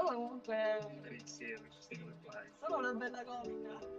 comunque insieme, ci stiamo fare. solo una bella comica.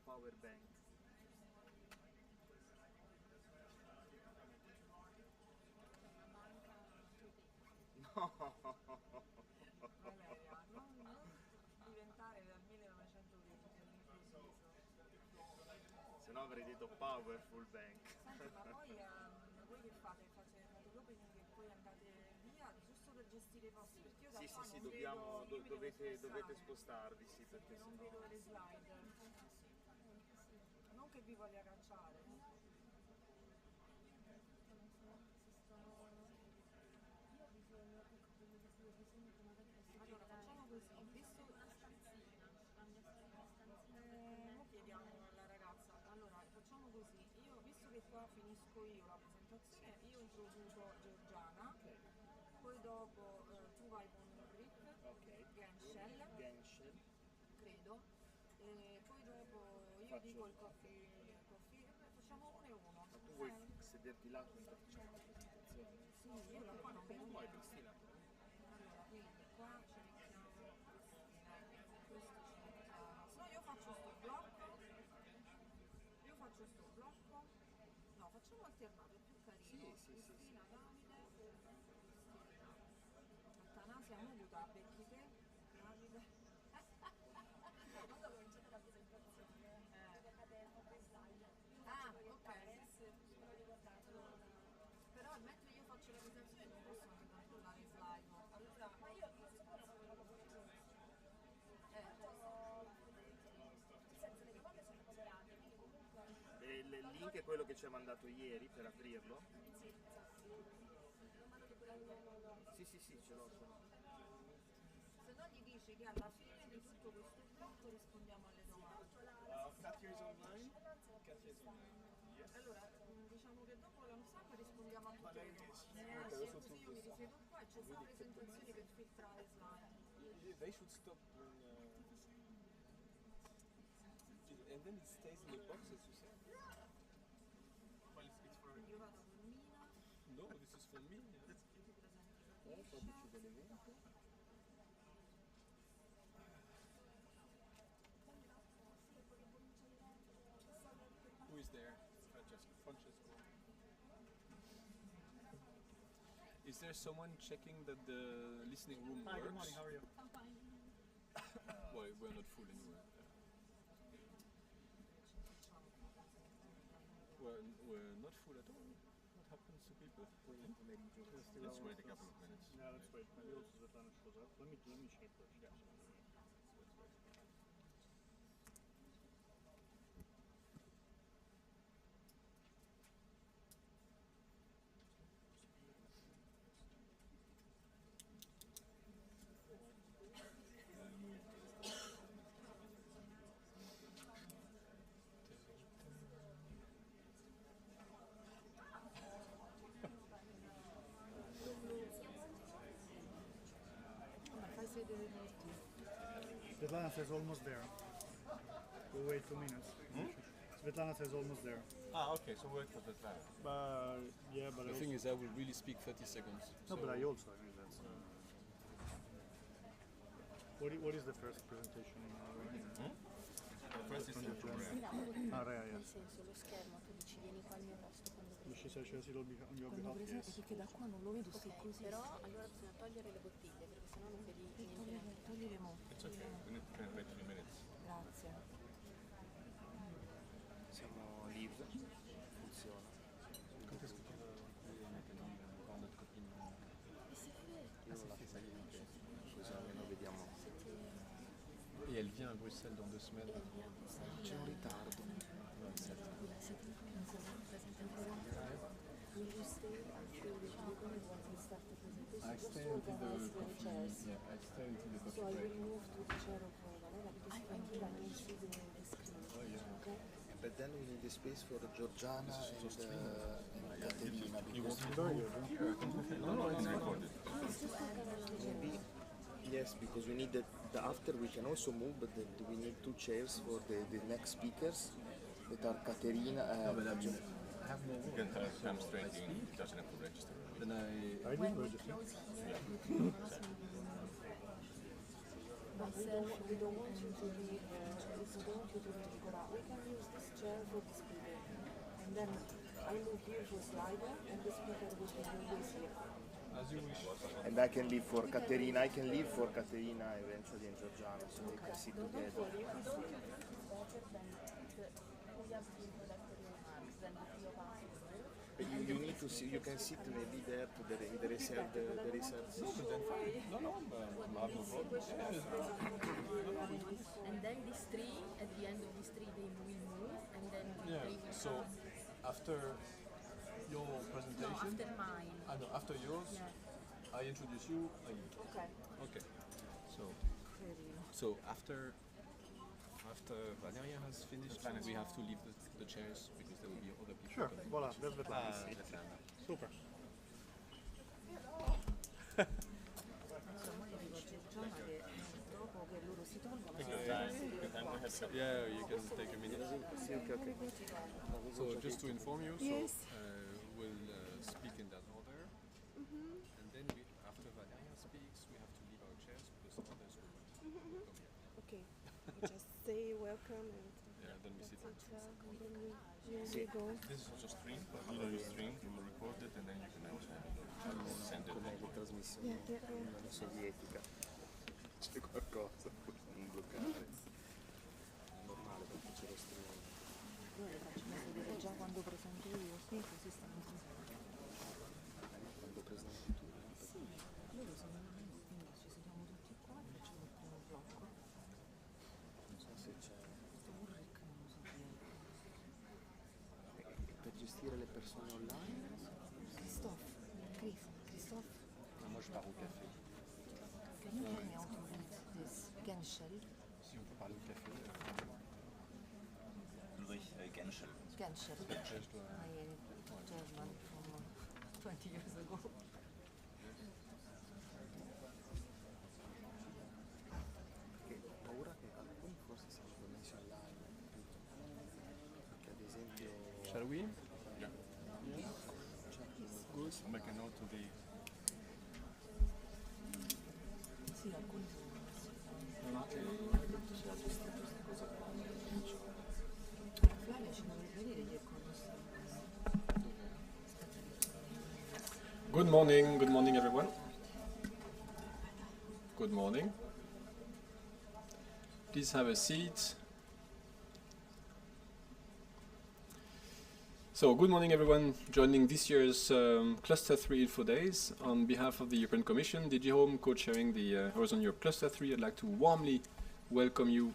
power bank. No! Valeria, non diventare dal 1920 all'improvviso. Se no avrei detto powerful bank. Senti, ma poi voi che fate? Fate l'opening e poi andate via giusto per gestire i posti? Perché io da qua non dobbiamo, vedo, io mi devo dovete spostare, spostarvi, sì, perché non sennò... vedo le slide. Non che vi voglia cacciare. Allora facciamo così, visto lo chiediamo alla ragazza, allora facciamo così, io visto che qua finisco io la presentazione, io introduco Giorgiana, poi dopo tu vai con Rick, Genshell, credo, e poi dopo io dico il coffee, facciamo uno e uno. Ma tu vuoi sederti là mentre facciamo la presentazione? Sì, io da qua non vedo Vuoi, niente. Cristina? Allora, quindi qua ci mettiamo Cristina, questo ci mettiamo. Se no io faccio sto blocco, no, facciamo alternato, è più carino. Sì. Cristina, Davide, Cristina, Attanasia, Muguta, becchi te, Davide. Quando cominciate la presentazione, giocate a slide. Ah, ok. Me lo ricordate. Però mentre io faccio la presentazione non posso anche controllare i slide. Allora, Ma io sicuro non lo conosco. Nel senso, le domande sono moderate, quindi comunque... E il link è quello che ci ha mandato ieri per aprirlo? Sì, esatto. L'ho mandato pure al... Sì, ce l'ho. se no gli dici che alla fine di tutto questo blocco rispondiamo alle domande. Katia is online? Allora, diciamo che dopo la MSAP rispondiamo a tutte le domande. Così io mi risiedo qua e c'è sta presentazioni per filtrare slide. They should stop and then it stays in the box as you said. Well, it's for... Quindi io vado con Mina, No, this is for me. tu ti presenti Codice dell'evento. Who is there? Francesco. Is there someone checking that the listening room works? Hi, good morning, how are you? I'm fine. Well, we're not full anyway. We're not full at all. What happens to people? Let's wait a couple of minutes. Yeah, let's wait. Maybe also Svetlana shows up. Let me check first. Yeah. fai sedere tutti. Svetlana says almost there. We'll wait 2 minutes. Svetlana says almost there. Ah, okay, so wait for the time. Yeah, but The thing is, I will really speak 30 seconds. no, but I also. I mean, that's. What is the first presentation? First is Rea, Nel yes. senso, lo schermo, tu dici vieni qua al mio posto quando She said she has it on your quando behalf. presenti, Yes. perché da qua non lo vedo se così. Però allora bisogna togliere le bottiglie, perché sennò non vedi niente. Togli le mo. It's okay. We need to wait 3 minutes. Grazie. Siamo live, funziona. Quand est-ce que tu vas... Encore notre copine. Io la così almeno vediamo. Et elle vient à Bruxelles dans 2 semaines. C'è un ritardo. Siete presenti in presente? Will you stay until the beginning when we start the presentation? I Just stay to until the organize the coffee. chairs. Yeah, I stay until the So coffee I break. will move to the chair of Valeria because from here I can see the screen. Oh, yeah. Okay? But then we need the space for Georgiana and Caterina. You want No, you No, it's recorded. It's just to organize the chairs. Maybe, yes, because we need the after we can also move, but we need 2 chairs for the next speakers that are Caterina. You can come straight in, it doesn't have to register. Then I didn't register. Close here, we can also by myself we don't want you to leave, we don't want you to leave Nicola. We can use this chair for the speaker. And then I move here for slider and the speaker will be always here. As you wish. And I can leave for Caterina. I can leave for Caterina eventually and Giorgiano, so they can sit together. better than we have to collect the remarks than the PO passes. But you need to see. You can sit maybe there to in the reserved seat. No, no problem. And then these three, at the end of these three, they will move, and then Yeah. they will So come. after your No, presentation, after mine. after yours, Yeah. I introduce you. Okay. Okay. So after Valeria has finished, we have to leave the chairs because there will be other people. Sure, coming. voilà, that's the plan. Svetlana. Super. Insomma, io dico a Giorgiana che dopo che loro si tolgono, Yeah, you can take a minute. Sì, ok. So just to inform you, we'll speak in that order, and then after Valeria speaks, we have to leave our chairs because others will come here. Okay, we just say welcome and Yeah, then we sit. and then we go. This is also streamed, you know, you stream, you will record it and then you can also send it. Come le trasmissioni dell'Unione Sovietica. C'è qualcosa, non bloccare. È normale perché c'è lo streaming. io le faccio vedere già quando presento io, sì, così stanno tutti. Quando presenti tu. Sì, loro sono quindi ci sediamo tutti qua e facciamo il primo blocco. Non so se c'è. Questo Ulrich non lo so chi è. Per gestire le persone online. Christophe, Moi, je pars au café. can you help me out to read this Genschel? Si on peut parler au café. Ulrich Genschel. Genschel, Après, je dois. my German from 20 years ago. Che ho paura che alcuni forse siano connessi online. Perché ad esempio. Shall we? I'll make a note to the Sì, alcuni sono messi. Flavia ci deve venire chi è connesso. Good morning everyone. Good morning. Please have a seat. So, good morning everyone joining this year's Cluster 3 Info Days. On behalf of the European Commission, DG Home, co-chairing the Horizon Europe Cluster 3, I'd like to warmly welcome you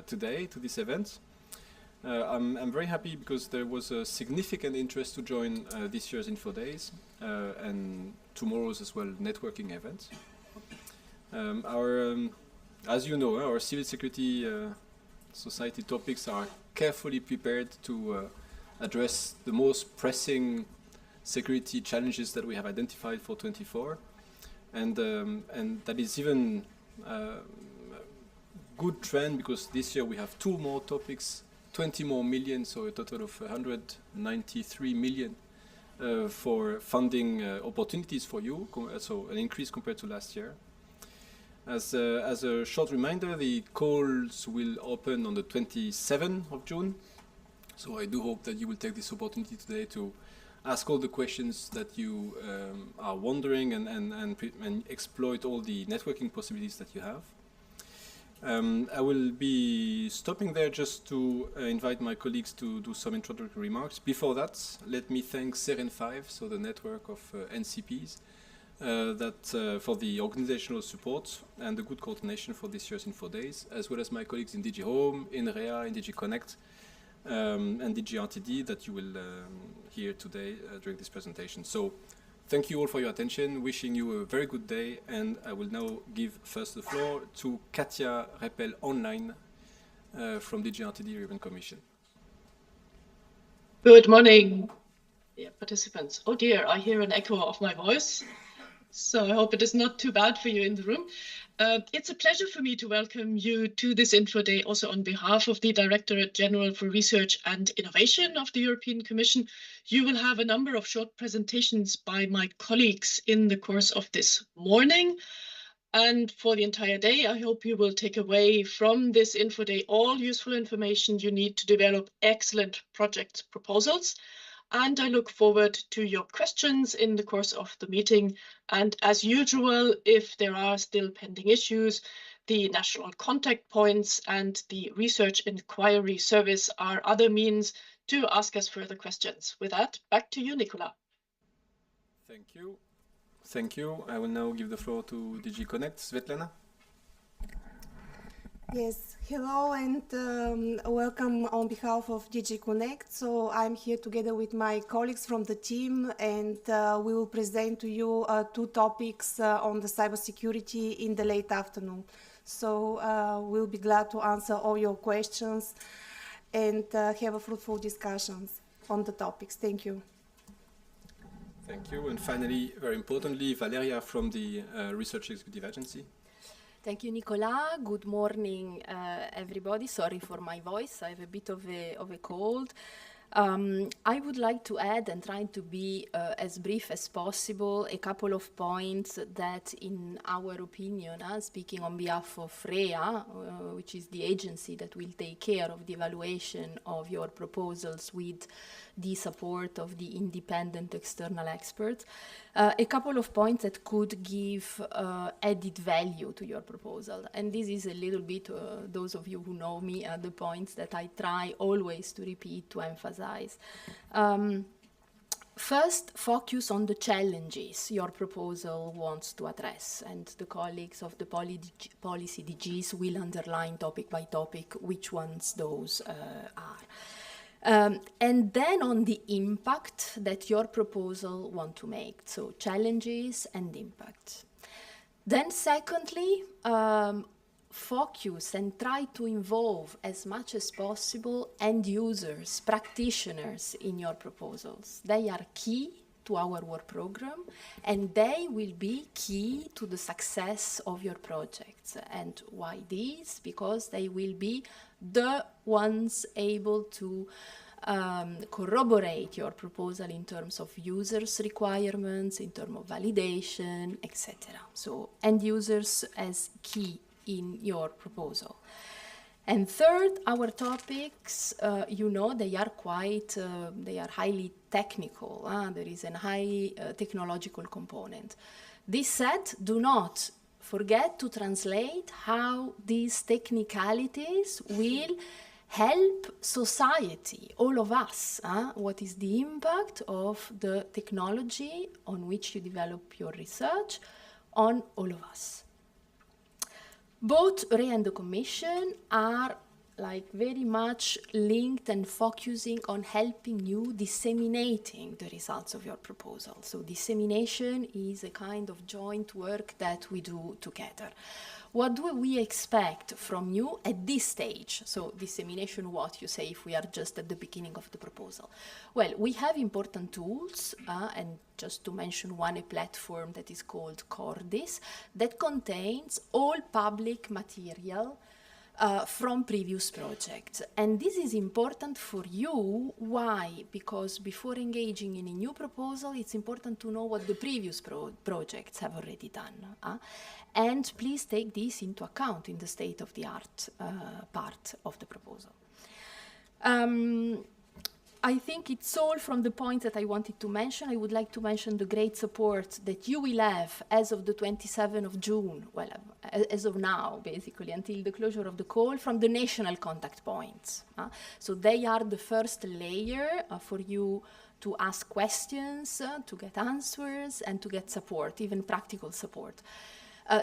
today to this event. I'm very happy because there was a significant interest to join this year's Info Days and tomorrow's as well networking event. As you know, our civil security society topics are carefully prepared to address the most pressing security challenges that we have identified for 24, and that is even a good trend because this year we have 2 more topics, 20 more million, so a total of 193 million for funding opportunities for you, so an increase compared to last year. As a short reminder, the calls will open on the 27th of June. So I do hope that you will take this opportunity today to ask all the questions that you are wondering and exploit all the networking possibilities that you have. I will be stopping there just to invite my colleagues to do some introductory remarks. Before that, let me thank Seren5, so the network of NCPs, for the organizational support and the good coordination for this year's Info Days, as well as my colleagues in DG Home, in REA, in DG Connect, and DG RTD that you will hear today during this presentation. So thank you all for your attention, wishing you a very good day, and I will now give first the floor to Katia Repel online from DG RTD European Commission. Good morning, participants. Oh dear, I hear an echo of my voice, so I hope it is not too bad for you in the room. It's a pleasure for me to welcome you to this Info Day, also on behalf of the Directorate General for Research and Innovation of the European Commission. You will have a number of short presentations by my colleagues in the course of this morning. And for the entire day, I hope you will take away from this info day all useful information you need to develop excellent project proposals. And I look forward to your questions in the course of the meeting. And as usual, if there are still pending issues, the national contact points and the research inquiry service are other means to ask us further questions. With that, back to you, Nicola. Thank you. Thank you. I will now give the floor to DG Connect. Svetlana. Yes, hello and welcome on behalf of DG Connect. So I'm here together with my colleagues from the team, and we will present to you two topics on the cybersecurity in the late afternoon. So we'll be glad to answer all your questions and have a fruitful discussions on the topics. Thank you. Thank you. And finally, very importantly, Valeria from the Research Executive Agency. Thank you, Nicola. Good morning, everybody. Sorry for my voice. I have a bit of a cold. I would like to add, and trying to be as brief as possible, a couple of points that, in our opinion, speaking on behalf of REA, which is the agency that will take care of the evaluation of your proposals with the support of the independent external experts, a couple of points that could give added value to your proposal. And this is a little bit, those of you who know me, the points that I try always to repeat, to emphasize. First, focus on the challenges your proposal wants to address, and the colleagues of the policy DGs will underline topic by topic which ones those are. And then on the impact that your proposal wants to make, so challenges and impact. Then secondly, focus and try to involve as much as possible end users, practitioners in your proposals. They are key to our work program, and they will be key to the success of your projects. And why this? Because they will be the ones able to corroborate your proposal in terms of users' requirements, in terms of validation, etc. So end users as key in your proposal. And third, our topics, you know, they are quite, they are highly technical. There is a high technological component. This said, do not forget to translate how these technicalities will help society, all of us. What is the impact of the technology on which you develop your research on all of us? Both REA and the Commission are like very much linked and focusing on helping you disseminating the results of your proposal. So dissemination is a kind of joint work that we do together. What do we expect from you at this stage? So dissemination, what you say if we are just at the beginning of the proposal? Well, we have important tools, and just to mention one, a platform that is called Cordis, that contains all public material from previous projects. And this is important for you. Why? Because before engaging in a new proposal, it's important to know what the previous projects have already done. And please take this into account in the state-of-the-art part of the proposal. I think it's all from the points that I wanted to mention. I would like to mention the great support that you will have as of the 27th of June, well, as of now, basically, until the closure of the call, from the national contact points. So they are the first layer for you to ask questions, to get answers, and to get support, even practical support.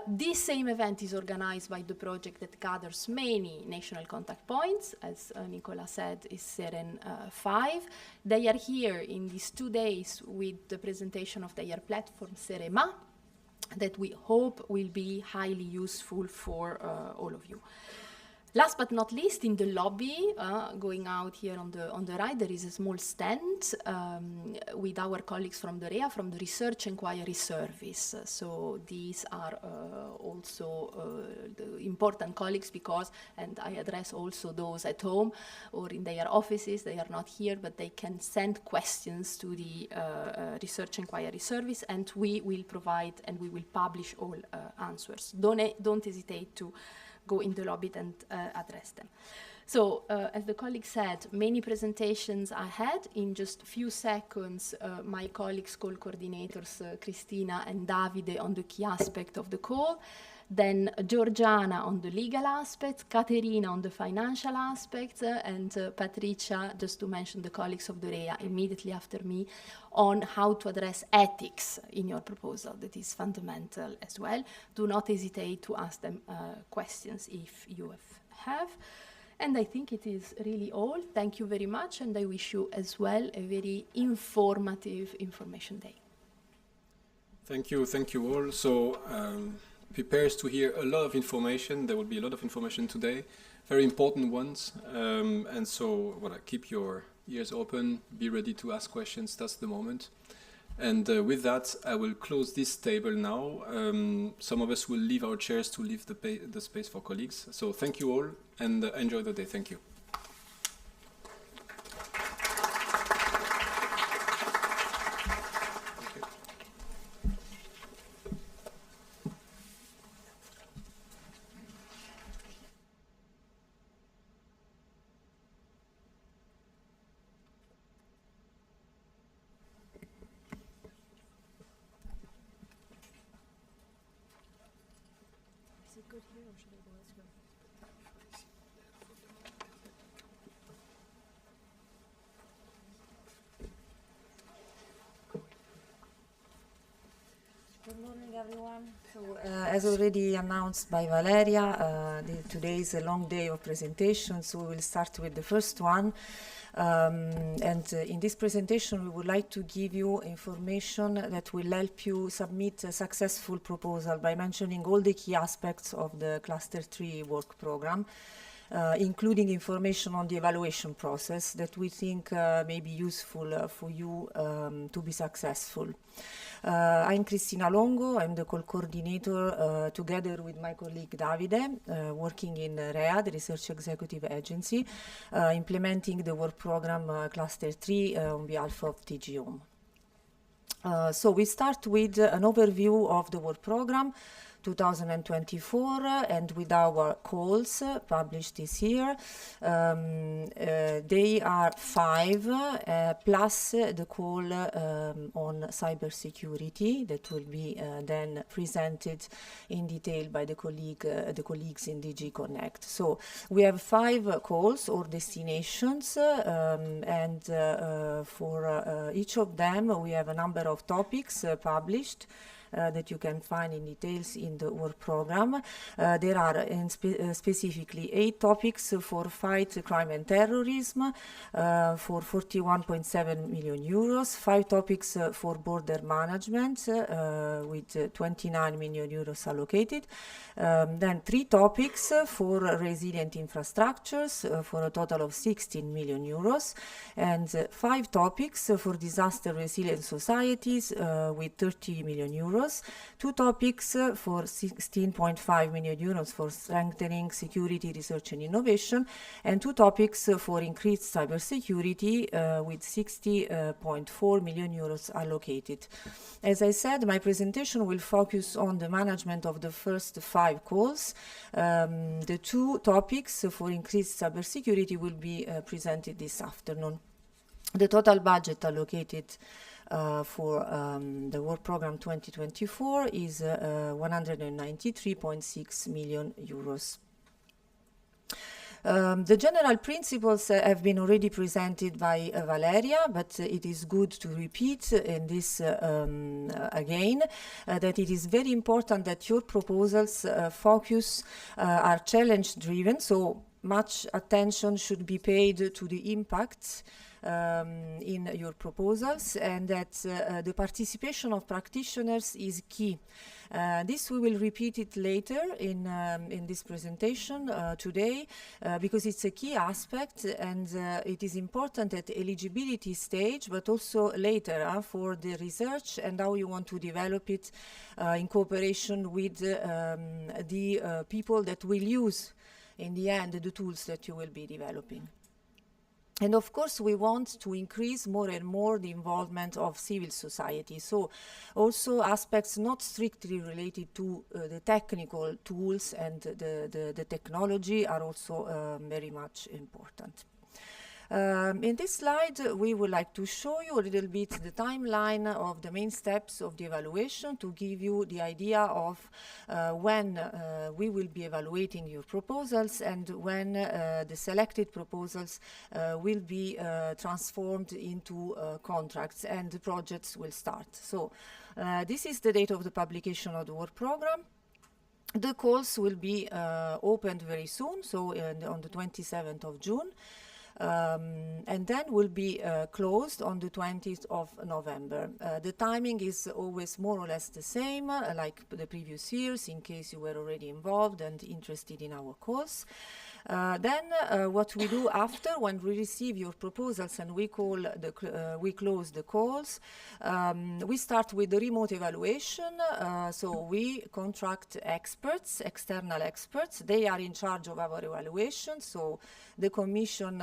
This same event is organized by the project that gathers many national contact points. As Nicola said, is CEREN 5. They are here in these 2 days with the presentation of their platform, CEREMA, that we hope will be highly useful for all of you. Last but not least, in the lobby, going out here on the right, there is a small stand with our colleagues from the REA, from the Research Inquiry Service. So these are also the important colleagues because, and I address also those at home or in their offices, they are not here, but they can send questions to the Research Inquiry Service, and we will provide and we will publish all answers. Don't hesitate to go in the lobby and address them. So, as the colleague said, many presentations I had. In just a few seconds, my colleagues, call coordinators, Cristina and Davide, on the key aspect of the call. Then Georgiana on the legal aspects, Caterina on the financial aspects, and Patricia, just to mention the colleagues of the REA immediately after me, on how to address ethics in your proposal. That is fundamental as well. Do not hesitate to ask them questions if you have. And I think it is really all. Thank you very much, and I wish you as well a very informative information day. Thank you all. So, prepares to hear a lot of information. There will be a lot of information today, very important ones. And so, keep your ears open, be ready to ask questions. That's the moment. And with that, I will close this table now. Some of us will leave our chairs to leave the space for colleagues. So thank you all, and enjoy the day. Thank you. Good morning, everyone. So, as already announced by Valeria, today is a long day of presentations, so we will start with the first one. In this presentation, we would like to give you information that will help you submit a successful proposal by mentioning all the key aspects of the Cluster 3 work program, including information on the evaluation process that we think may be useful for you to be successful. I'm Cristina Longo. I'm the co-coordinator together with my colleague Davide, working in REA, the Research Executive Agency, implementing the work program Cluster 3 on behalf of DG Home. So we start with an overview of the work program 2024 and with our calls published this year. They are 5 plus the call on cybersecurity that will be then presented in detail by the colleagues in DG Connect. So we have 5 calls or destinations, and for each of them we have a number of topics published that you can find in details in the work program. There are specifically 8 topics for fight crime and terrorism for 41.7 million euros, 5 topics for border management with 29 million euros allocated, then 3 topics for resilient infrastructures for a total of 16 million euros, and 5 topics for disaster resilient societies with 30 million euros. 2 topics for 16.5 million euros for strengthening security, research and innovation, and 2 topics for increased cybersecurity with 60.4 million euros allocated. As I said, my presentation will focus on the management of the first 5 calls. The 2 topics for increased cybersecurity will be presented this afternoon. The total budget allocated for the work program 2024 is 193.6 million euros. The general principles have been already presented by Valeria, but it is good to repeat in this again that it is very important that your proposals are challenge driven. So much attention should be paid to the impact in your proposals, and that the participation of practitioners is key. This we will repeat it later in this presentation today, because it's a key aspect, and it is important at the eligibility stage, but also later for the research and how you want to develop it in cooperation with the people that will use in the end the tools that you will be developing. And of course, we want to increase more and more the involvement of civil society. So also aspects not strictly related to the technical tools and the technology are also very much important. In this slide, we would like to show you a little bit the timeline of the main steps of the evaluation to give you the idea of when we will be evaluating your proposals and when the selected proposals will be transformed into contracts and the projects will start. So this is the date of the publication of the work program. The calls will be opened very soon, so on the 27th of June. And then will be closed on the 20th of November. The timing is always more or less the same, like the previous years, in case you were already involved and interested in our course. Then what we do after, when we receive your proposals and we close the calls, we start with the remote evaluation. So we contract experts, external experts. They are in charge of our evaluation. So the Commission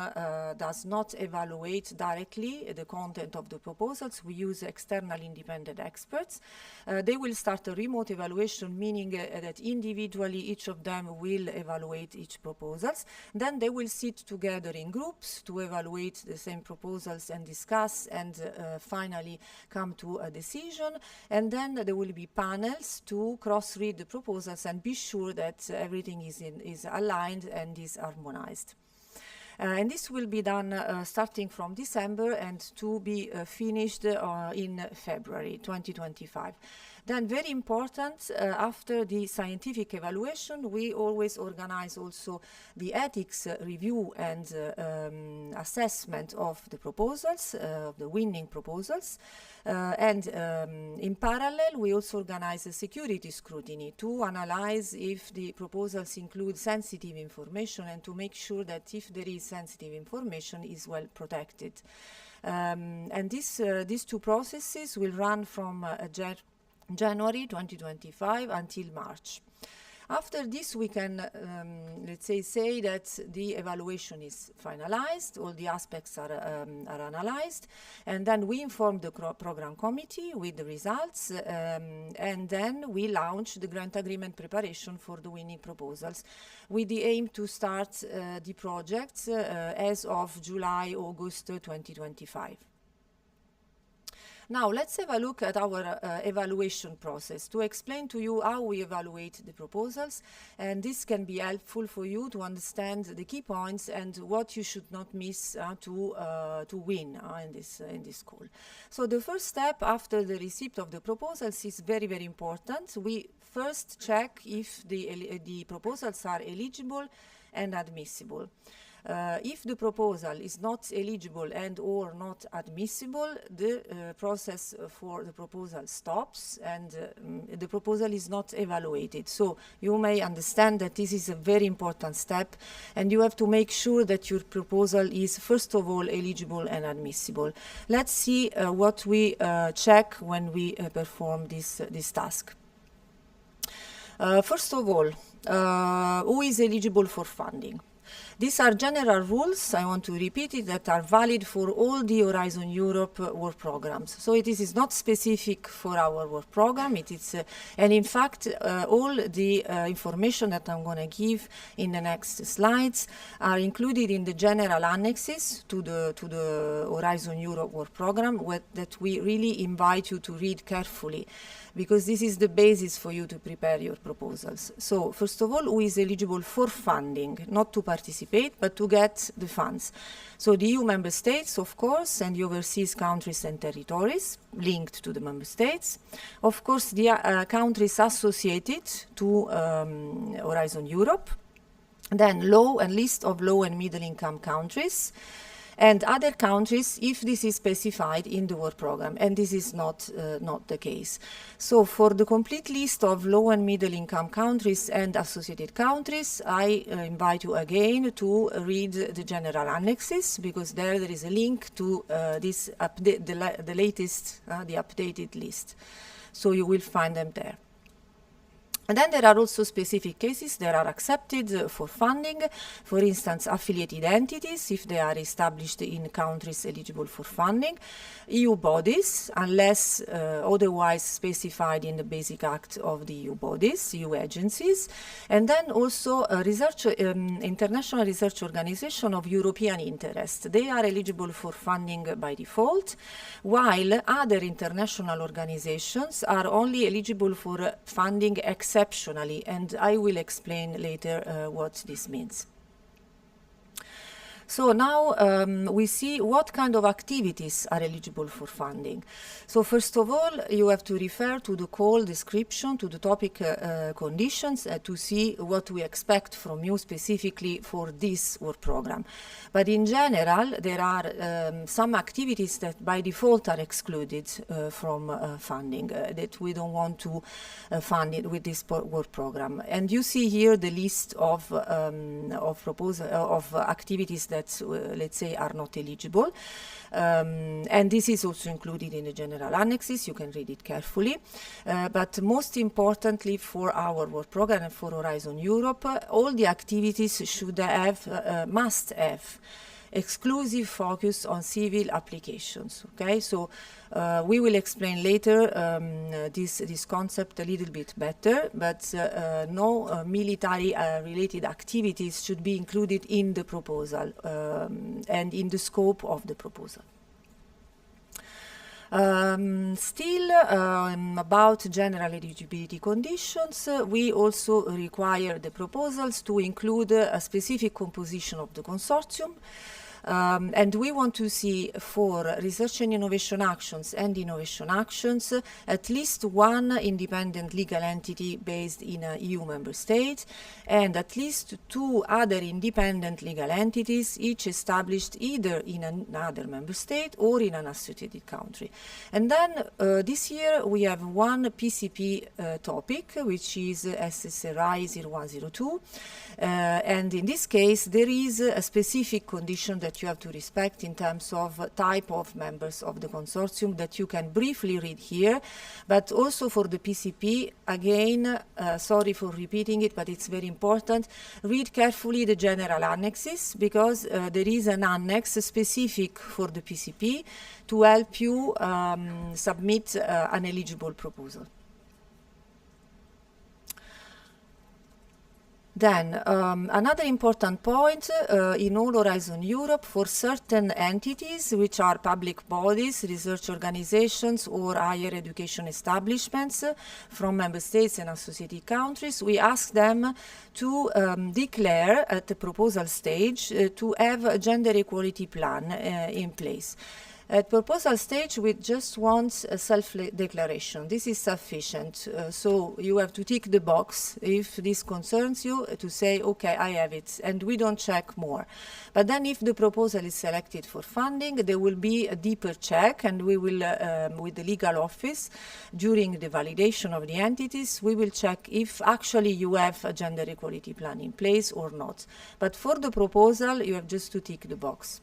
does not evaluate directly the content of the proposals. We use external independent experts. They will start a remote evaluation, meaning that individually each of them will evaluate each proposal. Then they will sit together in groups to evaluate the same proposals and discuss and finally come to a decision. And then there will be panels to cross-read the proposals and be sure that everything is aligned and is harmonized. And this will be done starting from December and to be finished in February 2025. Then very important, after the scientific evaluation, we always organize also the ethics review and assessment of the proposals, of the winning proposals. And in parallel, we also organize a security scrutiny to analyze if the proposals include sensitive information and to make sure that if there is sensitive information is well protected. And these two processes will run from January 2025 until March. After this, we can, let's say that the evaluation is finalized, all the aspects are analyzed, and then we inform the program committee with the results, and then we launch the grant agreement preparation for the winning proposals with the aim to start the projects as of July, August 2025. Now, let's have a look at our evaluation process to explain to you how we evaluate the proposals, and this can be helpful for you to understand the key points and what you should not miss to win in this call. So the first step after the receipt of the proposals is very, very important. We first check if the proposals are eligible and admissible. If the proposal is not eligible and or not admissible, the process for the proposal stops and the proposal is not evaluated. So you may understand that this is a very important step and you have to make sure that your proposal is first of all eligible and admissible. Let's see what we check when we perform this task. First of all, who is eligible for funding? These are general rules, I want to repeat it, that are valid for all the Horizon Europe work programs. So it is not specific for our work program, it is, and in fact, all the information that I'm going to give in the next slides are included in the general annexes to the Horizon Europe work program that we really invite you to read carefully, because this is the basis for you to prepare your proposals. So, first of all, who is eligible for funding, not to participate, but to get the funds. So the EU member states, of course, and the overseas countries and territories linked to the member states. Of course, the countries associated to Horizon Europe. Then low and list of low and middle income countries, and other countries if this is specified in the work program, and this is not the case. So for the complete list of low and middle income countries and associated countries, I invite you again to read the general annexes, because there is a link to this update, the latest, the updated list. So you will find them there. And then there are also specific cases that are accepted for funding. For instance, affiliated entities, if they are established in countries eligible for funding. EU bodies, unless otherwise specified in the Basic Act of the EU bodies, EU agencies. And then also a international research organization of European interest. They are eligible for funding by default, while other international organizations are only eligible for funding exceptionally, and I will explain later what this means. So now we see what kind of activities are eligible for funding. So first of all, you have to refer to the call description, to the topic conditions, to see what we expect from you specifically for this work program. But in general, there are some activities that by default are excluded from funding, that we don't want to fund it with this work program. And you see here the list of activities that let's say are not eligible, and this is also included in the general annexes. You can read it carefully, but most importantly for our work program and for Horizon Europe, all the activities should have must have exclusive focus on civil applications. Okay, so we will explain later this concept a little bit better, but no military related activities should be included in the proposal and in the scope of the proposal. Still, about general eligibility conditions, we also require the proposals to include a specific composition of the consortium. And we want to see for research and innovation actions and innovation actions at least one independent legal entity based in a EU member state, and at least two other independent legal entities, each established either in another member state or in an associated country. And then this year we have one PCP topic, which is SSRI 0102. And in this case, there is a specific condition that you have to respect in terms of type of members of the consortium that you can briefly read here. But also for the PCP, again, sorry for repeating it, but it's very important. Read carefully the general annexes, because there is an annex specific for the PCP to help you submit an eligible proposal. Then, another important point in all Horizon Europe, for certain entities which are public bodies, research organizations or higher education establishments from member states and associated countries, we ask them to declare at the proposal stage to have a gender equality plan in place. At proposal stage, we just want a self-declaration. This is sufficient. So you have to tick the box if this concerns you to say, okay, I have it, and we don't check more. But then if the proposal is selected for funding, there will be a deeper check, and we will, with the legal office, during the validation of the entities, we will check if actually you have a gender equality plan in place or not. But for the proposal, you have just to tick the box.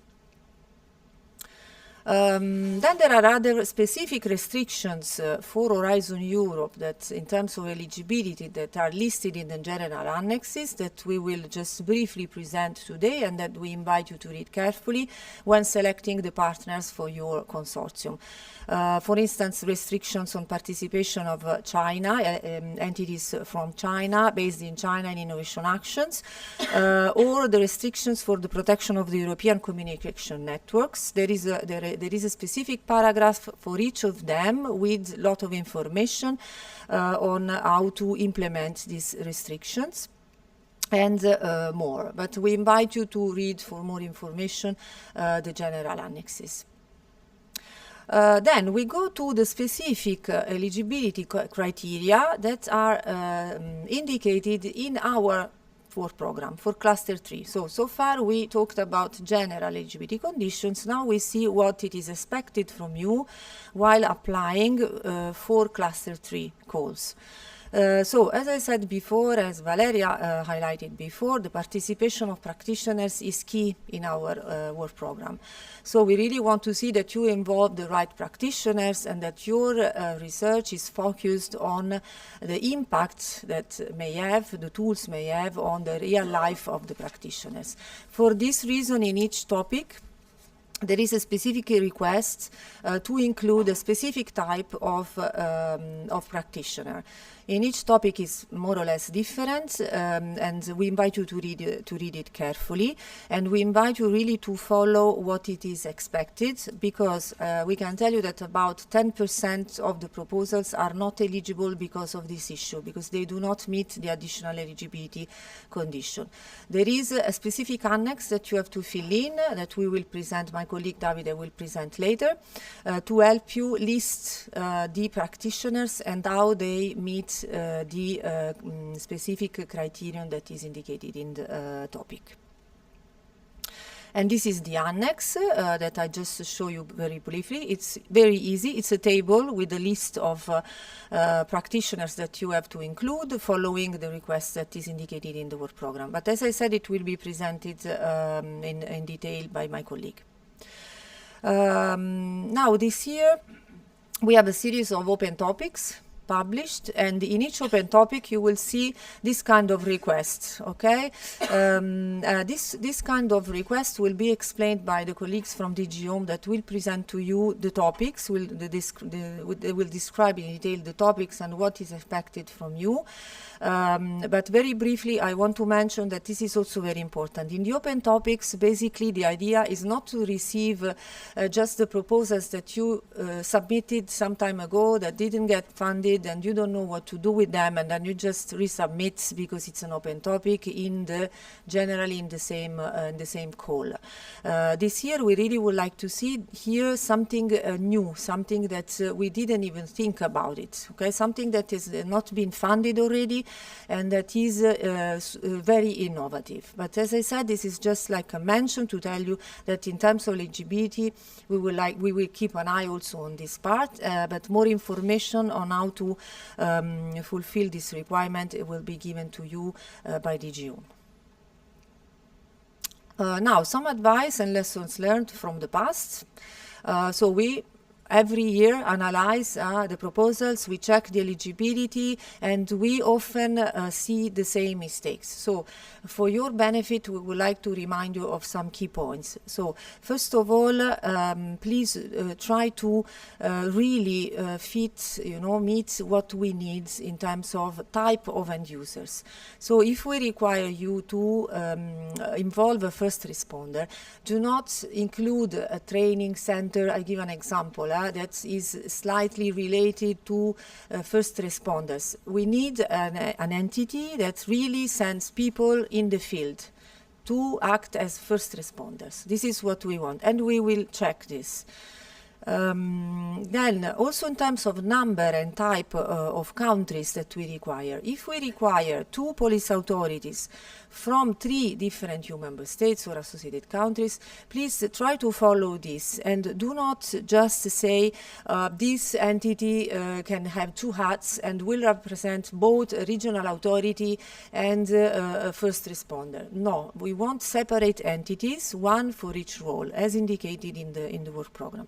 Then there are other specific restrictions for Horizon Europe that, in terms of eligibility, that are listed in the general annexes that we will just briefly present today, and that we invite you to read carefully when selecting the partners for your consortium. For instance, restrictions on participation of China, entities from China, based in China in innovation actions, or the restrictions for the protection of the European communication networks. There is a specific paragraph for each of them with a lot of information on how to implement these restrictions and more. But we invite you to read for more information the general annexes. Then we go to the specific eligibility criteria that are indicated in our work program for cluster 3. So far we talked about general eligibility conditions. Now we see what it is expected from you while applying for cluster 3 calls. So, as I said before, as Valeria highlighted before, the participation of practitioners is key in our work program. So we really want to see that you involve the right practitioners and that your research is focused on the impact that the tools may have on the real life of the practitioners. For this reason, in each topic, there is a specific request to include a specific type of practitioner. In each topic is more or less different, and we invite you to read it carefully, and we invite you really to follow what it is expected, because we can tell you that about 10% of the proposals are not eligible because of this issue, because they do not meet the additional eligibility condition. There is a specific annex that you have to fill in, that we will present, my colleague Davide will present later, to help you list the practitioners and how they meet the specific criterion that is indicated in the topic. And this is the annex that I just show you very briefly. It's very easy. It's a table with a list of practitioners that you have to include following the request that is indicated in the work program. But as I said, it will be presented in detail by my colleague. Now, this year, we have a series of open topics published, and in each open topic you will see this kind of request. Okay, this kind of request will be explained by the colleagues from DG Home that will present to you the topics. They will describe in detail the topics and what is expected from you. But very briefly, I want to mention that this is also very important. In the open topics, basically the idea is not to receive just the proposals that you submitted some time ago that didn't get funded and you don't know what to do with them, and then you just resubmit because it's an open topic generally in the same call. This year we really would like to see here something new, something that we didn't even think about it. Okay, something that has not been funded already and that is very innovative. But as I said, this is just like a mention to tell you that in terms of eligibility, we will keep an eye also on this part, but more information on how to fulfill this requirement will be given to you by DG Home. Now, some advice and lessons learned from the past. So we every year analyze the proposals, we check the eligibility, and we often see the same mistakes. So for your benefit, we would like to remind you of some key points. So first of all, please try to really meet what we need in terms of type of end users. So if we require you to involve a first responder, do not include a training center. I give an example that is slightly related to first responders. We need an entity that really sends people in the field to act as first responders. This is what we want, and we will check this. Then also in terms of number and type of countries that we require. If we require 2 police authorities from 3 different EU member states or associated countries, please try to follow this and do not just say this entity can have 2 hats and will represent both a regional authority and a first responder. No, we want separate entities, one for each role, as indicated in the work program.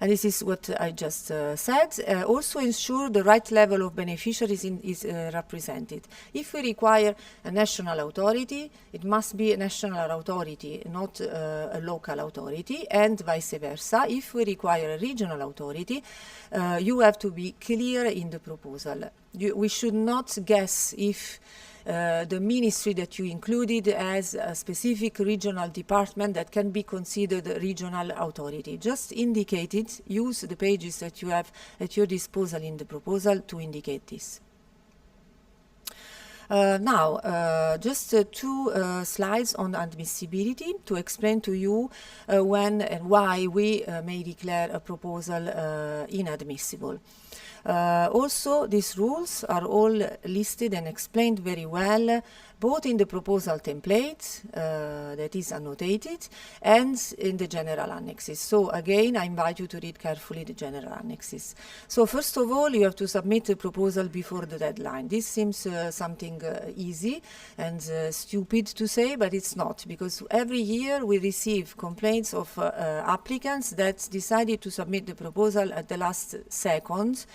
And this is what I just said. Also ensure the right level of beneficiaries is represented. If we require a national authority, it must be a national authority, not a local authority, and vice versa. If we require a regional authority, you have to be clear in the proposal. We should not guess if the ministry that you included as a specific regional department that can be considered a regional authority. Just indicate it, use the pages that you have at your disposal in the proposal to indicate this. Now, just 2 slides on admissibility to explain to you when and why we may declare a proposal inadmissible. Also, these rules are all listed and explained very well, both in the proposal template that is annotated and in the general annexes. So again, I invite you to read carefully the general annexes. So first of all, you have to submit a proposal before the deadline. This seems something easy and stupid to say, but it's not, because every year we receive complaints of applicants that decided to submit the proposal at the last second,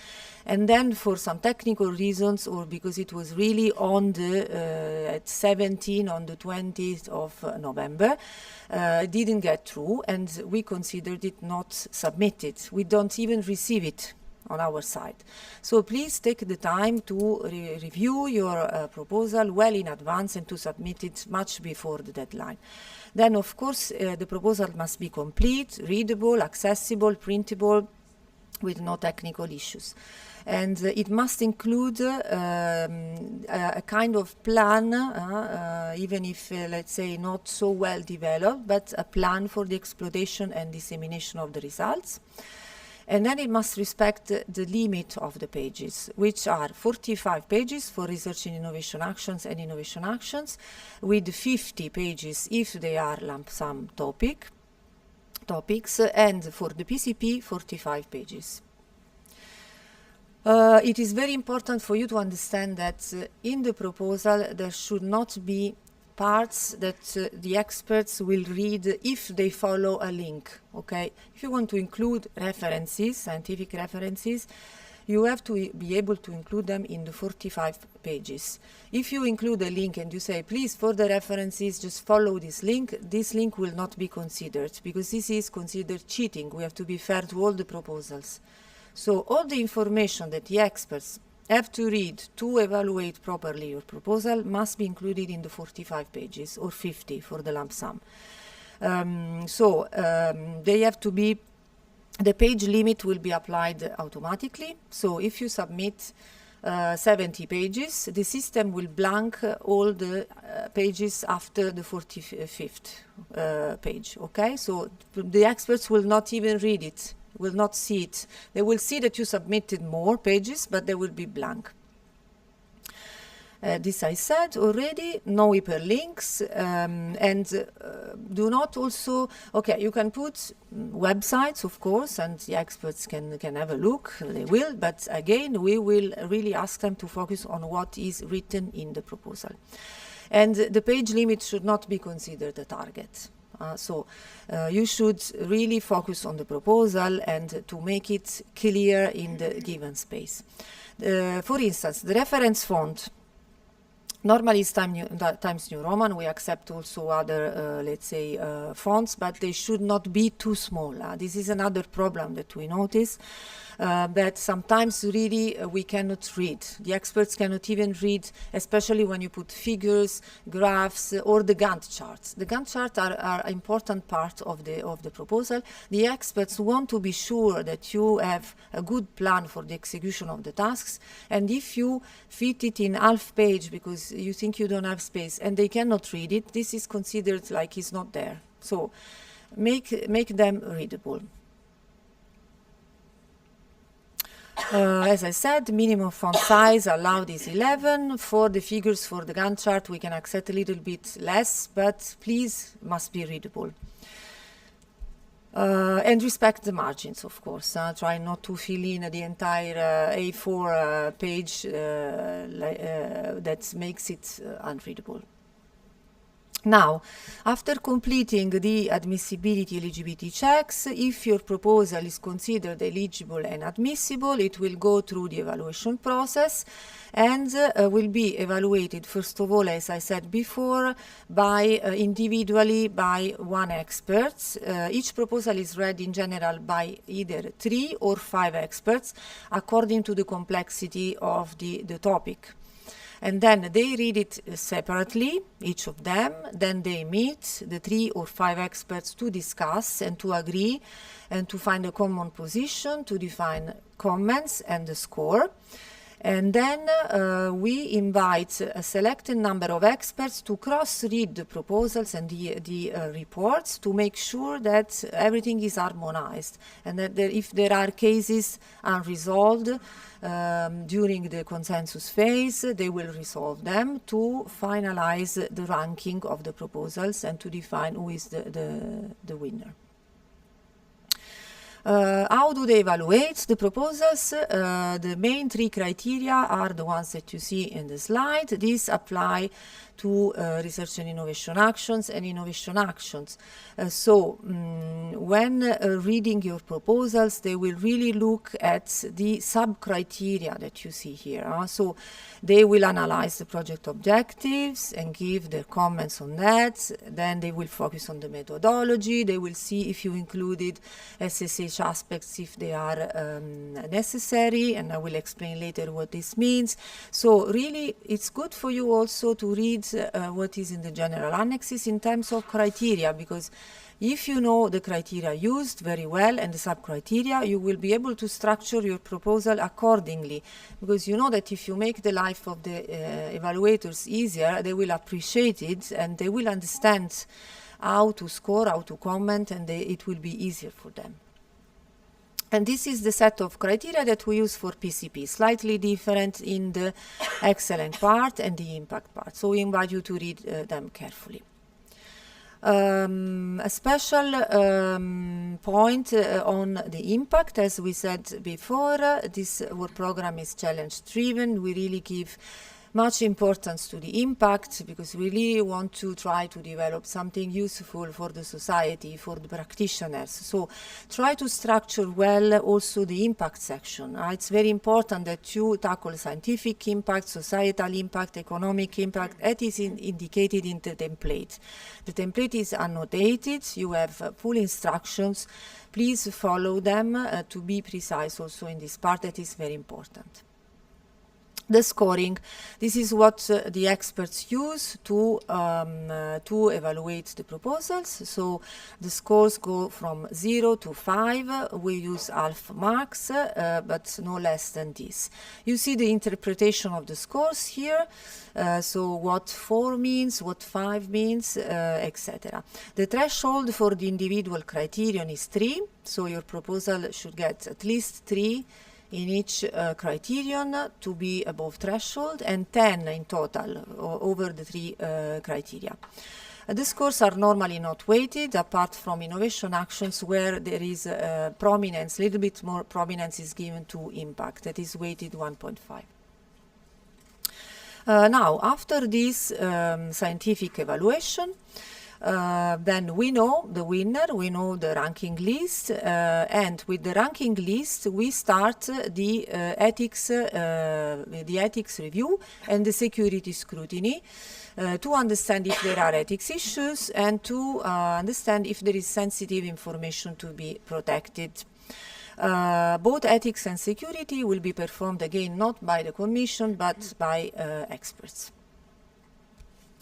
and then for some technical reasons, or because it was really on the at 17 on the 20th of November, didn't get through, and we considered it not submitted. We don't even receive it on our side. So please take the time to review your proposal well in advance and to submit it much before the deadline. Then, of course, the proposal must be complete, readable, accessible, printable, with no technical issues. And it must include a kind of plan, even if, let's say, not so well developed, but a plan for the exploitation and dissemination of the results. And then it must respect the limit of the pages, which are 45 pages for research in innovation actions and innovation actions, with 50 pages if they are lump sum topics, and for the PCP, 45 pages. It is very important for you to understand that in the proposal there should not be parts that the experts will read if they follow a link, okay? If you want to include references, scientific references, you have to be able to include them in the 45 pages. If you include a link and you say, please, for the references, just follow this link will not be considered, because this is considered cheating. We have to be fair to all the proposals. So all the information that the experts have to read to evaluate properly your proposal must be included in the 45 pages, or 50 for the lump sum. They have to be, the page limit will be applied automatically. So if you submit 70 pages, the system will blank all the pages after the 45th page, okay? So the experts will not even read it, will not see it. They will see that you submitted more pages, but they will be blank. This I said already, no hyperlinks, and do not also, okay, you can put websites, of course, and the experts can have a look, they will, but again, we will really ask them to focus on what is written in the proposal. And the page limit should not be considered a target. You should really focus on the proposal and to make it clear in the given space. For instance, the reference font normally is Times New Roman. We accept also other, let's say, fonts, but they should not be too small. This is another problem that we notice, that sometimes really we cannot read. The experts cannot even read, especially when you put figures, graphs, or the Gantt charts. The Gantt charts are an important part of the proposal. The experts want to be sure that you have a good plan for the execution of the tasks, and if you fit it in half page because you think you don't have space and they cannot read it, this is considered like it's not there. So make them readable. As I said, minimum font size allowed is 11. For the figures for the Gantt chart, we can accept a little bit less, but please, must be readable. And respect the margins, of course. Try not to fill in the entire A4 page that makes it unreadable. Now, after completing the admissibility eligibility checks, if your proposal is considered eligible and admissible, it will go through the evaluation process and will be evaluated, first of all, as I said before, by individually by one expert. Each proposal is read in general by either 3 or 5 experts, according to the complexity of the topic. And then they read it separately, each of them, then they meet, the 3 or 5 experts, to discuss and to agree and to find a common position, to define comments and the score. And then we invite a selected number of experts to cross-read the proposals and the reports to make sure that everything is harmonized, and that if there are cases unresolved during the consensus phase, they will resolve them to finalize the ranking of the proposals and to define who is the winner. How do they evaluate the proposals? The main 3 criteria are the ones that you see in the slide. These apply to research and innovation actions and innovation actions. When reading your proposals, they will really look at the sub-criteria that you see here. So they will analyze the project objectives and give their comments on that. Then they will focus on the methodology. They will see if you included SSH aspects, if they are necessary, and I will explain later what this means. So really, it's good for you also to read what is in the general annexes in terms of criteria, because if you know the criteria used very well and the sub-criteria, you will be able to structure your proposal accordingly, because you know that if you make the life of the evaluators easier, they will appreciate it and they will understand how to score, how to comment, and it will be easier for them. And this is the set of criteria that we use for PCP, slightly different in the excellent part and the impact part. So we invite you to read them carefully. A special point on the impact, as we said before, our program is challenge-driven. We really give much importance to the impact, because we really want to try to develop something useful for the society, for the practitioners. So try to structure well also the impact section. It's very important that you tackle scientific impact, societal impact, economic impact. That is indicated in the template. The template is annotated. You have full instructions. Please follow them to be precise also in this part. That is very important. The scoring, this is what the experts use to evaluate the proposals. So the scores go from 0 to 5. We use half marks, but no less than this. You see the interpretation of the scores here. So what 4 means, what 5 means, etc. The threshold for the individual criterion is 3. So your proposal should get at least 3 in each criterion to be above threshold, and 10 in total over the 3 criteria. The scores are normally not weighted, apart from innovation actions where there is prominence, a little bit more prominence is given to impact, that is weighted 1.5. Now, after this scientific evaluation, then we know the winner, we know the ranking list, and with the ranking list we start the ethics review and the security scrutiny to understand if there are ethics issues and to understand if there is sensitive information to be protected. Both ethics and security will be performed again not by the Commission but by experts.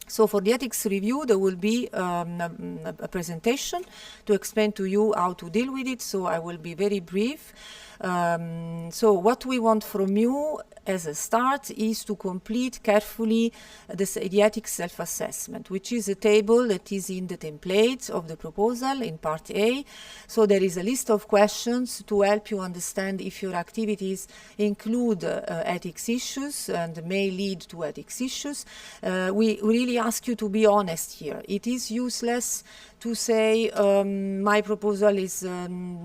So for the ethics review, there will be a presentation to explain to you how to deal with it, so I will be very brief. So what we want from you as a start is to complete carefully the ethics self-assessment, which is a table that is in the template of the proposal in part A. So there is a list of questions to help you understand if your activities include ethics issues and may lead to ethics issues. We really ask you to be honest here. It is useless to say my proposal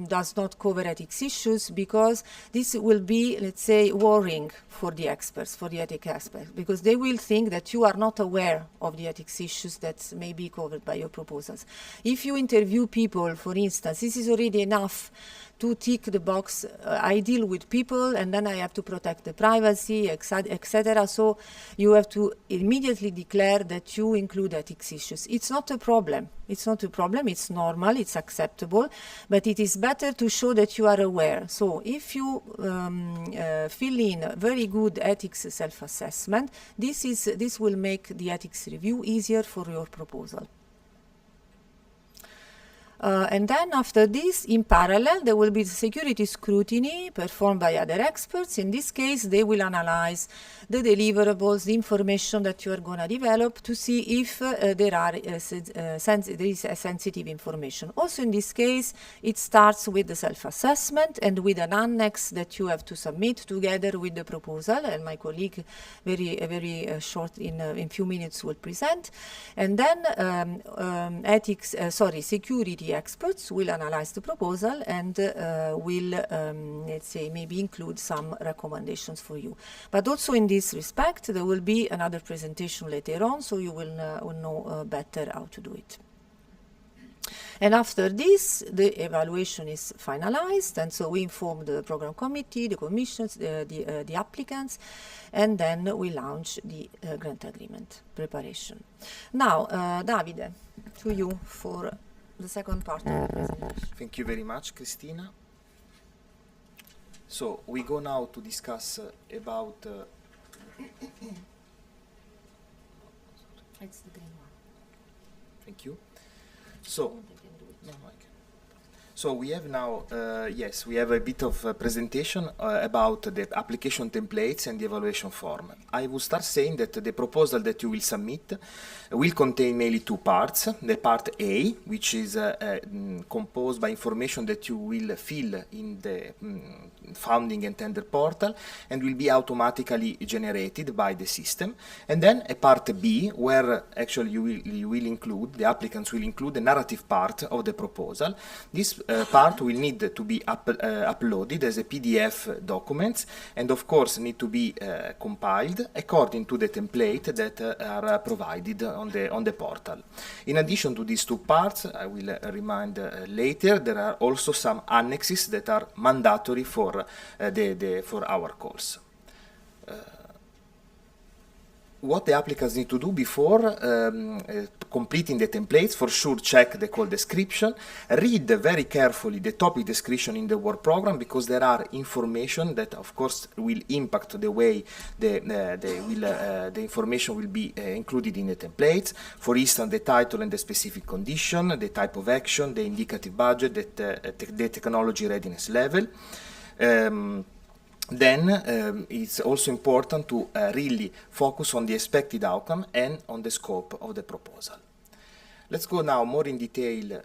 does not cover ethics issues, because this will be, let's say, worrying for the experts, for the ethics experts, because they will think that you are not aware of the ethics issues that may be covered by your proposals. If you interview people, for instance, this is already enough to tick the box, I deal with people and then I have to protect the privacy, etc. So you have to immediately declare that you include ethics issues. It's not a problem. It's not a problem. It's normal. It's acceptable. But it is better to show that you are aware. So if you fill in a very good ethics self-assessment, this will make the ethics review easier for your proposal. And then after this, in parallel, there will be the security scrutiny performed by other experts. In this case, they will analyze the deliverables, the information that you are going to develop to see if there is a sensitive information. Also in this case, it starts with the self-assessment and with an annex that you have to submit together with the proposal, and my colleague very short in few minutes will present. And then security experts will analyze the proposal and will, let's say, maybe include some recommendations for you. But also in this respect, there will be another presentation later on, so you will know better how to do it. And after this, the evaluation is finalized, and so we inform the program committee, the commissions, the applicants, and then we launch the grant agreement preparation. Now, Davide, to you for the second part of the presentation. Thank you very much, Cristina. So we go now to discuss about it's the green one. Thank you. So, no, I can. So we have now, yes, we have a bit of a presentation about the application templates and the evaluation form. I will start saying that the proposal that you will submit will contain mainly two parts. The part A, which is composed by information that you will fill in the funding and tender portal and will be automatically generated by the system. And then a part B, where actually you will include, the applicants will include the narrative part of the proposal. This part will need to be uploaded as a PDF document, and of course need to be compiled according to the template that are provided on the portal. In addition to these two parts, I will remind later, there are also some annexes that are mandatory for our course. What the applicants need to do before completing the templates, for sure check the call description, read very carefully the topic description in the work program, because there are information that of course will impact the way the information will be included in the templates. For instance, the title and the specific condition, the type of action, the indicative budget, the technology readiness level. Then it's also important to really focus on the expected outcome and on the scope of the proposal. Let's go now more in detail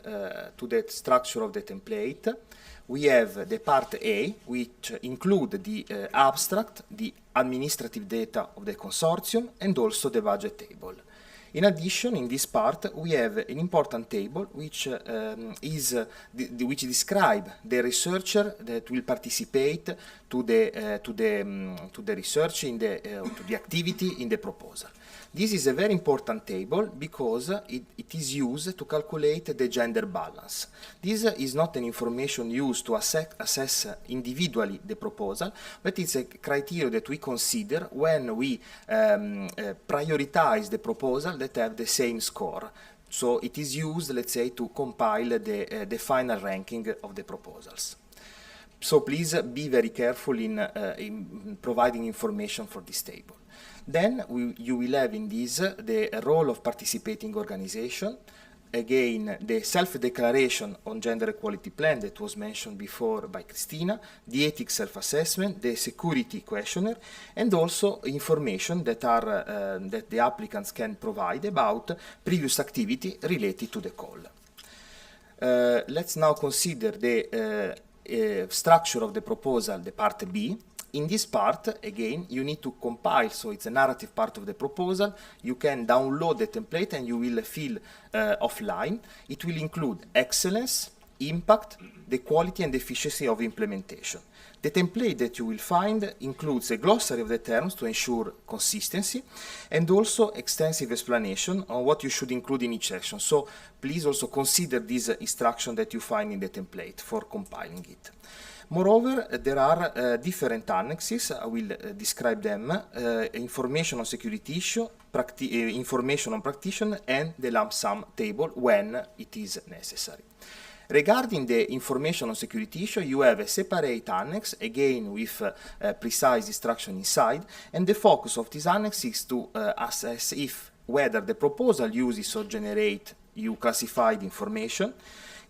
to the structure of the template. We have the part A, which include the abstract, the administrative data of the consortium, and also the budget table. In addition, in this part, we have an important table which which describe the researcher that will participate to the research to the activity in the proposal. This is a very important table because it is used to calculate the gender balance. This is not an information used to assess individually the proposal, but it's a criteria that we consider when we prioritize the proposal that have the same score. So it is used, let's say, to compile the final ranking of the proposals. So please be very careful in providing information for this table. Then you will have in this the role of participating organization, again the self-declaration on gender equality plan that was mentioned before by Cristina, the ethics self-assessment, the security questionnaire, and also information that the applicants can provide about previous activity related to the call. Let's now consider the structure of the proposal, the part B. In this part, again, you need to compile, so it's a narrative part of the proposal. You can download the template and you will fill offline. It will include excellence, impact, the quality and efficiency of implementation. The template that you will find includes a glossary of the terms to ensure consistency, and also extensive explanation on what you should include in each section. So please also consider this instruction that you find in the template for compiling it. Moreover, there are different annexes. I will describe them: information on security issue, information on practitioner, and the lump sum table when it is necessary. Regarding the information on security issue, you have a separate annex, again with precise instruction inside, and the focus of this annex is to assess whether the proposal uses or generates classified information,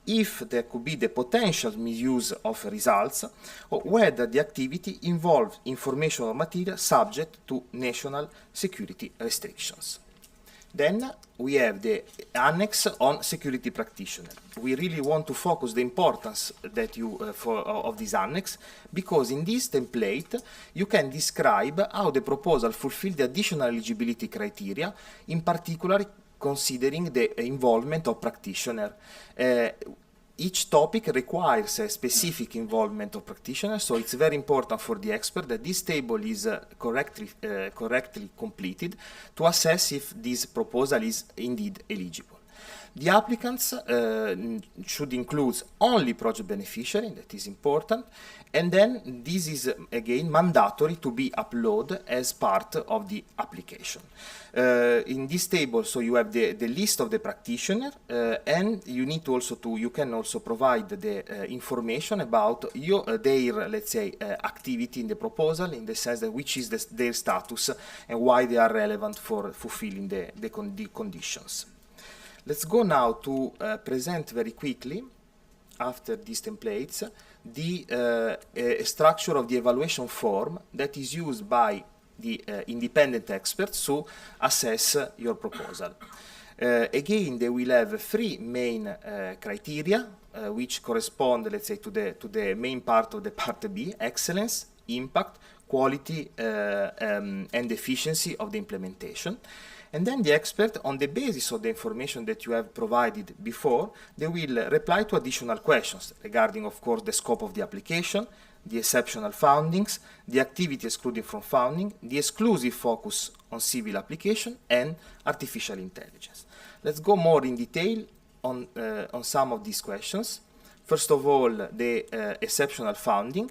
if there could be the potential misuse of results, or whether the activity involves information or material subject to national security restrictions. Then we have the annex on security practitioner. We really want to focus the importance that of this annex, because in this template you can describe how the proposal fulfills the additional eligibility criteria, in particular considering the involvement of practitioner. Each topic requires a specific involvement of practitioners, so it's very important for the expert that this table is correctly completed to assess if this proposal is indeed eligible. The applicants should include only project beneficiary, that is important, and then this is again mandatory to be uploaded as part of the application. In this table, so you have the list of the practitioner, and you need also you can also provide the information about their, let's say, activity in the proposal, in the sense that which is their status and why they are relevant for fulfilling the conditions. Let's go now to present very quickly, after these templates, the structure of the evaluation form that is used by the independent experts to assess your proposal. Again, they will have three main criteria which correspond, let's say, to the main part of the part B: excellence, impact, quality, and efficiency of the implementation. And then the expert, on the basis of the information that you have provided before, they will reply to additional questions regarding, of course, the scope of the application, the exceptional findings, the activity excluded from founding, the exclusive focus on civil application, and artificial intelligence. Let's go more in detail on some of these questions. First of all, the exceptional founding.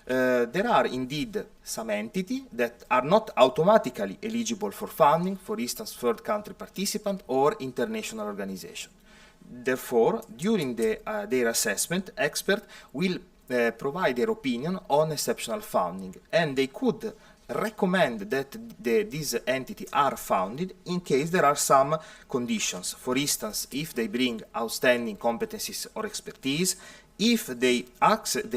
There are indeed some entities that are not automatically eligible for funding, for instance, third country participant or international organization. Therefore, during their assessment, experts will provide their opinion on exceptional funding, and they could recommend that these entities are founded in case there are some conditions. For instance, if they bring outstanding competencies or expertise, if they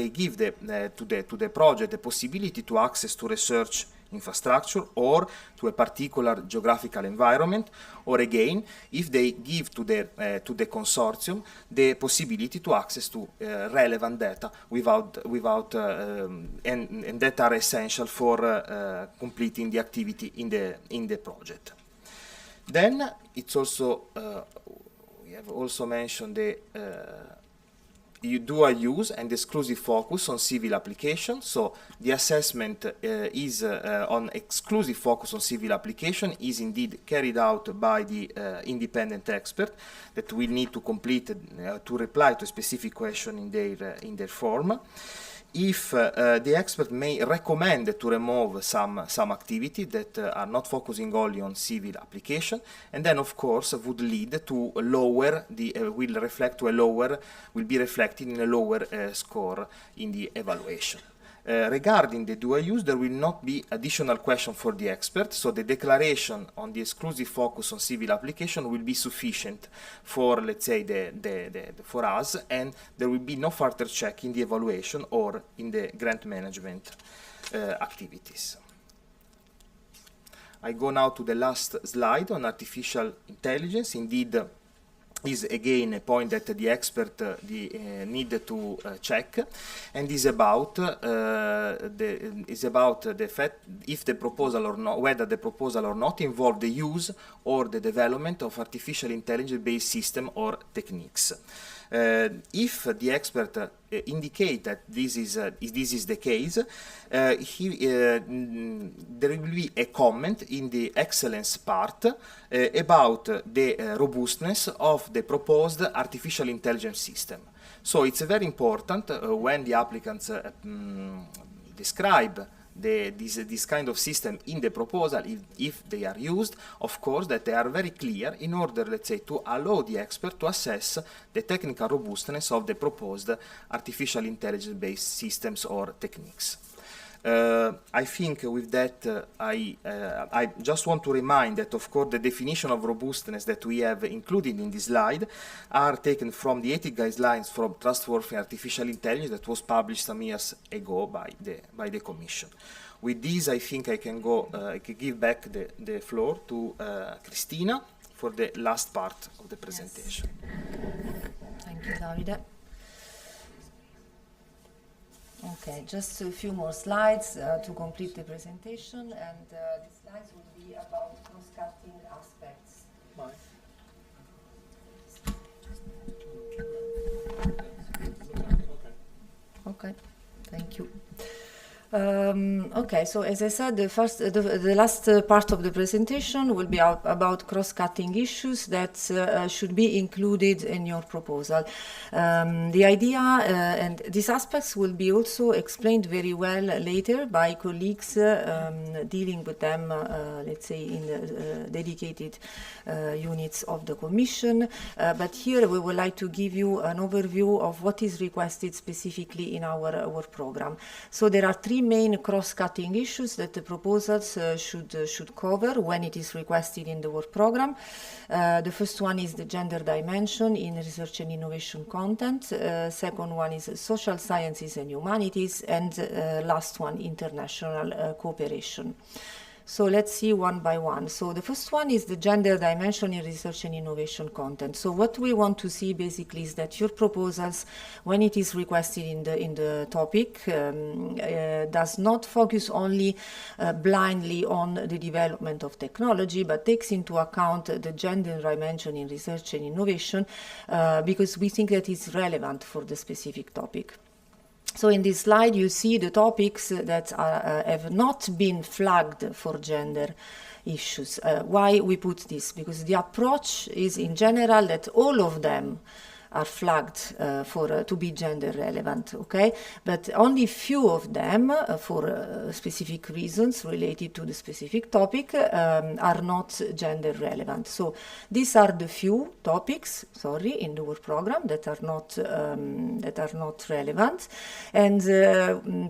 give to the project the possibility to access to research infrastructure or to a particular geographical environment, or again, if they give to the consortium the possibility to access to relevant data and that are essential for completing the activity in the project. Then it's also we have also mentioned the dual use and exclusive focus on civil application. So the assessment is on exclusive focus on civil application is indeed carried out by the independent expert that will need to complete to reply to a specific question in their form. If the expert may recommend to remove some activity that are not focusing only on civil application, and then of course would lead to a lower, will be reflected in a lower score in the evaluation. Regarding the dual use, there will not be additional question for the expert, so the declaration on the exclusive focus on civil application will be sufficient for, let's say, for us, and there will be no further check in the evaluation or in the grant management activities. I go now to the last slide on artificial intelligence. Indeed, is again a point that the expert need to check, and is about the fact if the proposal or not, whether the proposal or not involve the use or the development of artificial intelligence-based system or techniques. If the expert indicate that this is the case, there will be a comment in the excellence part about the robustness of the proposed artificial intelligence system. So it's very important when the applicants describe this kind of system in the proposal, if they are used, of course, that they are very clear in order, let's say, to allow the expert to assess the technical robustness of the proposed artificial intelligence-based systems or techniques. I think with that, I just want to remind that, of course, the definition of robustness that we have included in this slide are taken from the ethic guidelines from trustworthy artificial intelligence that was published some years ago by the Commission. With this, I think I can go. I can give back the floor to Cristina for the last part of the presentation. Yes. Thank you, Davide. Okay, just a few more slides to complete the presentation, and the slides will be about cross-cutting aspects. Okay, thank you. Okay, so as I said, the last part of the presentation will be about cross-cutting issues that should be included in your proposal. The idea and these aspects will be also explained very well later by colleagues dealing with them, let's say, in the dedicated units of the Commission. But here we would like to give you an overview of what is requested specifically in our program. So there are three main cross-cutting issues that the proposals should cover when it is requested in the work program. The first one is the gender dimension in research and innovation content. Second one is social sciences and humanities, and last one, international cooperation. So let's see one by one. So the first one is the gender dimension in research and innovation content. So what we want to see basically is that your proposals, when it is requested in the topic, does not focus only blindly on the development of technology, but takes into account the gender dimension in research and innovation, because we think that it's relevant for the specific topic. So in this slide, you see the topics that have not been flagged for gender issues. Why we put this? Because the approach is in general that all of them are flagged to be gender relevant, okay? But only few of them, for specific reasons related to the specific topic, are not gender relevant. So these are the few topics, in the work program that are not relevant. And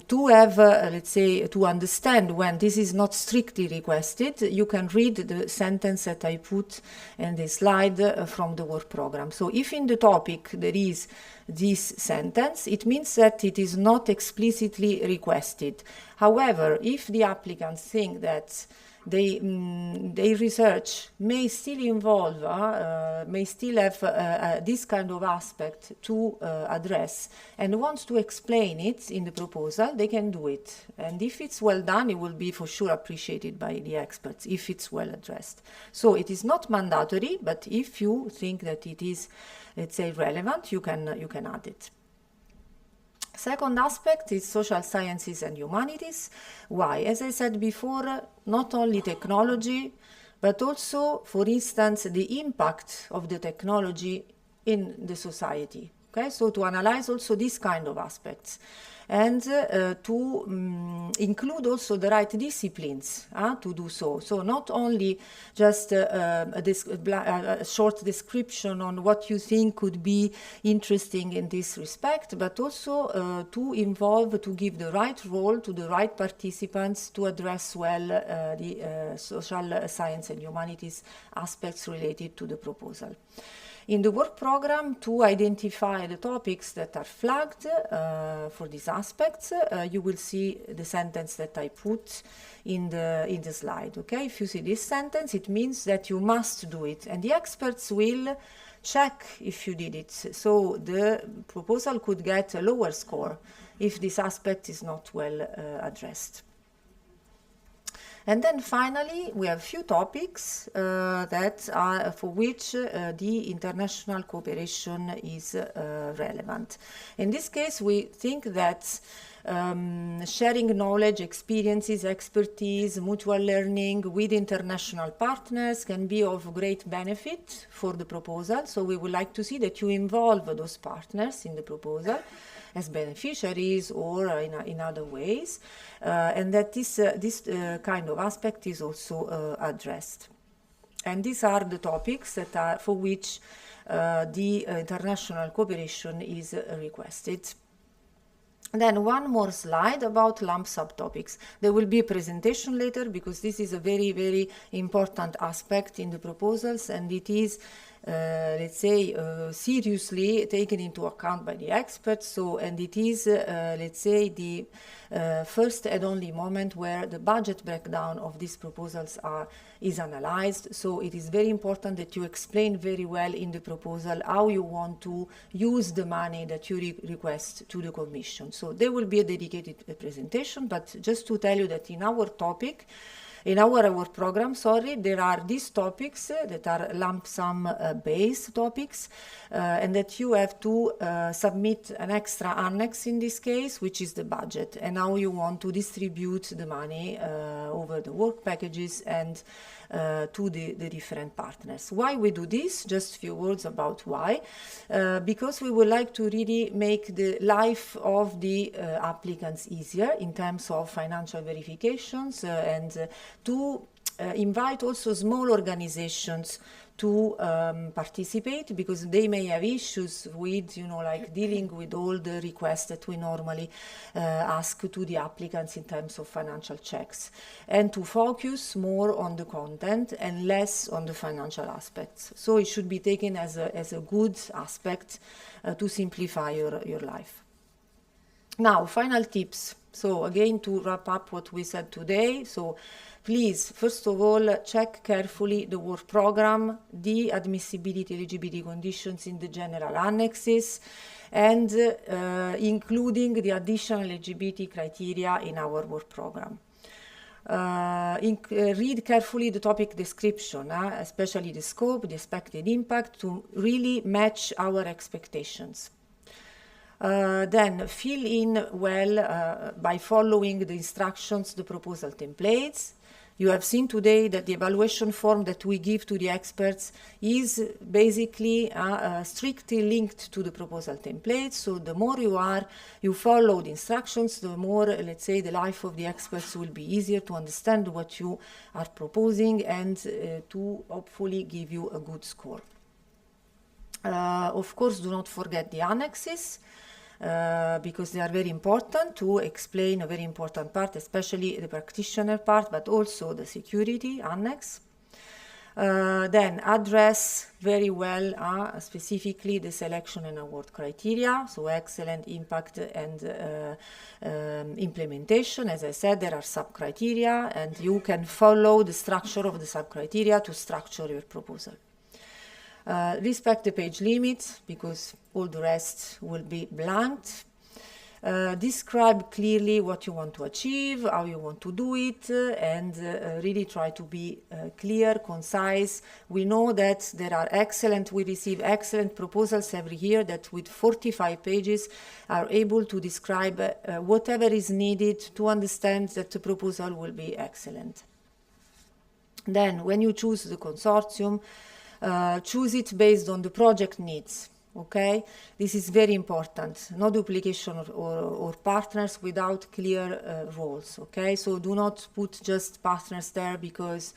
to have, let's say, to understand when this is not strictly requested, you can read the sentence that I put in the slide from the work program. So if in the topic there is this sentence, it means that it is not explicitly requested. However, if the applicants think that their research may still involve, may still have this kind of aspect to address and wants to explain it in the proposal, they can do it. And if it's well done, it will be for sure appreciated by the experts if it's well addressed. So it is not mandatory, but if you think that it is, let's say, relevant, you can add it. Second aspect is social sciences and humanities. Why? As I said before, not only technology, but also, for instance, the impact of the technology in the society. Okay, so to analyze also these kind of aspects, and to include also the right disciplines to do so. So not only just a short description on what you think could be interesting in this respect, but also to give the right role to the right participants to address well the social science and humanities aspects related to the proposal. In the work program, to identify the topics that are flagged for these aspects, you will see the sentence that I put in the slide. Okay, if you see this sentence, it means that you must do it, and the experts will check if you did it. So the proposal could get a lower score if this aspect is not well addressed. And then finally, we have few topics that are for which the international cooperation is relevant. In this case, we think that sharing knowledge, experiences, expertise, mutual learning with international partners can be of great benefit for the proposal. So we would like to see that you involve those partners in the proposal as beneficiaries or in other ways, and that this kind of aspect is also addressed. And these are the topics that are for which the international cooperation is requested. Then one more slide about lump subtopics. There will be a presentation later because this is a very, very important aspect in the proposals, and it is, let's say, seriously taken into account by the experts. So, and it is, let's say, the first and only moment where the budget breakdown of these proposals is analyzed. So it is very important that you explain very well in the proposal how you want to use the money that you request to the Commission. So there will be a dedicated presentation, but just to tell you that in our topic, in our program, there are these topics that are lump sum based topics, and that you have to submit an extra annex in this case, which is the budget, and how you want to distribute the money over the work packages and to the different partners. Why we do this? Just a few words about why. Because we would like to really make the life of the applicants easier in terms of financial verifications and to invite also small organizations to participate, because they may have issues with, like dealing with all the requests that we normally ask to the applicants in terms of financial checks, and to focus more on the content and less on the financial aspects. So it should be taken as a good aspect to simplify your life. Now, final tips. So again, to wrap up what we said today. So please, first of all, check carefully the work program, the admissibility eligibility conditions in the general annexes, and including the additional eligibility criteria in our work program. Read carefully the topic description, especially the scope, the expected impact, to really match our expectations. Then fill in well by following the instructions, the proposal templates. You have seen today that the evaluation form that we give to the experts is basically strictly linked to the proposal template. So the more you follow the instructions, the more, let's say, the life of the experts will be easier to understand what you are proposing and to hopefully give you a good score. Of course, do not forget the annexes. Because they are very important to explain a very important part, especially the practitioner part, but also the security annex. Then address very well specifically the selection and award criteria, so excellent, impact, and implementation. As I said, there are sub-criteria, and you can follow the structure of the sub-criteria to structure your proposal. Respect the page limit, because all the rest will be blanked. Describe clearly what you want to achieve, how you want to do it, and really try to be clear, concise. We know that we receive excellent proposals every year that with 45 pages are able to describe whatever is needed to understand that the proposal will be excellent. Then, when you choose the consortium, choose it based on the project needs. Okay, this is very important. No duplication or partners without clear roles. Okay, so do not put just partners there because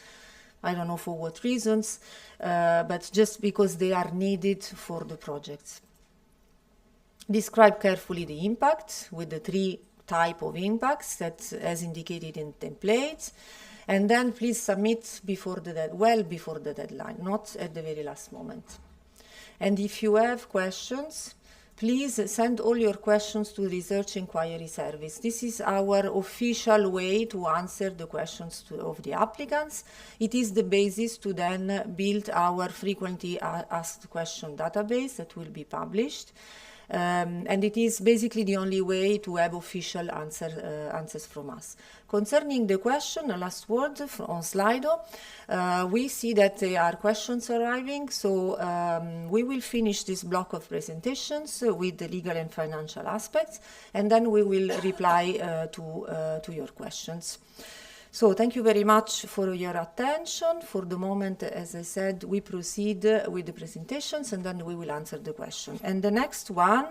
I don't know for what reasons, but just because they are needed for the projects. Describe carefully the impact with the 3 types of impacts that as indicated in templates. And then please submit well before the deadline, not at the very last moment. And if you have questions, please send all your questions to the Research Inquiry Service. This is our official way to answer the questions of the applicants. It is the basis to then build our frequently asked question database that will be published. And it is basically the only way to have official answers from us. Concerning the question, a last word on Slido, we see that there are questions arriving, so we will finish this block of presentations with the legal and financial aspects, and then we will reply to your questions. So thank you very much for your attention. For the moment, as I said, we proceed with the presentations and then we will answer the question. And the next one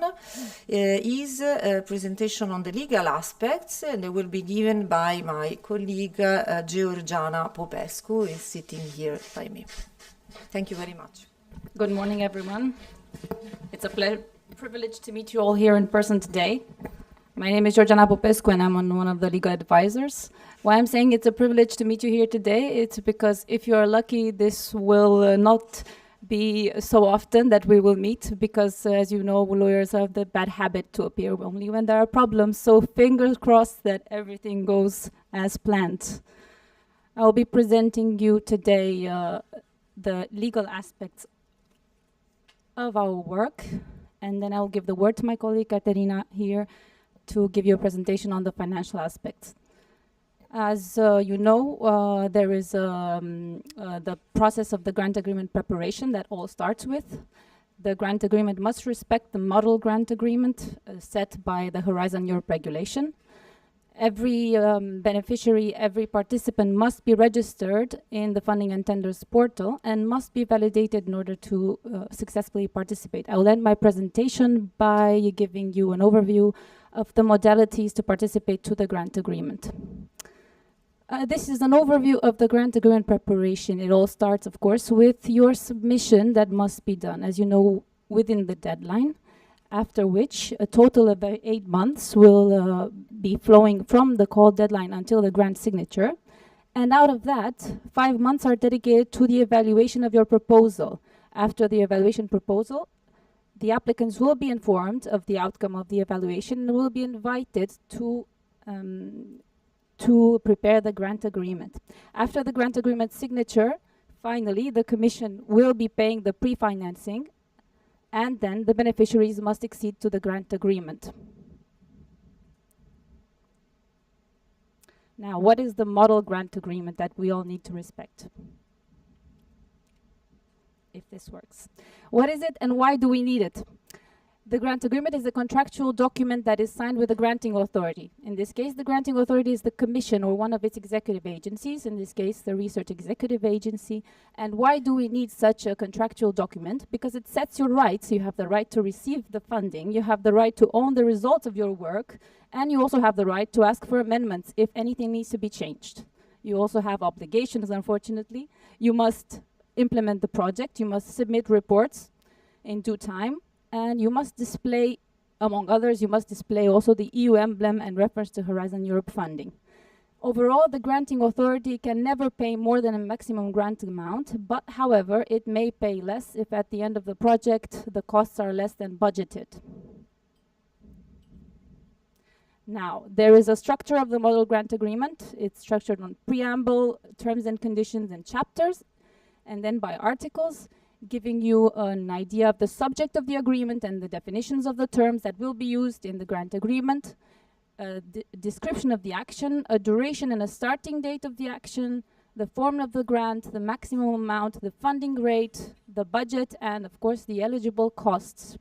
is a presentation on the legal aspects, and it will be given by my colleague Georgiana Popescu, who is sitting here by me. Thank you very much. Good morning, everyone. It's a privilege to meet you all here in person today. My name is Georgiana Popescu, and I'm one of the legal advisors. Why I'm saying it's a privilege to meet you here today, it's because if you are lucky, this will not be so often that we will meet, because as you know, lawyers have the bad habit to appear only when there are problems. So fingers crossed that everything goes as planned. I'll be presenting you today the legal aspects of our work, and then I'll give the word to my colleague Katerina here to give you a presentation on the financial aspects. As you know, there is the process of the grant agreement preparation that all starts with. The grant agreement must respect the model grant agreement set by the Horizon Europe regulation. Every beneficiary, every participant must be registered in the Funding and Tenders portal and must be validated in order to successfully participate. I will end my presentation by giving you an overview of the modalities to participate to the grant agreement. This is an overview of the grant agreement preparation. It all starts, of course, with your submission that must be done, as you know, within the deadline, after which a total of 8 months will be flowing from the call deadline until the grant signature. And out of that, 5 months are dedicated to the evaluation of your proposal. After the evaluation proposal, the applicants will be informed of the outcome of the evaluation and will be invited to prepare the grant agreement. After the grant agreement signature, finally, the Commission will be paying the pre-financing, and then the beneficiaries must accede to the grant agreement. Now, what is the model grant agreement that we all need to respect? If this works. What is it and why do we need it? The grant agreement is a contractual document that is signed with the granting authority. In this case, the granting authority is the Commission or one of its executive agencies, in this case, the Research Executive Agency. And why do we need such a contractual document? Because it sets your rights. You have the right to receive the funding, you have the right to own the results of your work, and you also have the right to ask for amendments if anything needs to be changed. You also have obligations, unfortunately. You must implement the project, you must submit reports in due time, and you must display, among others, you must display also the EU emblem and reference to Horizon Europe funding. Overall, the granting authority can never pay more than a maximum grant amount, but however, it may pay less if at the end of the project the costs are less than budgeted. Now, there is a structure of the model grant agreement. It's structured on preamble, terms and conditions, and chapters, and then by articles, giving you an idea of the subject of the agreement and the definitions of the terms that will be used in the grant agreement, a description of the action, a duration and a starting date of the action, the form of the grant, the maximum amount, the funding rate, the budget, and of course the eligible costs.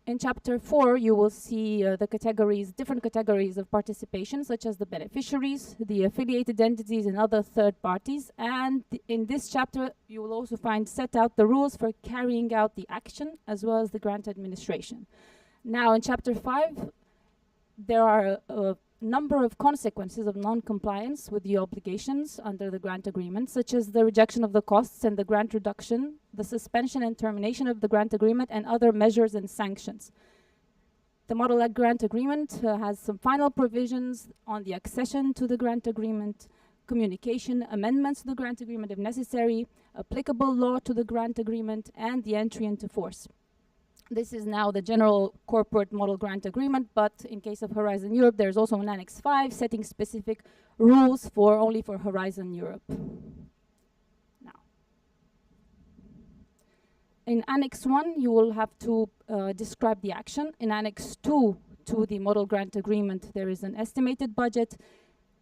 In Chapter 4, you will see the categories, different categories of participation, such as the beneficiaries, the affiliated entities, and other third parties. And in this chapter, you will also find set out the rules for carrying out the action, as well as the grant administration. Now, in Chapter 5, there are a number of consequences of non-compliance with the obligations under the grant agreement, such as the rejection of the costs and the grant reduction, the suspension and termination of the grant agreement, and other measures and sanctions. The model grant agreement has some final provisions on the accession to the grant agreement, communication, amendments to the grant agreement if necessary, applicable law to the grant agreement, and the entry into force. This is now the general corporate model grant agreement, but in case of Horizon Europe, there's also an Annex 5 setting specific rules only for Horizon Europe. Now, in Annex 1, you will have to describe the action. In Annex 2 to the model grant agreement, there is an estimated budget.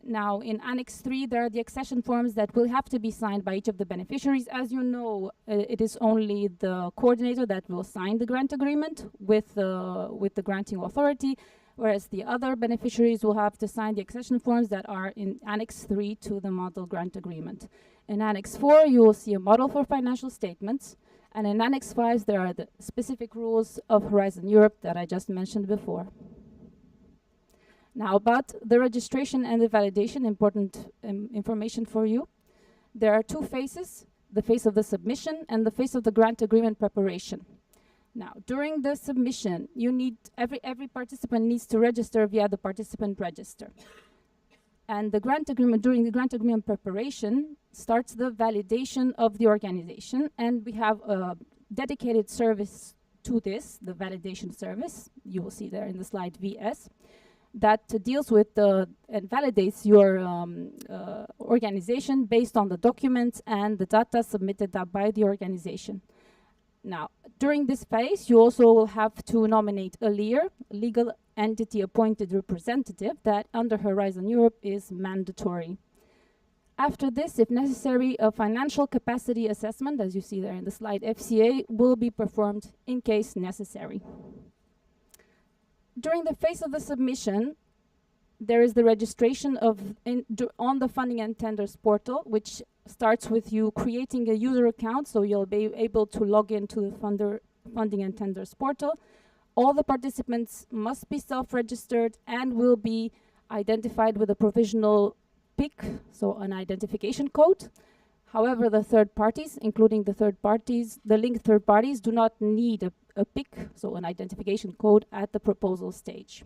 Now, in Annex 3, there are the accession forms that will have to be signed by each of the beneficiaries. As you know, it is only the coordinator that will sign the grant agreement with the granting authority, whereas the other beneficiaries will have to sign the accession forms that are in Annex 3 to the model grant agreement. In Annex 4, you will see a model for financial statements, and in Annex 5, there are the specific rules of Horizon Europe that I just mentioned before. Now, about the registration and the validation, important information for you. There are two phases, the phase of the submission and the phase of the grant agreement preparation. Now, during the submission, you need every participant needs to register via the participant register. And the grant agreement, during the grant agreement preparation, starts the validation of the organization, and we have a dedicated service to this, the validation service. You will see there in the slide VS, that deals with and validates your organization based on the documents and the data submitted by the organization. Now, during this phase, you also will have to nominate a LEAR, legal entity appointed representative, that under Horizon Europe is mandatory. After this, if necessary, a financial capacity assessment, as you see there in the slide, FCA, will be performed in case necessary. During the phase of the submission, there is the registration on the funding and tenders portal, which starts with you creating a user account, so you'll be able to log into the funding and tenders portal. All the participants must be self-registered and will be identified with a provisional PIC, so an identification code. However, the third parties, including the linked third parties, do not need a PIC, so an identification code, at the proposal stage.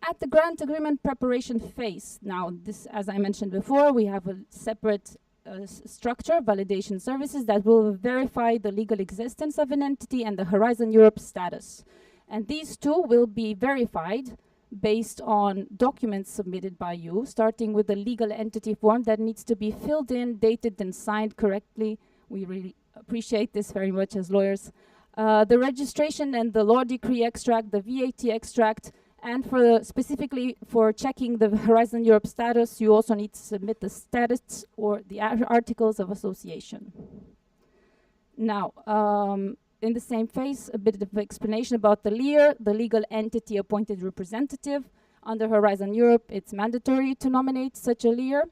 At the grant agreement preparation phase, now this, as I mentioned before, we have a separate structure, validation services, that will verify the legal existence of an entity and the Horizon Europe status. And these two will be verified based on documents submitted by you, starting with the legal entity form that needs to be filled in, dated, and signed correctly. We really appreciate this very much as lawyers. The registration and the law decree extract, the VAT extract, and specifically for checking the Horizon Europe status, you also need to submit the status or the articles of association. Now, in the same phase, a bit of explanation about the LEAR, the legal entity appointed representative. Under Horizon Europe, it's mandatory to nominate such a LEAR,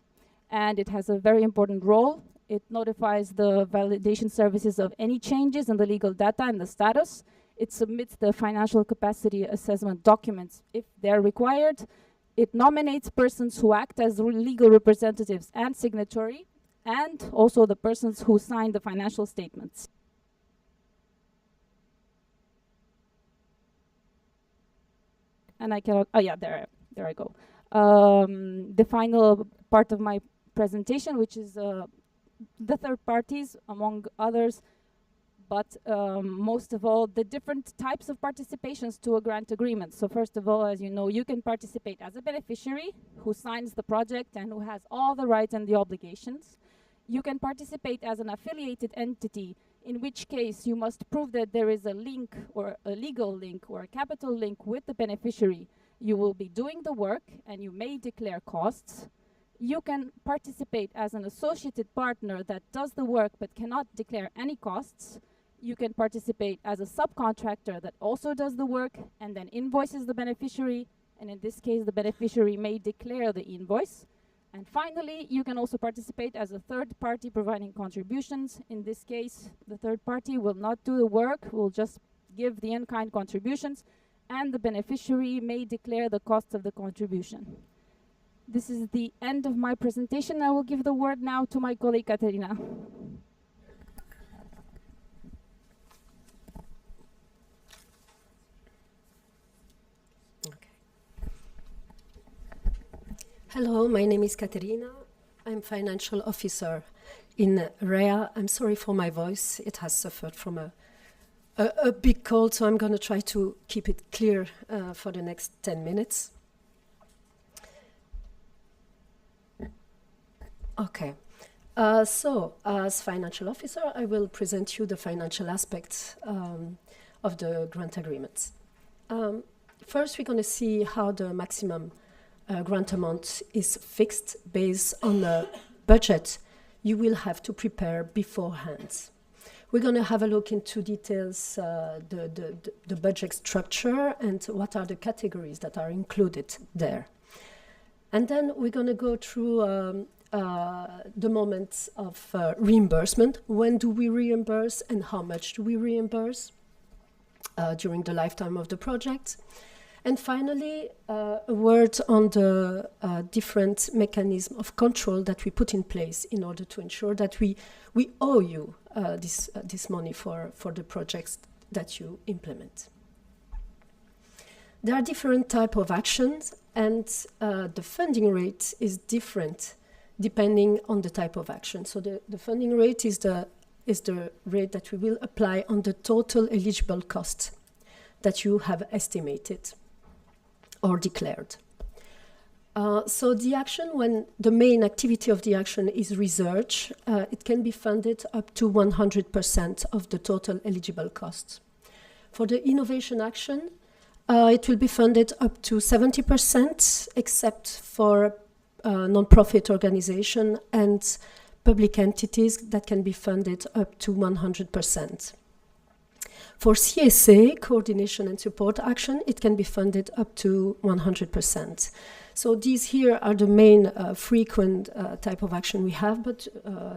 and it has a very important role. It notifies the validation services of any changes in the legal data and the status. It submits the financial capacity assessment documents if they're required. It nominates persons who act as legal representatives and signatory, and also the persons who sign the financial statements. And I cannot, oh yeah, there I go. The final part of my presentation, which is the third parties, among others, but most of all, the different types of participations to a grant agreement. So first of all, as you know, you can participate as a beneficiary who signs the project and who has all the rights and the obligations. You can participate as an affiliated entity, in which case you must prove that there is a link or a legal link or a capital link with the beneficiary. You will be doing the work and you may declare costs. You can participate as an associated partner that does the work but cannot declare any costs. You can participate as a subcontractor that also does the work and then invoices the beneficiary, and in this case the beneficiary may declare the invoice. And finally, you can also participate as a third party providing contributions. In this case, the third party will not do the work, will just give the in-kind contributions, and the beneficiary may declare the cost of the contribution. This is the end of my presentation. I will give the word now to my colleague Katerina. Hello, my name is Katerina. I'm financial officer in REA. I'm sorry for my voice. It has suffered from a big cold, so I'm going to try to keep it clear for the next 10 minutes. Okay. So, as financial officer, I will present you the financial aspects of the grant agreements. First, we're going to see how the maximum grant amount is fixed based on the budget you will have to prepare beforehand. We're going to have a look into details, the budget structure and what are the categories that are included there. And then we're going to go through the moments of reimbursement. When do we reimburse and how much do we reimburse during the lifetime of the project? And finally, a word on the different mechanism of control that we put in place in order to ensure that we owe you this money for the projects that you implement. There are different types of actions, and the funding rate is different depending on the type of action. So the funding rate is the rate that we will apply on the total eligible cost that you have estimated or declared. So the action, when the main activity of the action is research, it can be funded up to 100% of the total eligible costs. For the innovation action, it will be funded up to 70%, except for non-profit organization and public entities that can be funded up to 100%. For CSA, coordination and support action, it can be funded up to 100%. So these here are the main frequent type of action we have, but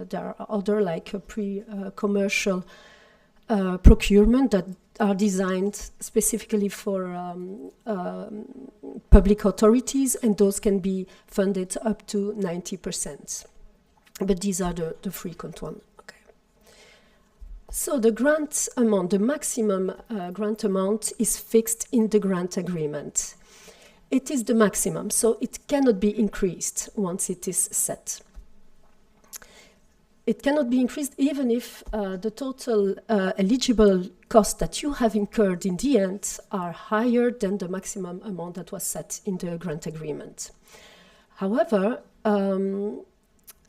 there are other like pre-commercial procurement that are designed specifically for public authorities, and those can be funded up to 90%. But these are the frequent ones. Okay. So the grant amount, the maximum grant amount is fixed in the grant agreement. It is the maximum, so it cannot be increased once it is set. It cannot be increased even if the total eligible costs that you have incurred in the end are higher than the maximum amount that was set in the grant agreement. However,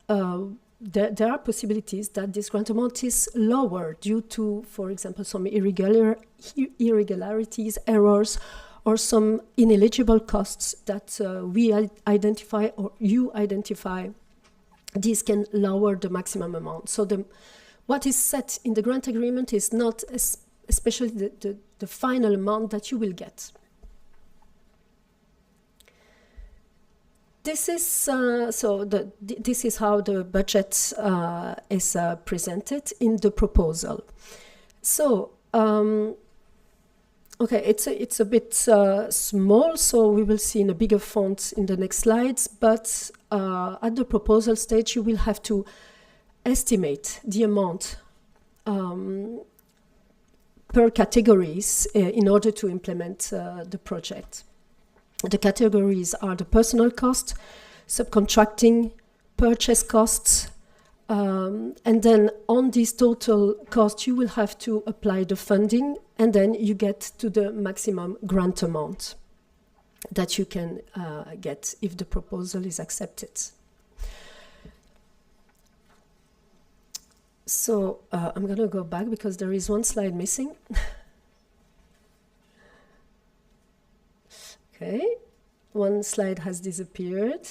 there are possibilities that this grant amount is lower due to, for example, some irregularities, errors, or some ineligible costs that we identify or you identify. These can lower the maximum amount. So what is set in the grant agreement is not especially the final amount that you will get. This is this is how the budget is presented in the proposal. So okay, it's a bit small, so we will see in a bigger font in the next slides. But at the proposal stage, you will have to estimate the amount per categories in order to implement the project. The categories are the personal cost, subcontracting, purchase costs, and then on this total cost, you will have to apply the funding, and then you get to the maximum grant amount that you can get if the proposal is accepted. So I'm going to go back because there is one slide missing. Okay, one slide has disappeared.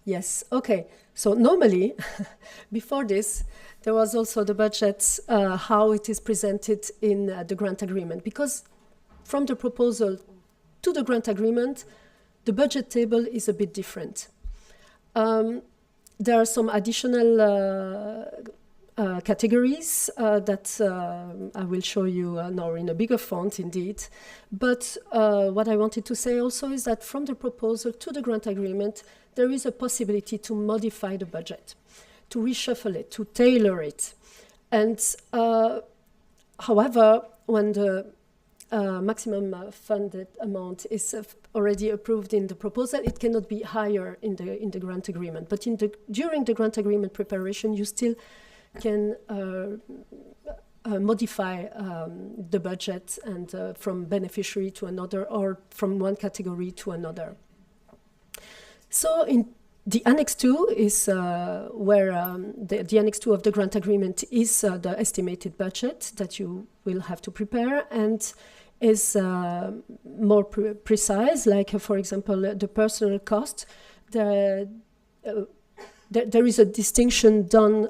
Yes, okay. So normally, before this, there was also the budget, how it is presented in the grant agreement. Because from the proposal to the grant agreement, the budget table is a bit different. There are some additional categories that I will show you now in a bigger font indeed. But what I wanted to say also is that from the proposal to the grant agreement, there is a possibility to modify the budget, to reshuffle it, to tailor it. And however, when the maximum funded amount is already approved in the proposal, it cannot be higher in the grant agreement. But during the grant agreement preparation, you still can modify the budget and from beneficiary to another or from one category to another. So in the Annex 2 is where the Annex 2 of the grant agreement is the estimated budget that you will have to prepare and is more precise, like for example, the personal cost. There is a distinction done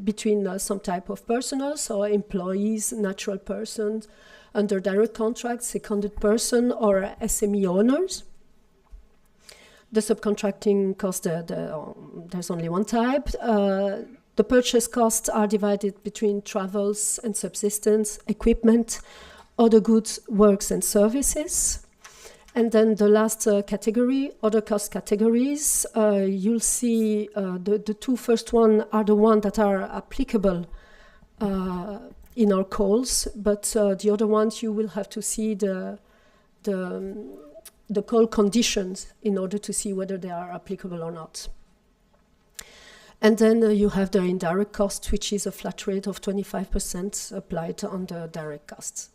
between some type of personnel, so employees, natural persons, under direct contract, seconded person, or SME owners. The subcontracting cost, there's only one type. The purchase costs are divided between travels and subsistence, equipment, other goods, works and services. And then the last category, other cost categories, you'll see the two first one are the ones that are applicable in our calls, but the other ones you will have to see the call conditions in order to see whether they are applicable or not. And then you have the indirect cost, which is a flat rate of 25% applied on the direct costs.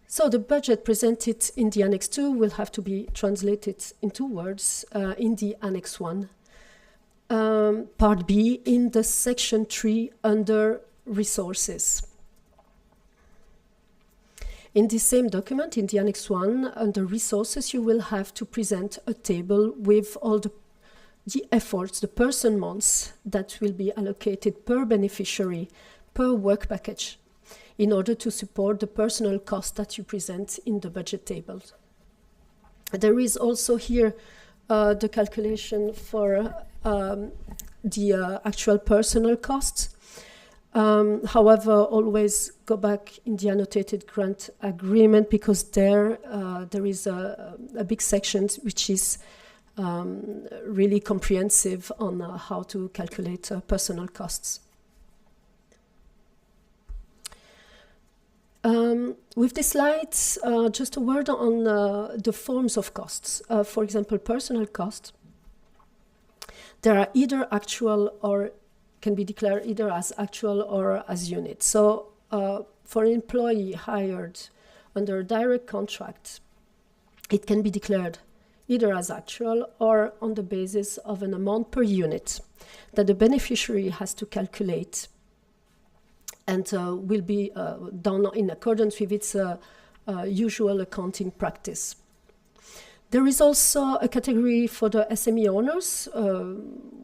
So the budget presented in the Annex 2 will have to be translated into words in the Annex 1. Part B in the Section 3 under Resources. In the same document, in the Annex 1, under Resources, you will have to present a table with all the efforts, the person months that will be allocated per beneficiary, per work package, in order to support the personal cost that you present in the budget table. There is also here the calculation for the actual personal costs. However, always go back in the annotated grant agreement, because there is a big section which is really comprehensive on how to calculate personal costs. With this slide, just a word on the forms of costs. For example, personal cost. There are either actual or can be declared either as actual or as unit. So for an employee hired under a direct contract, it can be declared either as actual or on the basis of an amount per unit that the beneficiary has to calculate, and will be done in accordance with its usual accounting practice. There is also a category for the SME owners,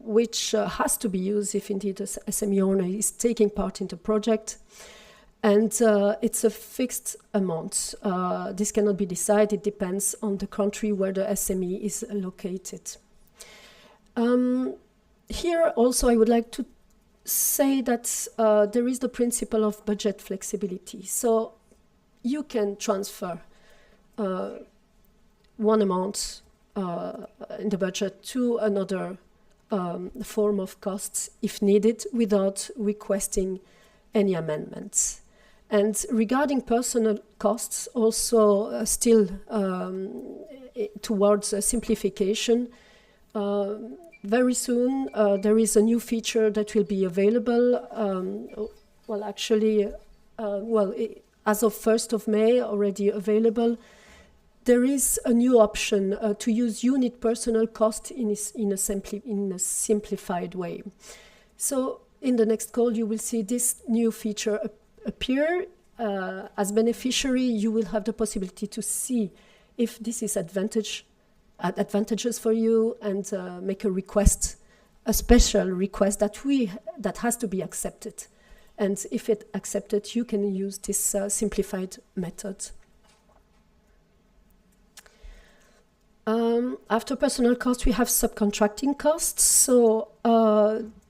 which has to be used if indeed the SME owner is taking part in the project. And it's a fixed amount. This cannot be decided. It depends on the country where the SME is located. Here also I would like to say that there is the principle of budget flexibility. So you can transfer one amount in the budget to another form of costs if needed without requesting any amendments. And regarding personal costs, also still towards simplification, very soon there is a new feature that will be available. As of 1st of May, already available. There is a new option to use unit personal cost in a simplified way. So in the next call, you will see this new feature appear. As beneficiary, you will have the possibility to see if this is advantageous for you, and make a request, a special request that has to be accepted. And if it's accepted, you can use this simplified method. After personal costs, we have subcontracting costs. So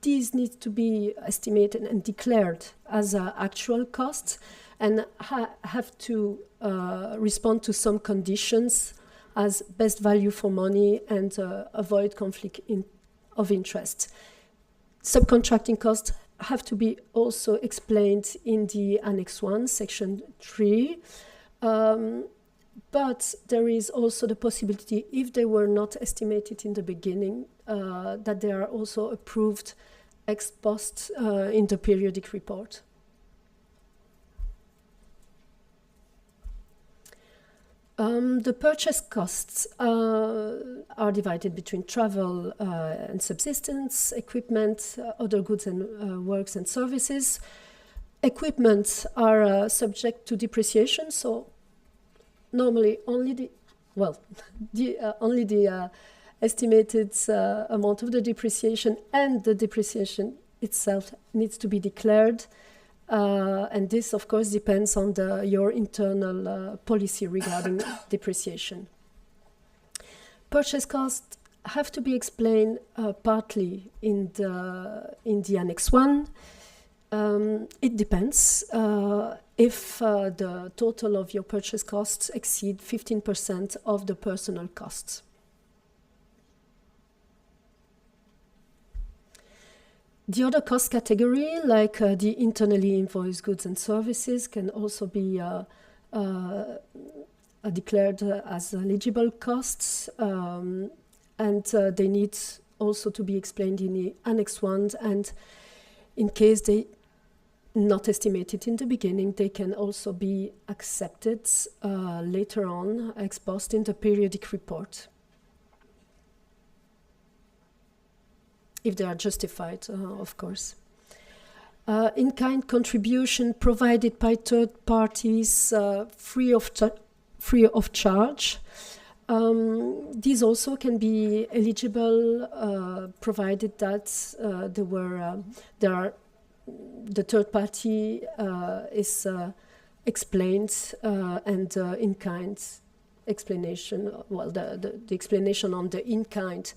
these need to be estimated and declared as actual costs, and have to respond to some conditions as best value for money and avoid conflict of interest. Subcontracting costs have to be also explained in the Annex 1, Section 3. But there is also the possibility, if they were not estimated in the beginning, that they are also approved ex post in the periodic report. The purchase costs are divided between travel and subsistence, equipment, other goods and works and services. Equipment are subject to depreciation, so normally only the estimated amount of the depreciation and the depreciation itself needs to be declared. And this, of course, depends on your internal policy regarding depreciation. Purchase costs have to be explained partly in the Annex 1. It depends. if the total of your purchase costs exceed 15% of the personal costs. The other cost category, like the internally invoiced goods and services, can also be declared as eligible costs, and they need also to be explained in the Annex 1, and in case they not estimated in the beginning, they can also be accepted later on, ex post, in the periodic report, if they are justified, of course. In-kind contribution provided by third parties free of charge. These also can be eligible, provided that the third party is explained, and in-kind explanation. Well, the explanation on the in-kind,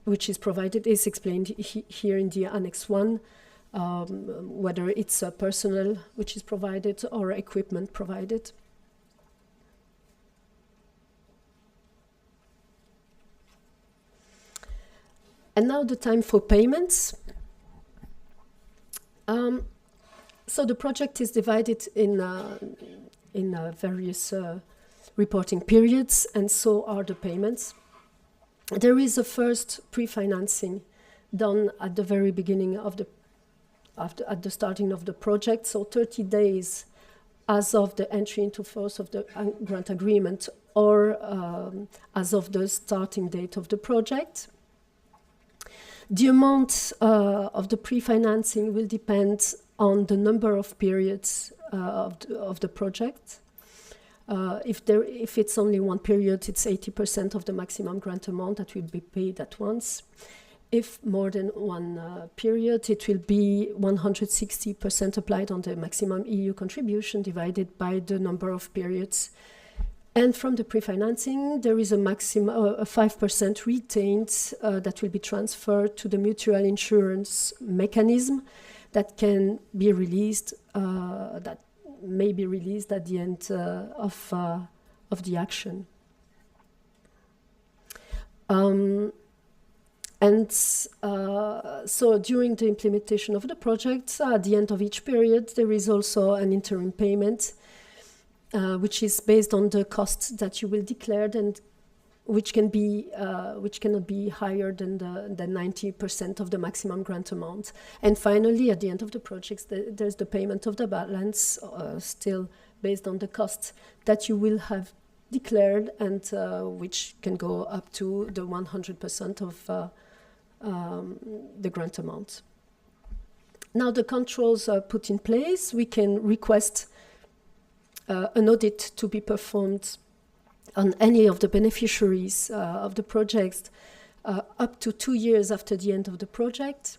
which is provided, is explained here in the Annex 1, whether it's personnel which is provided or equipment provided. And now the time for payments. So the project is divided in various reporting periods, and so are the payments. There is a first pre-financing done at the very beginning of at the starting of the project, so 30 days as of the entry into force of the grant agreement, or as of the starting date of the project. The amount of the pre-financing will depend on the number of periods of the project. If it's only one period, it's 80% of the maximum grant amount that will be paid at once. If more than one period, it will be 160% applied on the maximum EU contribution divided by the number of periods. And from the pre-financing, there is a maximum, a 5% retained that will be transferred to the mutual insurance mechanism that can be released, that may be released at the end of the action. So during the implementation of the project, at the end of each period, there is also an interim payment, which is based on the costs that you will declare, and which cannot be higher than 90% of the maximum grant amount. And finally, at the end of the project, there's the payment of the balance, still based on the costs that you will have declared, and which can go up to the 100% of the grant amount. Now the controls are put in place. We can request an audit to be performed on any of the beneficiaries of the project up to 2 years after the end of the project.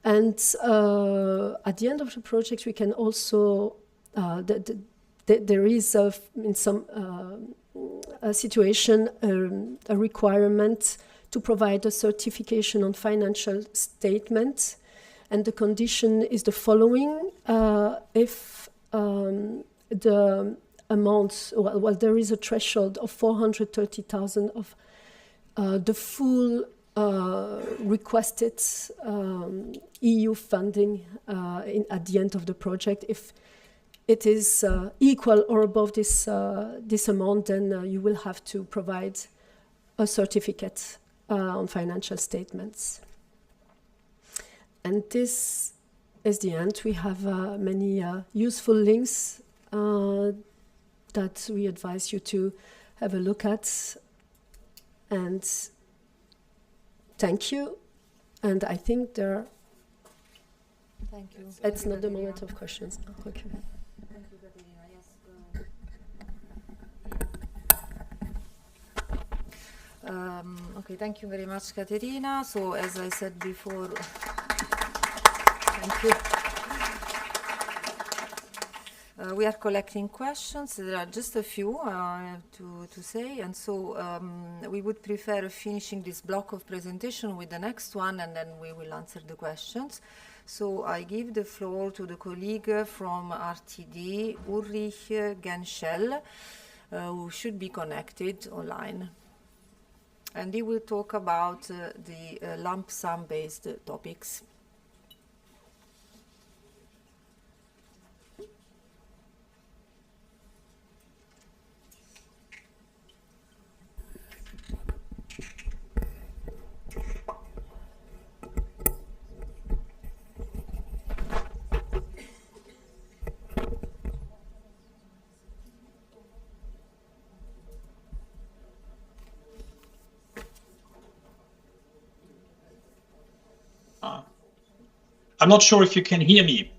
And at the end of the project, we can also, there is in some situation a requirement to provide a certification on financial statement. And the condition is the following: if the amount, well, there is a threshold of 430,000 of the full requested EU funding at the end of the project. If it is equal or above this amount, then you will have to provide a certificate on financial statements. And this is the end. We have many useful links that we advise you to have a look at. And thank you. And I think there are... Thank you. It's not the moment of questions. Oh, okay. Thank you, Caterina. Yes. Okay, thank you very much, Caterina. So, as I said before, thank you. We are collecting questions. There are just a few to say, and so we would prefer finishing this block of presentation with the next one, and then we will answer the questions. So I give the floor to the colleague from RTD, Ulrich Genschel, who should be connected online. And he will talk about the lump sum based topics. I'm not sure if you can hear me.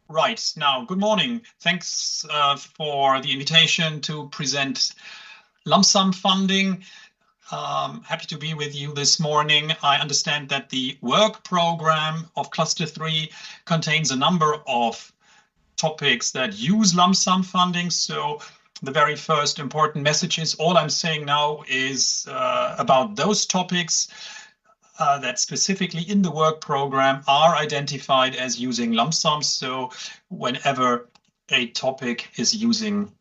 Right, now, good morning. Thanks for the invitation to present lump sum funding. Happy to be with you this morning. I understand that the work program of Cluster 3 contains a number of topics that use lump sum funding. So the very first important message is all I'm saying now is about those topics that specifically in the work program are identified as using lump sums. So whenever a topic is using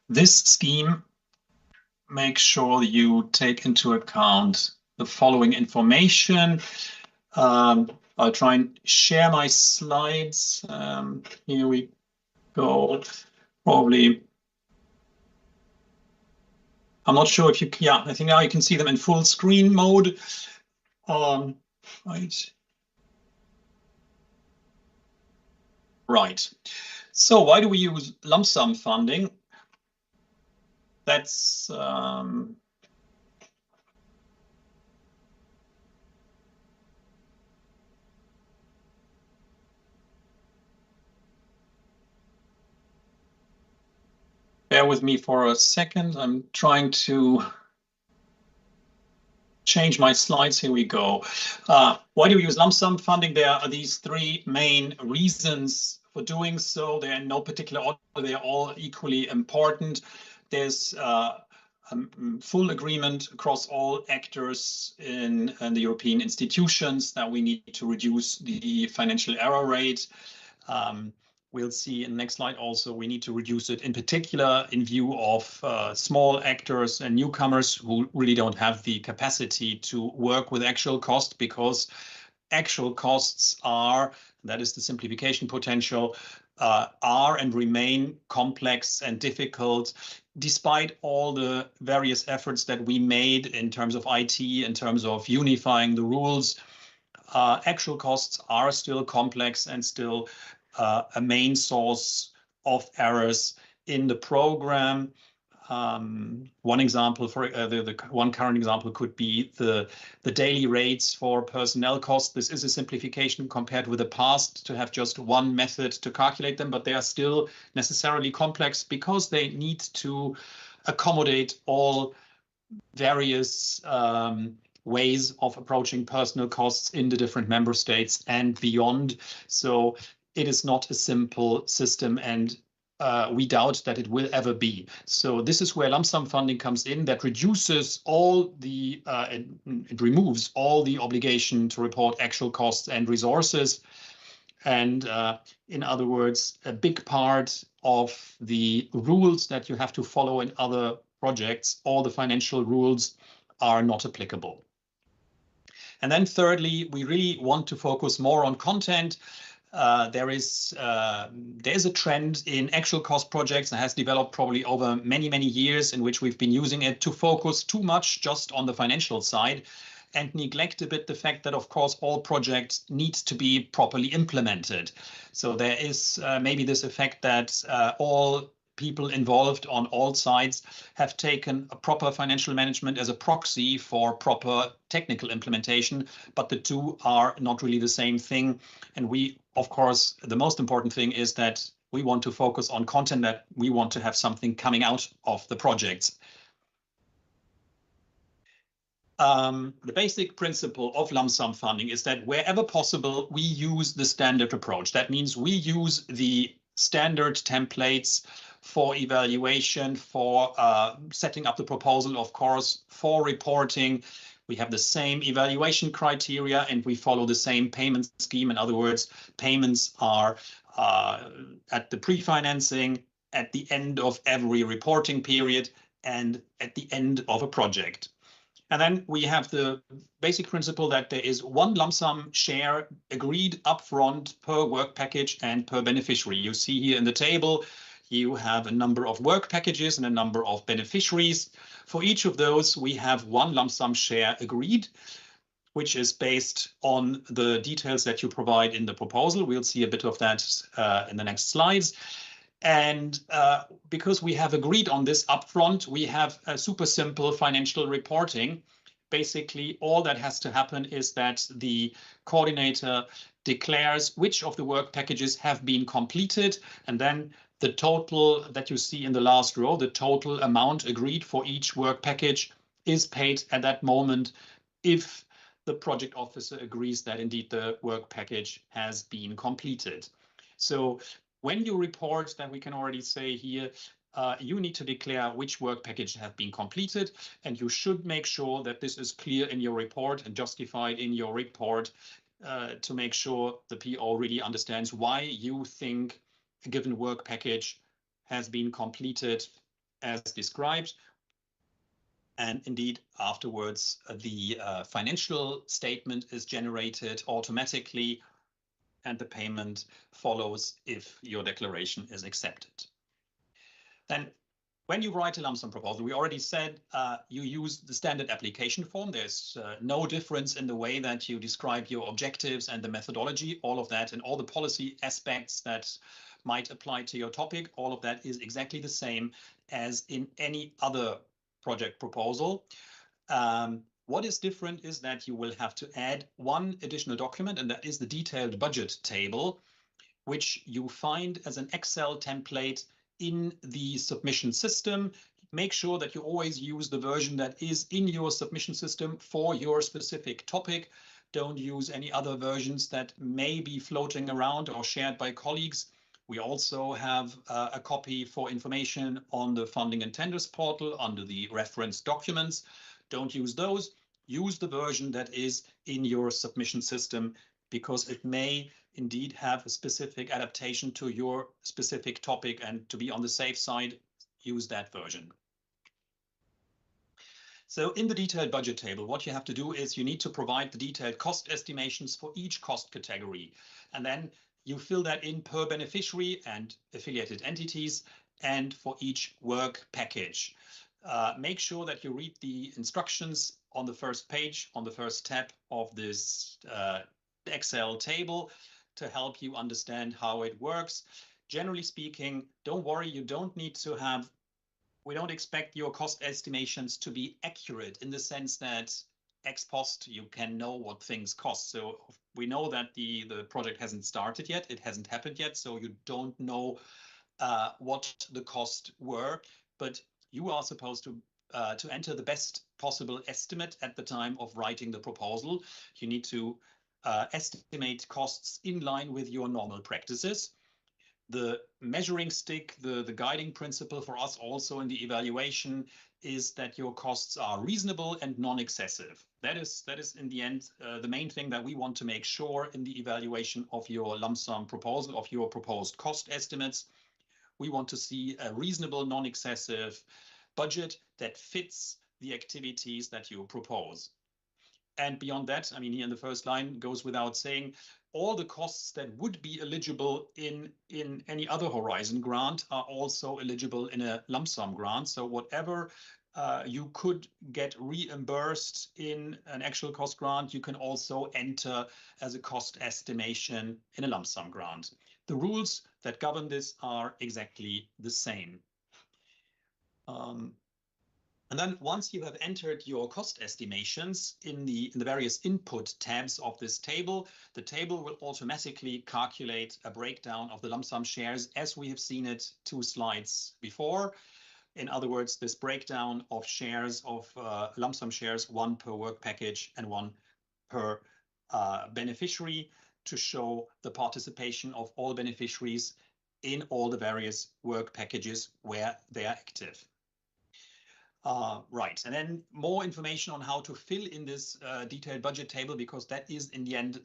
this scheme, make sure you take into account the following information. I'll try and share my slides. Here we go. Probably. I'm not sure if you, yeah, I think now you can see them in full screen mode. Right. So why do we use lump sum funding? That's bear with me for a second. I'm trying to change my slides. Here we go. Why do we use lump sum funding? There are these three main reasons for doing so. They're in no particular order. They're all equally important. There's full agreement across all actors in the European institutions that we need to reduce the financial error rate. We'll see in the next slide also we need to reduce it in particular in view of small actors and newcomers who really don't have the capacity to work with actual cost, because actual costs are, that is the simplification potential, are and remain complex and difficult despite all the various efforts that we made in terms of IT, in terms of unifying the rules. Actual costs are still complex and still a main source of errors in the program. One example, for the one current example could be the daily rates for personnel costs. This is a simplification compared with the past to have just one method to calculate them, but they are still necessarily complex because they need to accommodate all various ways of approaching personnel costs in the different member states and beyond. So it is not a simple system, and we doubt that it will ever be. So this is where lump sum funding comes in. That reduces all the, it removes all the obligation to report actual costs and resources. And in other words, a big part of the rules that you have to follow in other projects, all the financial rules are not applicable. And then thirdly, we really want to focus more on content. There's a trend in actual cost projects that has developed probably over many years, in which we've been using it to focus too much just on the financial side and neglect a bit the fact that, of course, all projects need to be properly implemented. So there is maybe this effect that all people involved on all sides have taken a proper financial management as a proxy for proper technical implementation, but the two are not really the same thing. And we, of course, the most important thing is that we want to focus on content, that we want to have something coming out of the projects. The basic principle of lump sum funding is that wherever possible, we use the standard approach. That means we use the standard templates for evaluation, for setting up the proposal, of course, for reporting. We have the same evaluation criteria, and we follow the same payment scheme. In other words, payments are at the pre-financing, at the end of every reporting period, and at the end of a project. And then we have the basic principle that there is one lump sum share agreed upfront per work package and per beneficiary. You see here in the table, you have a number of work packages and a number of beneficiaries. For each of those, we have one lump sum share agreed, which is based on the details that you provide in the proposal. We'll see a bit of that in the next slides. And because we have agreed on this upfront, we have a super simple financial reporting. Basically, all that has to happen is that the coordinator declares which of the work packages have been completed, and then the total that you see in the last row, the total amount agreed for each work package, is paid at that moment if the project officer agrees that indeed the work package has been completed. So when you report, that we can already say here, you need to declare which work package have been completed, and you should make sure that this is clear in your report and justified in your report to make sure the PO really understands why you think a given work package has been completed as described. And indeed, afterwards, the financial statement is generated automatically, and the payment follows if your declaration is accepted. Then, when you write a lump sum proposal, we already said you use the standard application form. There's no difference in the way that you describe your objectives and the methodology, all of that, and all the policy aspects that might apply to your topic. All of that is exactly the same as in any other project proposal. What is different is that you will have to add one additional document, and that is the detailed budget table, which you find as an Excel template in the submission system. Make sure that you always use the version that is in your submission system for your specific topic. Don't use any other versions that may be floating around or shared by colleagues. We also have a copy for information on the funding and tenders portal under the reference documents. Don't use those. Use the version that is in your submission system, because it may indeed have a specific adaptation to your specific topic, and to be on the safe side, use that version. So in the detailed budget table, what you have to do is you need to provide the detailed cost estimations for each cost category, and then you fill that in per beneficiary and affiliated entities and for each work package. Make sure that you read the instructions on the first page, on the first tab of this Excel table, to help you understand how it works. Generally speaking, don't worry, you don't need to have, we don't expect your cost estimations to be accurate in the sense that ex post you can know what things cost. So we know that the project hasn't started yet, it hasn't happened yet, so you don't know what the costs were, but you are supposed to enter the best possible estimate at the time of writing the proposal. You need to estimate costs in line with your normal practices. The measuring stick, the guiding principle for us also in the evaluation, is that your costs are reasonable and non-excessive. That is in the end the main thing that we want to make sure in the evaluation of your lump sum proposal, of your proposed cost estimates. We want to see a reasonable, non-excessive budget that fits the activities that you propose. And beyond that, I mean, here in the first line goes without saying, all the costs that would be eligible in any other Horizon grant are also eligible in a lump sum grant. So whatever you could get reimbursed in an actual cost grant, you can also enter as a cost estimation in a lump sum grant. The rules that govern this are exactly the same. And then once you have entered your cost estimations in the various input tabs of this table, the table will automatically calculate a breakdown of the lump sum shares as we have seen it 2 slides before. In other words, this breakdown of shares of lump sum shares, 1 per work package and 1 per beneficiary, to show the participation of all beneficiaries in all the various work packages where they are active. Right, and then more information on how to fill in this detailed budget table, because that is in the end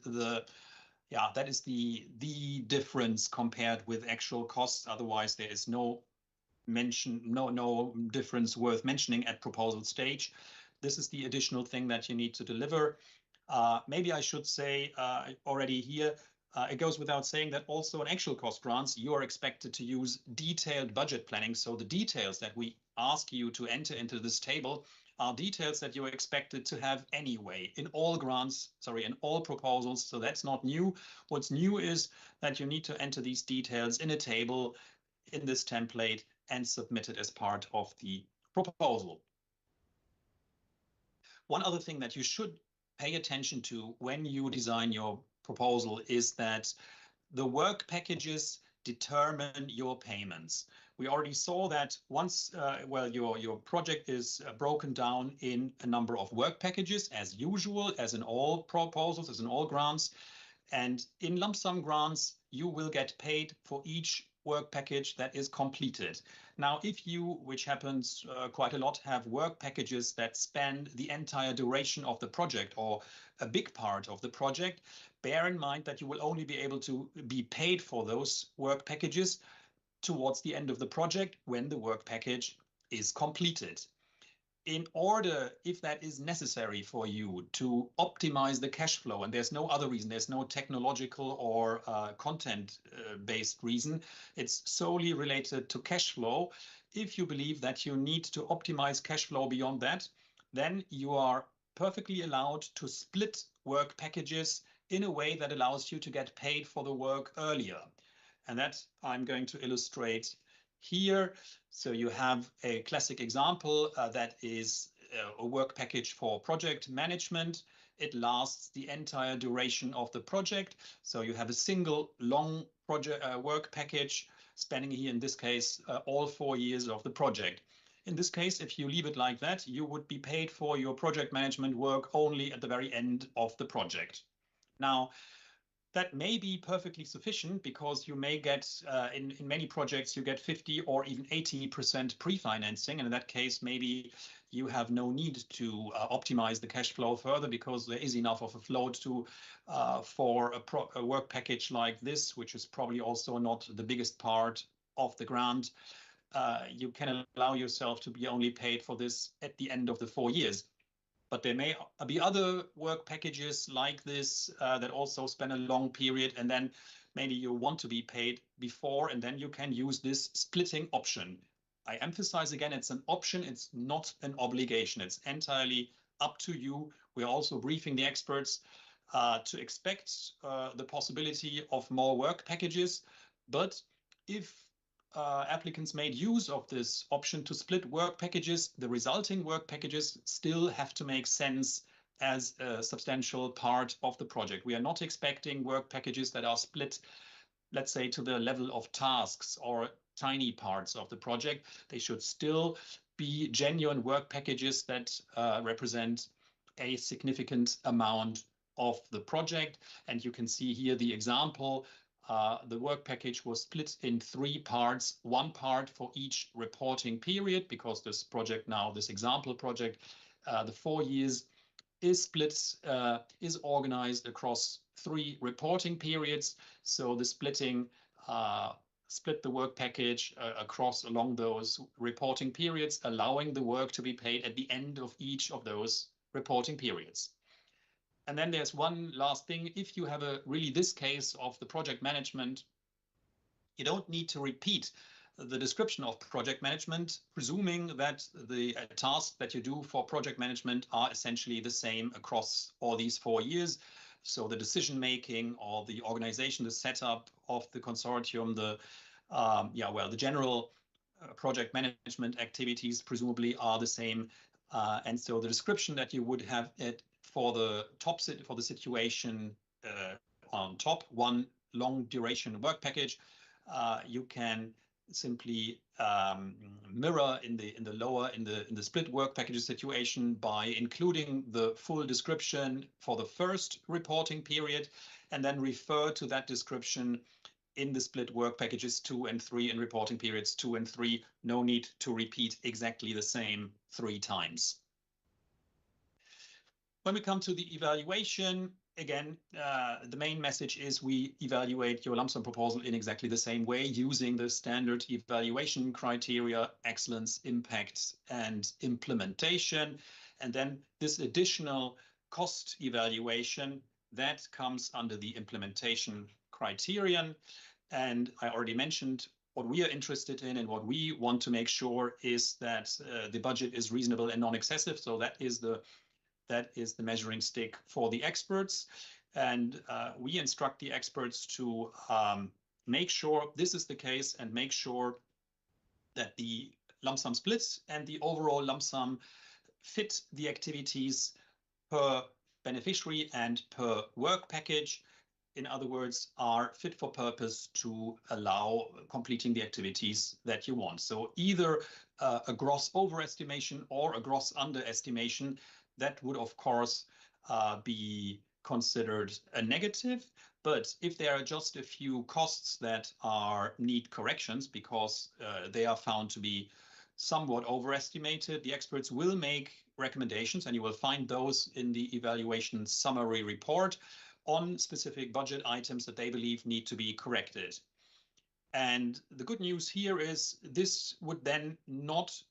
that is the difference compared with actual costs. Otherwise, there is no difference worth mentioning at proposal stage. This is the additional thing that you need to deliver. Maybe I should say already here, it goes without saying that also in actual cost grants, you are expected to use detailed budget planning. So the details that we ask you to enter into this table are details that you're expected to have anyway in all grants, in all proposals. So that's not new. What's new is that you need to enter these details in a table in this template and submit it as part of the proposal. One other thing that you should pay attention to when you design your proposal is that the work packages determine your payments. We already saw that once your project is broken down in a number of work packages, as usual, as in all proposals, as in all grants. And in lump sum grants, you will get paid for each work package that is completed. Now, if you, which happens quite a lot, have work packages that span the entire duration of the project or a big part of the project, bear in mind that you will only be able to be paid for those work packages towards the end of the project when the work package is completed. In order, if that is necessary for you to optimize the cash flow, and there's no other reason, there's no technological or content-based reason, it's solely related to cash flow. If you believe that you need to optimize cash flow beyond that, then you are perfectly allowed to split work packages in a way that allows you to get paid for the work earlier. And that I'm going to illustrate here. So you have a classic example that is a work package for project management. It lasts the entire duration of the project. So you have a single long project work package spanning here, in this case, all 4 years of the project. In this case, if you leave it like that, you would be paid for your project management work only at the very end of the project. Now, that may be perfectly sufficient because you may get, in many projects, you get 50 or even 80% pre-financing. And in that case, maybe you have no need to optimize the cash flow further because there is enough of a float to for a work package like this, which is probably also not the biggest part of the grant. You can allow yourself to be only paid for this at the end of the 4 years. But there may be other work packages like this that also span a long period, and then maybe you want to be paid before, and then you can use this splitting option. I emphasize again, it's an option, it's not an obligation. It's entirely up to you. We're also briefing the experts to expect the possibility of more work packages. But if applicants made use of this option to split work packages, the resulting work packages still have to make sense as a substantial part of the project. We are not expecting work packages that are split, let's say, to the level of tasks or tiny parts of the project. They should still be genuine work packages that represent a significant amount of the project. And you can see here the example. The work package was split in 3 parts, 1 part for each reporting period, because this project now, this example project, the 4 years is split, is organized across 3 reporting periods. So the splitting split the work package along those reporting periods, allowing the work to be paid at the end of each of those reporting periods. And then there's one last thing. If you have this case of the project management, you don't need to repeat the description of project management, presuming that the tasks that you do for project management are essentially the same across all these 4 years. So the decision-making or the organization, the setup of the consortium, the general project management activities presumably are the same. And so the description that you would have for the situation on top, 1 long duration work package, you can simply mirror in the split work packages situation by including the full description for the first reporting period, and then refer to that description in the split work packages 2 and 3 and reporting periods 2 and 3. No need to repeat exactly the same 3 times. When we come to the evaluation, again, the main message is we evaluate your lump sum proposal in exactly the same way, using the standard evaluation criteria: excellence, impact, and implementation. And then this additional cost evaluation, that comes under the implementation criterion. And I already mentioned what we are interested in, and what we want to make sure is that the budget is reasonable and non-excessive. So that is the measuring stick for the experts. And we instruct the experts to make sure this is the case, and make sure that the lump sum splits and the overall lump sum fit the activities per beneficiary and per work package. In other words, are fit for purpose to allow completing the activities that you want. So either a gross overestimation or a gross underestimation, that would of course be considered a negative. But if there are just a few costs that need corrections because they are found to be somewhat overestimated, the experts will make recommendations, and you will find those in the evaluation summary report, on specific budget items that they believe need to be corrected. And the good news here is this would then not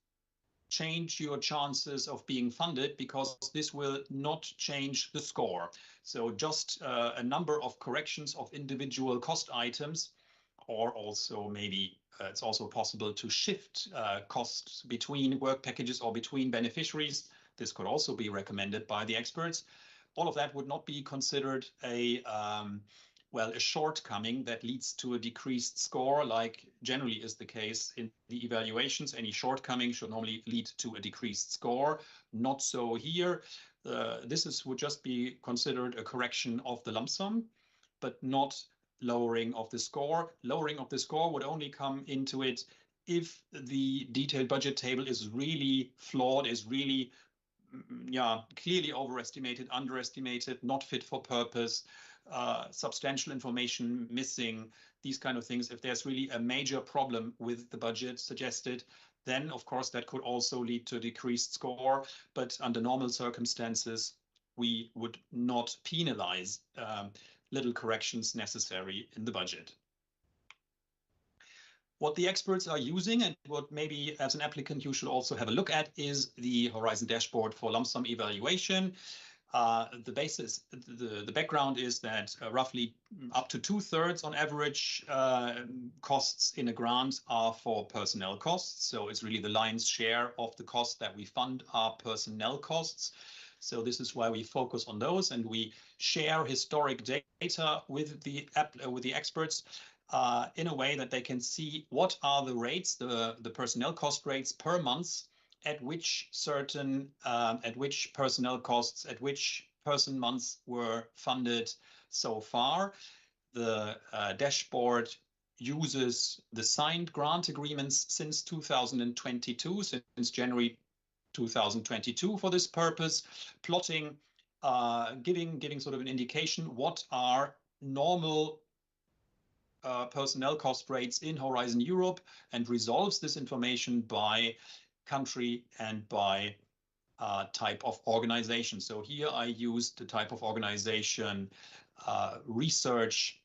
change your chances of being funded, because this will not change the score. So just a number of corrections of individual cost items, or also maybe it's also possible to shift costs between work packages or between beneficiaries. This could also be recommended by the experts. All of that would not be considered a shortcoming that leads to a decreased score, like generally is the case in the evaluations. Any shortcoming should normally lead to a decreased score. Not so here. This would just be considered a correction of the lump sum, but not lowering of the score. Lowering of the score would only come into it if the detailed budget table is really flawed, is really clearly overestimated, underestimated, not fit for purpose, substantial information missing, these kind of things. If there's really a major problem with the budget suggested, then of course that could also lead to a decreased score. But under normal circumstances, we would not penalize little corrections necessary in the budget. What the experts are using, and what maybe as an applicant you should also have a look at, is the Horizon dashboard for lump sum evaluation. The background is that roughly up to 2/3 on average costs in a grant are for personnel costs. So it's really the lion's share of the costs that we fund are personnel costs. So this is why we focus on those, and we share historic data with the experts in a way that they can see what are the rates, the personnel cost rates per month, at which personnel costs, at which person months were funded so far. The dashboard uses the signed grant agreements since 2022, since January 2022 for this purpose, plotting, giving sort of an indication what are normal personnel cost rates in Horizon Europe, and resolves this information by country and by type of organization. So here I used the type of organization research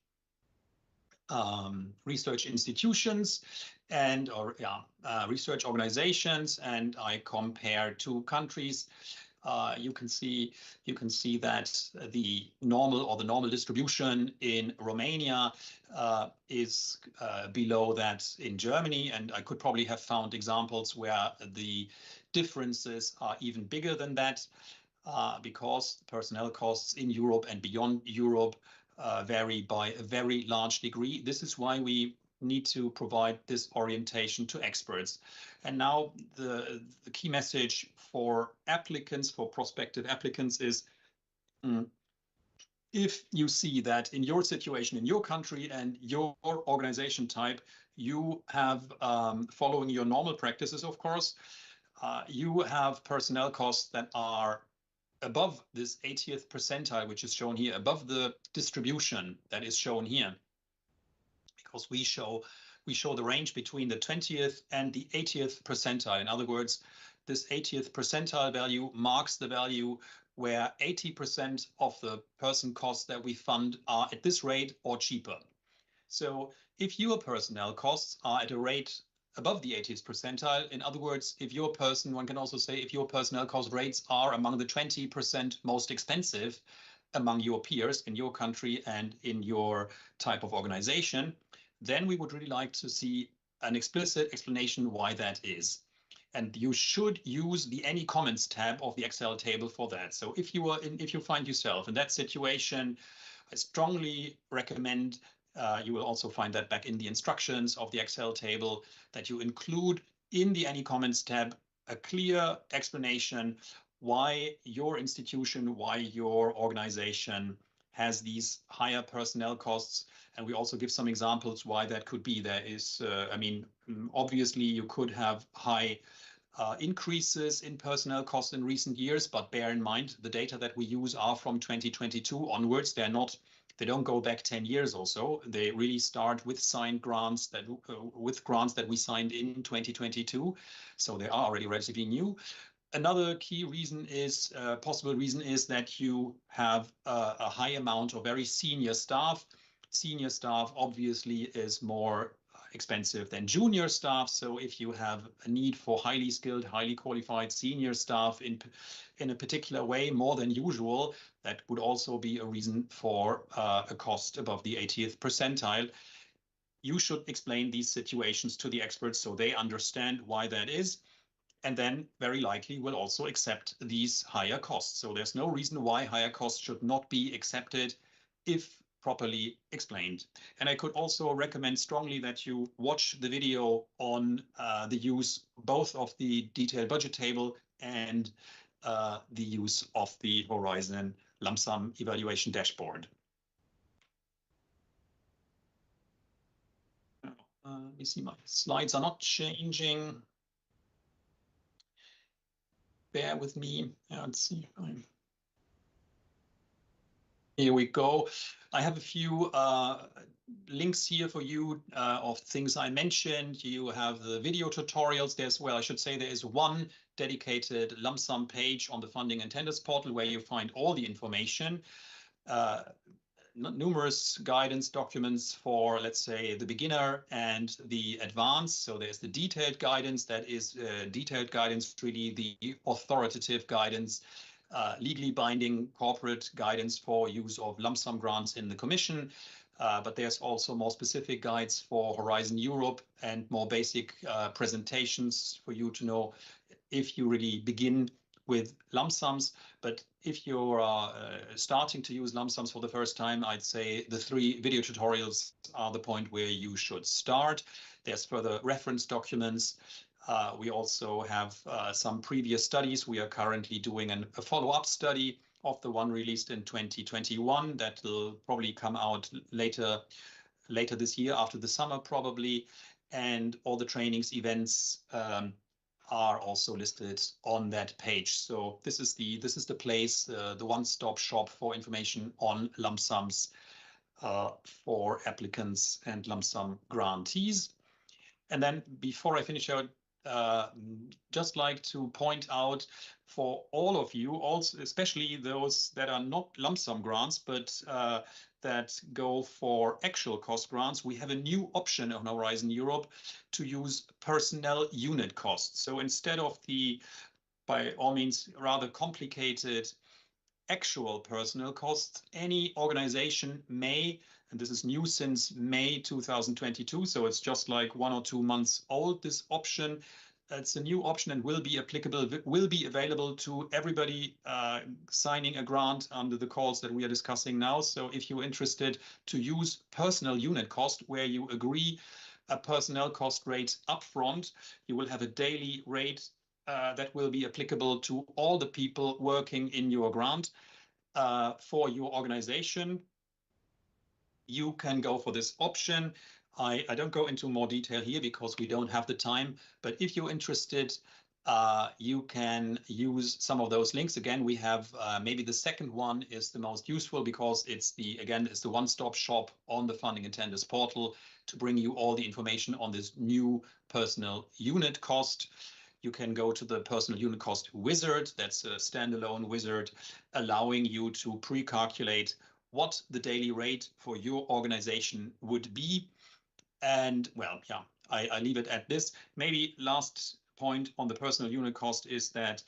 institutions and research organizations, and I compare 2 countries. You can see that the normal distribution in Romania is below that in Germany, and I could probably have found examples where the differences are even bigger than that, because personnel costs in Europe and beyond Europe vary by a very large degree. This is why we need to provide this orientation to experts. And now the key message for applicants, for prospective applicants, is if you see that in your situation, in your country and your organization type, you have, following your normal practices, of course, you have personnel costs that are above this 80th percentile, which is shown here, above the distribution that is shown here. Because we show the range between the 20th and the 80th percentile. In other words, this 80th percentile value marks the value where 80% of the person costs that we fund are at this rate or cheaper. So if your personnel costs are at a rate above the 80th percentile, in other words, if your one can also say if your personnel cost rates are among the 20% most expensive among your peers in your country and in your type of organization, then we would really like to see an explicit explanation why that is. And you should use the Any Comments tab of the Excel table for that. So if you find yourself in that situation, I strongly recommend you will also find that back in the instructions of the Excel table, that you include in the Any Comments tab a clear explanation why your institution, why your organization has these higher personnel costs. And we also give some examples why that could be. There is, I mean, obviously you could have high increases in personnel costs in recent years, but bear in mind the data that we use are from 2022 onwards. They don't go back 10 years or so. They really start with signed grants with grants that we signed in 2022. So they are already relatively new. Another key reason is, possible reason is that you have a high amount of very senior staff. Senior staff obviously is more expensive than junior staff. So if you have a need for highly skilled, highly qualified senior staff in a particular way more than usual, that would also be a reason for a cost above the 80th percentile. You should explain these situations to the experts so they understand why that is, and then very likely will also accept these higher costs. So there's no reason why higher costs should not be accepted if properly explained. And I could also recommend strongly that you watch the video on the use both of the detailed budget table and the use of the Horizon lump sum evaluation dashboard. Let me see, my slides are not changing. Bear with me. Let's see. Here we go. I have a few links here for you of things I mentioned. You have the video tutorials. I should say there is one dedicated lump sum page on the funding and tenders portal where you find all the information. Numerous guidance documents for, let's say, the beginner and the advanced. So there's the detailed guidance, that is detailed guidance, really the authoritative guidance, legally binding corporate guidance for use of lump sum grants in the Commission. But there's also more specific guides for Horizon Europe and more basic presentations for you to know if you really begin with lump sums. But if you're starting to use lump sums for the first time, I'd say the 3 video tutorials are the point where you should start. There's further reference documents. We also have some previous studies. We are currently doing a follow-up study of the one released in 2021 that will probably come out later this year, after the summer probably. And all the trainings, events are also listed on that page. So this is the place, the one-stop shop for information on lump sums for applicants and lump sum grantees. And then before I finish out, just like to point out for all of you, also especially those that are not lump sum grants, but that go for actual cost grants, we have a new option on Horizon Europe to use personnel unit costs. So instead of the, by all means, rather complicated actual personnel costs, any organization may, and this is new since May 2022, so it's just like 1 or 2 months old, this option. It's a new option and will be available to everybody signing a grant under the calls that we are discussing now. So if you're interested to use personnel unit cost, where you agree a personnel cost rate upfront, you will have a daily rate that will be applicable to all the people working in your grant for your organization. You can go for this option. I don't go into more detail here because we don't have the time, but if you're interested, you can use some of those links. Again, we have maybe the second one is the most useful because it's the one-stop shop on the funding and tenders portal to bring you all the information on this new personnel unit cost. you can go to the personal unit cost wizard. That's a standalone wizard allowing you to pre-calculate what the daily rate for your organization would be. And well, yeah, I leave it at this. Maybe last point on the personal unit cost is that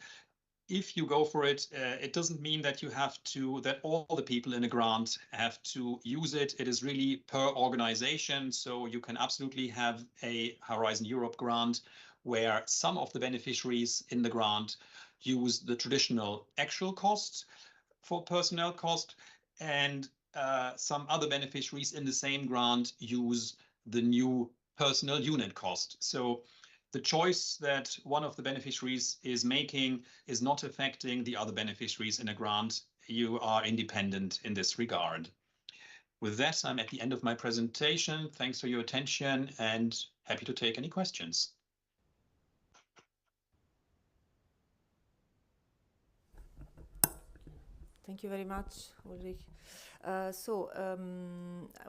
if you go for it, it doesn't mean that you have to, that all the people in a grant have to use it. It is really per organization. So you can absolutely have a Horizon Europe grant where some of the beneficiaries in the grant use the traditional actual costs for personnel cost, and some other beneficiaries in the same grant use the new personnel unit cost. So the choice that one of the beneficiaries is making is not affecting the other beneficiaries in a grant. You are independent in this regard. With that, I'm at the end of my presentation. Thanks for your attention and happy to take any questions. Thank you very much, Ulrich.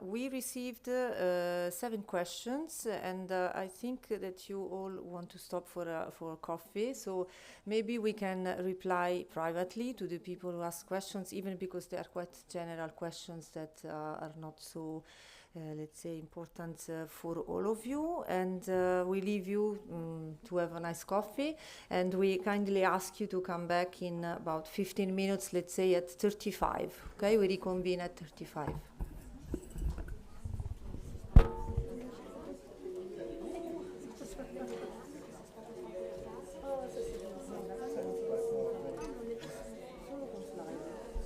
We received 7 questions, and I think that you all want to stop for coffee. So maybe we can reply privately to the people who ask questions, even because they are quite general questions that are not so, let's say, important for all of you. And we leave you to have a nice coffee. And we kindly ask you to come back in about 15 minutes, let's say at 35. Okay, we reconvene at 35.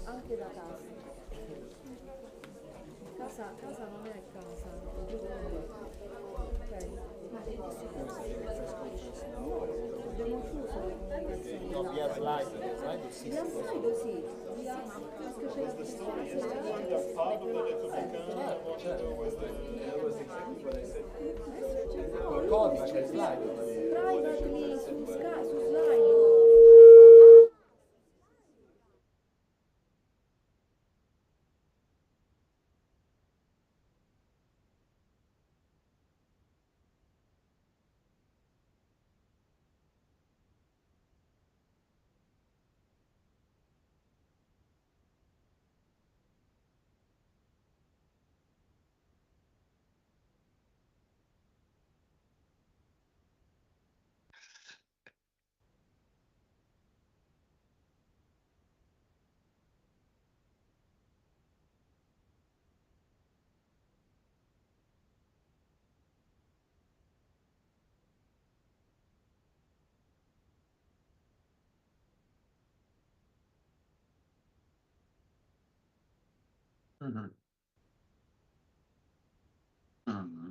Anche da casa. Casa non è casa. Ok. Abbiamo chiuso le comunicazioni. No, via slide. Slide sì. Via slide sì. Col codice slide. Privately su slide. Mm-hmm. Mm-hmm.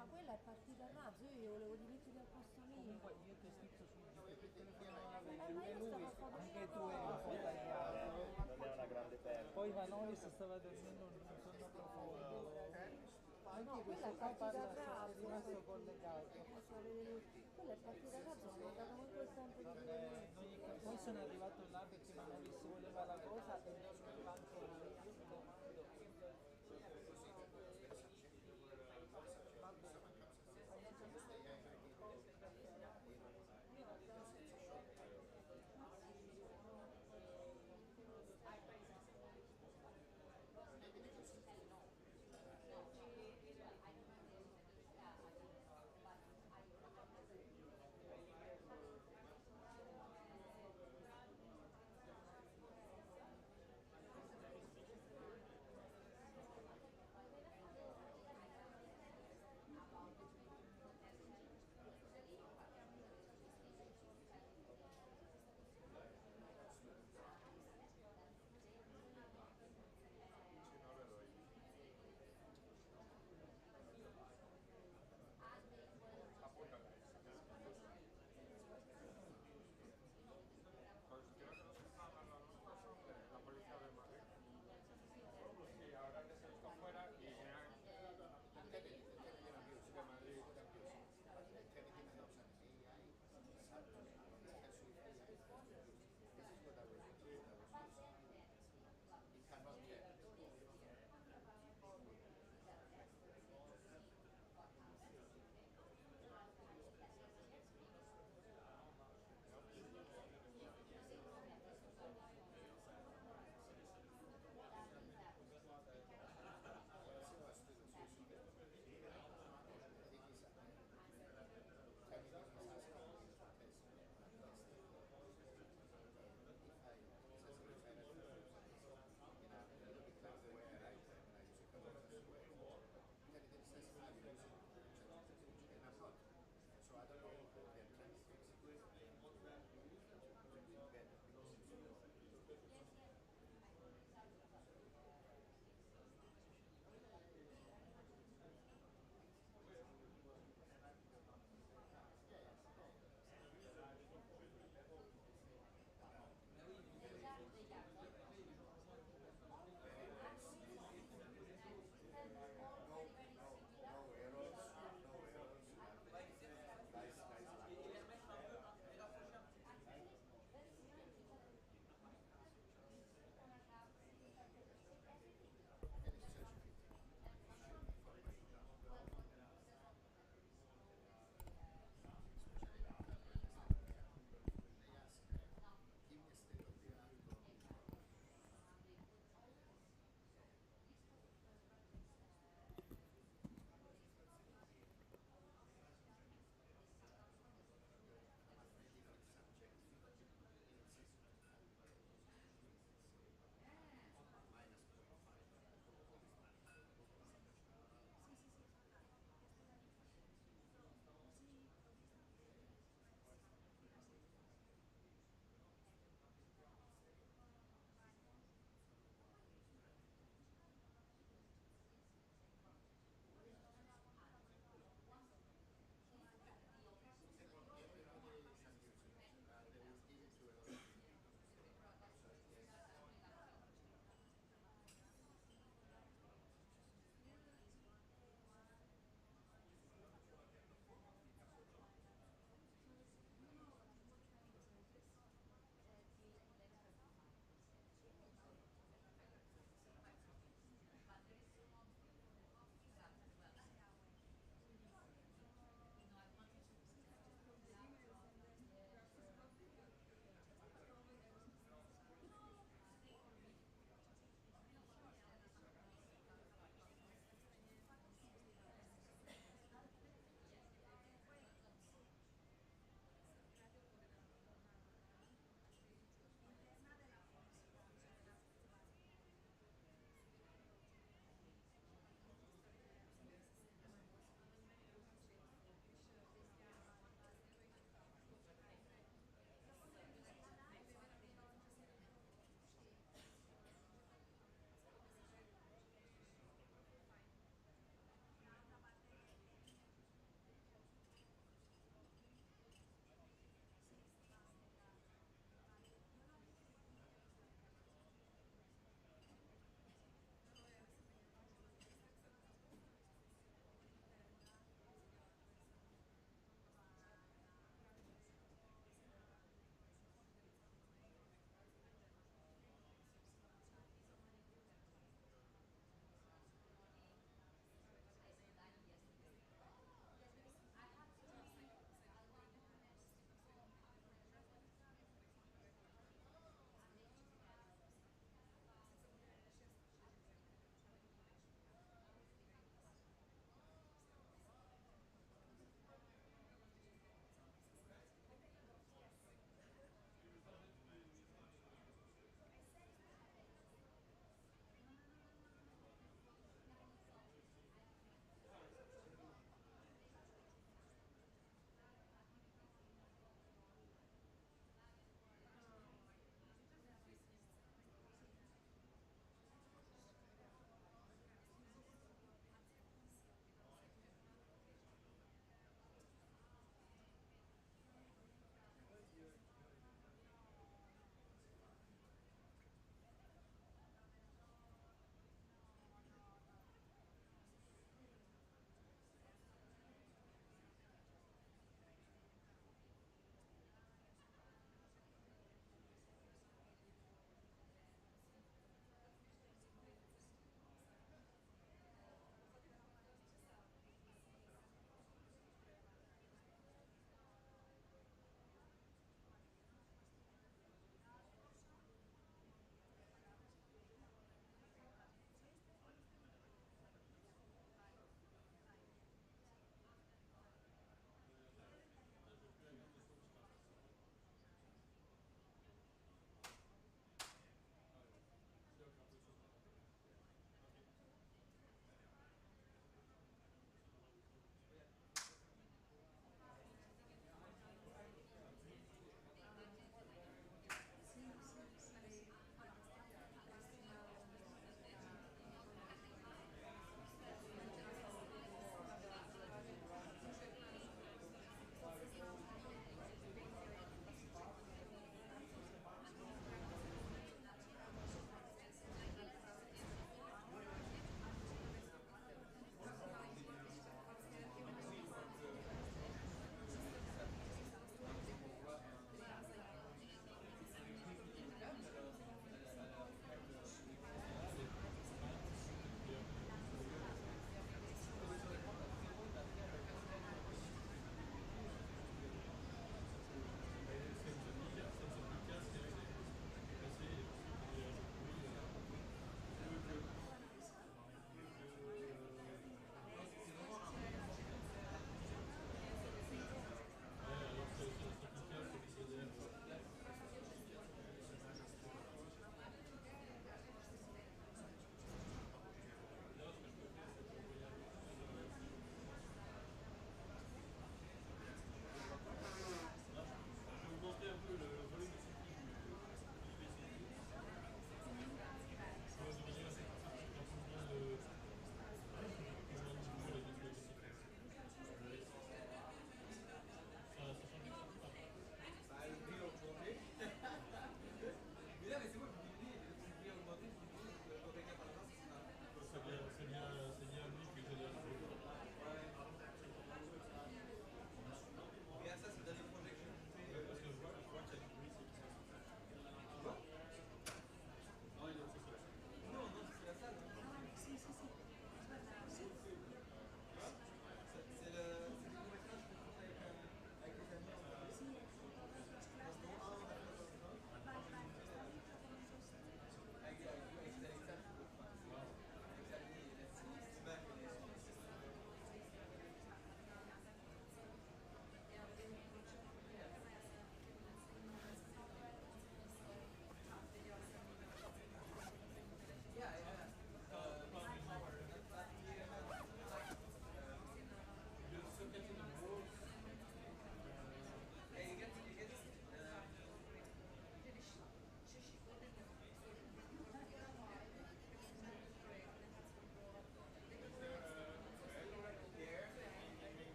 Ma quella è partita a razzo, io volevo dimettere al posto mio. Comunque io ti ho scritto subito perché il telefono Ma io stavo a fare anche tu eri un po' tagliato. Non è una grande perdita. Poi Manolis stava dormendo un sonno profondo. No, quella è partita a È razzo. rimasto collegato. Quella è partita a razzo, non ho dato molto il tempo di venire. Poi sono arrivato là perché Manolis voleva la cosa e dorme il banco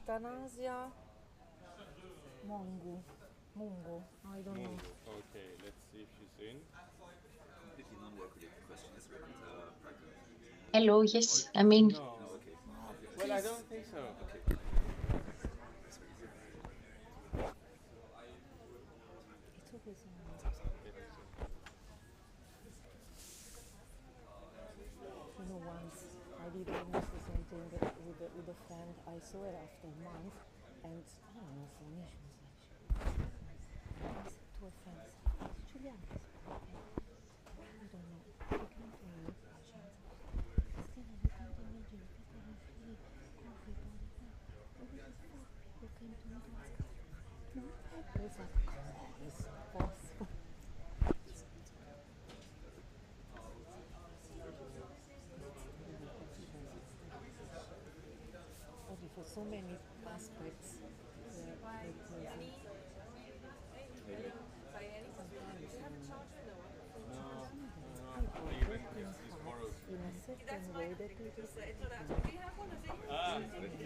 Athanasia Mungu. I don't know. Okay, let's see if she's in. Hello, yes, I mean, No. Well, I don't think so. It's okay, you know, once I did almost the same thing with a friend. I saw her after a month, and I don't know, for me she was like, I said to a friend, Giuliana, I don't know, I can't find your patients. Still, you can't imagine, people are really coffee about it. Maybe these 4 people came to me to ask us, I was like, come on, it's possible. For so many aspects. In a certain way that it is.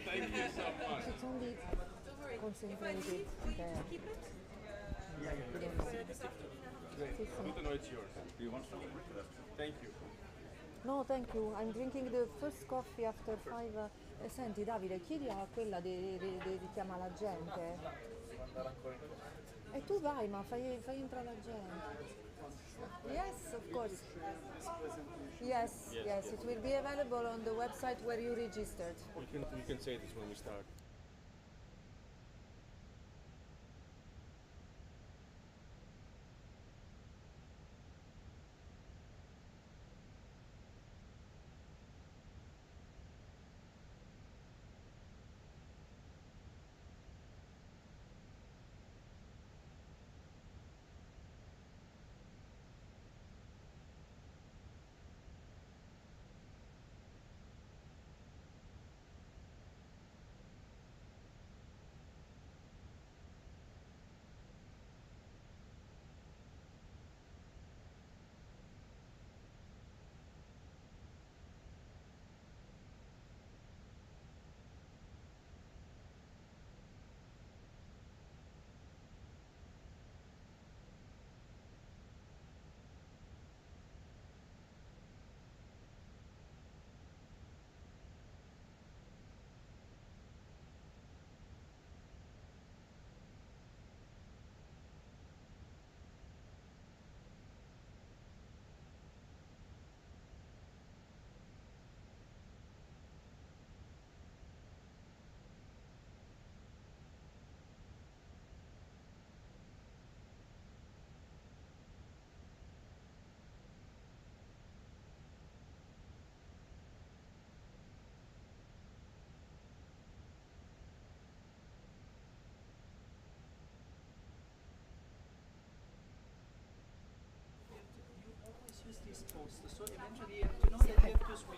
Thank you so much. It's only concentrated there. Yeah. Good to know it's yours. Do you want some? Thank you. No, thank you. I'm drinking the first coffee after 5. Senti Davide, chiedi a quella di chiama la gente. E tu vai, ma fai entrare la gente. Yes, of course. Yes, it will be available on the website where you registered. We can say this when we start.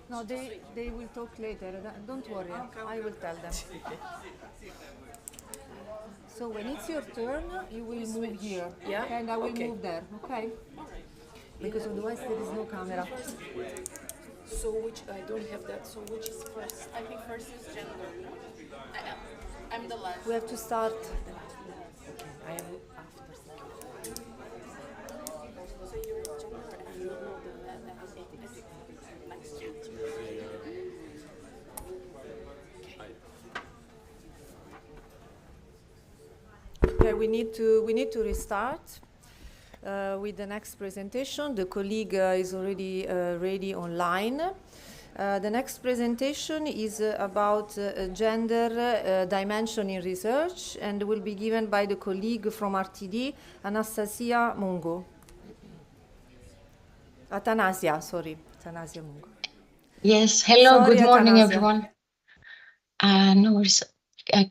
No, they will talk later. Don't worry, I will tell them. So when it's your turn, you will move here, and I will move there, okay? Because otherwise there is no camera. So which, I don't have that, so which is first? I think first is gender, no? I'm the last. We have to start. I am after. So you're gender and you know the next year. Okay, we need to restart with the next presentation. The colleague is already ready online. The next presentation is about gender dimension in research and will be given by the colleague from RTD, Athanasia Mungu. Athanasia Mungu. Yes, hello, Sorry, good morning, Athanasia. everyone. No worries.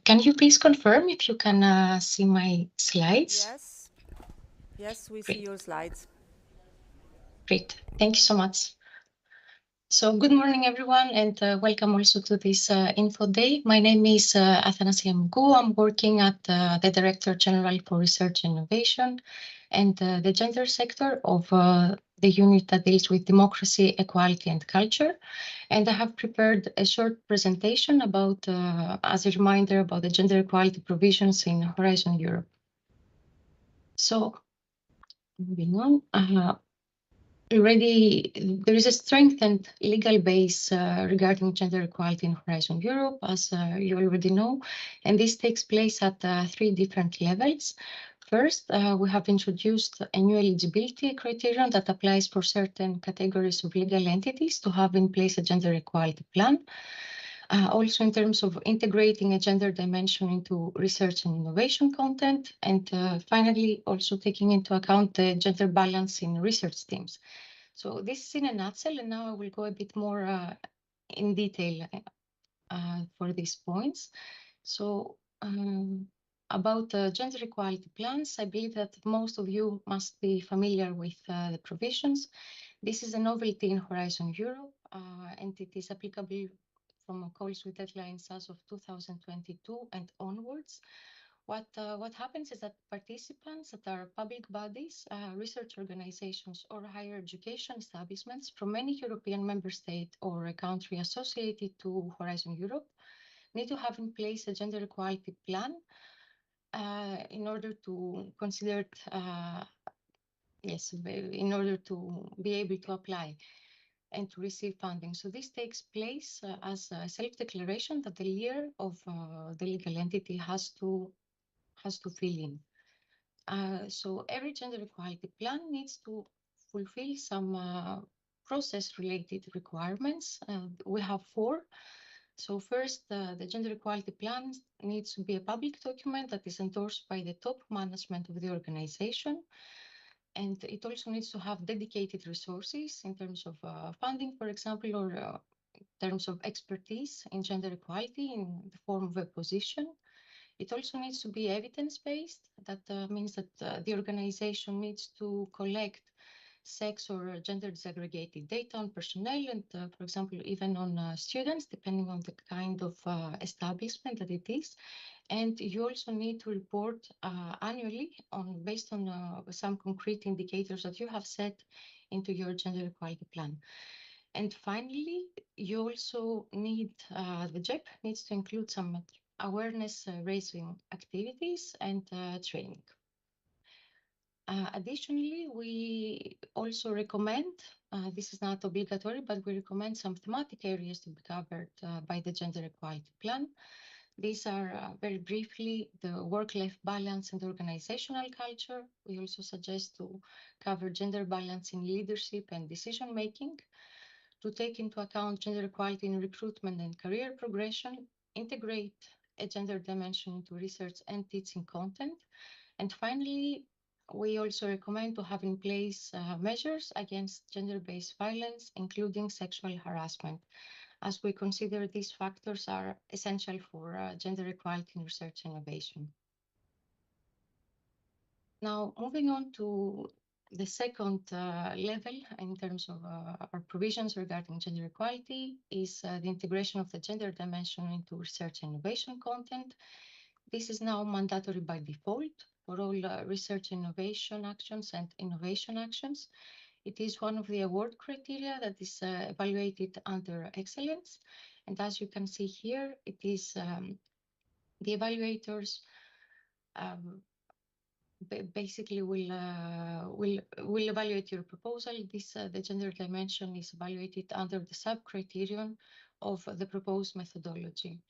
Can you please confirm if you can see my slides? Yes, we see your slides. Great, thank you so much. So good morning, everyone, and welcome also to this info day. My name is Athanasia Mgou. I'm working at the Director General for Research and Innovation and the gender sector of the unit that deals with democracy, equality, and culture. And I have prepared a short presentation about, as a reminder, about the gender equality provisions in Horizon Europe. So moving on. Already, there is a strengthened legal base regarding gender equality in Horizon Europe, as you already know, and this takes place at 3 different levels. First, we have introduced a new eligibility criterion that applies for certain categories of legal entities to have in place a gender equality plan. Also in terms of integrating a gender dimension into research and innovation content, and finally also taking into account the gender balance in research teams. So this is in a nutshell, and now I will go a bit more in detail for these points. So about gender equality plans, I believe that most of you must be familiar with the provisions. This is a novelty in Horizon Europe, and it is applicable from calls with deadlines as of 2022 and onwards. What happens is that participants that are public bodies, research organizations, or higher education establishments from any European member state or a country associated to Horizon Europe need to have in place a gender equality plan in order to consider it, in order to be able to apply and to receive funding. So this takes place as a self-declaration that the leader of the legal entity has to fill in. So every gender equality plan needs to fulfill some process-related requirements. We have 4. So first, the gender equality plan needs to be a public document that is endorsed by the top management of the organization. And it also needs to have dedicated resources in terms of funding, for example, or in terms of expertise in gender equality in the form of a position. It also needs to be evidence-based. That means that the organization needs to collect sex or gender disaggregated data on personnel and, for example, even on students, depending on the kind of establishment that it is. And you also need to report annually based on some concrete indicators that you have set into your gender equality plan. And finally, you also need, the JEP needs to include some awareness raising activities and training. Additionally, we also recommend, this is not obligatory, but we recommend some thematic areas to be covered by the gender equality plan. These are very briefly the work-life balance and organizational culture. We also suggest to cover gender balance in leadership and decision-making, to take into account gender equality in recruitment and career progression, integrate a gender dimension into research and teaching content. And finally, we also recommend to have in place measures against gender-based violence, including sexual harassment, as we consider these factors are essential for gender equality in research and innovation. Now, moving on to the second level in terms of our provisions regarding gender equality is the integration of the gender dimension into research and innovation content. This is now mandatory by default for all research and innovation actions and innovation actions. It is one of the award criteria that is evaluated under excellence. And as you can see here, it is the evaluators basically will evaluate your proposal. The gender dimension is evaluated under the sub-criterion of the proposed methodology.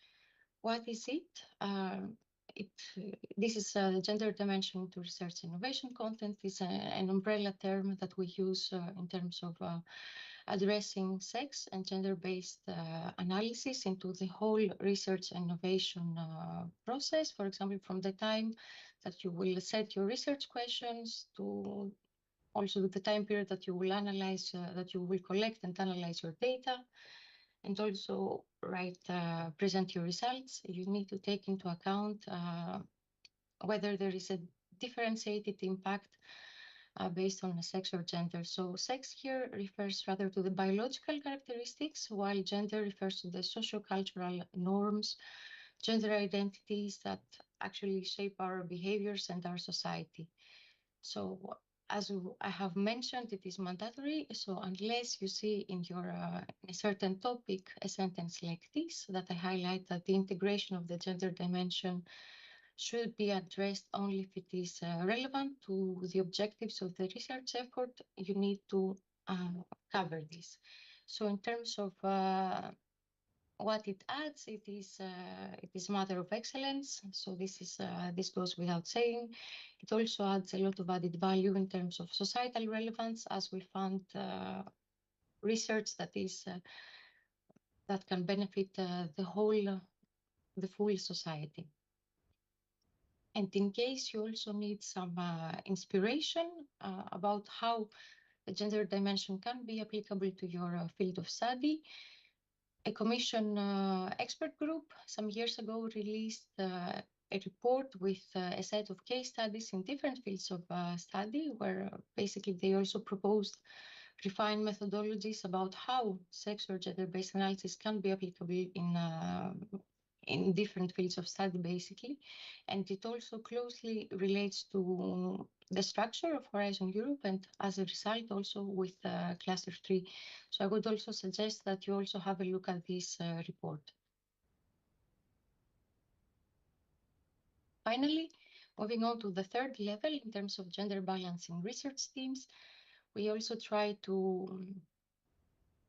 What is it? This is the gender dimension to research innovation content. Is an umbrella term that we use in terms of addressing sex and gender-based analysis into the whole research and innovation process. For example, from the time that you will set your research questions to also the time period that you will analyze, that you will collect and analyze your data, and also present your results. You need to take into account whether there is a differentiated impact based on sex or gender. So sex here refers rather to the biological characteristics, while gender refers to the sociocultural norms, gender identities that actually shape our behaviors and our society. So as I have mentioned, it is mandatory. So unless you see in your in a certain topic a sentence like this, that I highlight that the integration of the gender dimension should be addressed only if it is relevant to the objectives of the research effort, you need to cover this. So in terms of what it adds, it is a matter of excellence. So this goes without saying. It also adds a lot of added value in terms of societal relevance, as we found research that can benefit the full society. And in case you also need some inspiration about how the gender dimension can be applicable to your field of study, a Commission expert group some years ago released a report with a set of case studies in different fields of study, where basically they also proposed refined methodologies about how sex or gender-based analysis can be applicable in different fields of study, basically. And it also closely relates to the structure of Horizon Europe, and as a result also with Cluster 3. So I would also suggest that you also have a look at this report. Finally, moving on to the third level in terms of gender balance in research teams, we also try to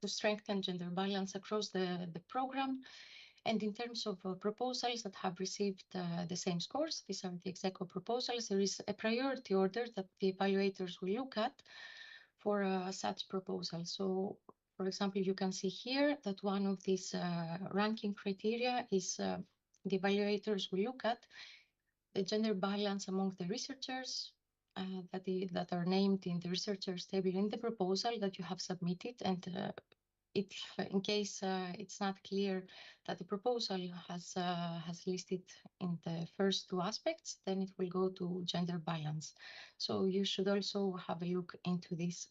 strengthen gender balance across the program. And in terms of proposals that have received the same scores, these are the EXECO proposals, there is a priority order that the evaluators will look at for such proposals. So, for example, you can see here that one of these ranking criteria is the evaluators will look at the gender balance among the researchers that are named in the researchers table in the proposal that you have submitted. And if in case it's not clear that the proposal has listed in the first two aspects, then it will go to gender balance. So you should also have a look into this.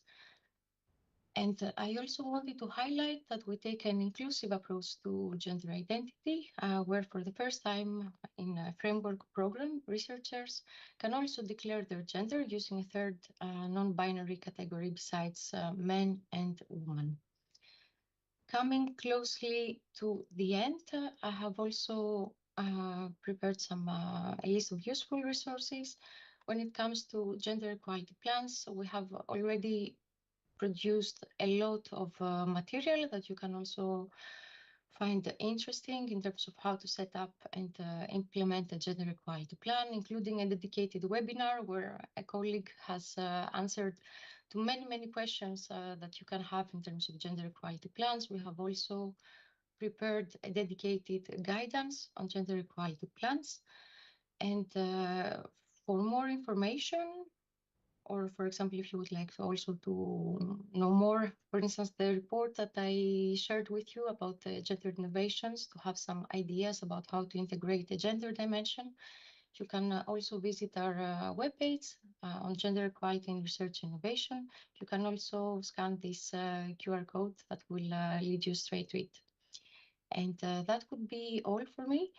And I also wanted to highlight that we take an inclusive approach to gender identity, where for the first time in a framework program, researchers can also declare their gender using a third non-binary category besides men and women. Coming closely to the end, I have also prepared a list of useful resources. When it comes to gender equality plans, we have already produced a lot of material that you can also find interesting in terms of how to set up and implement a gender equality plan, including a dedicated webinar where a colleague has answered to many questions that you can have in terms of gender equality plans. We have also prepared a dedicated guidance on gender equality plans. And for more information, or for example, if you would like also to know more, for instance, the report that I shared with you about gender innovations, to have some ideas about how to integrate the gender dimension, you can also visit our webpage on gender equality in research innovation. You can also scan this QR code that will lead you straight to it. And that would be all for me.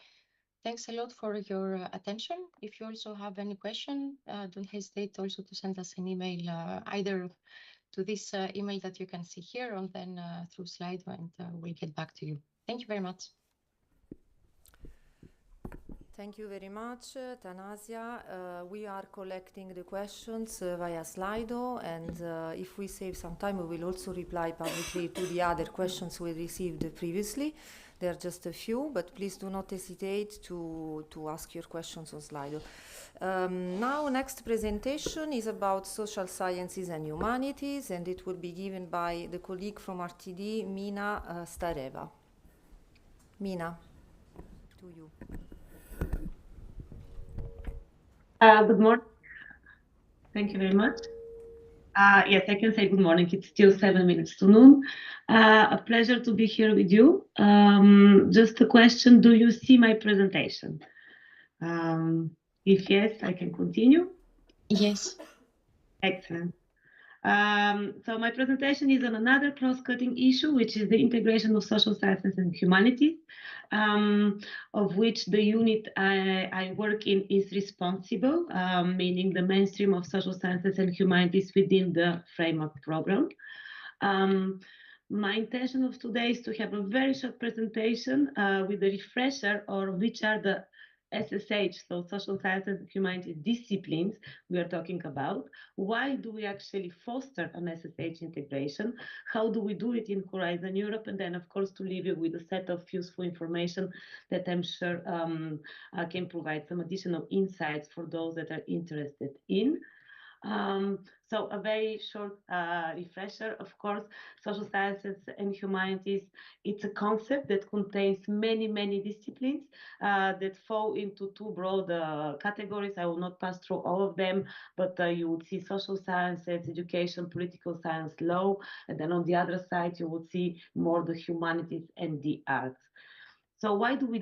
Thanks a lot for your attention. If you also have any question, don't hesitate also to send us an email, either to this email that you can see here, or then through Slido, and we'll get back to you. Thank you very much. Thank you very much, Thanasia. We are collecting the questions via Slido, and if we save some time, we will also reply publicly to the other questions we received previously. There are just a few, but please do not hesitate to ask your questions on Slido. Now, next presentation is about social sciences and humanities, and it will be given by the colleague from RTD, Mina Stareva. Mina, to you. Good morning. Thank you very much. Yes, I can say good morning. It's still 7 minutes to noon. A pleasure to be here with you. Just a question, do you see my presentation? If yes, I can continue. Yes. Excellent. So my presentation is on another cross-cutting issue, which is the integration of social sciences and humanities, of which the unit I work in is responsible, meaning the mainstream of social sciences and humanities within the framework program. My intention of today is to have a very short presentation with a refresher on which are the SSH, so social sciences and humanities disciplines we are talking about. Why do we actually foster an SSH integration? How do we do it in Horizon Europe? And then, of course, to leave you with a set of useful information that I'm sure can provide some additional insights for those that are interested in. So a very short refresher, of course, social sciences and humanities, it's a concept that contains many, many disciplines that fall into two broad categories. I will not pass through all of them, but you would see social sciences, education, political science, law, and then on the other side, you would see more the humanities and the arts. So why do we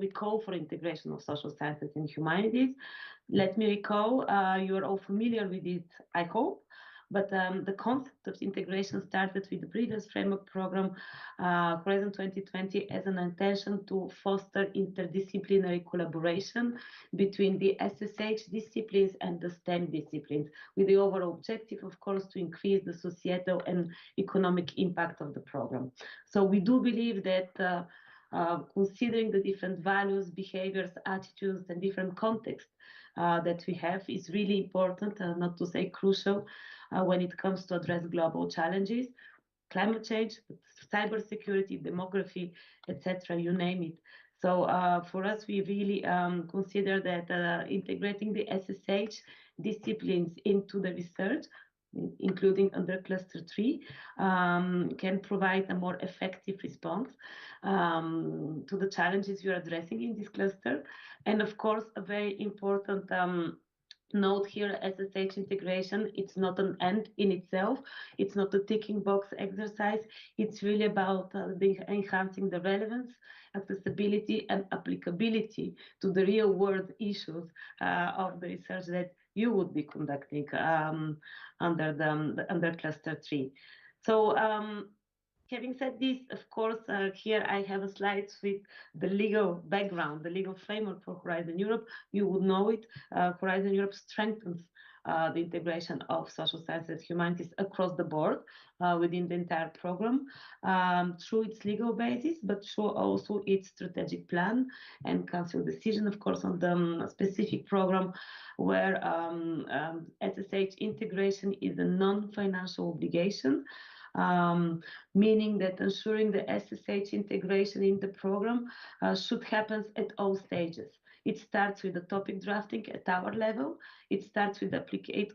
call for integration of social sciences and humanities? Let me recall, you are all familiar with it, I hope, but the concept of integration started with the previous framework program, Horizon 2020, as an intention to foster interdisciplinary collaboration between the SSH disciplines and the STEM disciplines, with the overall objective, of course, to increase the societal and economic impact of the program. So we do believe that considering the different values, behaviors, attitudes, and different contexts that we have is really important, not to say crucial, when it comes to address global challenges, climate change, cybersecurity, demography, etc., you name it. So for us, we really consider that integrating the SSH disciplines into the research, including under cluster 3, can provide a more effective response to the challenges you are addressing in this cluster. And of course, a very important note here, SSH integration, it's not an end in itself. It's not a ticking box exercise. It's really about enhancing the relevance, accessibility, and applicability to the real world issues of the research that you would be conducting under cluster 3. So having said this, of course, here I have a slide with the legal background, the legal framework for Horizon Europe. You would know it. Horizon Europe strengthens the integration of social sciences, humanities across the board within the entire program through its legal basis, but through also its strategic plan and council decision, of course, on the specific program where SSH integration is a non-financial obligation. Meaning that ensuring the SSH integration in the program should happen at all stages. It starts with the topic drafting at our level. It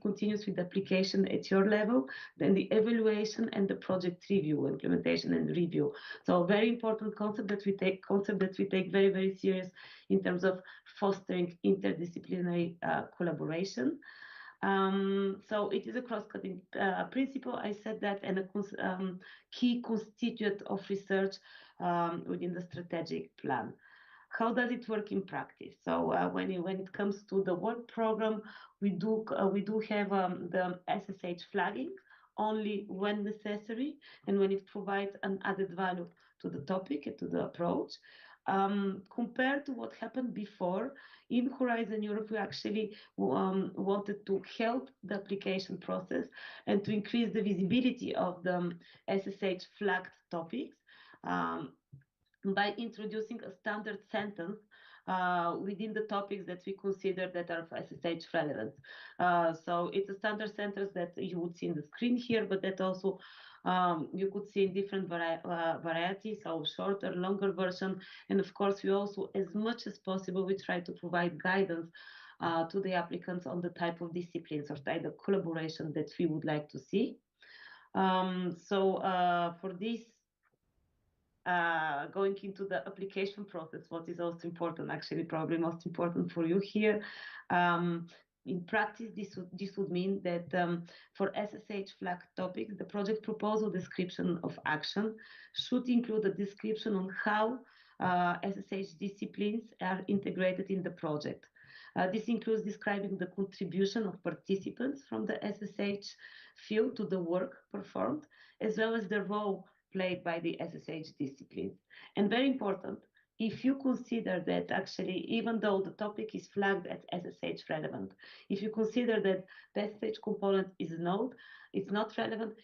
continues with the application at your level, then the evaluation and the project review, implementation and review. So a very important concept that we take very, very serious in terms of fostering interdisciplinary collaboration. So it is a cross-cutting principle, I said that, and a key constituent of research within the strategic plan. How does it work in practice? So when it comes to the work program, we do have the SSH flagging only when necessary and when it provides an added value to the topic and to the approach. Compared to what happened before, in Horizon Europe, we actually wanted to help the application process and to increase the visibility of the SSH flagged topics by introducing a standard sentence within the topics that we consider that are SSH relevant. So it's a standard sentence that you would see in the screen here, but that also you could see in different varieties, so shorter, longer version. And of course, we also, as much as possible, we try to provide guidance to the applicants on the type of disciplines or type of collaboration that we would like to see. So for this, going into the application process, what is also important, actually probably most important for you here, in practice, this would mean that for SSH flagged topics, the project proposal description of action should include a description on how SSH disciplines are integrated in the project. This includes describing the contribution of participants from the SSH field to the work performed, as well as the role played by the SSH disciplines. And very important, if you consider that actually, even though the topic is flagged as SSH relevant, if you consider that the SSH component is node, it's not relevant,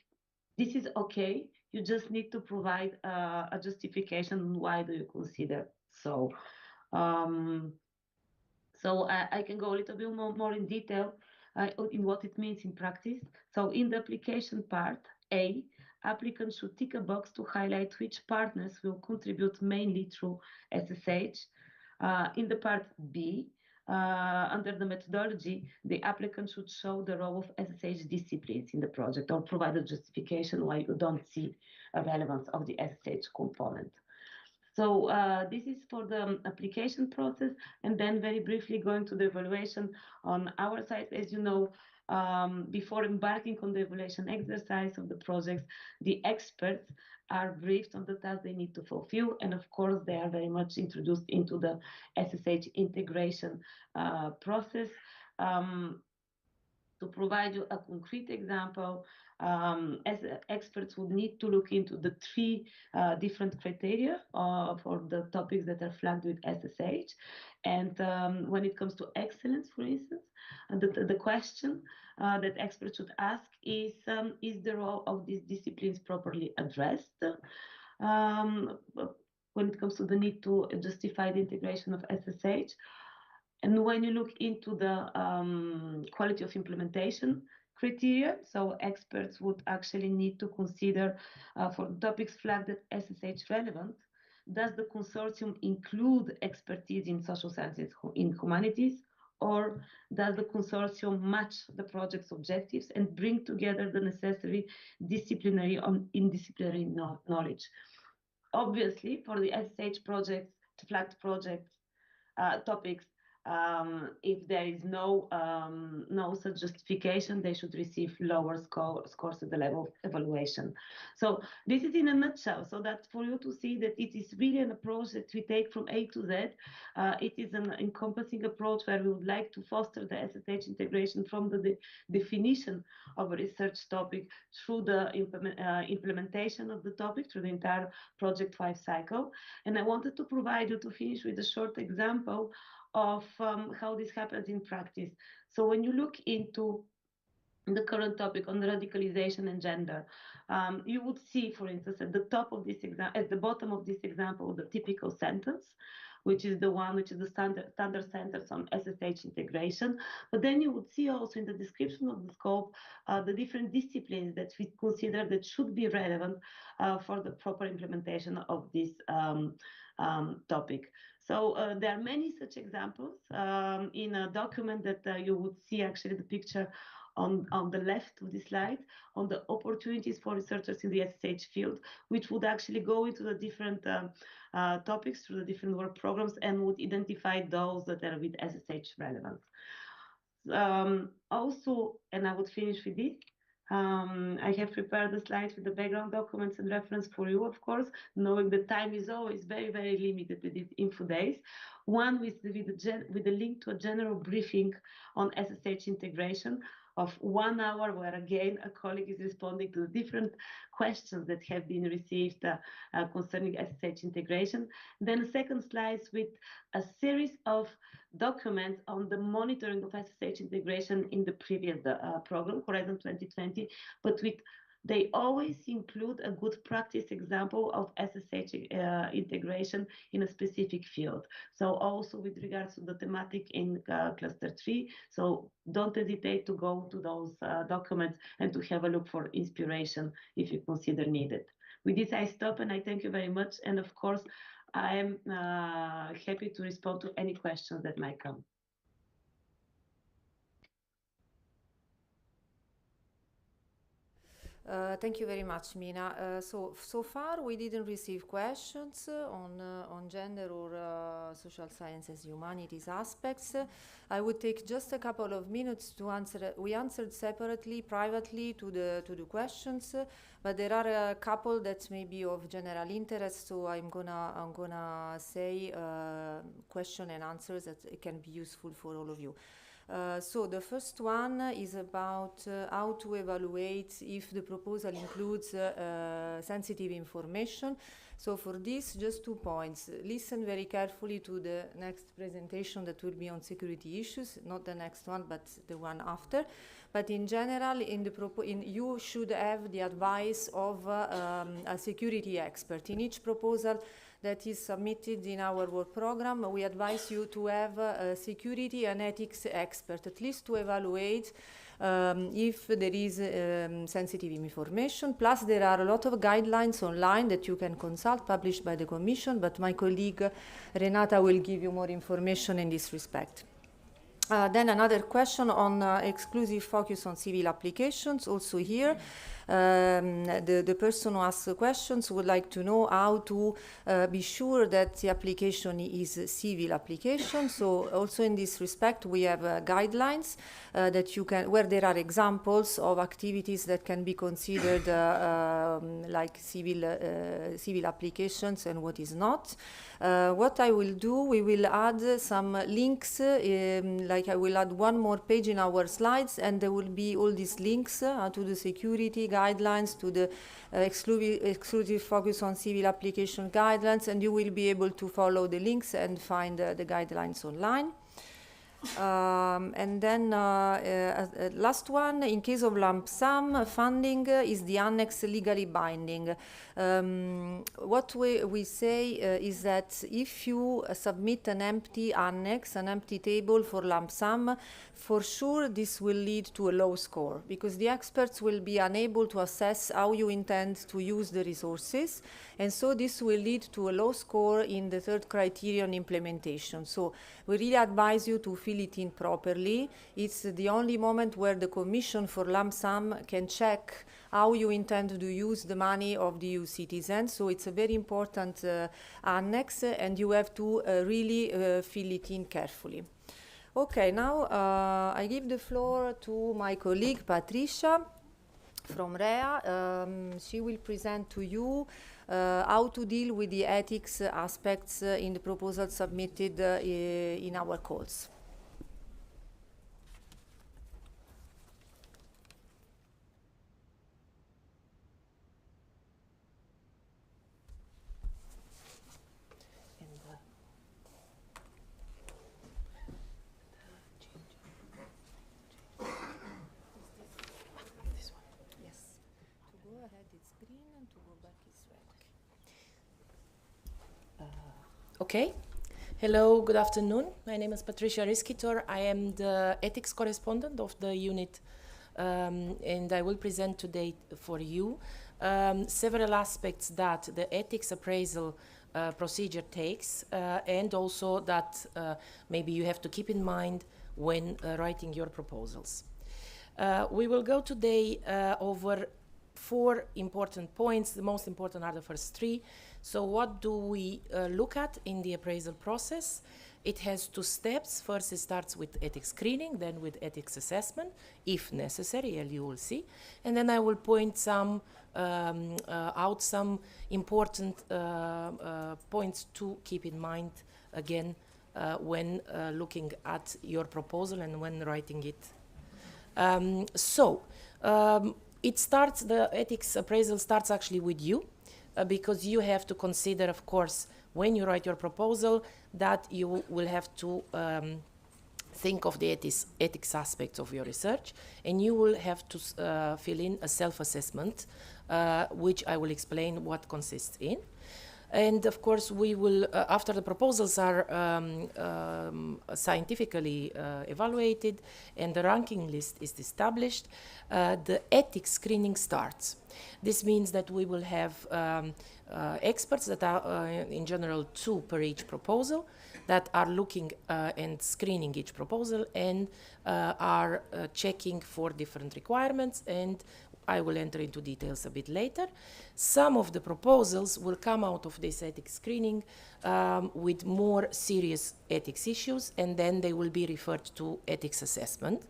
this is okay. You just need to provide a justification on why do you consider so. So I can go a little bit more in detail in what it means in practice. So in the application part, A, applicants should tick a box to highlight which partners will contribute mainly through SSH. In the part B, under the methodology, the applicant should show the role of SSH disciplines in the project or provide a justification why you don't see a relevance of the SSH component. So this is for the application process, and then very briefly going to the evaluation on our side. As you know, before embarking on the evaluation exercise of the projects, the experts are briefed on the tasks they need to fulfill, and of course they are very much introduced into the SSH integration process. To provide you a concrete example, as experts would need to look into the three different criteria for the topics that are flagged with SSH. And when it comes to excellence, for instance, the question that experts should ask is the role of these disciplines properly addressed? When it comes to the need to justify the integration of SSH, and when you look into the quality of implementation criteria, so experts would actually need to consider for topics flagged as SSH relevant, does the consortium include expertise in social sciences, in humanities, or does the consortium match the project's objectives and bring together the necessary disciplinary and interdisciplinary knowledge? Obviously, for the SSH projects, flagged projects, topics, if there is no such justification, they should receive lower scores at the level of evaluation. So this is in a nutshell, so that for you to see that it is really an approach that we take from A to Z. It is an encompassing approach where we would like to foster the SSH integration from the definition of a research topic through the implementation of the topic, through the entire project life cycle. And I wanted to provide you, to finish with a short example of how this happens in practice. So when you look into the current topic on radicalization and gender, you would see, for instance, at the top of this example, at the bottom of this example, the typical sentence, which is the one which is the standard sentence on SSH integration. But then you would see also in the description of the scope the different disciplines that we consider that should be relevant for the proper implementation of this topic. So there are many such examples in a document that you would see actually the picture on the left of the slide on the opportunities for researchers in the SSH field, which would actually go into the different topics through the different work programs and would identify those that are with SSH relevance. Also, and I would finish with this, I have prepared the slides with the background documents and reference for you, of course, knowing that time is always very, very limited with these info days. One with the link to a general briefing on SSH integration of 1 hour, where again a colleague is responding to the different questions that have been received concerning SSH integration. Then a second slide with a series of documents on the monitoring of SSH integration in the previous program, Horizon 2020, but they always include a good practice example of SSH integration in a specific field. So also with regards to the thematic in cluster 3, so don't hesitate to go to those documents and to have a look for inspiration if you consider needed. With this, I stop and I thank you very much. And of course, I am happy to respond to any questions that might come. Thank you very much, Mina. So far we didn't receive questions on gender or social sciences, humanities aspects. I would take just a couple of minutes to answer. We answered separately, privately to the questions, but there are a couple that may be of general interest. So I'm gonna say question and answers that can be useful for all of you. So the first one is about how to evaluate if the proposal includes sensitive information. So for this, just 2 points. Listen very carefully to the next presentation that will be on security issues, not the next one, but the one after. But in general, you should have the advice of a security expert. In each proposal that is submitted in our work program, we advise you to have a security and ethics expert, at least to evaluate if there is sensitive information. Plus, there are a lot of guidelines online that you can consult, published by the Commission, but my colleague Renata will give you more information in this respect. Then another question on exclusive focus on civil applications. Also here, the person who asks the questions would like to know how to be sure that the application is a civil application. So also in this respect, we have guidelines that you can, where there are examples of activities that can be considered like civil applications and what is not. What I will do, we will add some links, like I will add one more page in our slides, and there will be all these links to the security guidelines, to the exclusive focus on civil application guidelines, and you will be able to follow the links and find the guidelines online. And then last one, in case of lump sum funding, is the annex legally binding? What we say is that if you submit an empty annex, an empty table for lump sum, for sure this will lead to a low score, because the experts will be unable to assess how you intend to use the resources, and so this will lead to a low score in the third criterion implementation. So we really advise you to fill it in properly. It's the only moment where the Commission for lump sum can check how you intend to use the money of the EU citizens. So it's a very important annex, and you have to really fill it in carefully. Okay, now I give the floor to my colleague Patricia from REA. She will present to you how to deal with the ethics aspects in the proposal submitted in our calls. Okay. Hello, good afternoon. My name is Patricia Riskitor. I am the ethics correspondent of the unit, and I will present today for you several aspects that the ethics appraisal procedure takes, and also that maybe you have to keep in mind when writing your proposals. We will go today over 4 important points. The most important are the first 3. So what do we look at in the appraisal process? It has 2 steps. First, it starts with ethics screening, then with ethics assessment, if necessary, as you will see. And then I will point out some important points to keep in mind, again, when looking at your proposal and when writing it. The ethics appraisal starts actually with you, because you have to consider, of course, when you write your proposal, that you will have to think of the ethics aspects of your research, and you will have to fill in a self-assessment, which I will explain what consists in. And of course, we will, after the proposals are scientifically evaluated and the ranking list is established, the ethics screening starts. This means that we will have experts that are in general 2 per each proposal, that are looking and screening each proposal and are checking for different requirements and I will enter into details a bit later. Some of the proposals will come out of this ethics screening with more serious ethics issues, and then they will be referred to ethics assessment,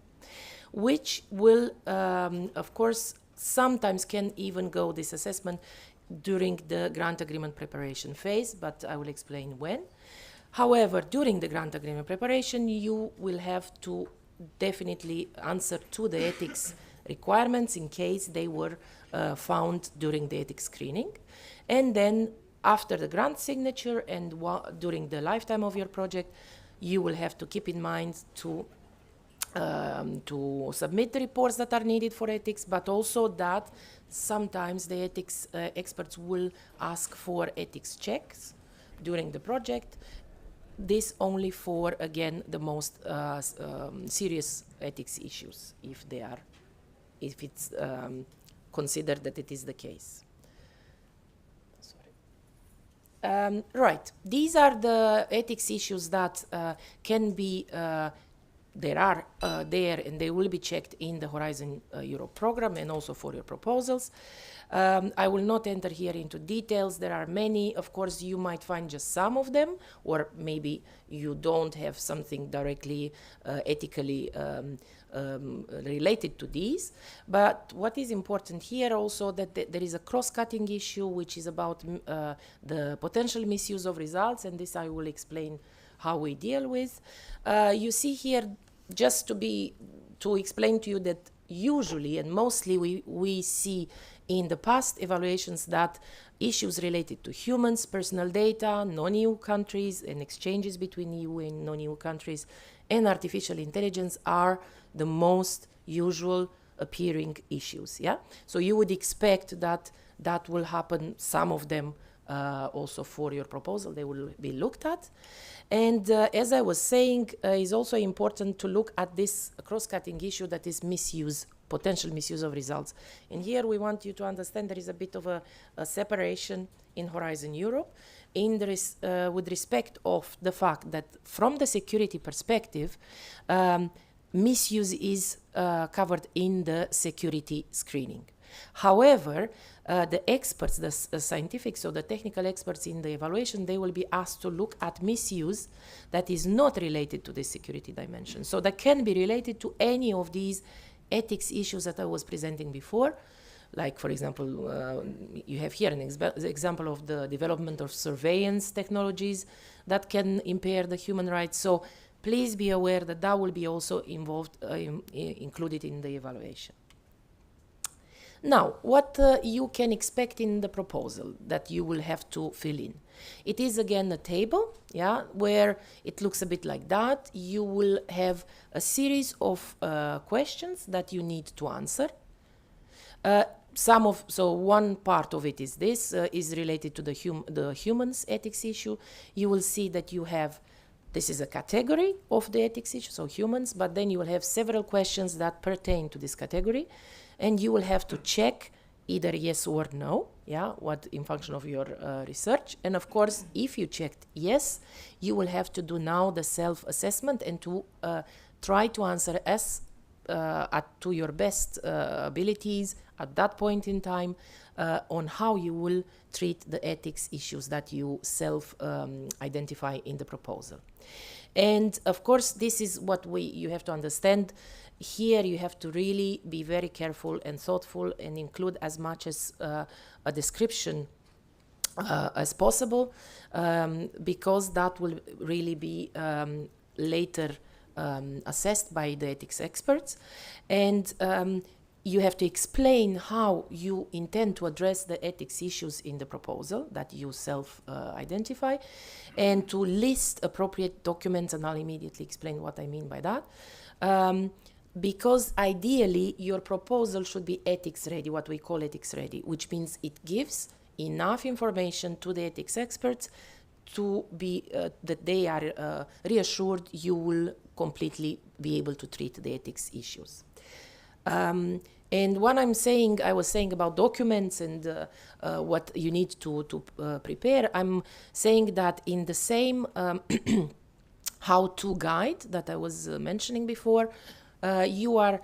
which will, of course, sometimes can even go this assessment during the grant agreement preparation phase, but I will explain when. However, during the grant agreement preparation, you will have to definitely answer to the ethics requirements in case they were found during the ethics screening. And then after the grant signature and during the lifetime of your project, you will have to keep in mind to submit the reports that are needed for ethics, but also that sometimes the ethics experts will ask for ethics checks during the project. This only for, again, the most serious ethics issues, if it's considered that it is the case. Right, these are the ethics issues that can be there and they will be checked in the Horizon Europe program and also for your proposals. I will not enter here into details. There are many. Of course, you might find just some of them, or maybe you don't have something directly ethically related to these. But what is important here also that there is a cross-cutting issue, which is about the potential misuse of results, and this I will explain how we deal with. You see here, just to explain to you that usually and mostly we see in the past evaluations that issues related to humans, personal data, non-EU countries, and exchanges between EU and non-EU countries, and artificial intelligence are the most usual appearing issues. Yeah, so you would expect that that will happen. Some of them also for your proposal, they will be looked at. And as I was saying, it's also important to look at this cross-cutting issue that is misuse, potential misuse of results. And here we want you to understand there is a bit of a separation in Horizon Europe with respect of the fact that from the security perspective, misuse is covered in the security screening. However, the experts, the scientific, so the technical experts in the evaluation, they will be asked to look at misuse that is not related to the security dimension. So that can be related to any of these ethics issues that I was presenting before. Like, for example, you have here an example of the development of surveillance technologies that can impair the human rights. So please be aware that that will be also included in the evaluation. Now, what you can expect in the proposal that you will have to fill in. It is again a table, yeah, where it looks a bit like that. You will have a series of questions that you need to answer. So one part of it is this, is related to the humans ethics issue. You will see that you have, this is a category of the ethics issue, so humans, but then you will have several questions that pertain to this category. And you will have to check either yes or no, yeah, what in function of your research. And of course, if you checked yes, you will have to do now the self-assessment and to try to answer to your best abilities at that point in time on how you will treat the ethics issues that you self-identify in the proposal. And of course, this is what you have to understand. Here you have to really be very careful and thoughtful and include as much as a description as possible, because that will really be later assessed by the ethics experts. And you have to explain how you intend to address the ethics issues in the proposal that you self-identify, and to list appropriate documents, and I'll immediately explain what I mean by that. Because ideally your proposal should be ethics ready, what we call ethics ready, which means it gives enough information to the ethics experts to be that they are reassured you will completely be able to treat the ethics issues. And what I was saying about documents and what you need to prepare, I'm saying that in the same how-to guide that I was mentioning before, you are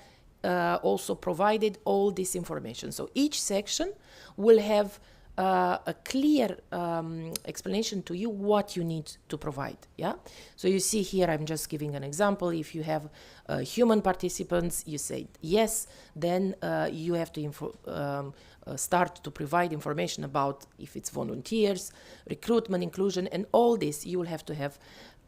also provided all this information. So each section will have a clear explanation to you what you need to provide. Yeah. So you see here, I'm just giving an example. If you have human participants, you say yes, then you have to start to provide information about if it's volunteers, recruitment, inclusion, and all this. You will have to have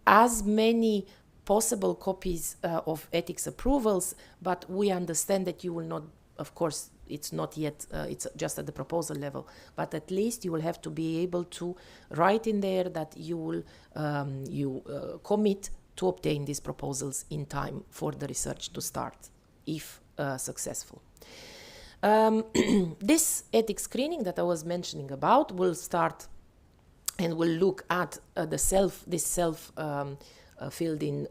as many possible copies of ethics approvals, but we understand that you will not, of course, it's not yet, it's just at the proposal level, but at least you will have to be able to write in there that you will commit to obtain these proposals in time for the research to start, if successful. This ethics screening that I was mentioning about will start and will look at this self filled in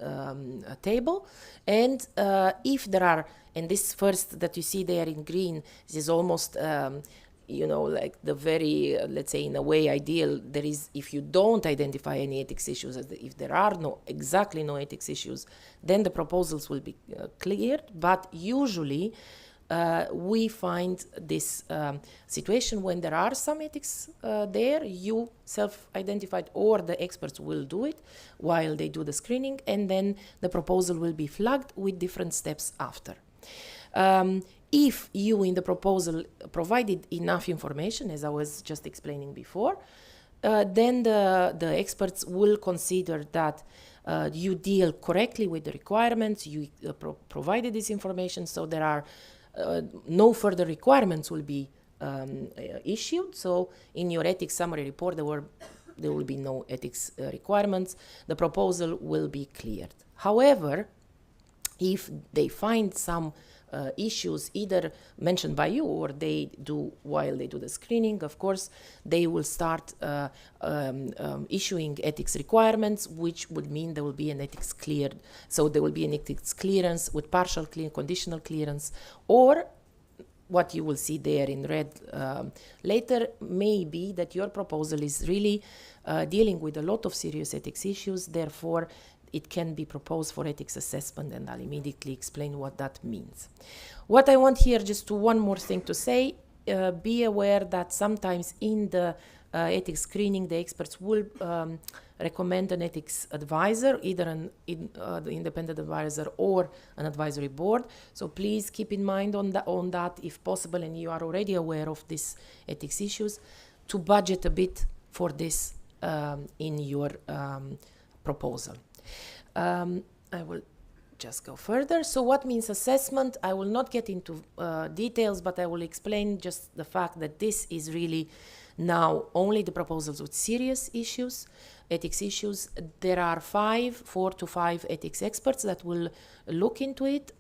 table, and if there are, and this first that you see there in green, this is almost like the very, let's say in a way ideal. There is, if you don't identify any ethics issues, if there are no ethics issues, then the proposals will be cleared. But usually we find this situation when there are some ethics there, you self-identified or the experts will do it while they do the screening, and then the proposal will be flagged with different steps after. If you in the proposal provided enough information, as I was just explaining before, then the experts will consider that you deal correctly with the requirements, you provided this information, so there are no further requirements will be issued. So in your ethics summary report, there will be no ethics requirements. The proposal will be cleared. However, if they find some issues either mentioned by you or they do while they do the screening, of course, they will start issuing ethics requirements, which would mean there will be an ethics cleared. So there will be an ethics clearance with partial conditional clearance, or what you will see there in red later may be that your proposal is really dealing with a lot of serious ethics issues, therefore it can be proposed for ethics assessment, and I'll immediately explain what that means. What I want here, just one more thing to say, be aware that sometimes in the ethics screening, the experts will recommend an ethics advisor, either the independent advisor or an advisory board. So please keep in mind on that, if possible, and you are already aware of these ethics issues, to budget a bit for this in your proposal. I will just go further. So what means assessment? I will not get into details, but I will explain just the fact that this is really now only the proposals with serious issues, ethics issues. There are 4 to 5 ethics experts that will look into it.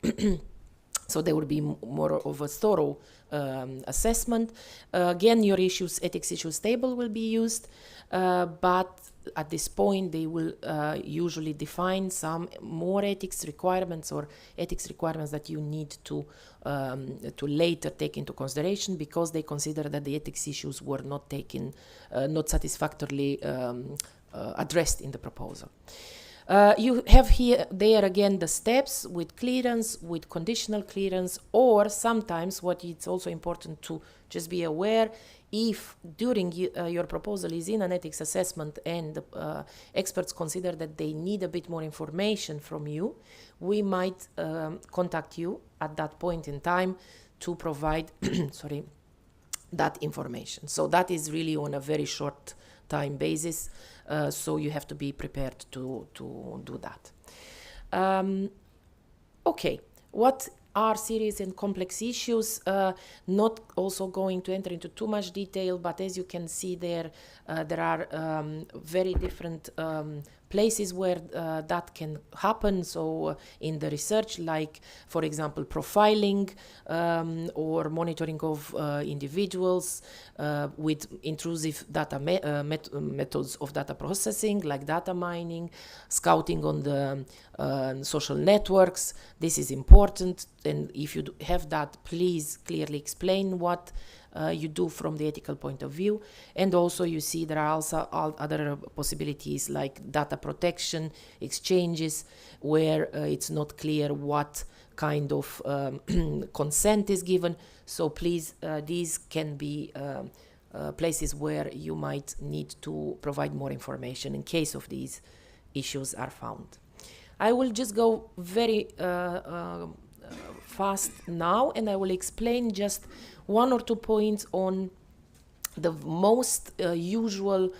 So there will be more of a thorough assessment. Again, your ethics issues table will be used, but at this point they will usually define some more ethics requirements or ethics requirements that you need to later take into consideration, because they consider that the ethics issues were not taken, not satisfactorily addressed in the proposal. You have there again the steps with clearance, with conditional clearance, or sometimes what it's also important to just be aware, if during your proposal is in an ethics assessment and the experts consider that they need a bit more information from you, we might contact you at that point in time to provide that information. So that is really on a very short time basis, so you have to be prepared to do that. Okay, what are serious and complex issues? Not also going to enter into too much detail, but as you can see there, there are very different places where that can happen. So in the research, like for example profiling or monitoring of individuals with intrusive data methods of data processing, like data mining, scouting on the social networks. This is important, and if you have that, please clearly explain what you do from the ethical point of view. And also you see there are also other possibilities like data protection exchanges, where it's not clear what kind of consent is given. So please, these can be places where you might need to provide more information in case of these issues are found. I will just go very fast now, and I will explain just 1 or 2 points on the most usual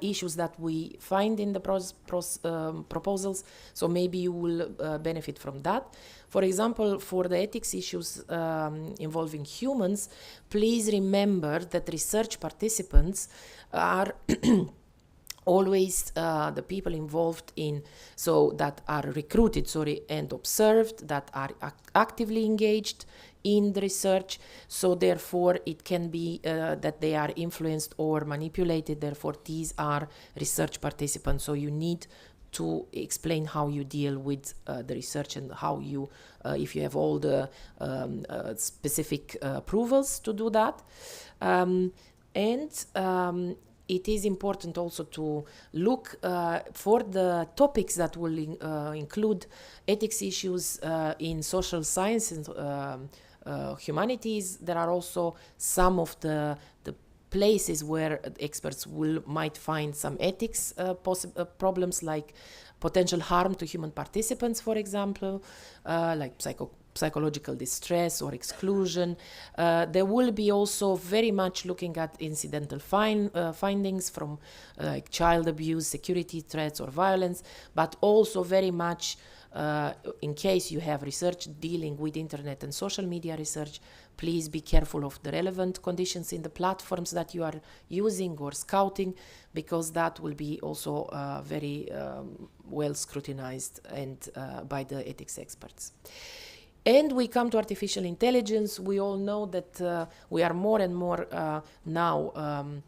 issues that we find in the proposals, so maybe you will benefit from that. For example, for the ethics issues involving humans, please remember that research participants are always the people involved in, so that are recruited, and observed, that are actively engaged in the research. So therefore it can be that they are influenced or manipulated. Therefore these are research participants. So you need to explain how you deal with the research and how you, if you have all the specific approvals to do that. It is important also to look for the topics that will include ethics issues in social science and humanities. There are also some of the places where experts might find some ethics problems, like potential harm to human participants, for example, like psychological distress or exclusion. There will be also very much looking at incidental findings from child abuse, security threats or violence, but also very much in case you have research dealing with internet and social media research, please be careful of the relevant conditions in the platforms that you are using or scouting, because that will be also very well scrutinized and by the ethics experts. And we come to artificial intelligence. We all know that we are more and more now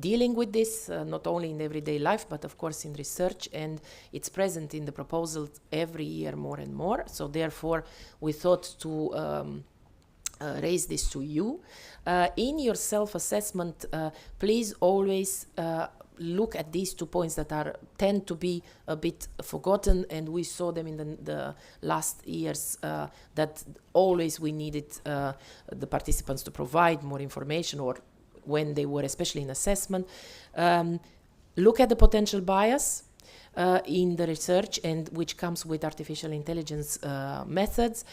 dealing with this, not only in everyday life, but of course in research, and it's present in the proposal every year more and more. So therefore we thought to raise this to you. In your self-assessment, please always look at these 2 points that tend to be a bit forgotten, and we saw them in the last years, that always we needed the participants to provide more information, or when they were especially in assessment. Look at the potential bias in the research, and which comes with artificial intelligence methods.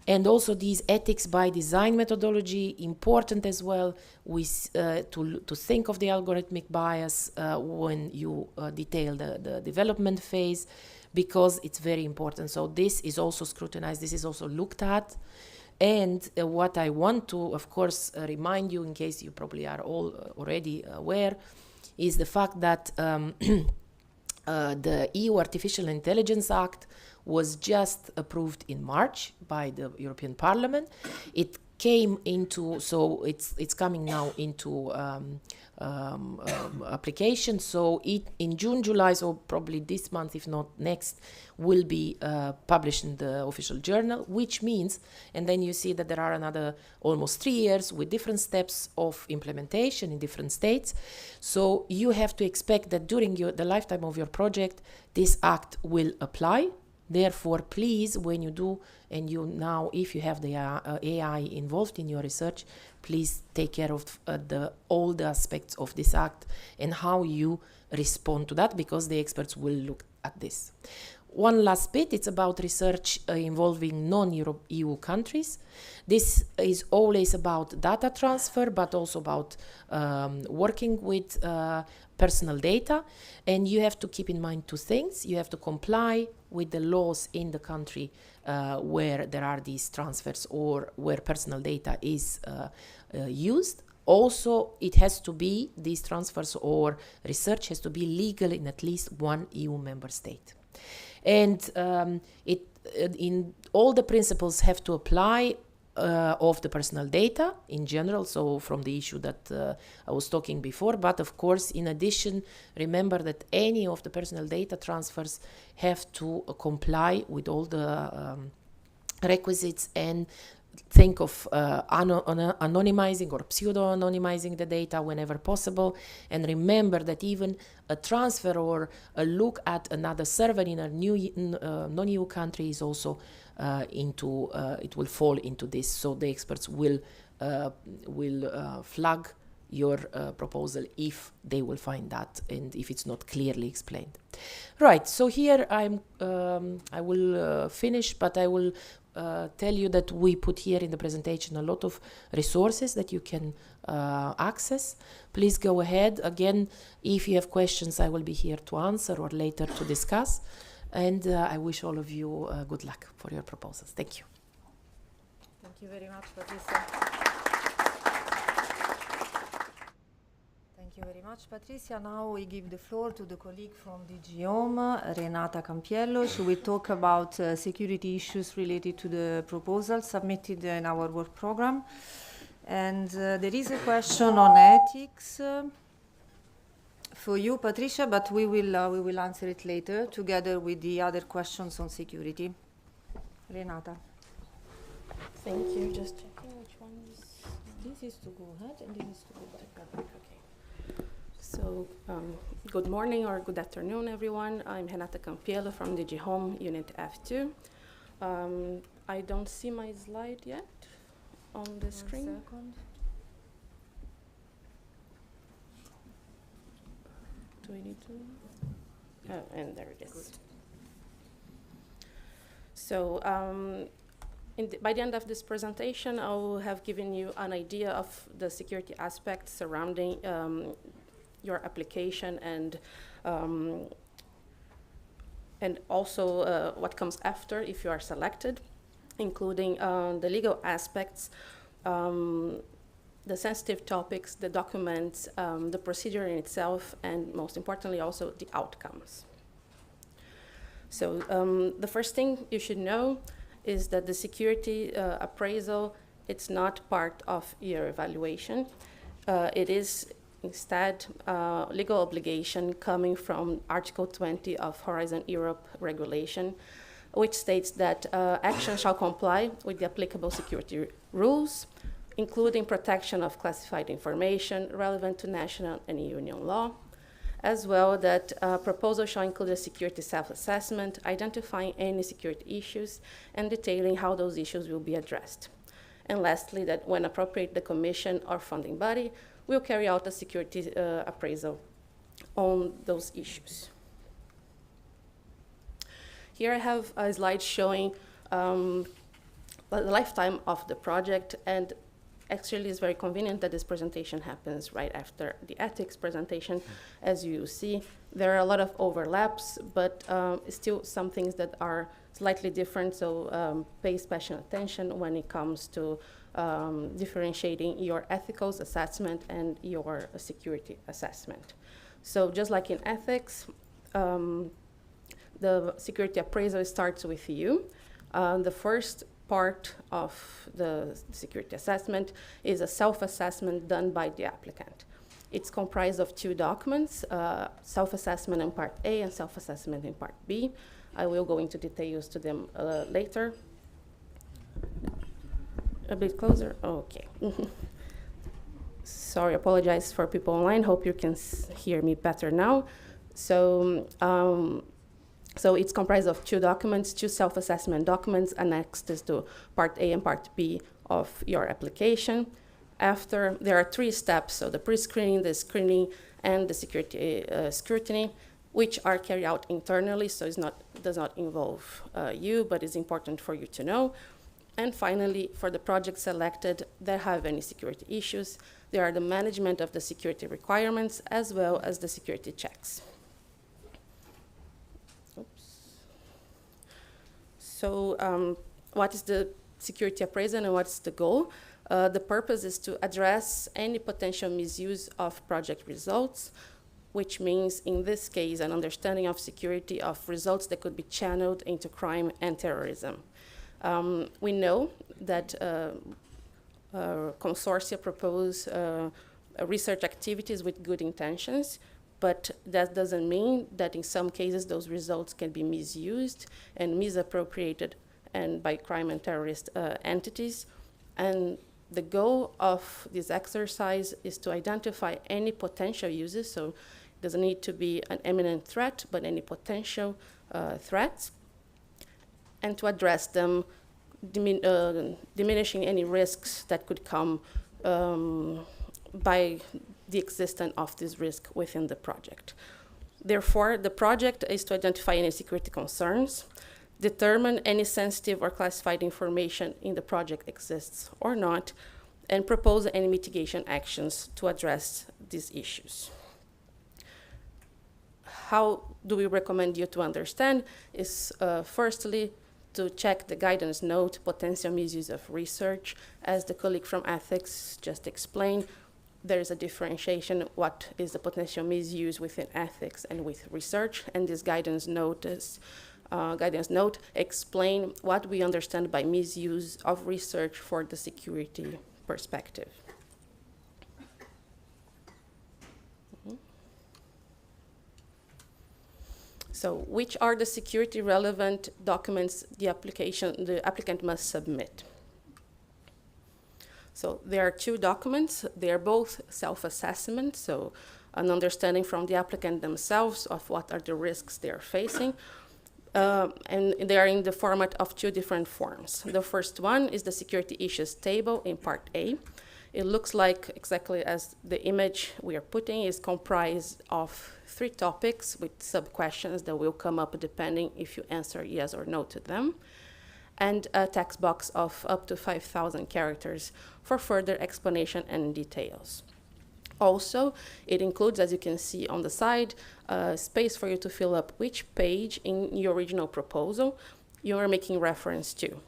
And also these ethics by design methodology, important as well, to think of the algorithmic bias when you detail the development phase, because it's very important. So this is also scrutinized, this is also looked at. And what I want to, of course, remind you, in case you probably are all already aware, is the fact that the EU Artificial Intelligence Act was just approved in March by the European Parliament. It came into, so it's coming now into application. So in June, July, so probably this month, if not next, will be published in the official journal, which means, and then you see that there are another almost 3 years with different steps of implementation in different states. So you have to expect that during the lifetime of your project, this act will apply. Therefore, please, when you do, and you now, if you have the AI involved in your research, please take care of all the aspects of this act and how you respond to that, because the experts will look at this. One last bit, it's about research involving non-EU countries. This is always about data transfer, but also about working with personal data. And you have to keep in mind 2 things. You have to comply with the laws in the country where there are these transfers or where personal data is used. Also, it has to be, these transfers or research has to be legal in at least 1 EU member state. And in all the principles have to apply of the personal data in general, so from the issue that I was talking before. But of course, in addition, remember that any of the personal data transfers have to comply with all the requisites, and think of anonymizing or pseudo-anonymizing the data whenever possible. And remember that even a transfer or a look at another server in a new non-EU country is also it will fall into this. So the experts will flag your proposal if they will find that and if it's not clearly explained. Right, so here I will finish, but I will tell you that we put here in the presentation a lot of resources that you can access. Please go ahead. Again, if you have questions, I will be here to answer or later to discuss. And I wish all of you good luck for your proposals. Thank you. Thank you very much, Patricia. Thank you very much, Patricia. Now we give the floor to the colleague from DG Home, Renata Campiello. She will talk about security issues related to the proposal submitted in our work program. And there is a question on ethics for you, Patricia, but we will answer it later together with the other questions on security. Renata. Thank you. Just checking which one is. This is to go ahead and this is to go back. Okay. So, good morning or good afternoon, everyone. I'm Renata Campiello from DG Home, Unit F2. I don't see my slide yet on the screen. 1 second. Do we need to? Oh, and there it is. Good. So, by the end of this presentation, I will have given you an idea of the security aspects surrounding your application and also what comes after if you are selected, including the legal aspects, the sensitive topics, the documents, the procedure in itself, and most importantly also the outcomes. So the first thing you should know is that the security appraisal, it's not part of your evaluation. It is instead legal obligation coming from Article 20 of Horizon Europe regulation, which states that action shall comply with the applicable security rules, including protection of classified information relevant to national and union law, as well that proposal shall include a security self-assessment, identifying any security issues and detailing how those issues will be addressed. And lastly, that when appropriate, the Commission or funding body will carry out a security appraisal on those issues. Here I have a slide showing the lifetime of the project, and actually it's very convenient that this presentation happens right after the ethics presentation. As you see, there are a lot of overlaps, but still some things that are slightly different, so pay special attention when it comes to differentiating your ethical assessment and your security assessment. So just like in ethics, the security appraisal starts with you. The first part of the security assessment is a self-assessment done by the applicant. It's comprised of 2 documents, self-assessment in Part A and self-assessment in Part B. I will go into details to them later. A bit closer? Okay. Sorry, apologize for people online. Hope you can hear me better now. So, so it's comprised of 2 documents, 2 self-assessment documents annexed to Part A and Part B of your application. After, there are 3 steps, so the pre-screening, the screening, and the security scrutiny, which are carried out internally, so it does not involve you, but it's important for you to know. And finally, for the projects selected that have any security issues, there are the management of the security requirements as well as the security checks. So what is the security appraisal and what's the goal? The purpose is to address any potential misuse of project results, which means, in this case, an understanding of security of results that could be channeled into crime and terrorism. We know that consortia propose research activities with good intentions, but that doesn't mean that in some cases those results can be misused and misappropriated and by crime and terrorist entities. And the goal of this exercise is to identify any potential uses, so it doesn't need to be an imminent threat, but any potential threats, and to address them, diminishing any risks that could come by the existence of this risk within the project. Therefore, the project is to identify any security concerns, determine any sensitive or classified information in the project exists or not, and propose any mitigation actions to address these issues. How do we recommend you to understand is firstly to check the guidance note, potential misuse of research. As the colleague from ethics just explained, there is a differentiation what is the potential misuse within ethics and with research, and this guidance note explain what we understand by misuse of research for the security perspective. So, which are the security relevant documents the applicant must submit? So there are two documents. They are both self-assessment, so an understanding from the applicant themselves of what are the risks they are facing. And they are in the format of two different forms. The first one is the security issues table in part A. It looks like exactly as the image we are putting is comprised of 3 topics with sub-questions that will come up depending if you answer yes or no to them, and a text box of up to 5,000 characters for further explanation and details. Also, it includes, as you can see on the side, space for you to fill up which page in your original proposal you are making reference to.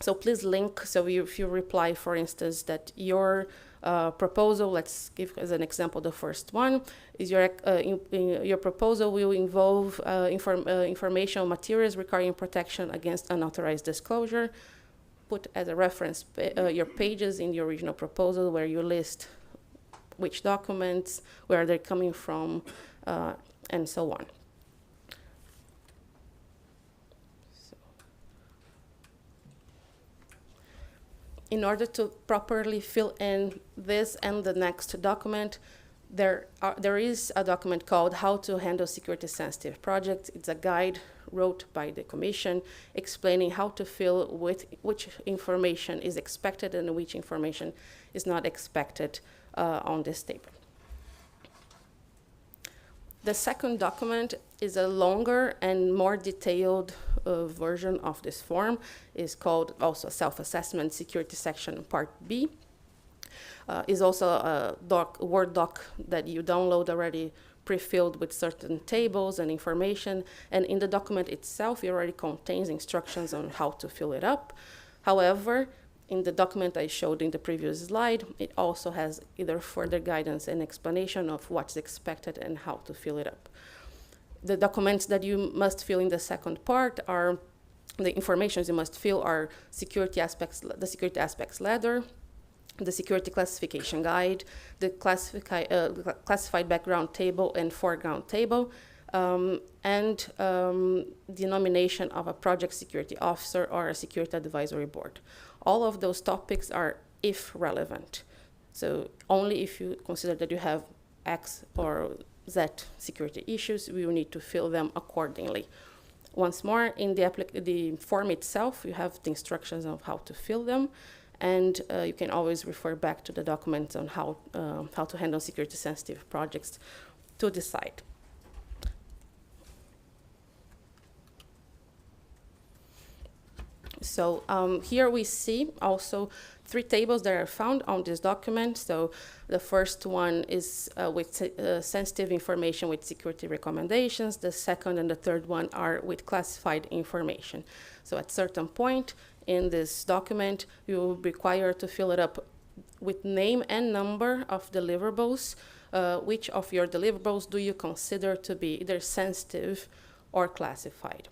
So please link, so if you reply, for instance, that your proposal, let's give as an example the first one, is your proposal will involve informational materials requiring protection against unauthorized disclosure. Put as a reference your pages in the original proposal where you list which documents, where they're coming from, and so on. In order to properly fill in this and the next document, there is a document called How to Handle Security Sensitive Projects. It's a guide wrote by the Commission explaining how to fill with which information is expected and which information is not expected on this table. The second document is a longer and more detailed version of this form. Is called also Self-Assessment Security Section Part B. Is also a Word doc that you download already pre-filled with certain tables and information. And in the document itself, it already contains instructions on how to fill it up. However, in the document I showed in the previous slide, it also has either further guidance and explanation of what's expected and how to fill it up. The documents that you must fill in the second part are, the informations you must fill are security aspects, the security aspects ladder, the security classification guide, the classified background table and foreground table, and the nomination of a project security officer or a security advisory board. All of those topics are if relevant. So only if you consider that you have X or Z security issues, we will need to fill them accordingly. Once more, in the form itself, you have the instructions of how to fill them, and you can always refer back to the documents on how to handle security sensitive projects to decide. So here we see also 3 tables that are found on this document. So the first one is with sensitive information with security recommendations. The second and the third one are with classified information. So at certain point in this document, you will be required to fill it up with name and number of deliverables. Which of your deliverables do you consider to be either sensitive or classified?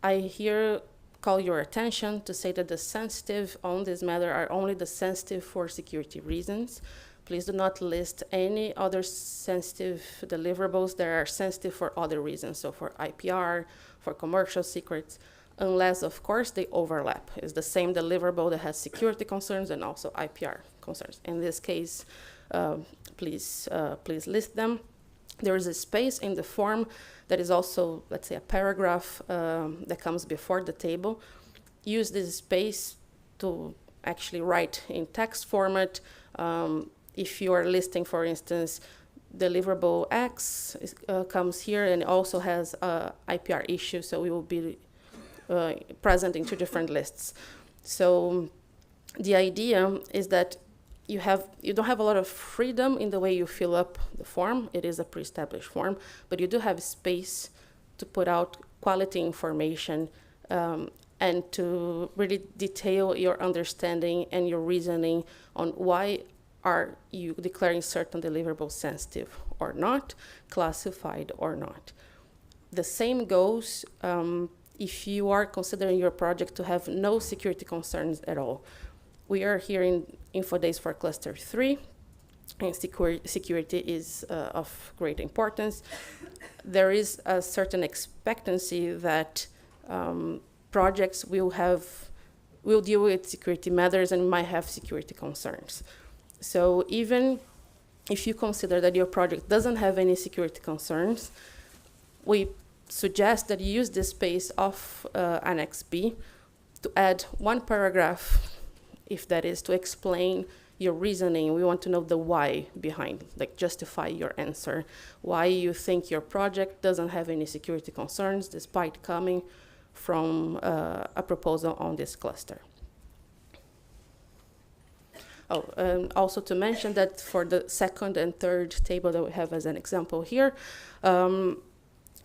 I here call your attention to say that the sensitive on this matter are only the sensitive for security reasons. Please do not list any other sensitive deliverables that are sensitive for other reasons, so for IPR, for commercial secrets, unless, of course, they overlap. It's the same deliverable that has security concerns and also IPR concerns. In this case, please list them. there is a space in the form that is also, let's say, a paragraph that comes before the table. Use this space to actually write in text format. If you are listing, for instance, deliverable X comes here and also has IPR issue, so we will be present in two different lists. So the idea is that you don't have a lot of freedom in the way you fill up the form. It is a pre-established form, but you do have space to put out quality information and to really detail your understanding and your reasoning on why are you declaring certain deliverables sensitive or not, classified or not. The same goes if you are considering your project to have no security concerns at all. We are here in Info Days for Cluster 3, and security is of great importance. There is a certain expectancy that projects will deal with security matters and might have security concerns. So even if you consider that your project doesn't have any security concerns, we suggest that you use the space of Annex B to add one paragraph, if that is to explain your reasoning. We want to know the why behind, like justify your answer, why you think your project doesn't have any security concerns despite coming from a proposal on this cluster. Also to mention that for the second and third table that we have as an example here,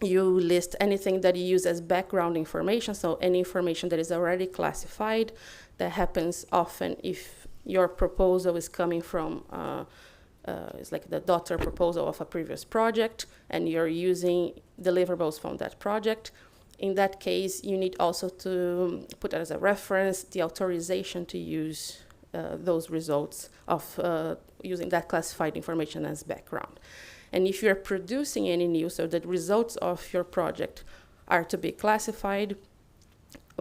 you list anything that you use as background information, so any information that is already classified. That happens often if your proposal is coming from, it's like the daughter proposal of a previous project, and you're using deliverables from that project. In that case, you need also to put as a reference the authorization to use those results of using that classified information as background. And if you're producing any news, so the results of your project are to be classified,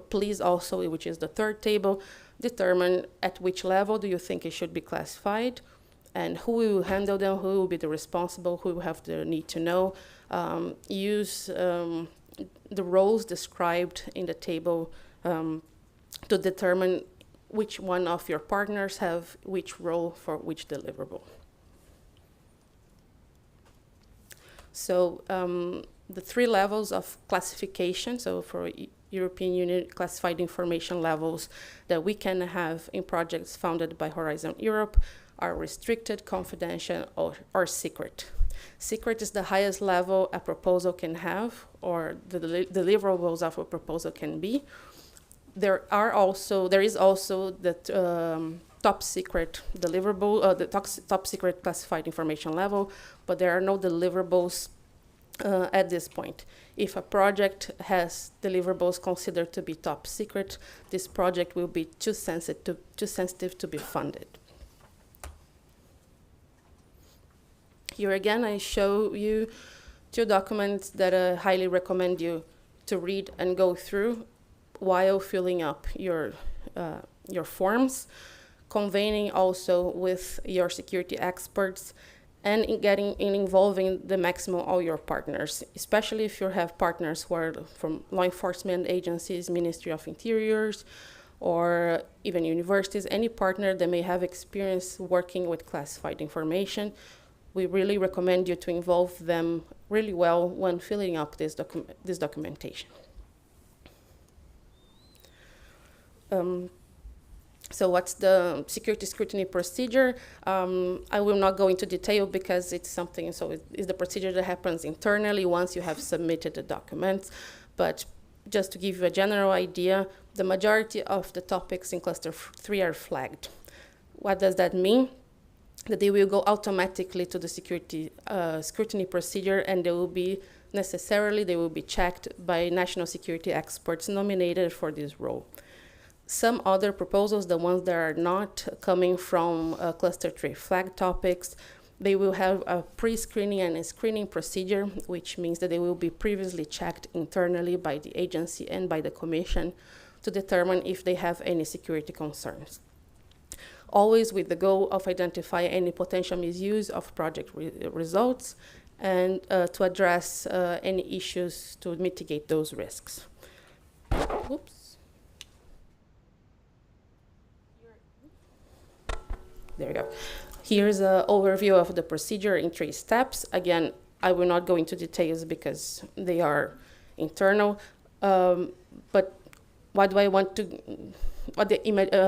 please also, which is the third table, determine at which level do you think it should be classified and who will handle them, who will be the responsible, who will have the need to know. Use the roles described in the table to determine which one of your partners have which role for which deliverable. So the three levels of classification, so for European Union classified information levels that we can have in projects funded by Horizon Europe are restricted, confidential, or secret. Secret is the highest level a proposal can have, or the deliverables of a proposal can be. There is also the top secret deliverable, the top secret classified information level, but there are no deliverables at this point. If a project has deliverables considered to be top secret, this project will be too sensitive to be funded. Here again, I show you two documents that I highly recommend you to read and go through while filling up your forms, convening also with your security experts, and involving the maximum all your partners, especially if you have partners who are from law enforcement agencies, Ministry of Interiors, or even universities, any partner that may have experience working with classified information. We really recommend you to involve them really well when filling up this documentation. So what's the security scrutiny procedure? I will not go into detail because it's something, so it's the procedure that happens internally once you have submitted the documents. But just to give you a general idea, the majority of the topics in cluster 3 are flagged. What does that mean? That they will go automatically to the security scrutiny procedure, and they will be checked by national security experts nominated for this role. Some other proposals, the ones that are not coming from cluster 3 flag topics, they will have a pre-screening and a screening procedure, which means that they will be previously checked internally by the agency and by the commission to determine if they have any security concerns. Always with the goal of identifying any potential misuse of project results and to address any issues to mitigate those risks. Oops. There we go. Here's an overview of the procedure in 3 steps. Again, I will not go into details because they are internal, but what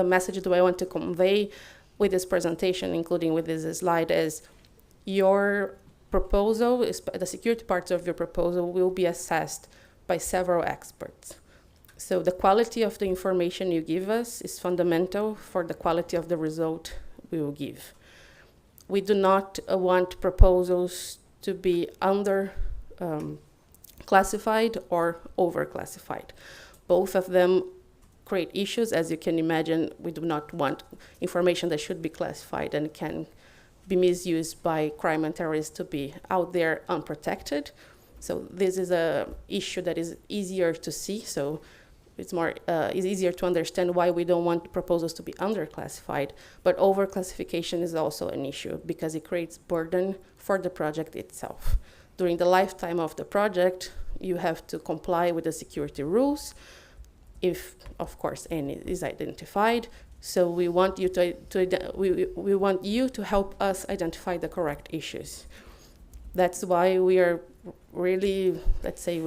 message do I want to convey with this presentation, including with this slide, is your proposal, the security parts of your proposal will be assessed by several experts. So the quality of the information you give us is fundamental for the quality of the result we will give. We do not want proposals to be under classified or over classified. Both of them create issues. As you can imagine, we do not want information that should be classified and can be misused by crime and terrorists to be out there unprotected. So this is an issue that is easier to see. So it's easier to understand why we don't want proposals to be underclassified. But overclassification is also an issue because it creates burden for the project itself. During the lifetime of the project, you have to comply with the security rules, if, of course, any is identified. So we want you we want you to help us identify the correct issues. That's why we are really, let's say,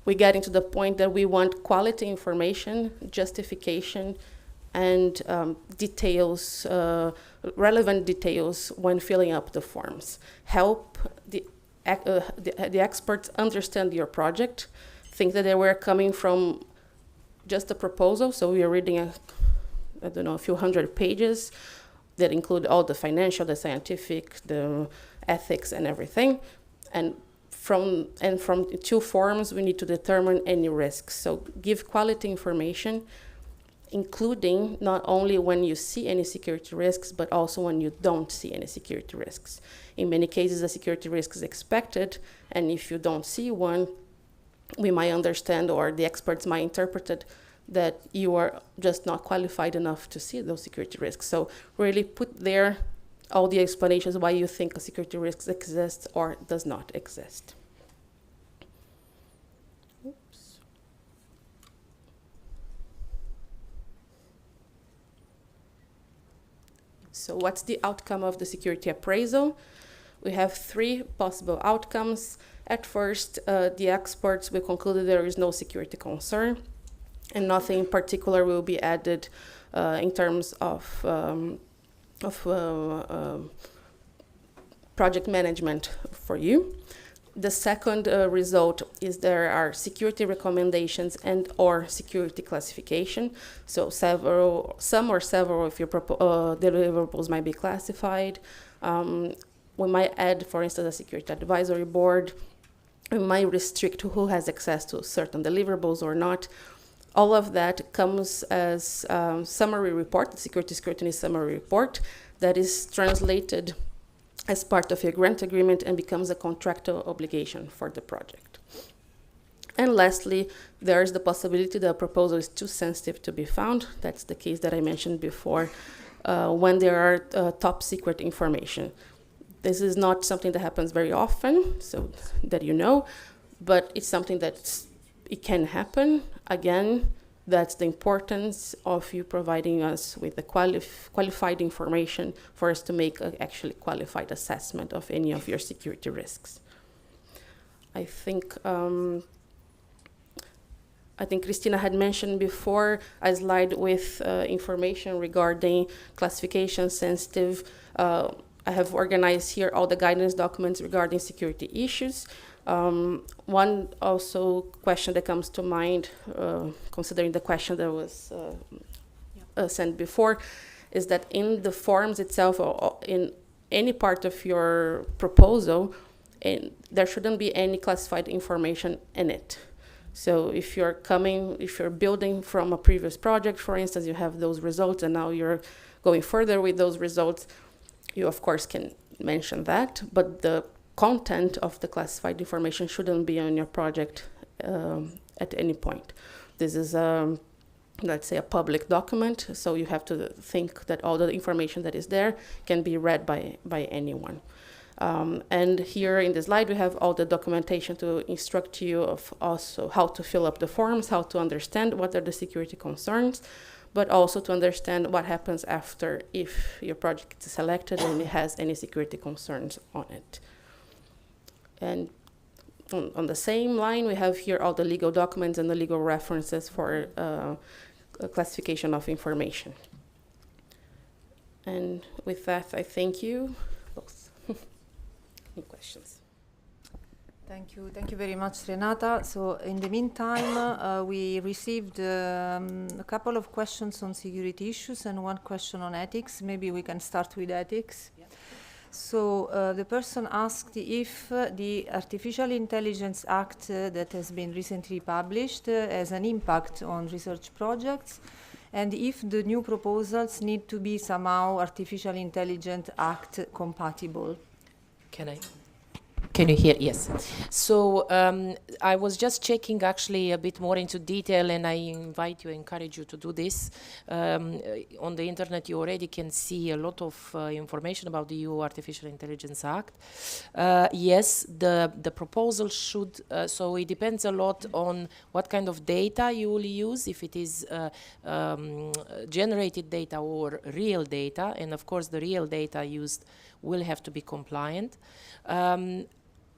we get into the point that we want quality information, justification, and details, relevant details when filling up the forms. Help the experts understand your project, think that they were coming from just a proposal. So we are reading a few hundred pages that include all the financial, the scientific, the ethics, and everything. And from 2 forms, we need to determine any risks. So give quality information, including not only when you see any security risks, but also when you don't see any security risks. In many cases, a security risk is expected, and if you don't see one, we might understand, or the experts might interpret it, that you are just not qualified enough to see those security risks. So really put there all the explanations why you think a security risk exists or does not exist. Oops. So what's the outcome of the security appraisal? We have 3 possible outcomes. At first, the experts will conclude that there is no security concern and nothing in particular will be added in terms of project management for you. The second result is there are security recommendations and or security classification. So some or several of your deliverables might be classified. We might add, for instance, a security advisory board. We might restrict who has access to certain deliverables or not. All of that comes as a summary report, the security scrutiny summary report, that is translated as part of your grant agreement and becomes a contractual obligation for the project. And lastly, there's the possibility that a proposal is too sensitive to be found. That's the case that I mentioned before, when there are top secret information. This is not something that happens very often, so that you know, but it's something that it can happen. Again, that's the importance of you providing us with the qualified information for us to make an actually qualified assessment of any of your security risks. I think Christina had mentioned before a slide with information regarding classification sensitive. I have organized here all the guidance documents regarding security issues. One also question that comes to mind, considering the question that was sent before, is that in the forms itself or in any part of your proposal, there shouldn't be any classified information in it. So if you're building from a previous project, for instance, you have those results and now you're going further with those results, you of course can mention that, but the content of the classified information shouldn't be on your project at any point. This is, let's say, a public document, so you have to think that all the information that is there can be read by anyone. And here in the slide, we have all the documentation to instruct you of also how to fill up the forms, how to understand what are the security concerns, but also to understand what happens after if your project is selected and it has any security concerns on it. And on the same line, we have here all the legal documents and the legal references for classification of information. And with that, I thank you both. Any questions? Thank you very much, Renata. So in the meantime, we received a couple of questions on security issues and one question on ethics. Maybe we can start with ethics. Yeah. So the person asked if the Artificial Intelligence Act that has been recently published has an impact on research projects, and if the new proposals need to be somehow Artificial Intelligence Act compatible. Can you hear? Yes. So I was just checking actually a bit more into detail, and I encourage you to do this. On the internet, you already can see a lot of information about the EU Artificial Intelligence Act. Yes, the proposal should, so it depends a lot on what kind of data you will use, if it is generated data or real data, and of course the real data used will have to be compliant.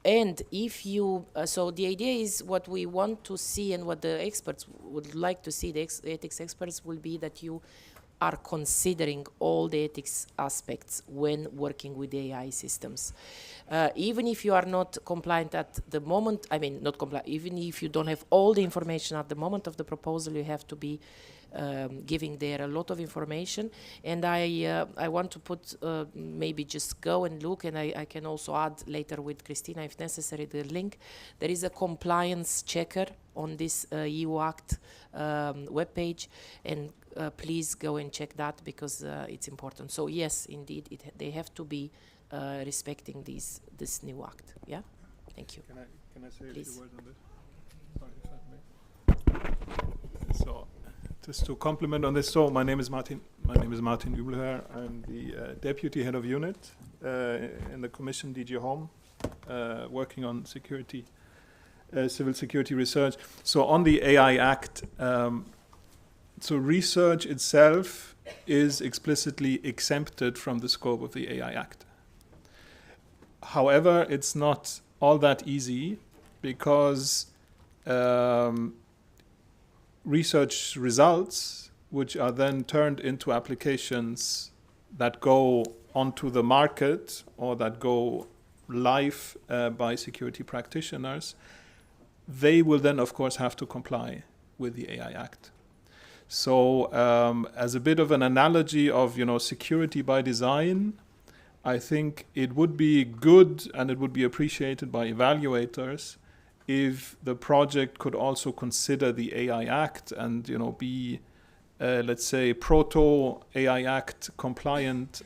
And if you, so the idea is what we want to see and what the experts would like to see, the ethics experts, will be that you are considering all the ethics aspects when working with AI systems. Even if you are not compliant at the moment, I mean, not compliant, even if you don't have all the information at the moment of the proposal, you have to be giving there a lot of information. And I want to put, maybe just go and look, and I can also add later with Christina, if necessary, the link. There is a compliance checker on this EU Act webpage, and please go and check that because it's important. So yes, indeed, they have to be respecting this new act. Yeah, thank you. Can I say please. A few words on this? Sorry, if I may. So, just to comment on this, so my name is Martin Übelherr. I'm the deputy head of unit in the Commission DG Home, working on security, civil security research. So on the AI Act, so research itself is explicitly exempted from the scope of the AI Act. However, it's not all that easy because research results, which are then turned into applications that go onto the market or that go live by security practitioners, they will then, of course, have to comply with the AI Act. So as a bit of an analogy of, security by design, I think it would be good and it would be appreciated by evaluators if the project could also consider the AI Act and, be, let's say, proto-AI Act compliant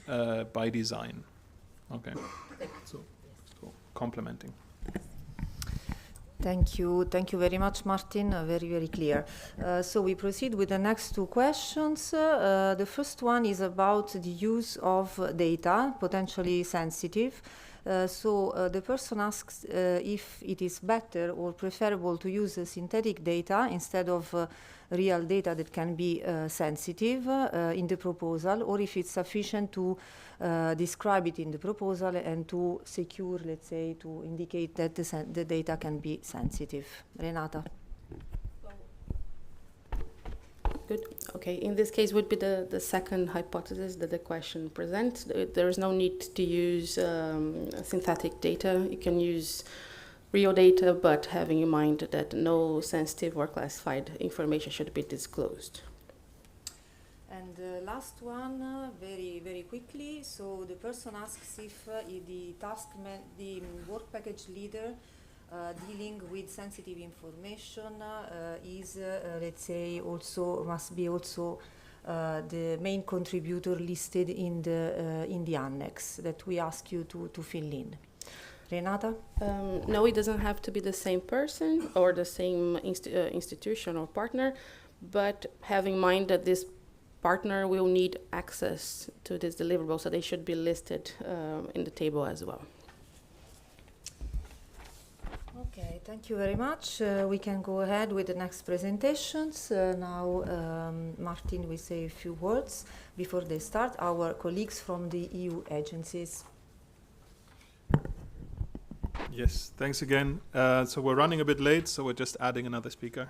by design. Okay, so complementing. Thank you very much, Martin. Very, very clear. So we proceed with the next two questions. The first one is about the use of data, potentially sensitive. So the person asks if it is better or preferable to use synthetic data instead of real data that can be sensitive in the proposal, or if it's sufficient to describe it in the proposal and to secure, let's say, to indicate that the data can be sensitive. Renata. Good. Okay. In this case, would be the second hypothesis that the question presents. There is no need to use synthetic data. You can use real data, but having in mind that no sensitive or classified information should be disclosed. And the last one, very, very quickly. So the person asks if the work package leader dealing with sensitive information is, let's say, must be the main contributor listed in the annex that we ask you to fill in. Renata? No, it doesn't have to be the same person or the same institution or partner, but having in mind that this partner will need access to this deliverable, so they should be listed in the table as well. Thank you very much. We can go ahead with the next presentations. Now, Martin will say a few words before they start. Our colleagues from the EU agencies. Yes, thanks again. So we're running a bit late, so we're just adding another speaker.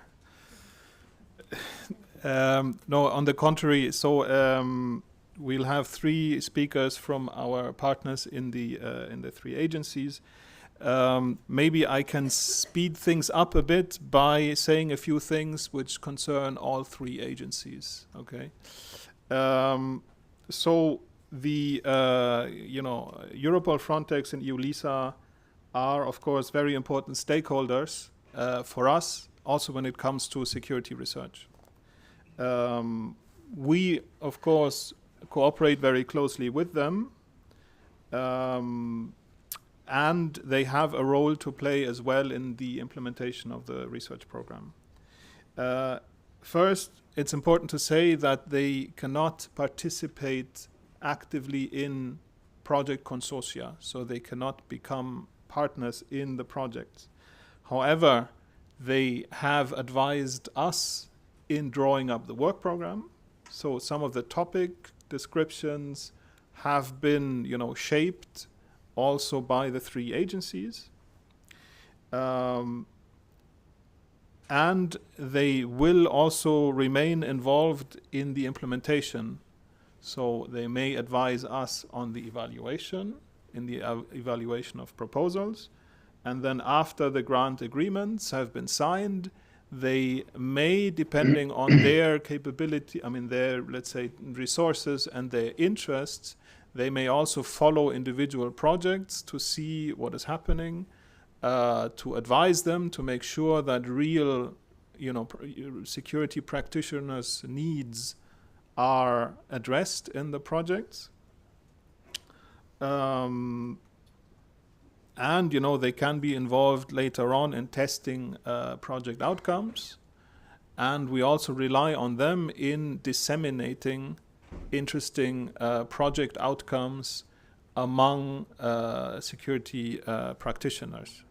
No, on the contrary, so we'll have 3 speakers from our partners in the 3 agencies. Maybe I can speed things up a bit by saying a few things which concern all 3 agencies. Okay. So the Europol, Frontex, and EU-LISA are, of course, very important stakeholders for us, also when it comes to security research. We, of course, cooperate very closely with them, and they have a role to play as well in the implementation of the research program. First, it's important to say that they cannot participate actively in project consortia, so they cannot become partners in the projects. However, they have advised us in drawing up the work program. So some of the topic descriptions have been, shaped also by the 3 agencies. And they will also remain involved in the implementation. So they may advise us on the evaluation, in the evaluation of proposals. And then after the grant agreements have been signed, they may, depending on their capability, their, let's say, resources and their interests, they may also follow individual projects to see what is happening, to advise them, to make sure that real, security practitioners' needs are addressed in the projects. And, they can be involved later on in testing project outcomes. And we also rely on them in disseminating interesting project outcomes among security practitioners.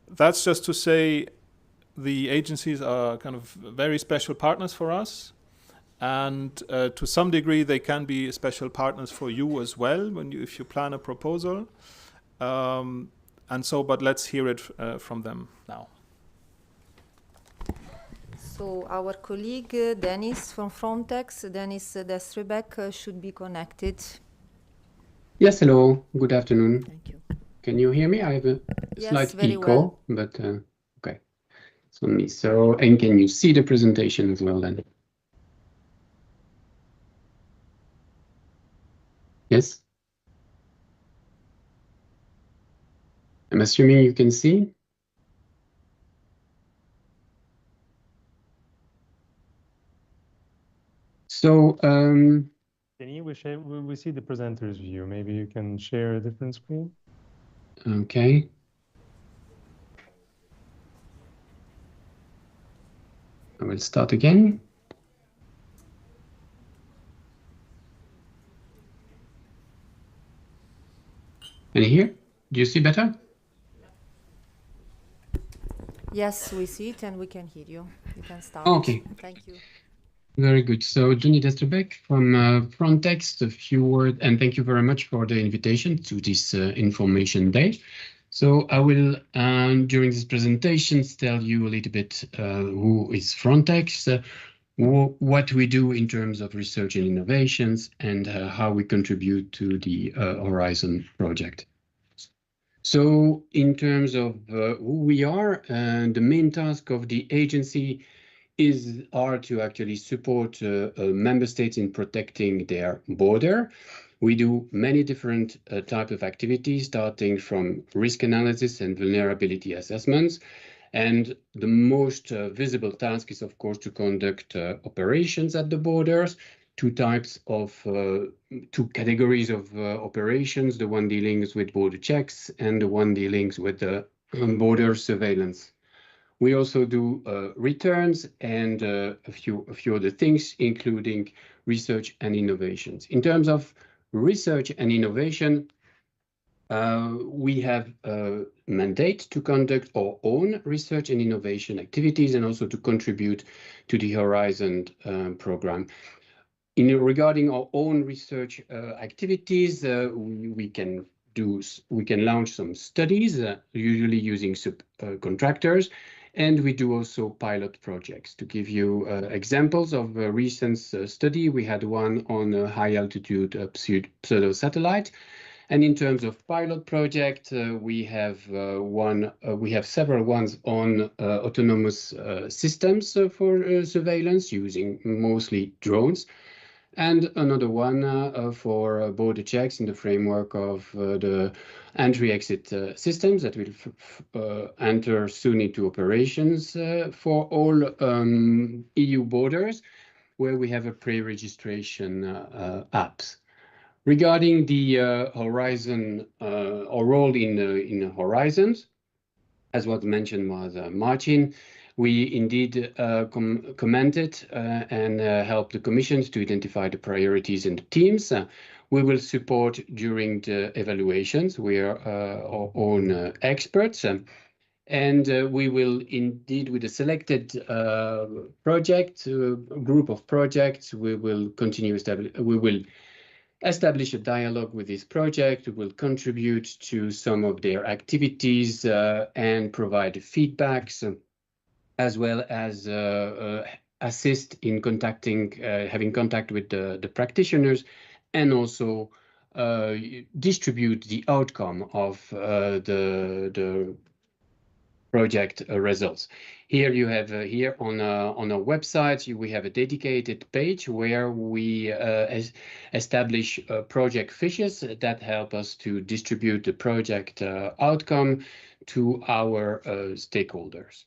That's just to say the agencies are kind of very special partners for us. And to some degree, they can be special partners for you as well if you plan a proposal. But let's hear it from them now. So our colleague Dennis from Frontex, Dennis Destrebeck, should be connected. Yes, hello. Good afternoon. Thank you. Can you hear me? I have a slight echo, well. but okay. It's on me. So, and can you see the presentation as well then? Yes? I'm assuming you can see. So, can we see the presenter's view? Maybe you can share a different screen. Okay. I will start again. And here, do you see better? Yes, we see it and we can hear you. You can start. Okay. Thank you. Very good. So Johnny Destrebeck from Frontex, a few words, and thank you very much for the invitation to this information day. So I will, during this presentation, tell you a little bit who is Frontex, what we do in terms of research and innovations, and how we contribute to the Horizon project. So in terms of who we are, the main task of the agency are to actually support member states in protecting their border. We do many different types of activities, starting from risk analysis and vulnerability assessments. And the most visible task is, of course, to conduct operations at the borders. Two categories of operations, the one dealing with border checks and the one dealing with the border surveillance. We also do returns and a few other things, including research and innovations. In terms of research and innovation, We have a mandate to conduct our own research and innovation activities and also to contribute to the Horizon program. Regarding our own research activities, we can launch some studies, usually using subcontractors, and we do also pilot projects. To give you examples of a recent study, we had one on a high-altitude pseudo satellite. And in terms of pilot project, we have several ones on autonomous systems for surveillance using mostly drones, and another one for border checks in the framework of the entry-exit systems that will enter soon into operations for all EU borders, where we have a pre-registration apps. Regarding the Horizon, our role in Horizons, as was mentioned by Martin, we indeed commented and helped the commissions to identify the priorities and the teams. We will support during the evaluations. We are our own experts. And we will indeed, with a selected group of projects, we will establish a dialogue with this project. We will contribute to some of their activities and provide feedbacks, as well as assist in having contact with the practitioners, and also distribute the outcome of the project results. Here you have here on our website, we have a dedicated page where we establish project fiches that help us to distribute the project outcome to our stakeholders.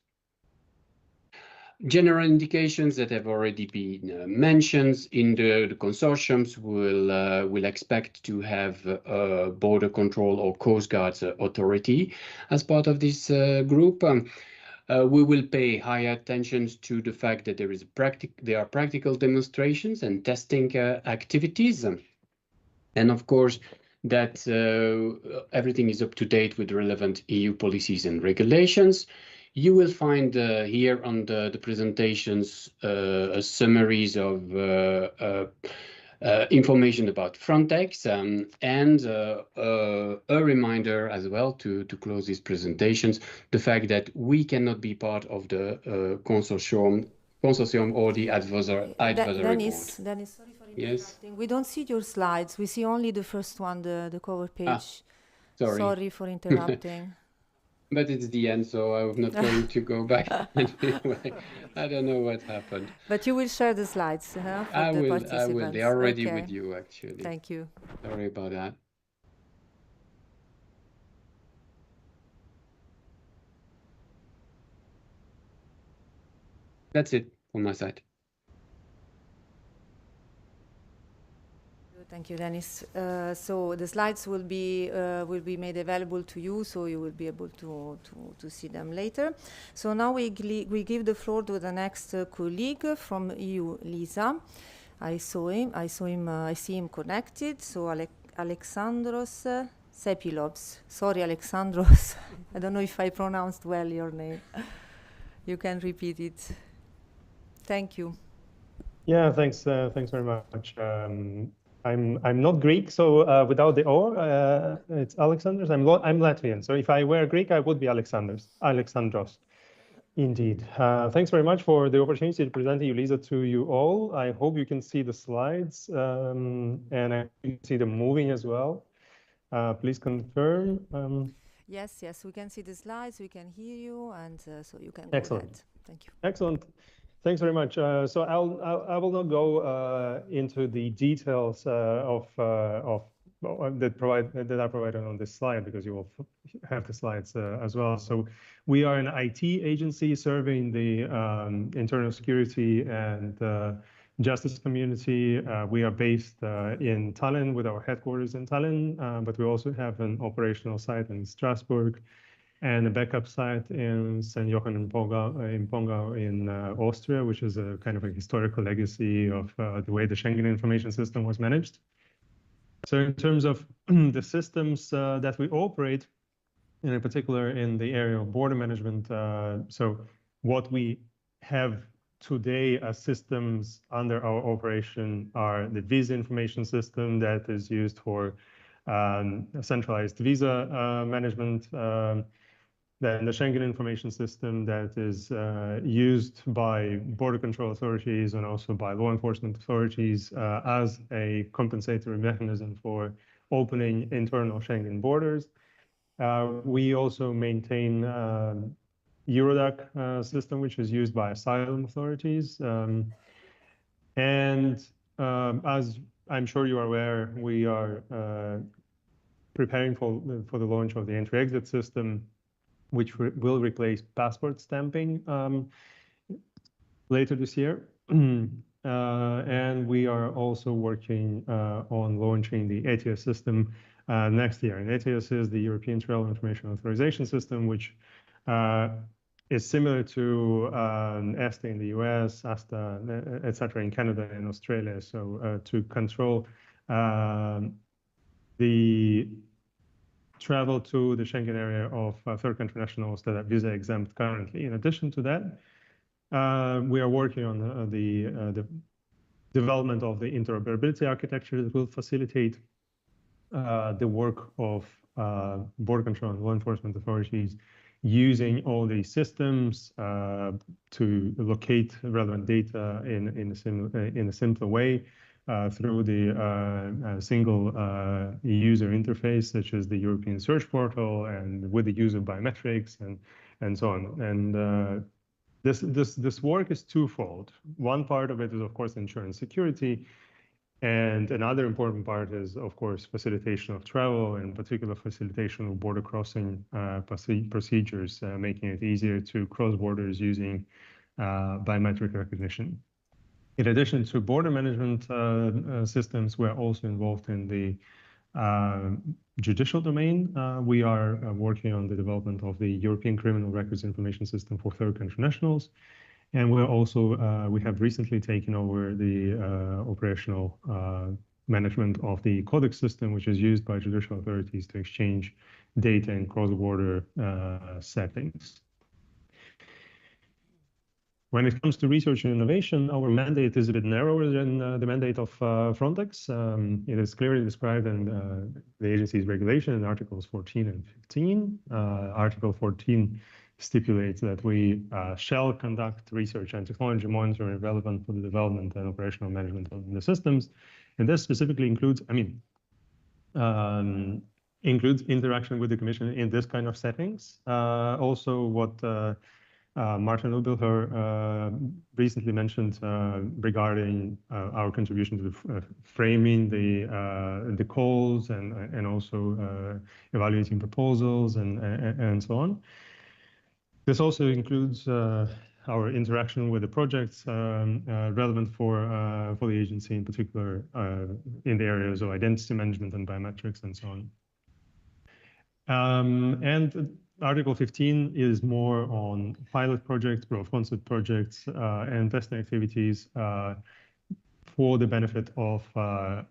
General indications that have already been mentioned in the consortiums will expect to have a border control or Coast Guard authority as part of this group. We will pay high attention to the fact that there are practical demonstrations and testing activities, and of course that everything is up to date with relevant EU policies and regulations. You will find here on the presentations summaries of information about Frontex and a reminder as well to close these presentations, the fact that we cannot be part of the consortium or the advisory Dennis, board. Dennis, sorry for interrupting. Yes. We don't see your slides. We see only the first one, the cover page. Sorry for interrupting. But it's the end, so I'm not going to go back anyway. I don't know what happened. But you will share the slides for the participants. I will. They are already with you, actually. Thank you. Sorry about that. That's it on my side. Thank you, Dennis. So the slides will be made available to you, so you will be able to see them later. So now we give the floor to the next colleague from EU, Lisa. I see him connected. So Alexandros Sepilovs. Sorry, Alexandros. I don't know if I pronounced well your name. You can repeat it. Thank you. Yeah, thanks very much. I'm not Greek, so without the O, it's Alexandros. I'm Latvian, so if I were Greek, I would be Alexandros. Indeed. Thanks very much for the opportunity to present Lisa to you all. I hope you can see the slides and I can see them moving as well. Please confirm. Yes, we can see the slides, we can hear you, and so you can go ahead. Thank you. Excellent. Thanks very much. So I will not go into the details that are provided on this slide, because you will have the slides as well. So we are an IT agency serving the internal security and justice community. We are based in Tallinn with our headquarters in Tallinn, but we also have an operational site in Strasbourg and a backup site in St. Johann in Pongau in Austria, which is a kind of a historical legacy of the way the Schengen information system was managed. So in terms of the systems that we operate, and in particular in the area of border management, so what we have today as systems under our operation are the visa information system that is used for centralized visa management, then the Schengen information system that is used by border control authorities and also by law enforcement authorities as a compensatory mechanism for opening internal Schengen borders. We also maintain Eurodac system, which is used by asylum authorities. As I'm sure you are aware, we are preparing for the launch of the entry-exit system, which will replace passport stamping later this year. And we are also working on launching the ETIAS system next year. And ETIAS is the European Travel Information Authorization System, which is similar to ESTA in the US, ASTA, etc. in Canada and Australia. So to control the travel to the Schengen area of third country nationals that are visa exempt currently. In addition to that, we are working on the development of the interoperability architecture that will facilitate the work of border control and law enforcement authorities using all these systems to locate relevant data in a simpler way through the single user interface, such as the European search portal, and with the use of biometrics and so on. And this work is twofold. One part of it is, of course, ensuring security. And another important part is, of course, facilitation of travel, and in particular facilitation of border crossing procedures, making it easier to cross borders using biometric recognition. In addition to border management systems, we're also involved in the judicial domain. We are working on the development of the European Criminal Records Information System for third country nationals. And we're also, we have recently taken over the operational management of the Codex system, which is used by judicial authorities to exchange data in cross-border settings. When it comes to research and innovation, our mandate is a bit narrower than the mandate of Frontex. It is clearly described in the agency's regulation in Articles 14 and 15. Article 14 stipulates that we shall conduct research and technology monitoring relevant for the development and operational management of the systems. And this specifically includes, includes interaction with the Commission in this kind of settings. Also, what Martin Lubelher recently mentioned regarding our contribution to the framing the calls and also evaluating proposals and so on. This also includes our interaction with the projects relevant for the agency, in particular in the areas of identity management and biometrics and so on. And Article 15 is more on pilot projects, proof of concept projects, and testing activities for the benefit of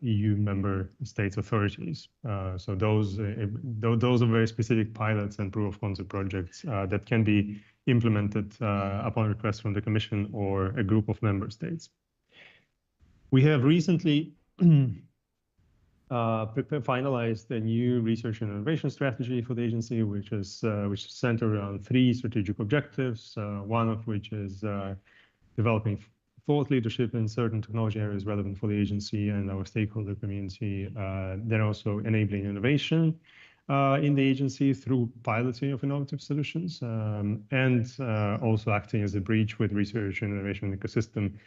EU member states authorities. So those are very specific pilots and proof of concept projects that can be implemented upon request from the Commission or a group of member states. We have recently finalized a new research and innovation strategy for the agency, which is centered around 3 strategic objectives, one of which is developing thought leadership in certain technology areas relevant for the agency and our stakeholder community, then also enabling innovation in the agency through piloting of innovative solutions, and also acting as a bridge with research and innovation ecosystem,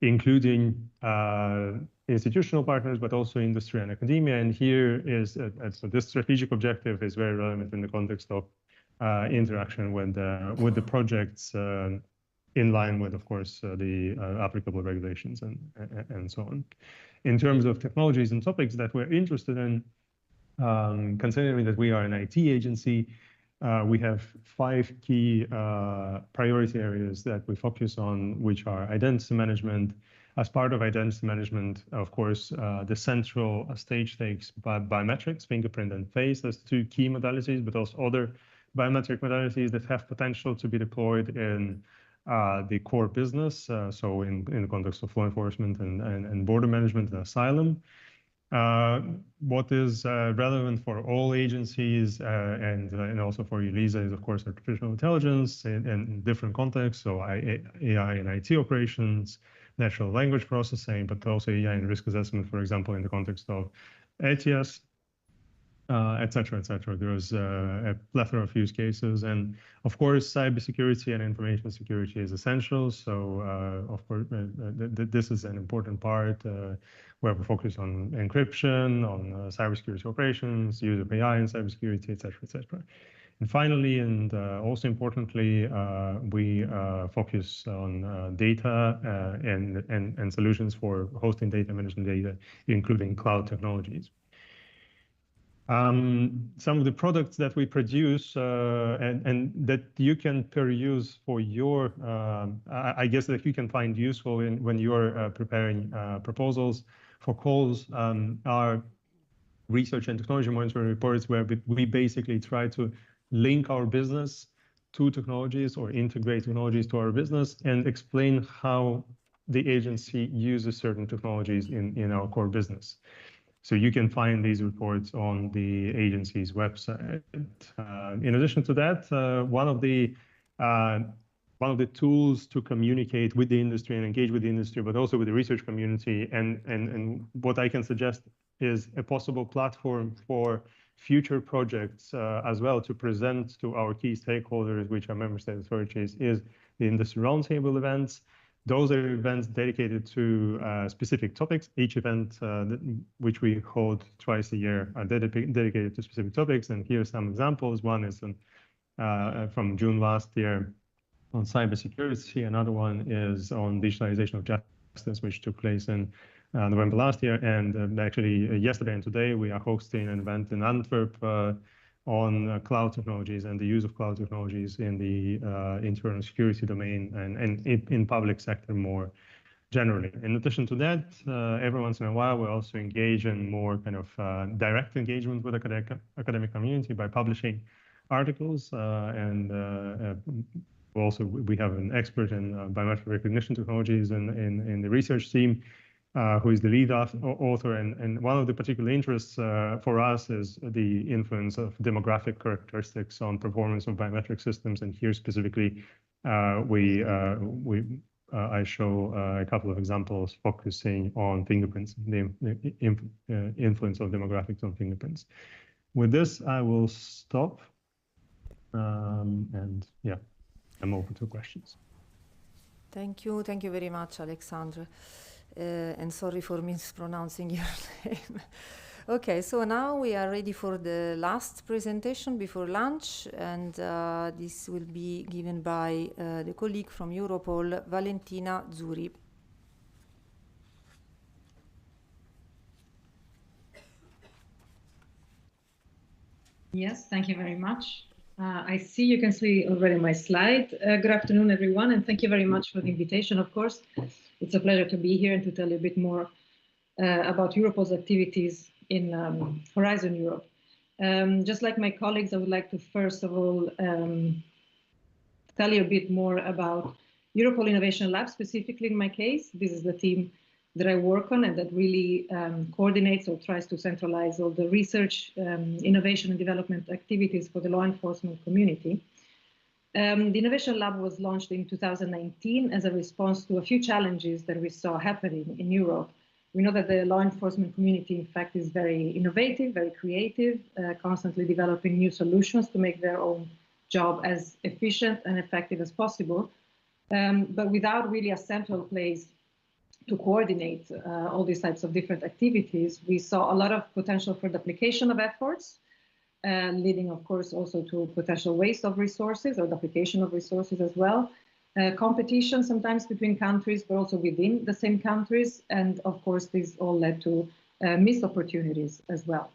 including institutional partners, but also industry and academia. And here is, so this strategic objective is very relevant in the context of interaction with the projects in line with, of course, the applicable regulations and so on. In terms of technologies and topics that we're interested in, considering that we are an IT agency, we have 5 key priority areas that we focus on, which are identity management, As part of identity management, of course, the central stage takes biometrics, fingerprint and face as two key modalities, but also other biometric modalities that have potential to be deployed in the core business, so in the context of law enforcement and border management and asylum. What is relevant for all agencies and also for EULISA is, of course, artificial intelligence in different contexts, so AI and IT operations, natural language processing, but also AI and risk assessment, for example, in the context of ATS, et cetera, et cetera. There's a plethora of use cases. And of course, cybersecurity and information security is essential. So of course, this is an important part where we focus on encryption, on cybersecurity operations, use of AI in cybersecurity, et cetera, et cetera. And finally, and also importantly, we focus on data and solutions for hosting data, managing data, including cloud technologies. Some of the products that we produce and that you can peruse for your, I guess that you can find useful when you're preparing proposals for calls are research and technology monitoring reports, where we basically try to link our business to technologies or integrate technologies to our business and explain how the agency uses certain technologies in our core business. So you can find these reports on the agency's website. In addition to that, one of the tools to communicate with the industry and engage with the industry, but also with the research community, and what I can suggest is a possible platform for future projects as well to present to our key stakeholders, which are member state authorities, is the industry roundtable events. Those are events dedicated to specific topics. Each event which we hold twice a year are dedicated to specific topics. And here are some examples. One is from June last year on cybersecurity. Another one is on digitalization of justice, which took place in November last year. And actually, yesterday and today, we are hosting an event in Antwerp on cloud technologies and the use of cloud technologies in the internal security domain and in public sector more generally. In addition to that, every once in a while, we also engage in more kind of direct engagement with the academic community by publishing articles. Also, we have an expert in biometric recognition technologies in the research team, who is the lead author. And one of the particular interests for us is the influence of demographic characteristics on performance of biometric systems. And here specifically, I show a couple of examples focusing on fingerprints, the influence of demographics on fingerprints. With this, I will stop. And yeah, I'm open to questions. Thank you very much, Alexandre. And sorry for mispronouncing your name. Okay, so now we are ready for the last presentation before lunch, and this will be given by the colleague from Europol, Valentina Zuri. Yes, thank you very much. I see you can see already my slide. Good afternoon, everyone, and thank you very much for the invitation, of course. It's a pleasure to be here and to tell you a bit more about Europol's activities in Horizon Europe. Just like my colleagues, I would like to first of all tell you a bit more about Europol Innovation Lab, specifically in my case. This is the team that I work on and that really coordinates or tries to centralize all the research, innovation and development activities for the law enforcement community. The Innovation Lab was launched in 2019 as a response to a few challenges that we saw happening in Europe. We know that the law enforcement community, in fact, is very innovative, very creative, constantly developing new solutions to make their own job as efficient and effective as possible, but without really a central place to coordinate all these types of different activities. We saw a lot of potential for duplication of efforts, leading, of course, also to potential waste of resources or duplication of resources as well. Competition sometimes between countries, but also within the same countries. And of course, this all led to missed opportunities as well.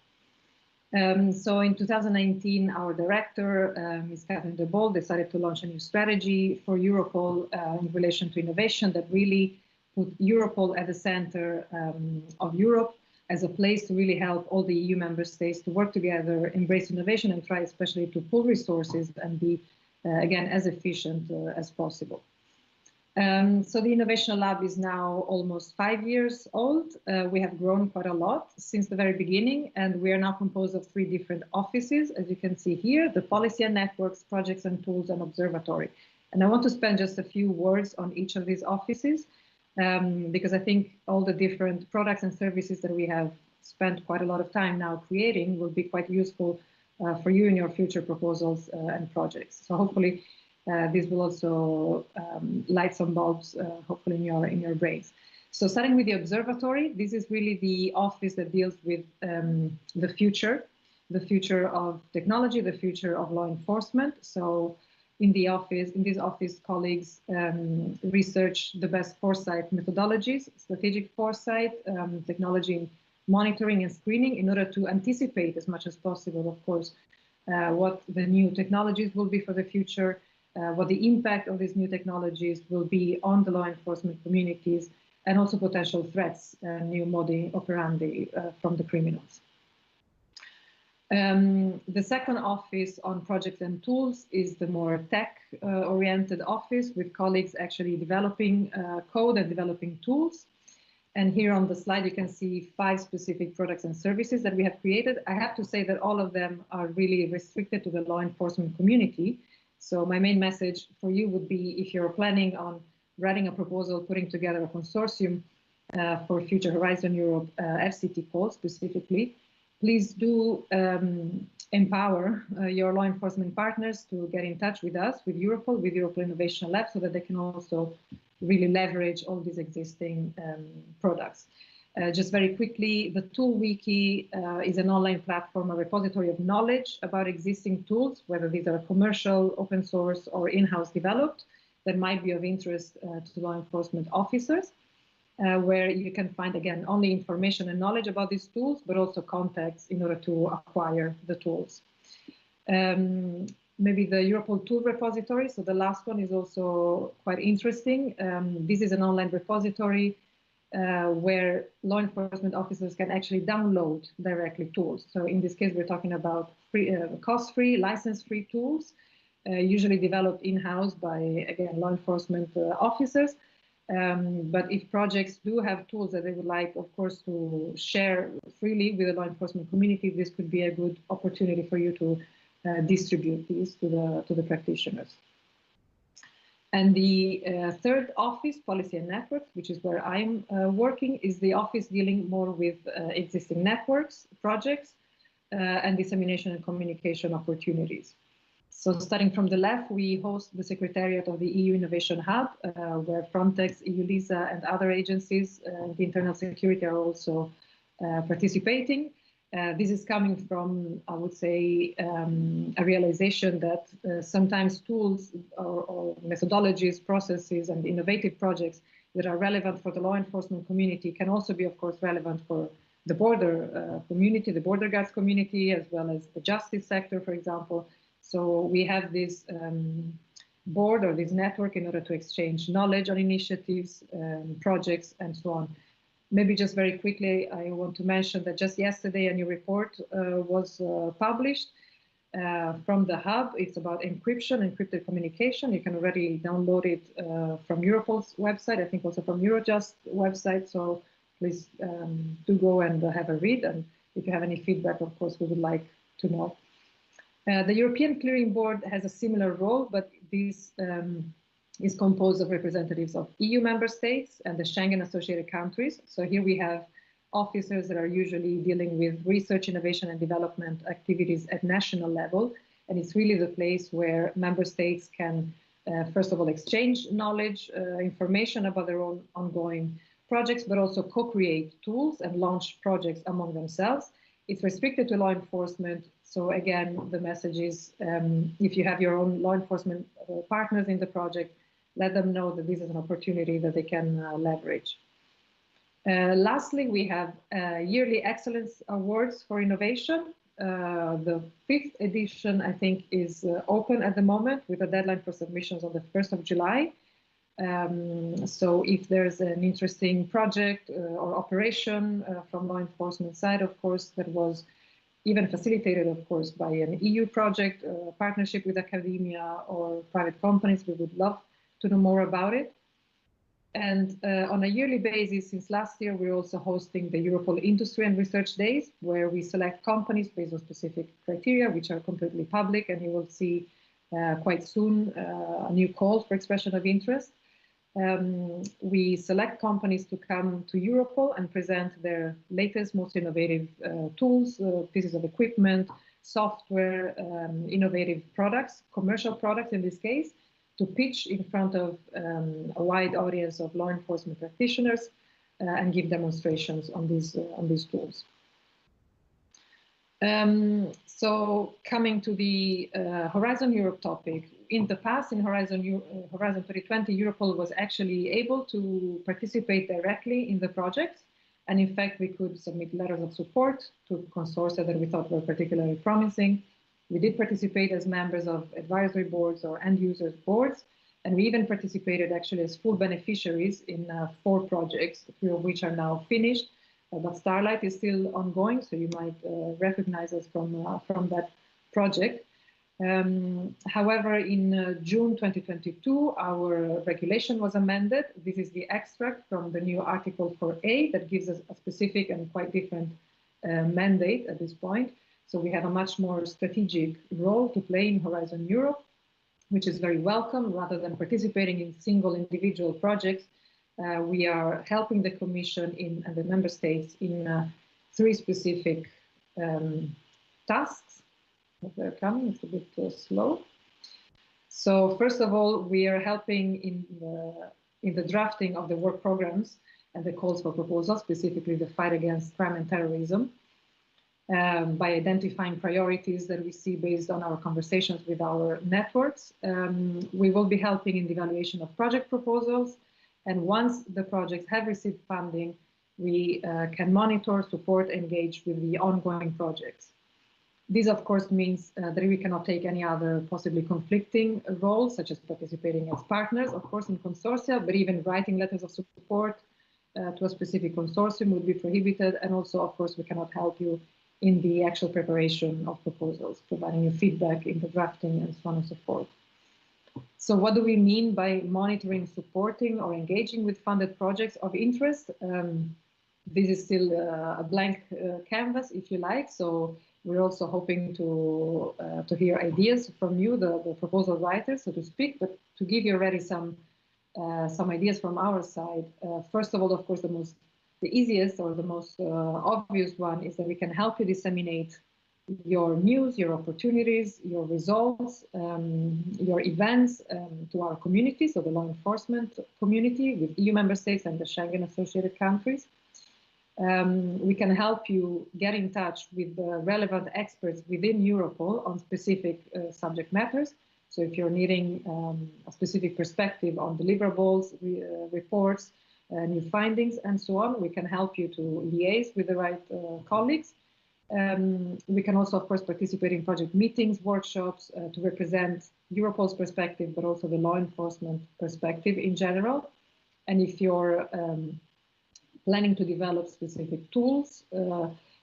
So in 2019, our director, Ms. Catherine de Boll, decided to launch a new strategy for Europol in relation to innovation that really put Europol at the center of Europe as a place to really help all the EU member states to work together, embrace innovation, and try especially to pool resources and be, again, as efficient as possible. So the Innovation Lab is now almost 5 years old. We have grown quite a lot since the very beginning, and we are now composed of 3 different offices, as you can see here: the Policy and Networks, Projects and Tools, and Observatory. And I want to spend just a few words on each of these offices, because I think all the different products and services that we have spent quite a lot of time now creating will be quite useful for you in your future proposals and projects. So hopefully this will also light some bulbs, hopefully in your brains. So starting with the observatory, this is really the office that deals with the future of technology, the future of law enforcement. So in this office, colleagues research the best foresight methodologies, strategic foresight, technology monitoring and screening in order to anticipate as much as possible, of course, what the new technologies will be for the future, what the impact of these new technologies will be on the law enforcement communities, and also potential threats, new modi operandi from the criminals. The second office on projects and tools is the more tech-oriented office, with colleagues actually developing code and developing tools. And here on the slide, you can see 5 specific products and services that we have created. I have to say that all of them are really restricted to the law enforcement community. So my main message for you would be, if you're planning on writing a proposal, putting together a consortium for Future Horizon Europe FCT calls specifically, please do empower your law enforcement partners to get in touch with us, with Europol, with Europol Innovation Lab, so that they can also really leverage all these existing products. Just very quickly, the Tool Wiki is an online platform, a repository of knowledge about existing tools, whether these are commercial, open source, or in-house developed, that might be of interest to law enforcement officers, where you can find, again, only information and knowledge about these tools, but also contacts in order to acquire the tools. Maybe the Europol tool repository. So the last one is also quite interesting. This is an online repository where law enforcement officers can actually download directly tools. So in this case, we're talking about cost-free, license-free tools, usually developed in-house by, again, law enforcement officers. But if projects do have tools that they would like, of course, to share freely with the law enforcement community, this could be a good opportunity for you to distribute these to the practitioners. And the third office, Policy and Networks, which is where I'm working, is the office dealing more with existing networks, projects, and dissemination and communication opportunities. So starting from the left, we host the Secretariat of the EU Innovation Hub, where Frontex, EU-LISA, and other agencies, the internal security, are also participating. This is coming from, I would say, a realization that sometimes tools or methodologies, processes, and innovative projects that are relevant for the law enforcement community can also be, of course, relevant for the border community, the border guards community, as well as the justice sector, for example. So we have this board or this network in order to exchange knowledge on initiatives, projects, and so on. Maybe just very quickly, I want to mention that just yesterday a new report was published from the hub. It's about encryption, encrypted communication. You can already download it from Europol's website, I think also from Eurojust's website. So please do go and have a read. And if you have any feedback, of course, we would like to know. The European Clearing Board has a similar role, but this is composed of representatives of EU member states and the Schengen associated countries. So here we have officers that are usually dealing with research, innovation, and development activities at national level. And it's really the place where member states can, first of all, exchange knowledge, information about their own ongoing projects, but also co-create tools and launch projects among themselves. It's restricted to law enforcement. So again, the message is, if you have your own law enforcement partners in the project, let them know that this is an opportunity that they can leverage. Lastly, we have yearly excellence awards for innovation. The 5th edition, I think, is open at the moment with a deadline for submissions on the 1st of July. So if there's an interesting project or operation from law enforcement side, of course, that was even facilitated, of course, by an EU project, partnership with academia or private companies, we would love to know more about it. And on a yearly basis, since last year, we're also hosting the Europol Industry and Research Days, where we select companies based on specific criteria, which are completely public, and you will see quite soon a new call for expression of interest. We select companies to come to Europol and present their latest, most innovative tools, pieces of equipment, software, innovative products, commercial products in this case, to pitch in front of a wide audience of law enforcement practitioners and give demonstrations on these tools. So coming to the Horizon Europe topic, in the past, in Horizon 2020, Europol was actually able to participate directly in the project. And in fact, we could submit letters of support to consortia that we thought were particularly promising. We did participate as members of advisory boards or end users boards, and we even participated actually as full beneficiaries in 4 projects, 3 of which are now finished. But Starlight is still ongoing, so you might recognize us from that project. However, in June 2022, our regulation was amended. This is the extract from the new Article 4A that gives us a specific and quite different mandate at this point. So we have a much more strategic role to play in Horizon Europe, which is very welcome. Rather than participating in single individual projects, we are helping the Commission and the Member States in 3 specific tasks. They're coming, it's a bit slow. So first of all, we are helping in the drafting of the work programs and the calls for proposals, specifically the fight against crime and terrorism, by identifying priorities that we see based on our conversations with our networks. We will be helping in the evaluation of project proposals. And once the projects have received funding, we can monitor, support, engage with the ongoing projects. This, of course, means that we cannot take any other possibly conflicting roles, such as participating as partners, of course, in consortia, but even writing letters of support to a specific consortium would be prohibited. And also, of course, we cannot help you in the actual preparation of proposals, providing you feedback in the drafting and so on and so forth. So what do we mean by monitoring, supporting, or engaging with funded projects of interest? This is still a blank canvas, if you like. So we're also hoping to hear ideas from you, the proposal writers, so to speak. But to give you already some ideas from our side, first of all, of course, the easiest or the most obvious one is that we can help you disseminate your news, your opportunities, your results, your events to our community, so the law enforcement community with EU member states and the Schengen associated countries. We can help you get in touch with the relevant experts within Europol on specific subject matters. So if you're needing a specific perspective on deliverables, reports, new findings, and so on, we can help you to liaise with the right colleagues. We can also, of course, participate in project meetings, workshops to represent Europol's perspective, but also the law enforcement perspective in general. And if you're planning to develop specific tools,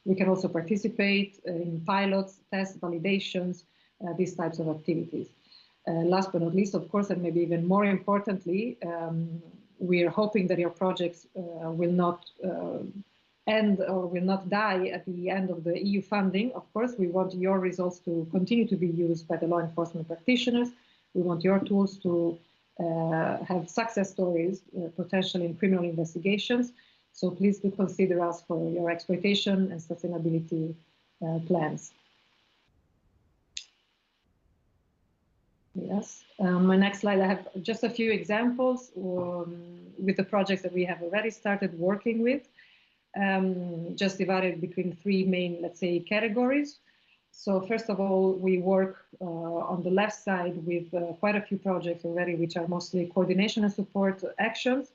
we can also participate in pilots, tests, validations, these types of activities. Last but not least, of course, and maybe even more importantly, we are hoping that your projects will not end or will not die at the end of the EU funding. Of course, we want your results to continue to be used by the law enforcement practitioners. We want your tools to have success stories, potentially in criminal investigations. So please do consider us for your exploitation and sustainability plans. Yes, my next slide, I have just a few examples with the projects that we have already started working with, just divided between 3 main, let's say, categories. So first of all, we work on the left side with quite a few projects already, which are mostly coordination and support actions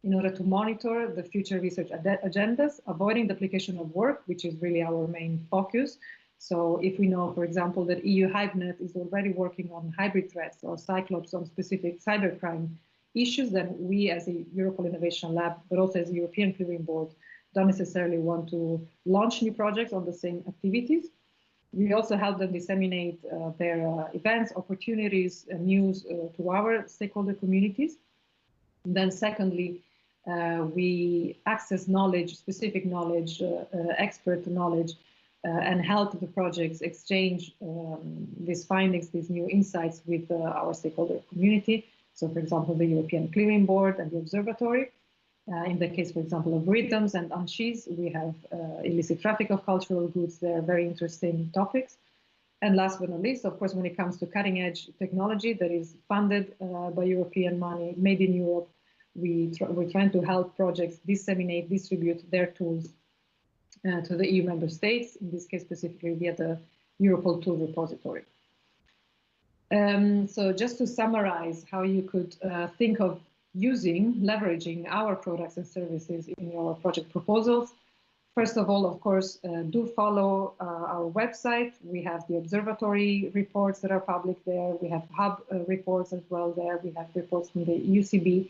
in order to monitor the future research agendas, avoiding duplication of work, which is really our main focus. So if we know, for example, that EU HypeNet is already working on hybrid threats or Cyclops on specific cybercrime issues, then we as a Europol Innovation Lab, but also as a European Clearing Board, don't necessarily want to launch new projects on the same activities. We also help them disseminate their events, opportunities, and news to our stakeholder communities. And then secondly, we access knowledge, specific knowledge, expert knowledge, and help the projects exchange these findings, these new insights with our stakeholder community. So for example, the European Clearing Board and the Observatory. In the case, for example, of rhythms and uncheese, we have illicit traffic of cultural goods. They're very interesting topics. And last but not least, of course, when it comes to cutting edge technology that is funded by European money, made in Europe, we're trying to help projects disseminate, distribute their tools to the EU member states, in this case specifically via the Europol tool repository. So just to summarize how you could think of leveraging our products and services in your project proposals. First of all, of course, do follow our website. We have the observatory reports that are public there. We have hub reports as well there. We have reports from the UCB.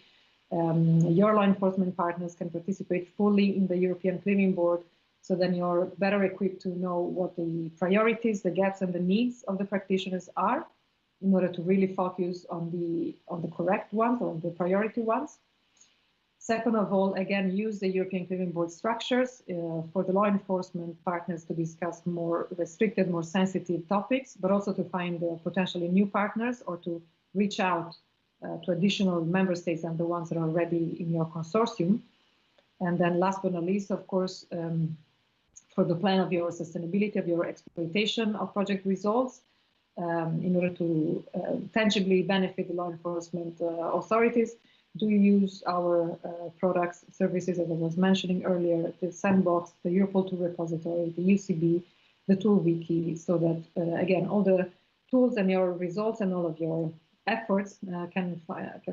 Your law enforcement partners can participate fully in the European Clearing Board, so then you're better equipped to know what the priorities, the gaps, and the needs of the practitioners are, in order to really focus on the correct ones, or the priority ones. Second of all, again, use the European Clearing Board structures for the law enforcement partners to discuss more restricted, more sensitive topics, but also to find potentially new partners or to reach out to additional member states and the ones that are already in your consortium. And then last but not least, of course, for the plan of your sustainability, of your exploitation of project results, in order to tangibly benefit the law enforcement authorities, do use our products, services, as I was mentioning earlier, the Sandbox, the Europol tool repository, the UCB, the tool wiki, so that, again, all the tools and your results and all of your efforts can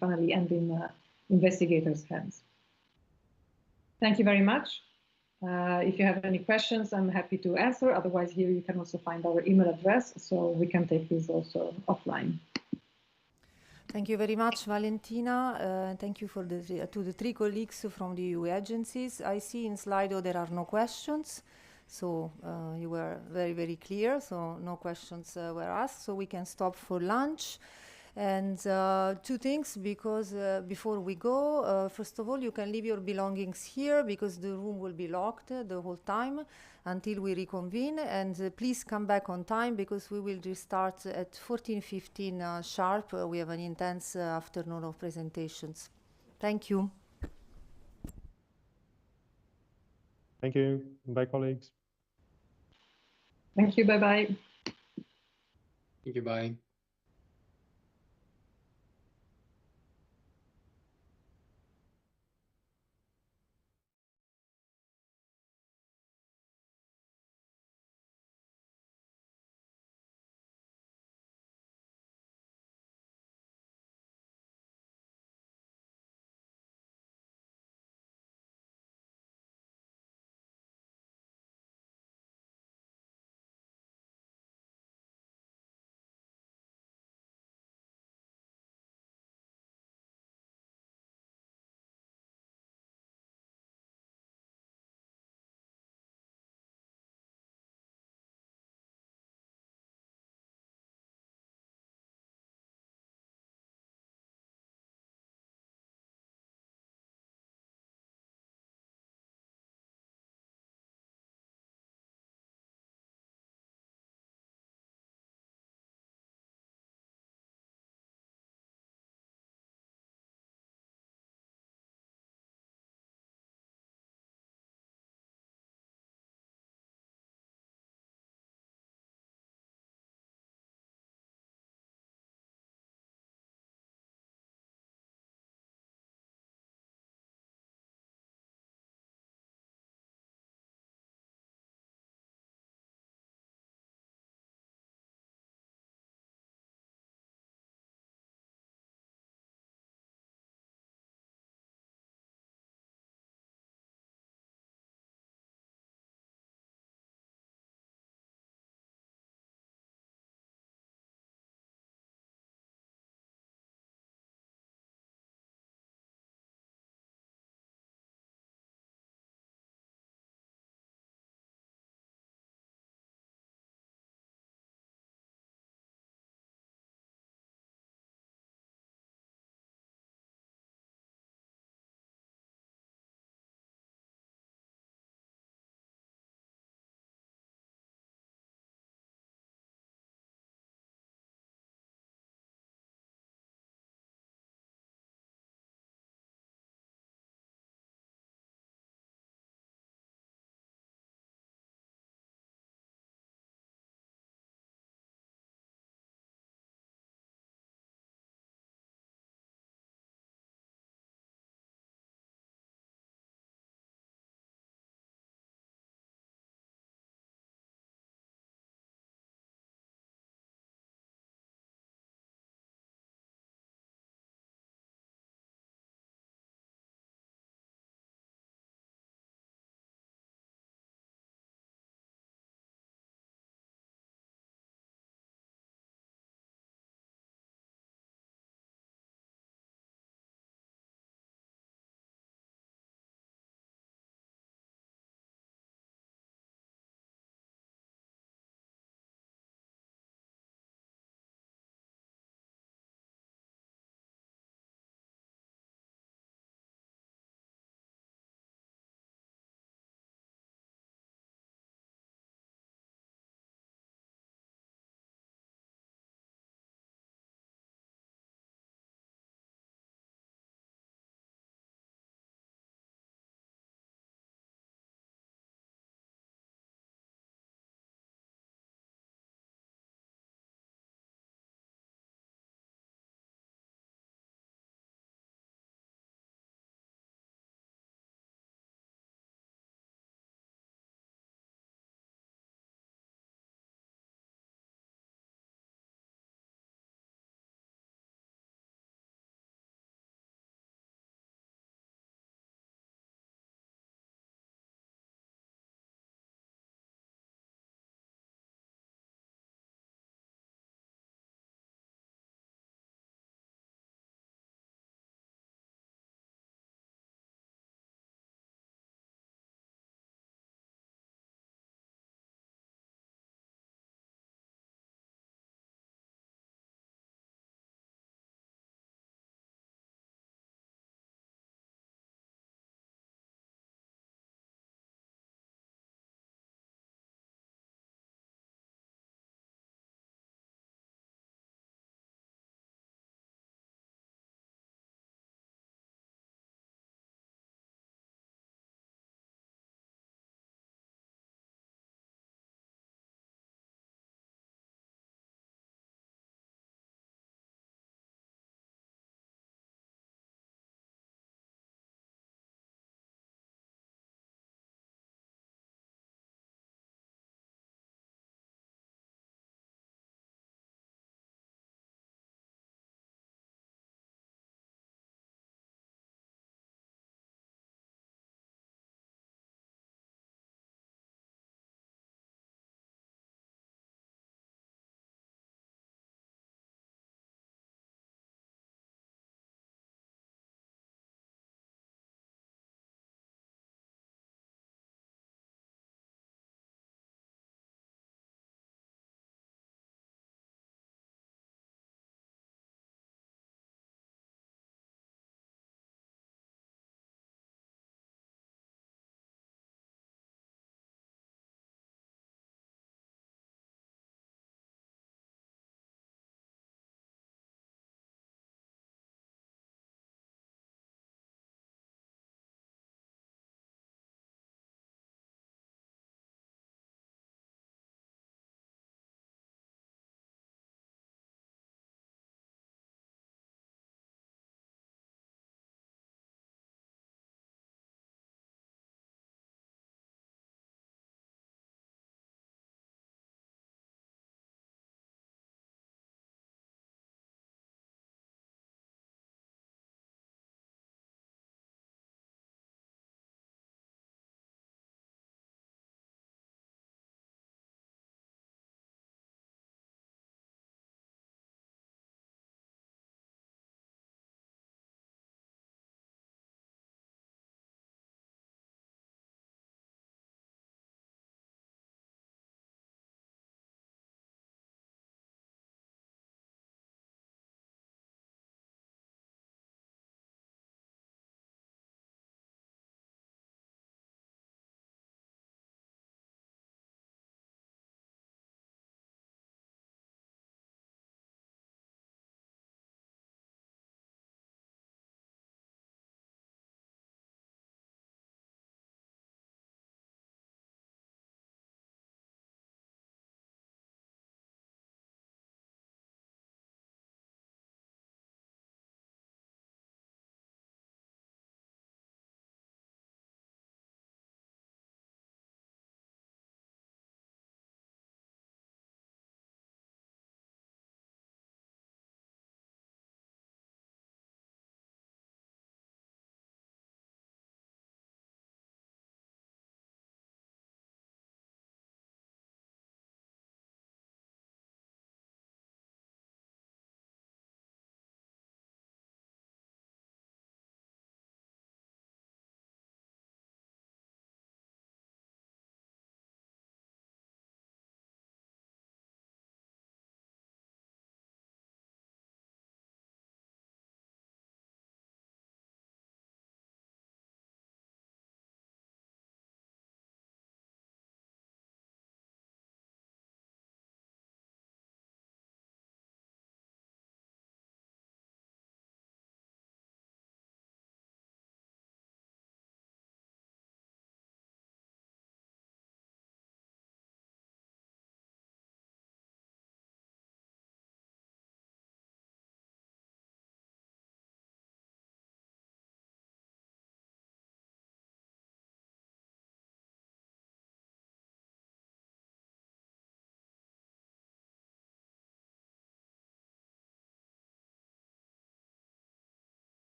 finally end in investigators' hands. Thank you very much. If you have any questions, I'm happy to answer. Otherwise, here you can also find our email address, so we can take this also offline. Thank you very much, Valentina. Thank you to the three colleagues from the EU agencies. I see in Slido there are no questions, so you were very, very clear, so no questions were asked, so we can stop for lunch. And two things, because before we go, first of all, you can leave your belongings here because the room will be locked the whole time until we reconvene. And please come back on time because we will restart at 14:15 sharp. We have an intense afternoon of presentations. Thank you. Thank you. Bye, colleagues. Thank you. Bye-bye. Thank you. Bye.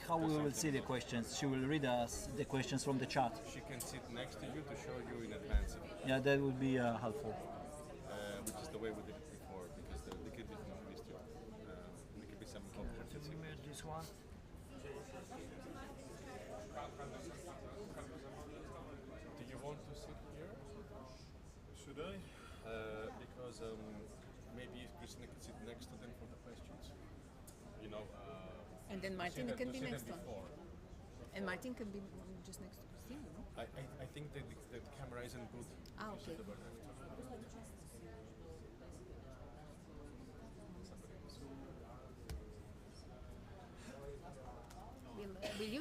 how we will see the questions? She will read us the questions from the chat. She can sit next to you to show you in advance. Yeah, that would be helpful. Which is the way we did it before, because the kid did not miss you. There could be some complicated Can we merge this one? Do you want to sit here? Should I? Because maybe if Christina can sit next to them for the questions. You know. And then Martin can be next one. Before. And Martin can be just next to Christina, no? I think that the camera isn't good. Ah, okay. Will you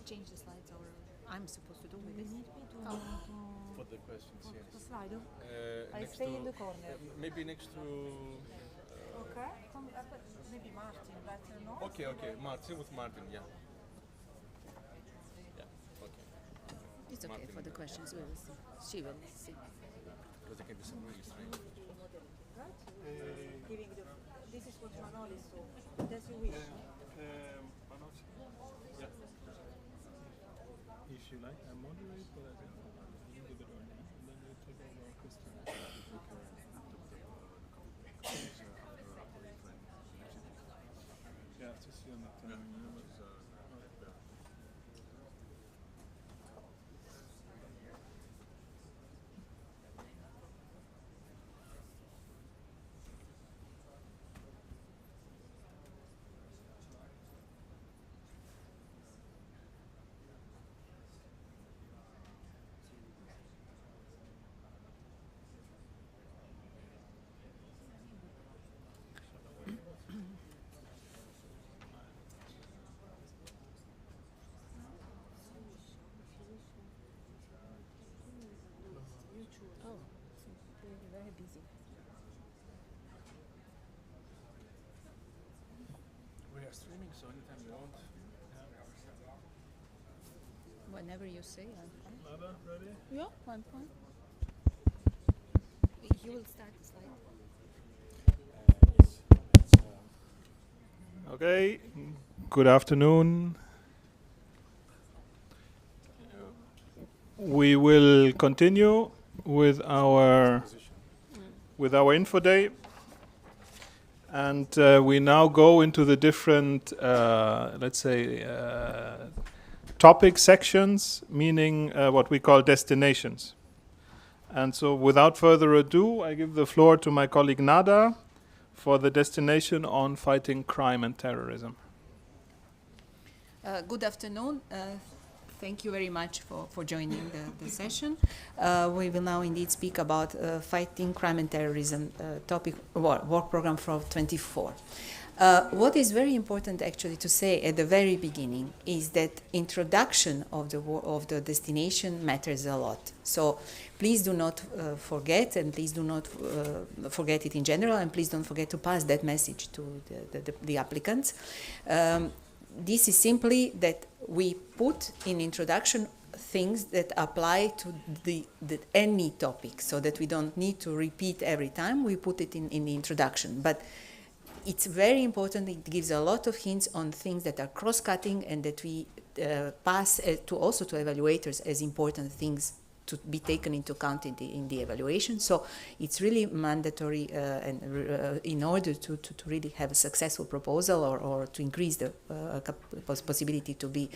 change the slides, or I'm supposed to do with this? For the questions, yes. The slide. I Next stay to, in the corner. Maybe next to. Okay. Maybe Martin, better, no? Okay, Martin with Martin, yeah. Yeah, okay. It's okay Martin, for the questions. We will see. She will see. Because there can be some really strange. Giving the. This is what Manoli saw. That's your wish. Yeah. If you like, I moderate, but I think you give it on, and then you take over Christian. Yeah, just see on the Oh, very busy. We are streaming, so anytime you want. Whenever you say, I'm fine. Nada, ready? Yeah, I'm fine. You will start the slide. Okay, good afternoon. We will continue with our info day, and we now go into the different, let's say, topic sections, meaning what we call destinations. And so, without further ado, I give the floor to my colleague Nada for the destination on fighting crime and terrorism. Good afternoon. Thank you very much for joining the session. We will now indeed speak about fighting crime and terrorism topic work program for 24. What is very important actually to say at the very beginning is that introduction of the destination matters a lot. So please do not forget, and please do not forget it in general, and please don't forget to pass that message to the applicants. This is simply that we put in introduction things that apply to any topic, so that we don't need to repeat every time. We put it in the introduction, but it's very important. It gives a lot of hints on things that are cross-cutting and that we pass to evaluators as important things to be taken into account in the evaluation. So it's really mandatory and in order to really have a successful proposal or to increase the possibility to be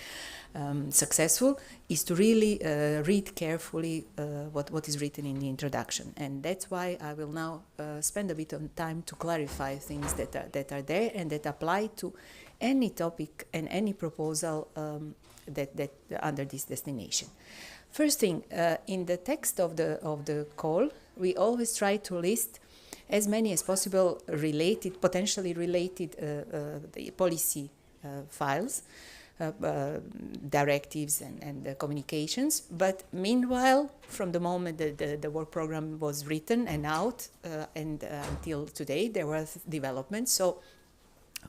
successful, is to really read carefully what is written in the introduction. And that's why I will now spend a bit of time to clarify things that are there and that apply to any topic and any proposal that under this destination. First thing, in the text of the call, we always try to list as many as possible potentially related policy files, directives and communications. But meanwhile, from the moment that the work program was written and out and until today, there were developments. So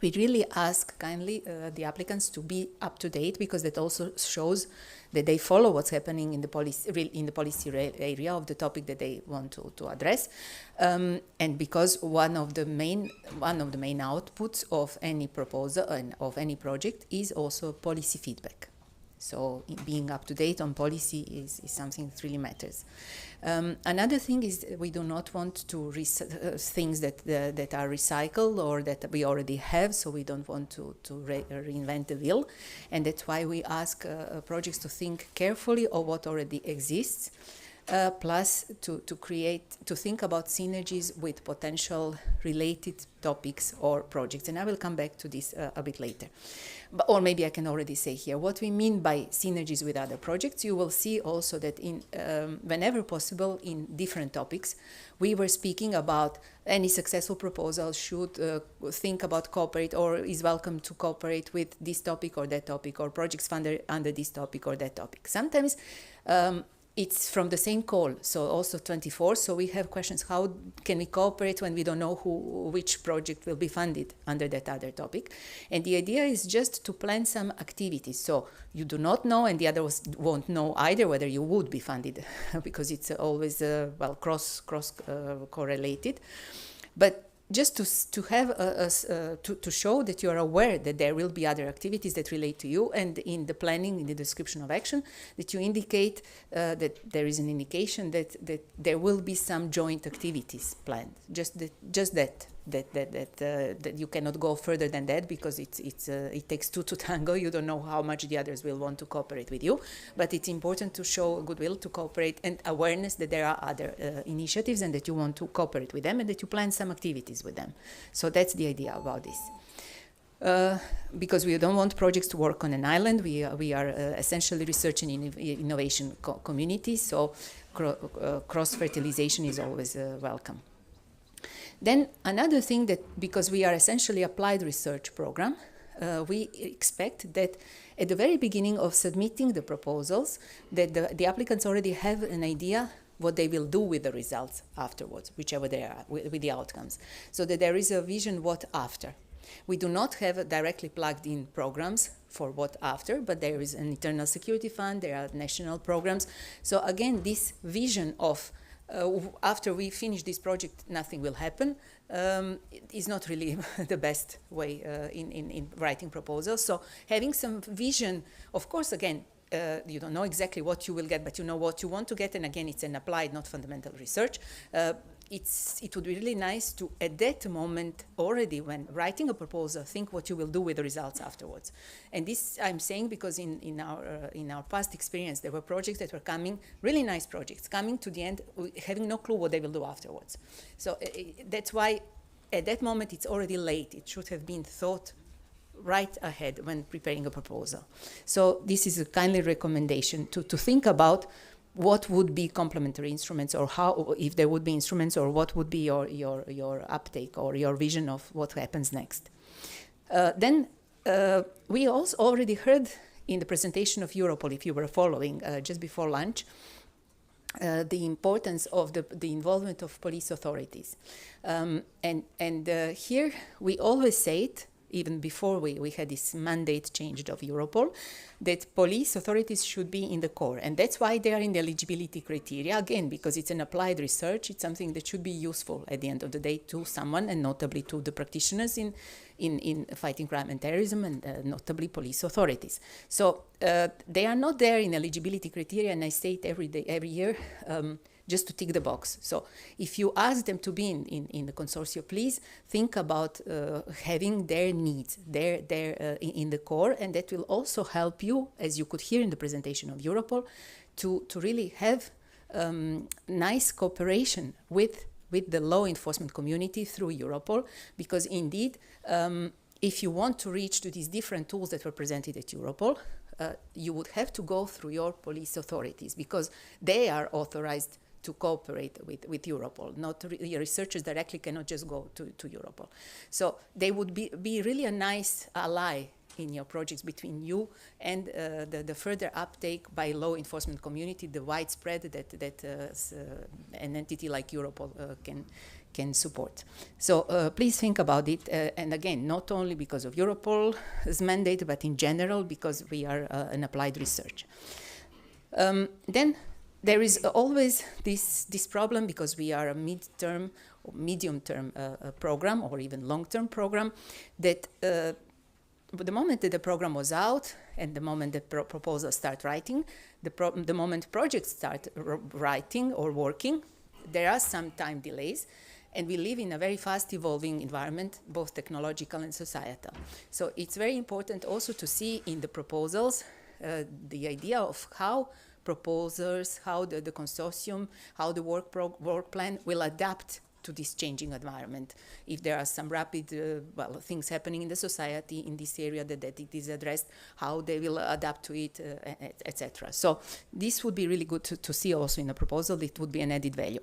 we really ask kindly the applicants to be up to date, because that also shows that they follow what's happening in the policy area of the topic that they want to address, and because one of the main outputs of any proposal and of any project is also policy feedback. So being up to date on policy is something that really matters. Another thing is we do not want to things that are recycled or that we already have, so we don't want to reinvent the wheel. And that's why we ask projects to think carefully of what already exists, plus to think about synergies with potential related topics or projects. And I will come back to this a bit later. Or maybe I can already say here what we mean by synergies with other projects. You will see also that in whenever possible in different topics, we were speaking about any successful proposal should think about cooperate or is welcome to cooperate with this topic or that topic, or projects funded under this topic or that topic. Sometimes it's from the same call, so also 24. So we have questions: how can we cooperate when we don't know which project will be funded under that other topic? And the idea is just to plan some activities. So you do not know, and the others won't know either whether you would be funded, because it's always cross correlated. But just to have to show that you are aware that there will be other activities that relate to you, and in the planning, in the description of action, that you indicate that there is an indication that there will be some joint activities planned. Just that you cannot go further than that, because it takes two to tango. You don't know how much the others will want to cooperate with you, but it's important to show goodwill to cooperate and awareness that there are other initiatives and that you want to cooperate with them and that you plan some activities with them. So that's the idea about this. Because we don't want projects to work on an island. We are essentially research and innovation communities, so cross-fertilization is always welcome. Then another thing, that because we are essentially applied research program, we expect that at the very beginning of submitting the proposals, that the applicants already have an idea what they will do with the results afterwards, whichever they are, with the outcomes, so that there is a vision what after. We do not have directly plugged in programs for what after, but there is an internal security fund, there are national programs. So again, this vision of after we finish this project, nothing will happen, is not really the best way in writing proposals. So having some vision, of course, again, you don't know exactly what you will get, but you know what you want to get. And again, it's an applied, not fundamental research. It would be really nice to, at that moment already, when writing a proposal, think what you will do with the results afterwards. And this I'm saying because in our past experience, there were projects that were coming, really nice projects, coming to the end, having no clue what they will do afterwards. So that's why at that moment it's already late. It should have been thought right ahead when preparing a proposal. So this is a kindly recommendation to think about what would be complementary instruments, or how, if there would be instruments, or what would be your uptake or your vision of what happens next. Then we also already heard in the presentation of Europol, if you were following just before lunch, the importance of the involvement of police authorities. And here we always say it, even before we had this mandate changed of Europol, that police authorities should be in the core. And that's why they are in the eligibility criteria, again, because it's an applied research. It's something that should be useful at the end of the day to someone, and notably to the practitioners in fighting crime and terrorism, and notably police authorities. So they are not there in eligibility criteria, and I say it every year, just to tick the box. So if you ask them to be in the consortium, please think about having their needs in the core, and that will also help you, as you could hear in the presentation of Europol, to really have nice cooperation with the law enforcement community through Europol, because indeed, if you want to reach to these different tools that were presented at Europol, you would have to go through your police authorities, because they are authorized to cooperate with Europol. Not researchers directly cannot just go to Europol. So they would be really a nice ally in your projects between you and the further uptake by law enforcement community, the widespread that an entity like Europol can support. So please think about it, and again, not only because of Europol's mandate, but in general because we are an applied research. Then there is always this problem, because we are a mid-term or medium-term program, or even long-term program, that the moment that the program was out and the moment the proposals start writing, the moment projects start writing or working, there are some time delays, and we live in a very fast evolving environment, both technological and societal. So it's very important also to see in the proposals the idea of how proposers, how the consortium, how the work plan will adapt to this changing environment. If there are some rapid things happening in the society in this area that it is addressed, how they will adapt to it, etc. So this would be really good to see also in a proposal. It would be an added value.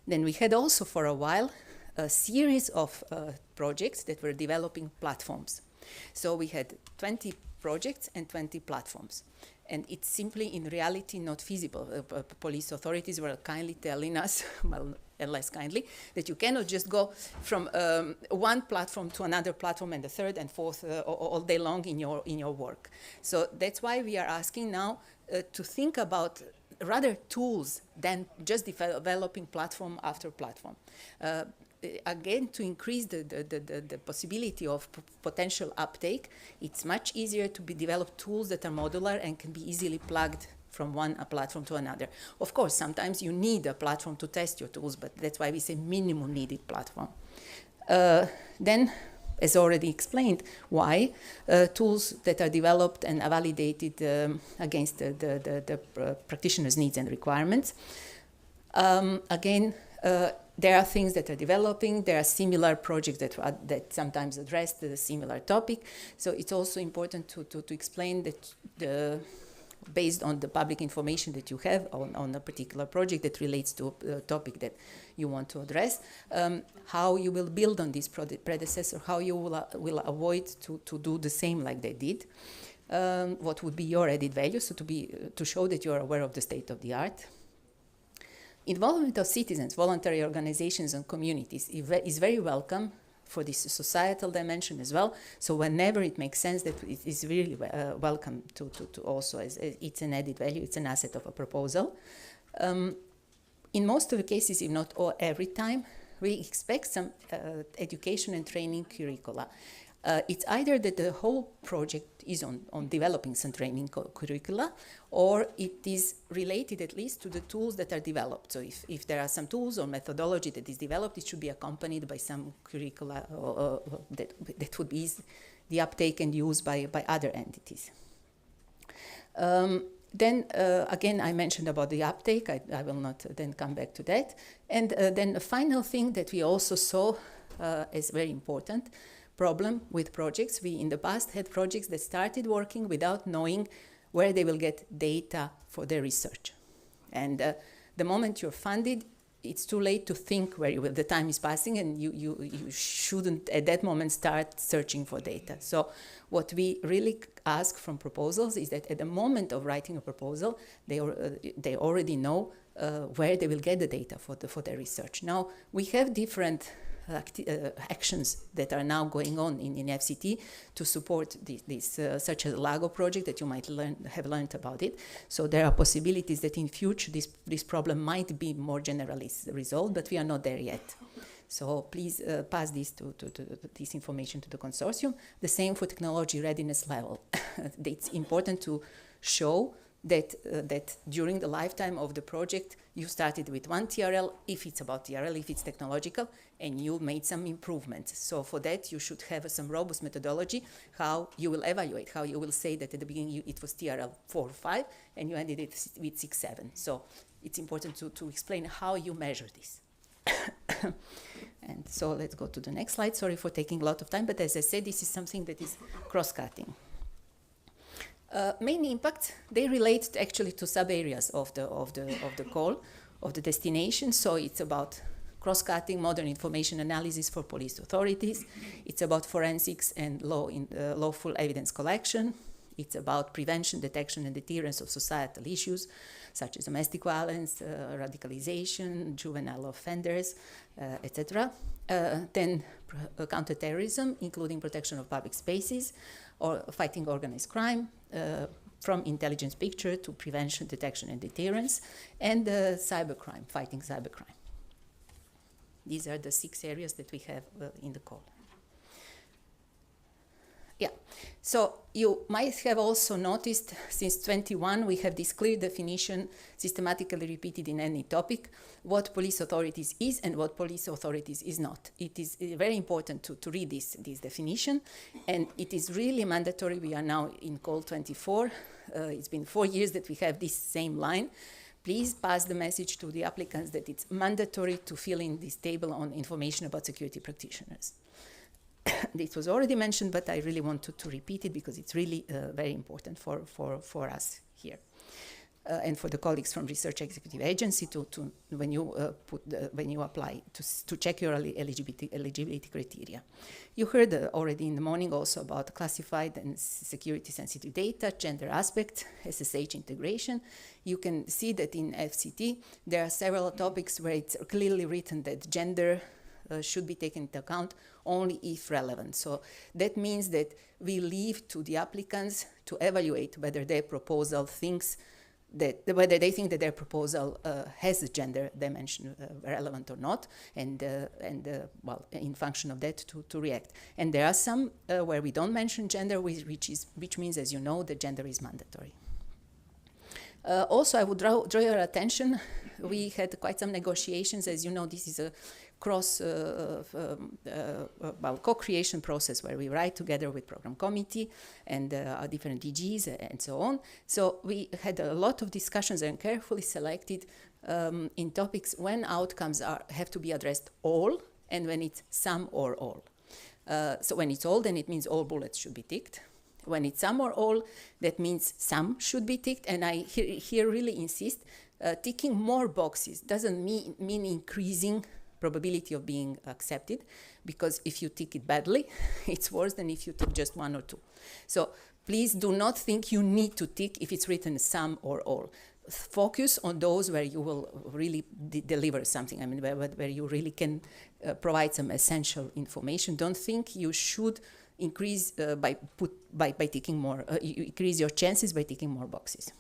Then we had also for a while a series of projects that were developing platforms. So we had 20 projects and 20 platforms. And it's simply in reality not feasible. Police authorities were kindly telling us, well, and less kindly, that you cannot just go from one platform to another platform and the third and fourth all day long in your work. So that's why we are asking now to think about rather tools than just developing platform after platform. Again, to increase the possibility of potential uptake, it's much easier to develop tools that are modular and can be easily plugged from one platform to another. Of course, sometimes you need a platform to test your tools, but that's why we say minimum needed platform. Then, as already explained, why tools that are developed and validated against the practitioner's needs and requirements. Again, there are things that are developing. There are similar projects that sometimes address the similar topic. So it's also important to explain that based on the public information that you have on a particular project that relates to a topic that you want to address, how you will build on this predecessor, how you will avoid to do the same like they did. What would be your added value, so to show that you are aware of the state of the art. Involvement of citizens, voluntary organizations and communities is very welcome for this societal dimension as well. So whenever it makes sense, that it is really welcome to also, as it's an added value, it's an asset of a proposal. In most of the cases, if not every time, we expect some education and training curricula. It's either that the whole project is on developing some training curricula, or it is related at least to the tools that are developed. So if there are some tools or methodology that is developed, it should be accompanied by some curricula that would be the uptake and use by other entities. Then again, I mentioned about the uptake. I will not then come back to that. And then the final thing that we also saw as very important problem with projects. We in the past had projects that started working without knowing where they will get data for their research. And the moment you're funded, it's too late to think where you will. The time is passing, and you shouldn't at that moment start searching for data. So what we really ask from proposals is that at the moment of writing a proposal, they already know where they will get the data for their research. Now, we have different actions that are now going on in FCT to support this such as LAGO project that you might have learned about it. So there are possibilities that in future this problem might be more generally resolved, but we are not there yet. So please pass this this information to the consortium. The same for technology readiness level. It's important to show that during the lifetime of the project, you started with one TRL, if it's about TRL, if it's technological, and you made some improvements. So for that, you should have some robust methodology, how you will evaluate, how you will say that at the beginning it was TRL 4 or 5, and you ended it with 6, 7. So it's important to explain how you measure this. And so let's go to the next slide. Sorry for taking a lot of time, but as I said, this is something that is cross-cutting. Main impacts, they relate actually to sub-areas of the call, of the destination. So it's about cross-cutting modern information analysis for police authorities. It's about forensics and lawful evidence collection. It's about prevention, detection, and deterrence of societal issues such as domestic violence, radicalization, juvenile offenders, etc. Then counterterrorism, including protection of public spaces, or fighting organized crime, from intelligence picture to prevention, detection, and deterrence, and cybercrime, fighting cybercrime. These are the 6 areas that we have in the call. Yeah, so you might have also noticed since 21 we have this clear definition systematically repeated in any topic, what police authorities is and what police authorities is not. It is very important to read this definition, and it is really mandatory. We are now in call 24. It's been 4 years that we have this same line. Please pass the message to the applicants that it's mandatory to fill in this table on information about security practitioners. This was already mentioned, but I really want to repeat it because it's really very important for us here. And for the colleagues from Research Executive Agency to when you apply to check your eligibility criteria. You heard already in the morning also about classified and security sensitive data, gender aspect, SSH integration. You can see that in FCT there are several topics where it's clearly written that gender should be taken into account only if relevant. So that means that we leave to the applicants to evaluate whether their proposal whether they think that their proposal has a gender dimension relevant or not, and well, in function of that to react. And there are some where we don't mention gender, which means, as you know, that gender is mandatory. Also, I would draw your attention. We had quite some negotiations. As you know, this is a co-creation process where we write together with program committee and our different DGs and so on. So we had a lot of discussions and carefully selected in topics when outcomes have to be addressed all and when it's some or all. So when it's all, then it means all bullets should be ticked. When it's some or all, that means some should be ticked. And I here really insist, ticking more boxes doesn't mean increasing probability of being accepted, because if you tick it badly, it's worse than if you tick just 1 or 2. So please do not think you need to tick if it's written some or all. Focus on those where you will really deliver something. I mean, where you really can provide some essential information. Don't think you should increase by ticking more. You increase your chances by ticking more boxes.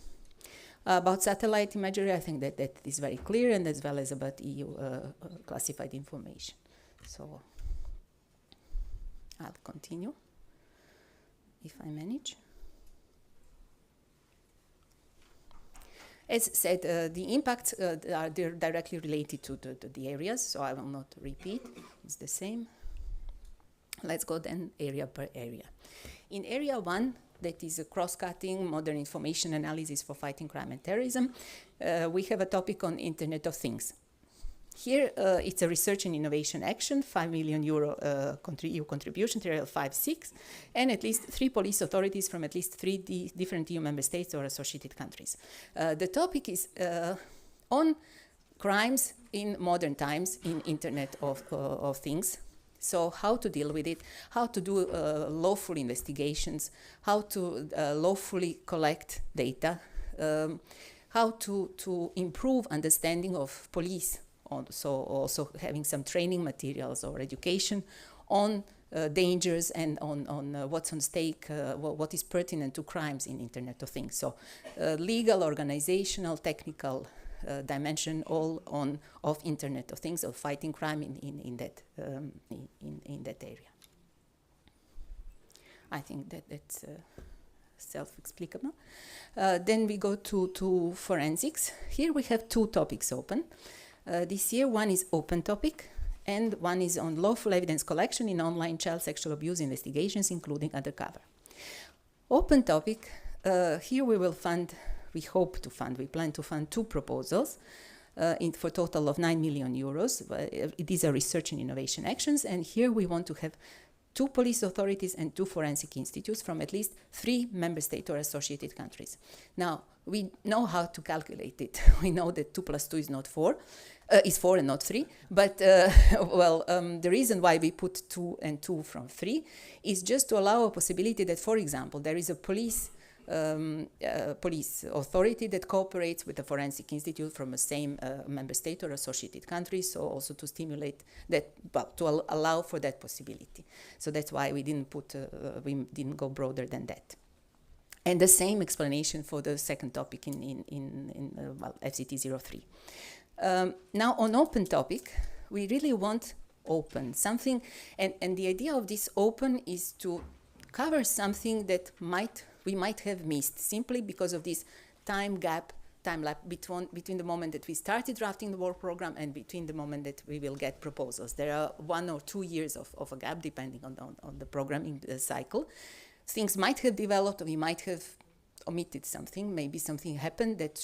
About satellite imagery, I think that is very clear, and as well as about EU classified information. So I'll continue, if I manage. As said, the impacts are directly related to the areas, so I will not repeat. It's the same. Let's go then area per area. In area 1, that is a cross-cutting modern information analysis for fighting crime and terrorism, we have a topic on Internet of Things. Here, it's a research and innovation action, €5 million EU contribution, TRL 5/6, and at least 3 police authorities from at least 3 different EU member states or associated countries. The topic is on crimes in modern times in Internet of Things. So how to deal with it, how to do lawful investigations, how to lawfully collect data, how to improve understanding of police, also having some training materials or education on dangers and on what's on stake, what is pertinent to crimes in Internet of Things. So legal, organizational, technical dimension, all of Internet of Things, of fighting crime in that area. I think that's self-explicable. Then we go to forensics. Here we have 2 topics open. This year, one is open topic, and one is on lawful evidence collection in online child sexual abuse investigations, including undercover. Open topic, here we will fund. We plan to fund 2 proposals for a total of €9 million. These are research and innovation actions, and here we want to have 2 police authorities and 2 forensic institutes from at least 3 member states or associated countries. Now, we know how to calculate it. We know that 2 + 2 is not 4, is 4 and not 3, but the reason why we put 2 and 2 from 3 is just to allow a possibility that, for example, there is a police police authority that cooperates with the forensic institute from the same member state or associated country, so also to stimulate that, well, to allow for that possibility. So that's why we didn't go broader than that. And the same explanation for the second topic in FCT 03. Now on open topic, we really want open something, and the idea of this open is to cover something that we might have missed simply because of this time lapse between the moment that we started drafting the work program and between the moment that we will get proposals. There are 1 or 2 years of a gap depending on the programming cycle. Things might have developed, or we might have omitted something. Maybe something happened that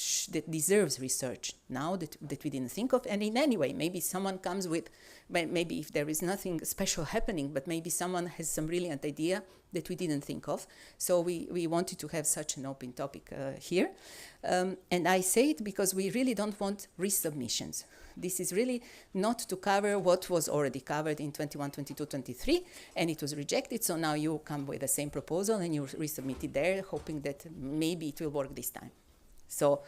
deserves research now that we didn't think of. And in any way, maybe someone comes with, maybe if there is nothing special happening, but maybe someone has some brilliant idea that we didn't think of. So we wanted to have such an open topic here. And I say it because we really don't want resubmissions. This is really not to cover what was already covered in 21, 22, 23, and it was rejected. So now you come with the same proposal and you resubmit it there, hoping that maybe it will work this time. So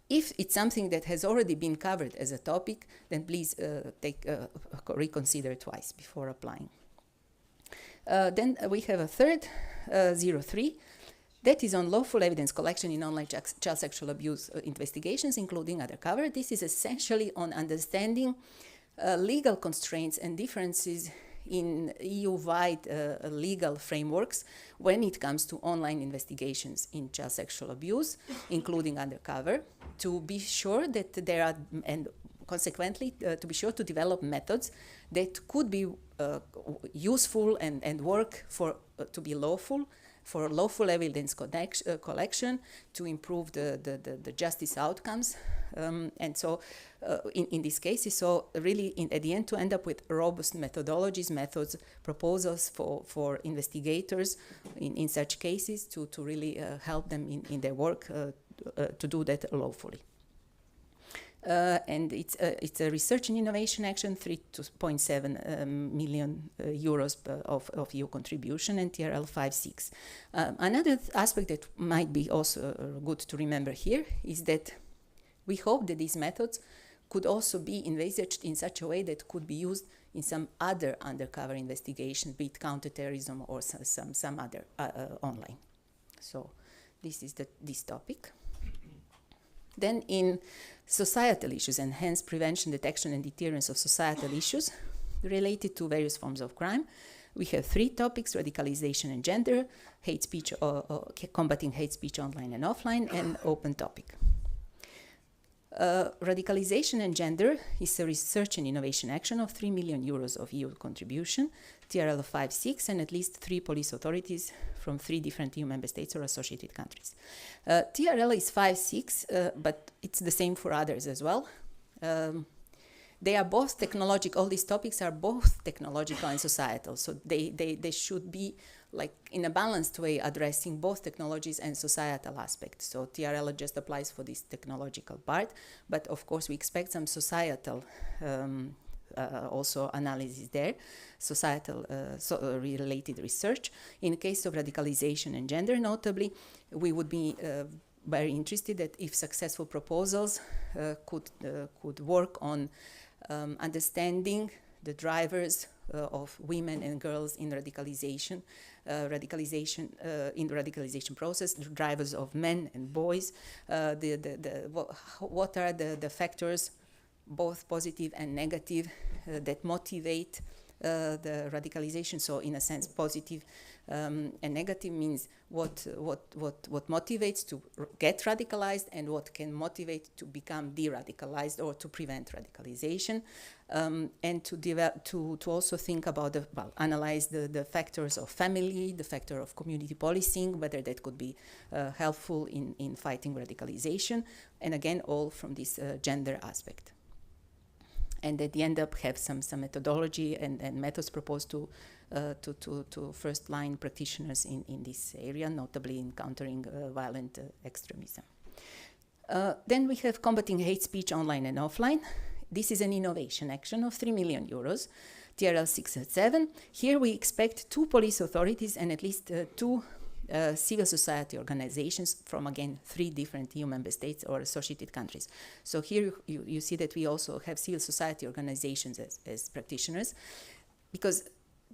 if it's something that has already been covered as a topic, then please reconsider twice before applying. Then we have a third, 03. That is on lawful evidence collection in online child sexual abuse investigations, including undercover. This is essentially on understanding legal constraints and differences in EU-wide legal frameworks when it comes to online investigations in child sexual abuse, including undercover, to be sure that there are, and consequently, to be sure to develop methods that could be useful and work to be lawful, for lawful evidence collection, to improve the justice outcomes. And so in these cases, so really at the end to end up with robust methodologies, methods, proposals for investigators in such cases to really help them in their work to do that lawfully. And it's a research and innovation action, 3.7 million euros of EU contribution, and TRL 5.6. Another aspect that might be also good to remember here is that we hope that these methods could also be envisaged in such a way that could be used in some other undercover investigation, be it counterterrorism or some other online. So this is this topic. Then in societal issues, and hence prevention, detection, and deterrence of societal issues related to various forms of crime, we have 3 topics: radicalization and gender, hate speech, combating hate speech online and offline, and open topic. Radicalization and gender is a research and innovation action of 3 million euros of EU contribution, TRL 5.6, and at least 3 police authorities from 3 different EU member states or associated countries. TRL is 5.6, but it's the same for others as well. They are both technological, all these topics are both technological and societal, so they should be like in a balanced way addressing both technologies and societal aspects. So TRL just applies for this technological part, but of course we expect some societal also analysis there, societal related research. In the case of radicalization and gender, notably, we would be very interested that if successful proposals could work on understanding the drivers of women and girls in radicalization, in the radicalization process, the drivers of men and boys, what are the factors, both positive and negative, that motivate the radicalization. So in a sense, positive and negative means what motivates to get radicalized and what can motivate to become de-radicalized or to prevent radicalization, and to also think about analyze the factors of family, the factor of community policing, whether that could be helpful in fighting radicalization, and again all from this gender aspect. And at the end up have some methodology and methods proposed to first-line practitioners in this area, notably in countering violent extremism. Then we have combating hate speech online and offline. This is an innovation action of 3 million euros, TRL 6 and 7. Here we expect 2 police authorities and at least 2 civil society organizations from, again, 3 different EU member states or associated countries. So here you see that we also have civil society organizations as practitioners, because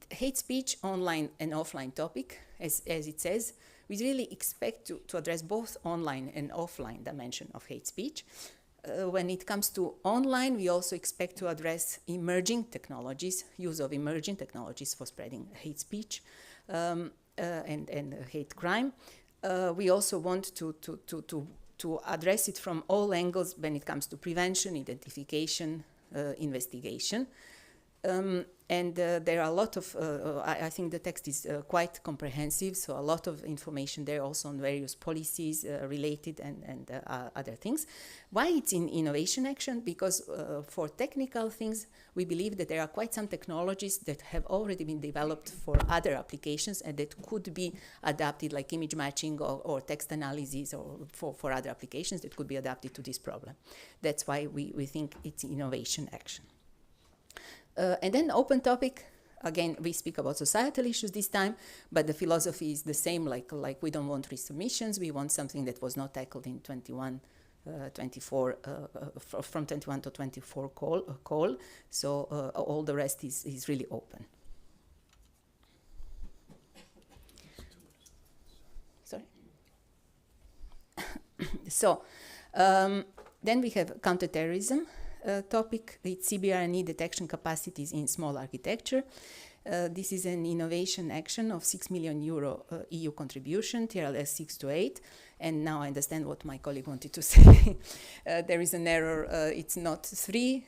hate speech, online and offline topic, as it says, we really expect to address both online and offline dimension of hate speech. When it comes to online, we also expect to address emerging technologies, use of emerging technologies for spreading hate speech and hate crime. We also want to address it from all angles when it comes to prevention, identification, investigation. And there are a lot of, I think the text is quite comprehensive, so a lot of information there also on various policies related and other things. Why it's in innovation action? Because for technical things, we believe that there are quite some technologies that have already been developed for other applications and that could be adapted, like image matching or text analysis, or for other applications that could be adapted to this problem. That's why we think it's innovation action. And then open topic, again, we speak about societal issues this time, but the philosophy is the same, like we don't want resubmissions, we want something that was not tackled in 24, from 21 to 24 call. So all the rest is really open. Sorry. So then we have counterterrorism. Topic, it's CBRNE detection capacities in small architecture. This is an innovation action of €6 million EU contribution, TRLS 6 to 8. And now I understand what my colleague wanted to say. There is an error. It's not 3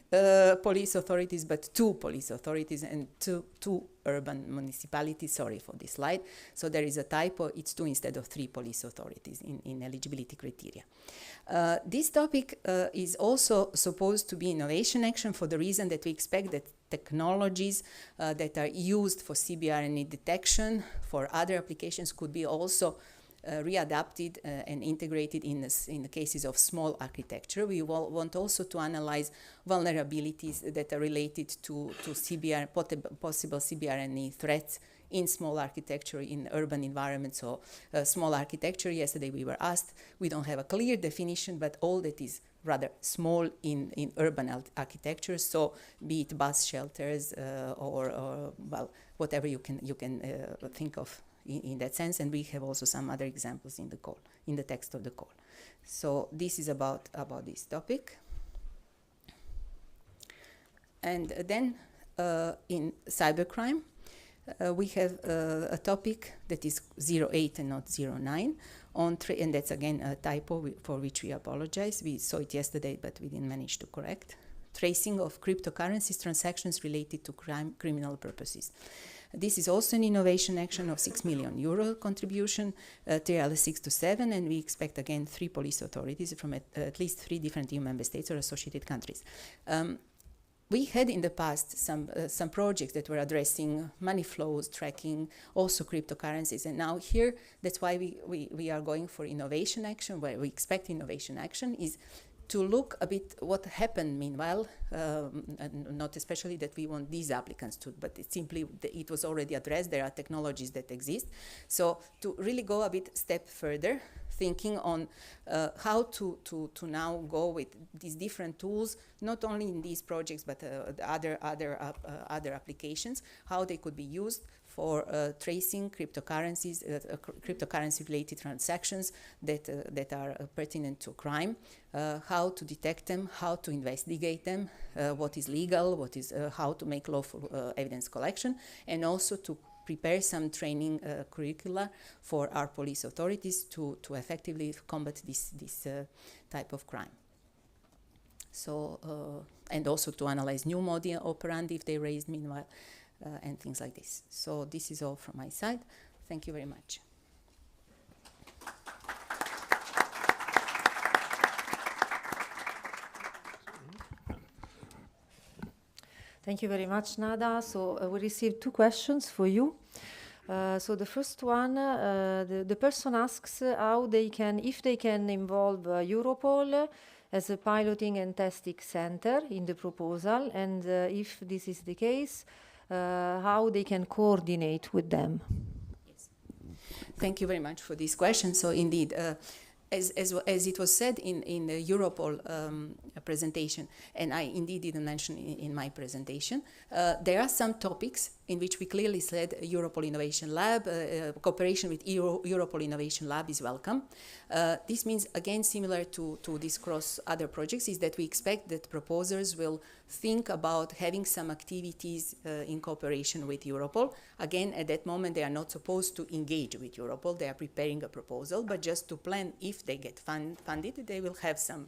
police authorities, but 2 police authorities and two urban municipalities. Sorry for this slide. So there is a typo. It's 2 instead of 3 police authorities in eligibility criteria. This topic is also supposed to be innovation action for the reason that we expect that technologies that are used for CBRNE detection for other applications could be also readapted and integrated in the cases of small architecture. We want also to analyze vulnerabilities that are related to possible CBRNE threats in small architecture, in urban environments. So small architecture, yesterday we were asked, we don't have a clear definition, but all that is rather small in urban architecture, so be it bus shelters or well, whatever you can think of in that sense, and we have also some other examples in the call, in the text of the call. So this is about this topic. And then in cybercrime, we have a topic that is 08 and not 09, and that's again a typo for which we apologize. We saw it yesterday, but we didn't manage to correct. Tracing of cryptocurrencies transactions related to criminal purposes. This is also an innovation action of €6 million contribution, TRL 6 to 7, and we expect again 3 police authorities from at least 3 different EU member states or associated countries. We had in the past some projects that were addressing money flows, tracking, also cryptocurrencies, and now here, that's why we are going for innovation action, where we expect innovation action is to look a bit what happened meanwhile, and not especially that we want these applicants to, but it's simply it was already addressed, there are technologies that exist. So to really go a bit step further, thinking on how to now go with these different tools, not only in these projects, but other applications, how they could be used for tracing cryptocurrencies, cryptocurrency-related transactions that are pertinent to crime, how to detect them, how to investigate them, what is legal, what is how to make lawful evidence collection, and also to prepare some training curricula for our police authorities to effectively combat this type of crime. So, and also to analyze new modus operandi if they raised meanwhile, and things like this. So this is all from my side. Thank you very much. Thank you very much, Nada. So we received 2 questions for you. So the first one, the person asks how they can, if they can involve Europol as a piloting and testing center in the proposal, and if this is the case, how they can coordinate with them. Yes. Thank you very much for this question. So indeed, as it was said in the Europol presentation, and I indeed didn't mention in my presentation, there are some topics in which we clearly said Europol Innovation Lab, cooperation with Europol Innovation Lab is welcome. This means, again, similar to this cross other projects, is that we expect that proposers will think about having some activities in cooperation with Europol. Again, at that moment, they are not supposed to engage with Europol. They are preparing a proposal, but just to plan if they get funded, they will have some.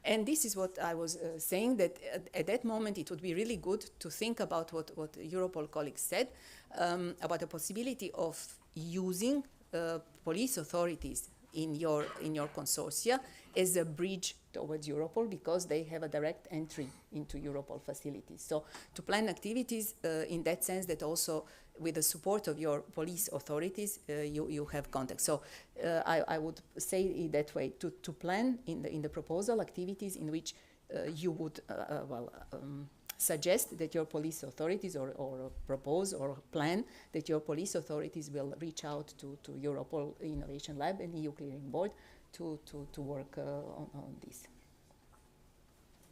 And this is what I was saying, that at that moment, it would be really good to think about what Europol colleagues said, about the possibility of using police authorities in your consortia as a bridge towards Europol, because they have a direct entry into Europol facilities. So to plan activities in that sense, that also with the support of your police authorities, you have contact. So I would say it that way, to plan in the proposal activities in which you would suggest that your police authorities or propose or plan that your police authorities will reach out to Europol Innovation Lab and EU Clearing Board to work on this.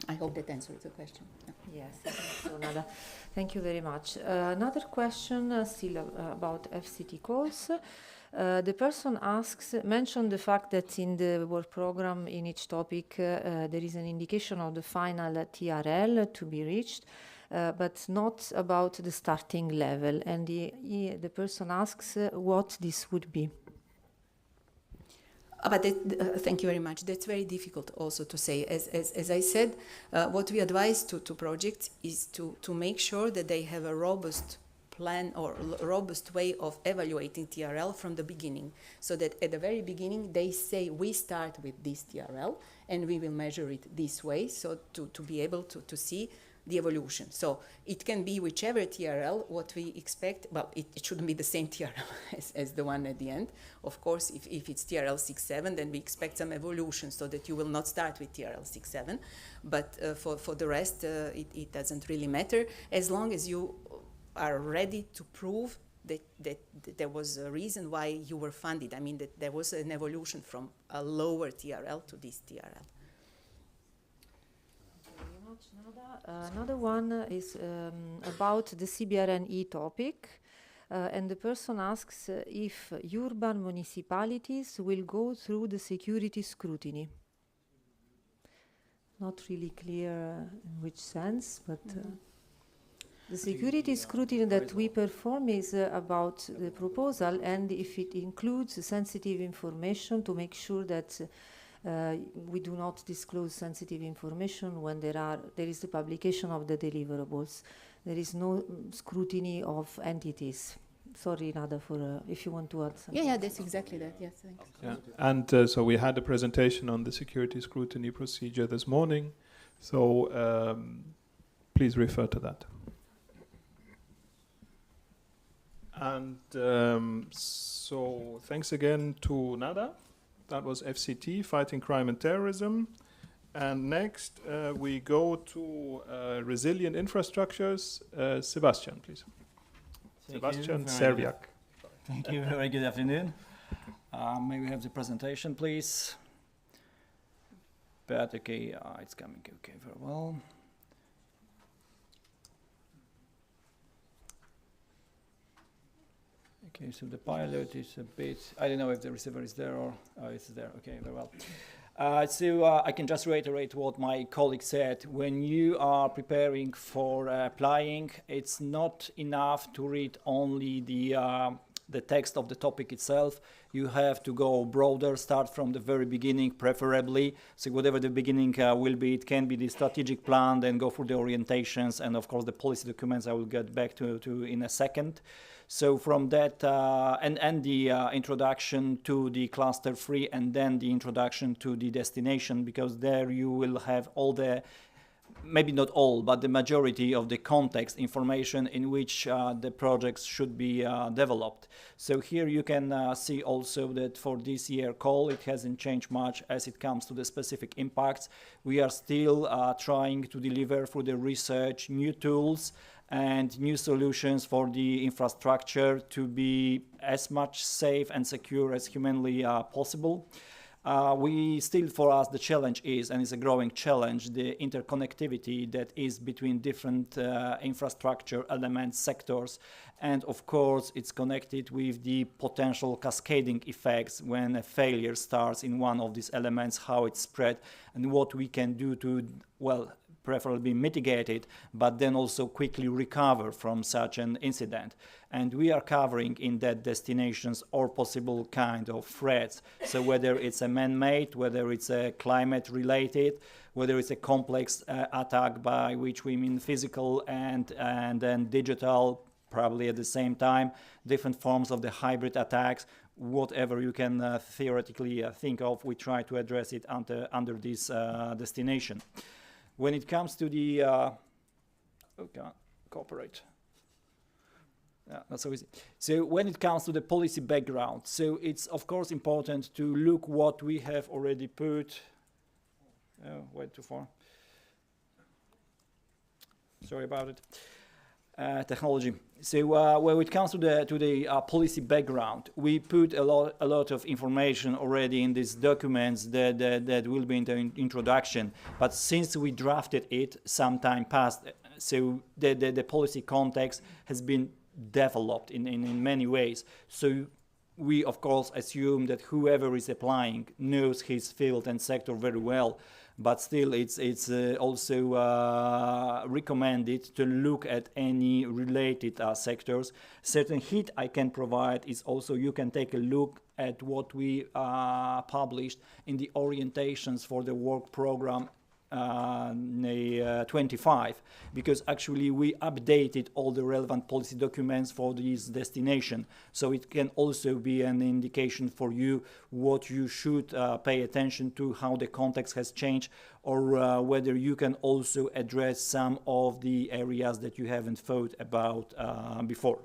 I hope that answers the question. Yeah. Yes, so Nada, thank you very much. Another question still about FCT calls. The person mentioned the fact that in the work program in each topic there is an indication of the final TRL to be reached, but not about the starting level. And the person asks what this would be. But thank you very much. That's very difficult also to say. As I said, what we advise to projects is to make sure that they have a robust plan or robust way of evaluating TRL from the beginning, so that at the very beginning they say we start with this TRL and we will measure it this way, so to be able to see the evolution. So it can be whichever TRL, what we expect, well, it shouldn't be the same TRL as the one at the end. Of course, if it's TRL 6.7, then we expect some evolution so that you will not start with TRL 6.7. But for the rest, it doesn't really matter, as long as you are ready to prove that there was a reason why you were funded. I mean, that there was an evolution from a lower TRL to this TRL. Another one is about the CBRNE topic, and the person asks if urban municipalities will go through the security scrutiny. Not really clear in which sense, but the security scrutiny that we perform is about the proposal, and if it includes sensitive information, to make sure that we do not disclose sensitive information when there is the publication of the deliverables. There is no scrutiny of entities. Sorry, Nada, for if you want to add something. Yeah, that's exactly that. Yes, thanks. Yeah. And so we had a presentation on the security scrutiny procedure this morning. So please refer to that. And so thanks again to Nada. That was FCT, Fighting Crime and Terrorism. And next, we go to Resilient Infrastructures. Sebastian, please. Sebastian Serviak. Thank you. Very good afternoon. May we have the presentation, please? But okay, it's coming okay very well. Okay, so the pilot is a bit, I don't know if the receiver is there or, oh, it's there, okay, very well. So I can just reiterate what my colleague said. When you are preparing for applying, it's not enough to read only the text of the topic itself. You have to go broader, start from the very beginning, preferably. So whatever the beginning will be, it can be the strategic plan, then go through the orientations, and of course the policy documents I will get back to in a second. So from that, and the introduction to the cluster 3, and then the introduction to the destination, because there you will have all the, maybe not all, but the majority of the context information in which the projects should be developed. So here you can see also that for this year call, it hasn't changed much as it comes to the specific impacts. We are still trying to deliver through the research new tools and new solutions for the infrastructure to be as much safe and secure as humanly possible. We still, for us, the challenge is, and it's a growing challenge, the interconnectivity that is between different infrastructure elements, sectors, and of course it's connected with the potential cascading effects when a failure starts in one of these elements, how it's spread, and what we can do to, well, preferably mitigate it, but then also quickly recover from such an incident. And we are covering in that destinations all possible kind of threats. So whether it's a man-made, whether it's a climate-related, whether it's a complex attack, by which we mean physical and then digital, probably at the same time, different forms of the hybrid attacks, whatever you can theoretically think of, we try to address it under this destination. When it comes to the cooperate. Yeah, not so easy. So when it comes to the policy background, so it's of course important to look what we have already put. Wait too far. Sorry about it. Technology. So when it comes to the policy background, we put a lot of information already in these documents that will be in the introduction. But since we drafted it some time past, so the policy context has been developed in many ways. So we of course assume that whoever is applying knows his field and sector very well. But still, it's also recommended to look at any related sectors. Certain hint I can provide is also you can take a look at what we published in the orientations for the work program 25, because actually we updated all the relevant policy documents for this destination. So it can also be an indication for you what you should pay attention to, how the context has changed, or whether you can also address some of the areas that you haven't thought about before.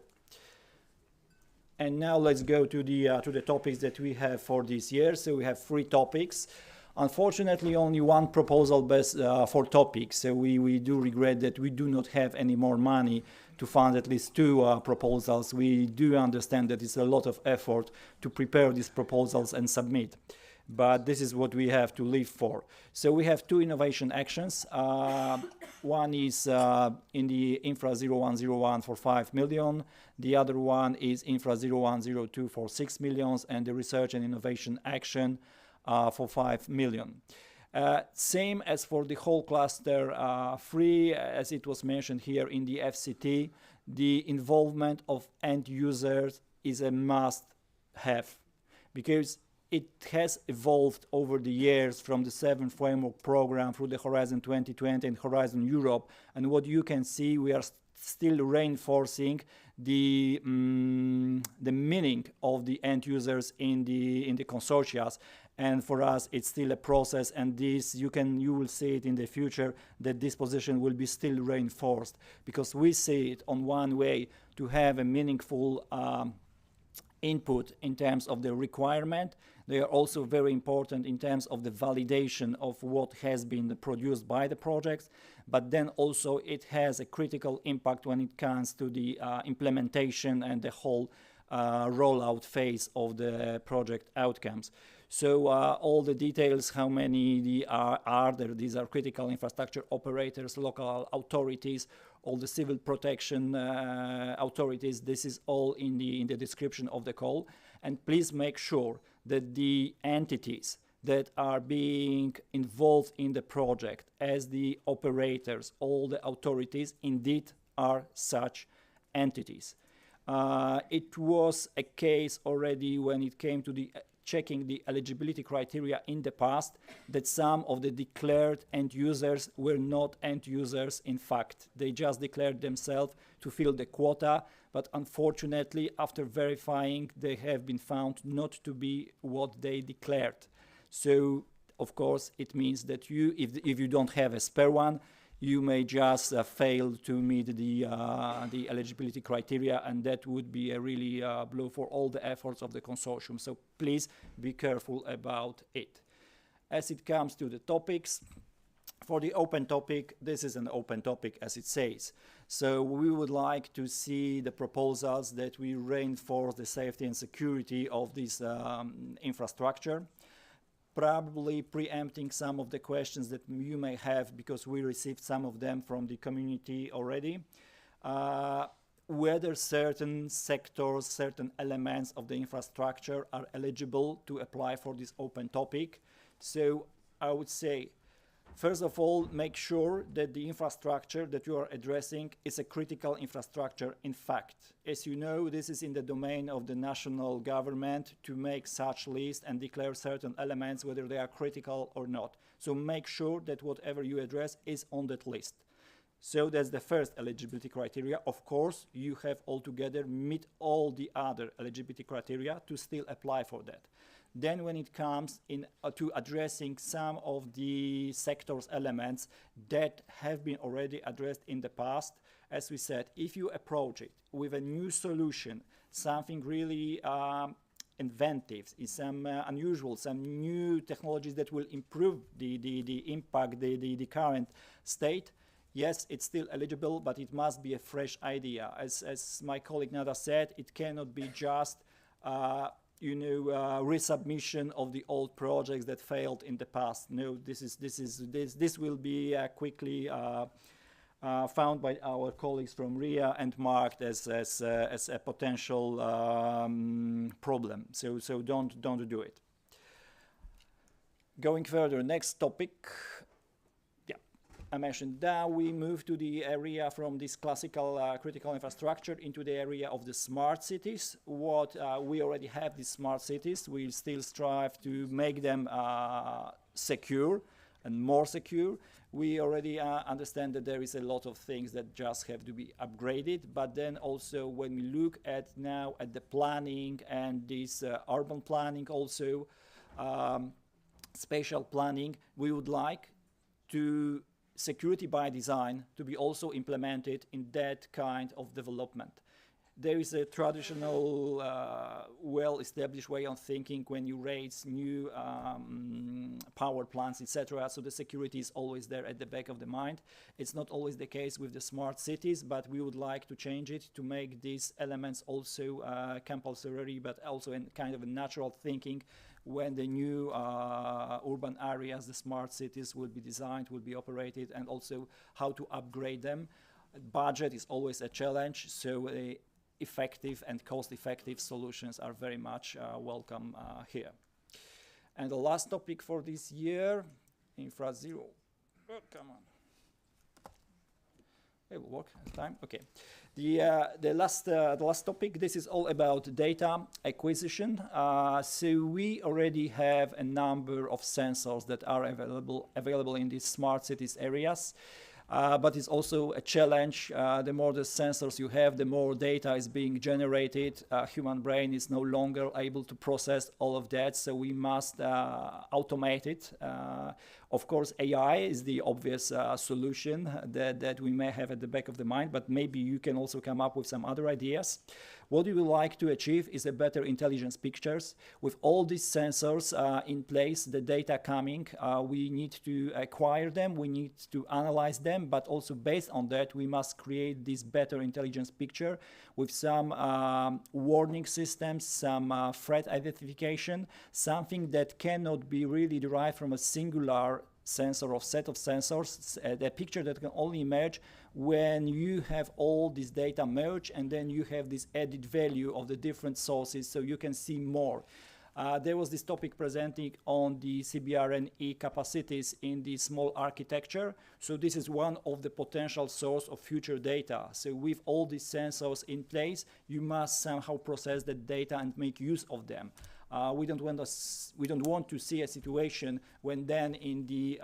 And now let's go to the topics that we have for this year. So we have 3 topics. Unfortunately, only one proposal for topics. So we do regret that we do not have any more money to fund at least 2 proposals. We do understand that it's a lot of effort to prepare these proposals and submit. But this is what we have to live for. So we have 2 innovation actions. One is in the Infra 0101 for 5 million. The other one is Infra 0102 for 6 million, and the research and innovation action for 5 million. Same as for the whole cluster 3, as it was mentioned here in the FCT, the involvement of end users is a must-have, because it has evolved over the years from the 7th framework program through the Horizon 2020 and Horizon Europe. And what you can see, we are still reinforcing the meaning of the end users in the consortia. And for us, it's still a process, and this you will see it in the future, that this position will be still reinforced, because we see it on one way to have a meaningful input in terms of the requirement. They are also very important in terms of the validation of what has been produced by the projects, but then also it has a critical impact when it comes to the implementation and the whole rollout phase of the project outcomes. So all the details, how many are there, these are critical infrastructure operators, local authorities, all the civil protection authorities, this is all in the description of the call. And please make sure that the entities that are being involved in the project as the operators, all the authorities indeed are such entities. It was a case already when it came to the checking the eligibility criteria in the past, that some of the declared end users were not end users in fact. They just declared themselves to fill the quota, but unfortunately after verifying they have been found not to be what they declared. So of course it means that you, if you don't have a spare one, you may just fail to meet the eligibility criteria, and that would be a really blow for all the efforts of the consortium. So please be careful about it. As it comes to the topics, For the open topic, this is an open topic as it says. So we would like to see the proposals that we reinforce the safety and security of this infrastructure, probably preempting some of the questions that you may have, because we received some of them from the community already. Whether certain sectors, certain elements of the infrastructure are eligible to apply for this open topic. So I would say, first of all, make sure that the infrastructure that you are addressing is a critical infrastructure in fact. As you know, this is in the domain of the national government to make such list and declare certain elements, whether they are critical or not. So make sure that whatever you address is on that list. So that's the first eligibility criteria. Of course, you have altogether meet all the other eligibility criteria to still apply for that. Then when it comes to addressing some of the sector's elements that have been already addressed in the past, as we said, if you approach it with a new solution, something really inventive, some unusual, some new technologies that will improve the impact, the current state, yes, it's still eligible, but it must be a fresh idea. As my colleague Nada said, it cannot be just resubmission of the old projects that failed in the past. No, this will be quickly found by our colleagues from RIA and marked as a potential problem. So don't do it. Going further, next topic. I mentioned that we move to the area from this classical critical infrastructure into the area of the smart cities. What we already have these smart cities, we still strive to make them secure and more secure. We already understand that there is a lot of things that just have to be upgraded, but then also when we look at now at the planning and this urban planning also, spatial planning, we would like to security by design to be also implemented in that kind of development. There is a traditional, well-established way of thinking when you raise new power plants, etc. So the security is always there at the back of the mind. It's not always the case with the smart cities, but we would like to change it to make these elements also compulsory, but also in kind of a natural thinking when the new urban areas, the smart cities will be designed, will be operated, and also how to upgrade them. Budget is always a challenge, so effective and cost-effective solutions are very much welcome here. And the last topic for this year, Infra Zero. Oh, come on. It will work this time. Okay. The last topic. This is all about data acquisition. So we already have a number of sensors that are available in these smart cities areas. But it's also a challenge. The more the sensors you have, the more data is being generated. Human brain is no longer able to process all of that, so we must automate it. Of course, AI is the obvious solution that we may have at the back of the mind, but maybe you can also come up with some other ideas. What we would like to achieve is a better intelligence pictures. With all these sensors in place, the data coming, we need to acquire them, we need to analyze them, but also based on that, we must create this better intelligence picture with some warning systems, some threat identification, something that cannot be really derived from a singular sensor or set of sensors, the picture that can only emerge when you have all this data merged, and then you have this added value of the different sources, so you can see more. There was this topic presenting on the CBRNE capacities in the small architecture. So this is one of the potential source of future data. So with all these sensors in place, you must somehow process the data and make use of them. We don't want to see a situation when then in the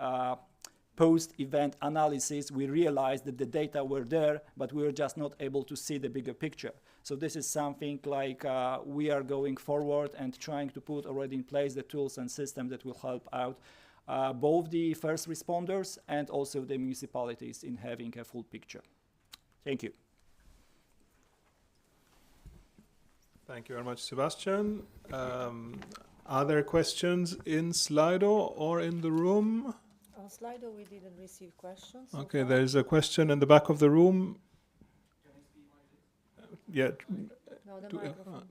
post-event analysis, we realized that the data were there, but we were just not able to see the bigger picture. So this is something like we are going forward and trying to put already in place the tools and systems that will help out both the first responders and also the municipalities in having a full picture. Thank you. Thank you very much, Sebastian. Are there questions in Slido or in the room? Slido, we didn't receive questions. Okay, there is a question in the back of the room. Yeah. No, the microphone.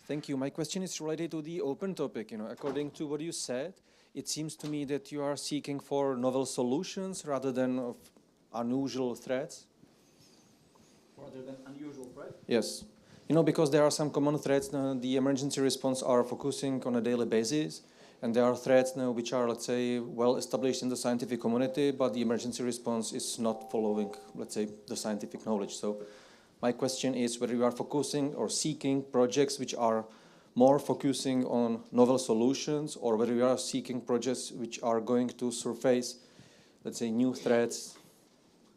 Thank you. My question is related to the open topic. According to what you said, it seems to me that you are seeking for novel solutions rather than of unusual threats. Rather than unusual threats? Yes. Because there are some common threats. The emergency response are focusing on a daily basis, and there are threats now which are, let's say, well established in the scientific community, but the emergency response is not following, let's say, the scientific knowledge. So my question is whether you are focusing or seeking projects which are more focusing on novel solutions, or whether you are seeking projects which are going to surface, let's say, new threats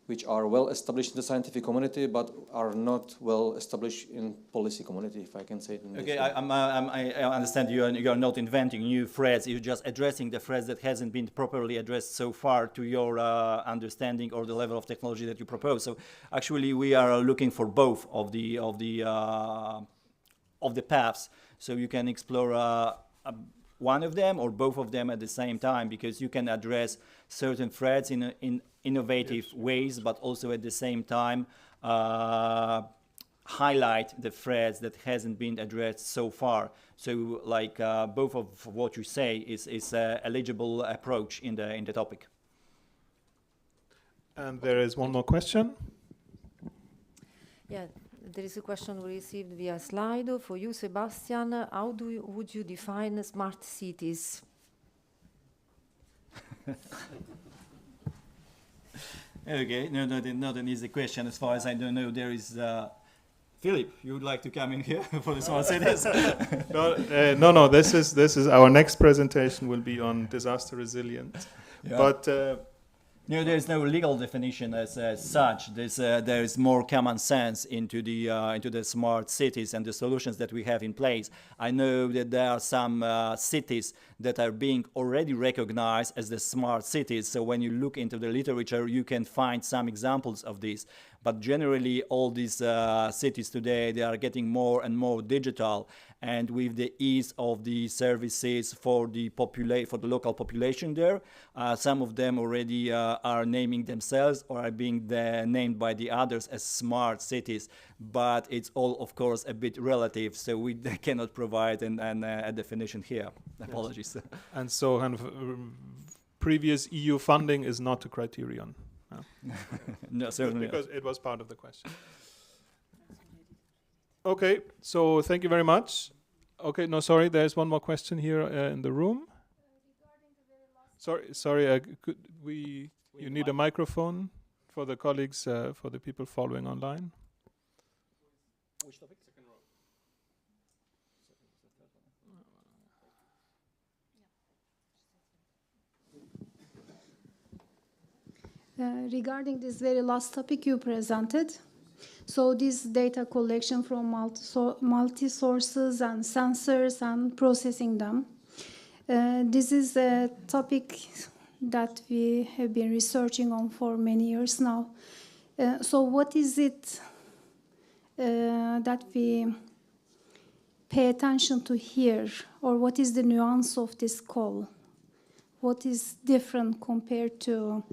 which are well established in the scientific community but are not well established in policy community, if I can say it in this way. I understand you are not inventing new threats, you're just addressing the threats that hasn't been properly addressed so far to your understanding or the level of technology that you propose. So actually we are looking for both of the paths, so you can explore one of them or both of them at the same time, because you can address certain threats in innovative ways, but also at the same time highlight the threats that hasn't been addressed so far. So like both of what you say is an eligible approach in the topic. And there is one more question. Yeah, there is a question we received via Slido for you, Sebastian. How would you define smart cities? Okay, not an easy question. As far as I don't know, there is Philip. You would like to come in here for the smart cities? No. This is our next presentation will be on disaster resilience, yeah. But. There is no legal definition as such. There is more common sense into the smart cities and the solutions that we have in place. I know that there are some cities that are being already recognized as the smart cities. So when you look into the literature, you can find some examples of this. But generally, all these cities today, they are getting more and more digital. And with the ease of the services for the local population there, some of them already are naming themselves or are being named by the others as smart cities. But it's all, of course, a bit relative, so we cannot provide a definition here. Apologies. Yes. And so kind of, previous EU funding is not a criterion. No, no, certainly because it was part of the question. Okay, so thank you very much. Okay, no, sorry, there's one more question here in the room. Sorry, you need a microphone for the colleagues, for the people following online. Which topic? Second row. Regarding this very last topic you presented, so this data collection from multi-sources and sensors and processing them, this is a topic that we have been researching on for many years now. So what is it that we pay attention to here, or what is the nuance of this call? What is different compared to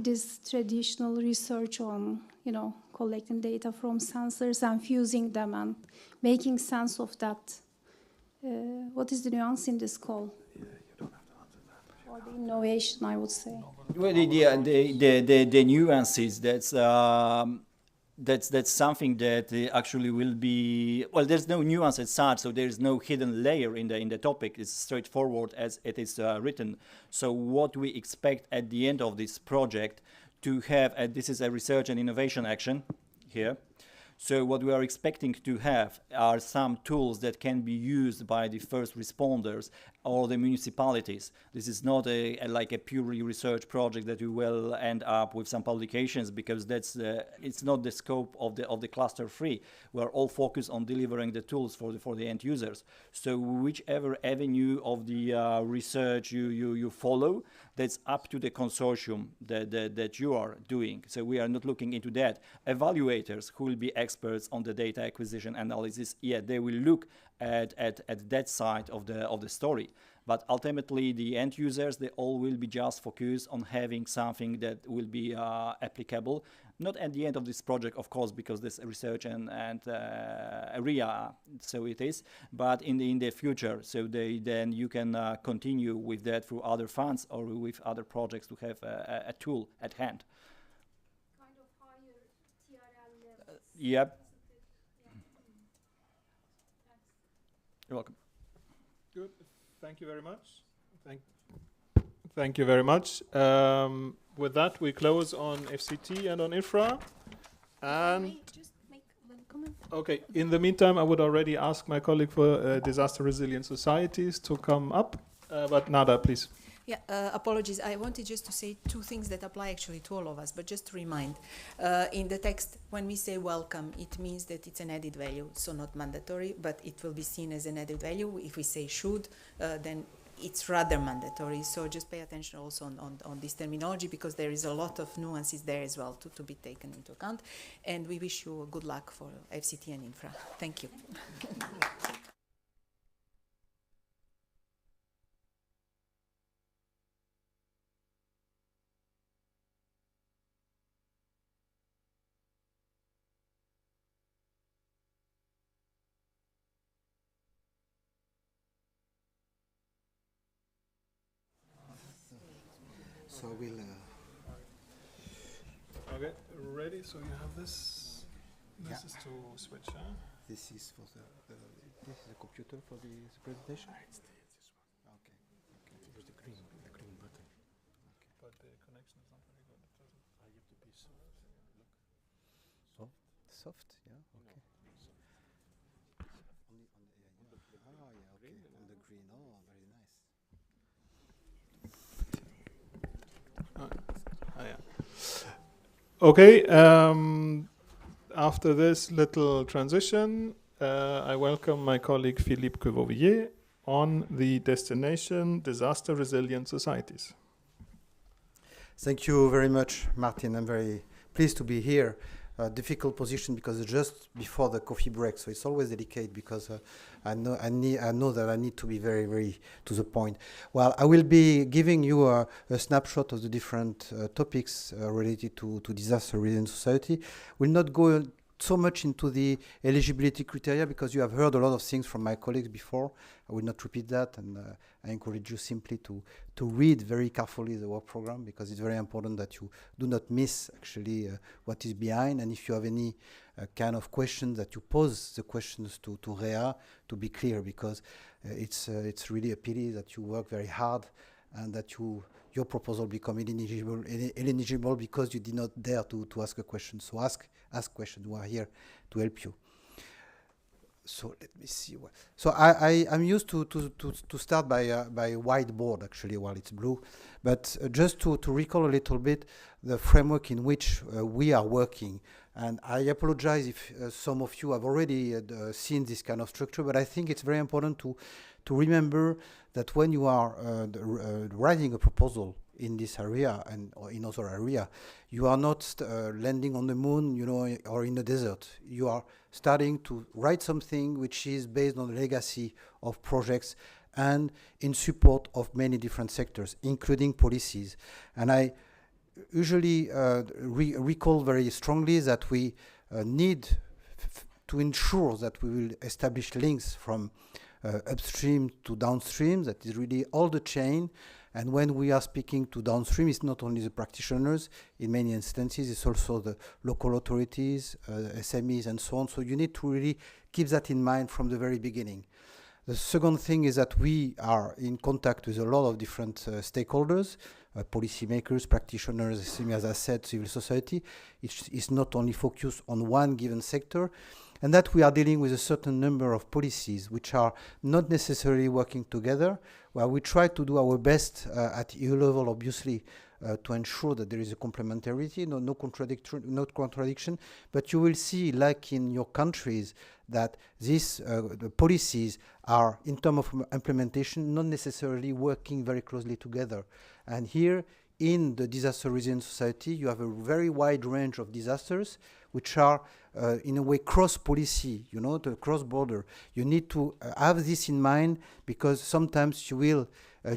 this traditional research on, collecting data from sensors and fusing them and making sense of that? What is the nuance in this call? Yeah, you don't have to answer that. Or the innovation, I would say. Well, the nuances, that's something that actually will be, well, there's no nuance as such, so there's no hidden layer in the topic. It's straightforward as it is written. So what we expect at the end of this project to have, and this is a research and innovation action here. So what we are expecting to have are some tools that can be used by the first responders or the municipalities. This is not like a purely research project that we will end up with some publications, because it's not the scope of the cluster 3. We are all focused on delivering the tools for the end users. So whichever avenue of the research you follow, that's up to the consortium that you are doing. So we are not looking into that. Evaluators who will be experts on the data acquisition analysis, yeah, they will look at that side of the story. But ultimately, the end users, they all will be just focused on having something that will be applicable. Not at the end of this project, of course, because this research and area, so it is, but in the future. So then you can continue with that through other funds or with other projects to have a tool at hand. Kind of higher TRL levels. Yep. You're welcome. Good. Thank you very much. Thank you very much. With that, we close on FCT and on infra. And just make one comment. okay, in the meantime, I would already ask my colleague for disaster resilient societies to come up. But Nada, please. Yeah, apologies. I wanted just to say two things that apply actually to all of us, but just to remind. In the text, when we say welcome, it means that it's an added value, so not mandatory, but it will be seen as an added value. If we say should, then it's rather mandatory. So just pay attention also on this terminology, because there is a lot of nuances there as well to be taken into account. And we wish you good luck for FCT and infra. Thank you. So we'll. Okay, ready? So you have this. This Yeah. is to switch. Huh? This is for this is the computer for the presentation. It's this one. Okay. Okay. It was the green button. Okay. But the connection is not very good. It doesn't. I have to be soft. Look. Soft. Yeah. Okay. Okay. On the green. Oh, very nice. Yeah. Okay. After this little transition, I welcome my colleague Philippe Quevauvier on the destination disaster resilient societies. Thank you very much, Martin. I'm very pleased to be here. Difficult position because it's just before the coffee break, so it's always delicate because I know that I need to be very, very to the point. Well, I will be giving you a snapshot of the different topics related to disaster resilient society. We'll not go so much into the eligibility criteria because you have heard a lot of things from my colleagues before. I will not repeat that, and I encourage you simply to read very carefully the work program, because it's very important that you do not miss actually what is behind. And if you have any kind of questions, that you pose the questions to Rea to be clear, because it's really a pity that you work very hard and that your proposal become ineligible because you did not dare to ask a question. So ask questions. We are here to help you. So let me see. So I'm used to start by whiteboard actually while it's blue, but just to recall a little bit the framework in which we are working. And I apologize if some of you have already seen this kind of structure, but I think it's very important to remember that when you are writing a proposal in this area or in other area, you are not landing on the moon, or in the desert. You are starting to write something which is based on the legacy of projects and in support of many different sectors, including policies. And I usually recall very strongly that we need to ensure that we will establish links from upstream to downstream. That is really all the chain. And when we are speaking to downstream, it's not only the practitioners. In many instances, it's also the local authorities, SMEs, and so on. So you need to really keep that in mind from the very beginning. The second thing is that we are in contact with a lot of different stakeholders, policymakers, practitioners, SMEs, as I said, civil society. It's not only focused on one given sector, and that we are dealing with a certain number of policies which are not necessarily working together, where we try to do our best at EU level, obviously, to ensure that there is a complementarity, no contradiction. But you will see, like in your countries, that these the policies are, in terms of implementation, not necessarily working very closely together. And here, in the disaster resilient society, you have a very wide range of disasters which are in a way cross-policy, you know, the cross-border. You need to have this in mind, because sometimes you will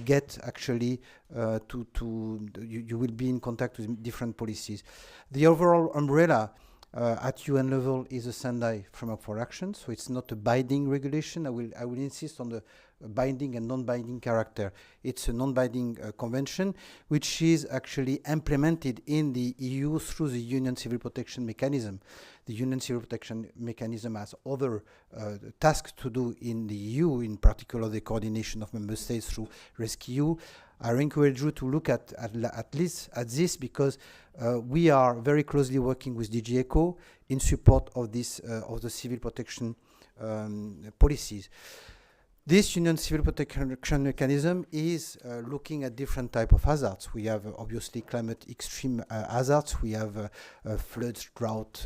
get actually you will be in contact with different policies. The overall umbrella at UN level is a Sendai framework for action, so it's not a binding regulation. I will insist on the binding and non-binding character. It's a non-binding convention which is actually implemented in the EU through the Union Civil Protection Mechanism. The Union Civil Protection Mechanism has other tasks to do in the EU, in particular the coordination of member states through rescEU. I encourage you to look at least at this, because we are very closely working with DG ECHO in support of this of the civil protection policies. This Union Civil Protection Mechanism is looking at different type of hazards. We have obviously climate extreme hazards. We have floods, drought,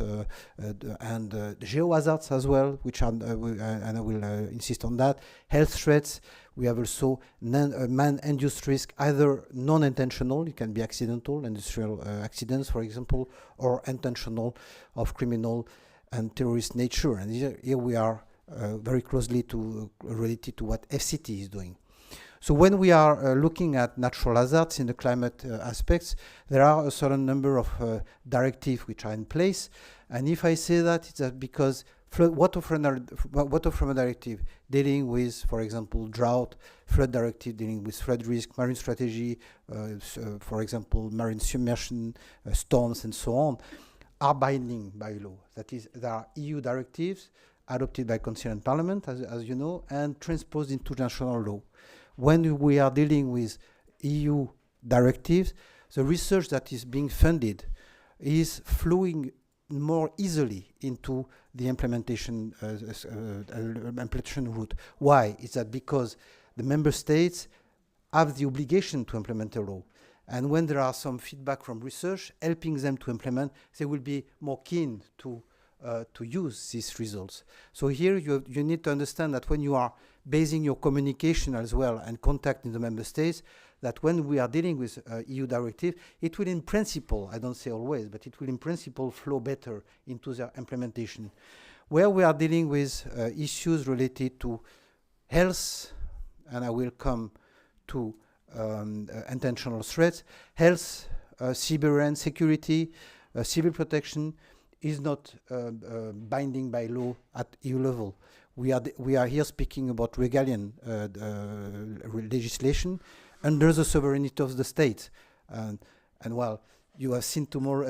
and geo-hazards as well, which are, and I will insist on that. Health threats. We have also man-induced risk, either non-intentional, it can be accidental, industrial accidents, for example, or intentional, of criminal and terrorist nature. And here we are very closely related to what FCT is doing. So when we are looking at natural hazards in the climate aspects, there are a certain number of directives which are in place. And if I say that, it's because water framework directive dealing with, for example, drought, flood directive dealing with flood risk, marine strategy, for example, marine submersion, storms, and so on, are binding by law. That is, there are EU directives adopted by Council and Parliament, as you know, and transposed into national law. When we are dealing with EU directives, the research that is being funded is flowing more easily into the implementation route. Why? Is that because the member states have the obligation to implement the law. And when there are some feedback from research helping them to implement, they will be more keen to use these results. So here you need to understand that when you are basing your communication as well and contact in the member states, that when we are dealing with EU directive, it will in principle, I don't say always, but it will in principle flow better into their implementation. Where we are dealing with issues related to health, and I will come to intentional threats, health, cyber and security, civil protection, is not binding by law at EU level. We are here speaking about Regalian legislation under the sovereignty of the state, and well, you have seen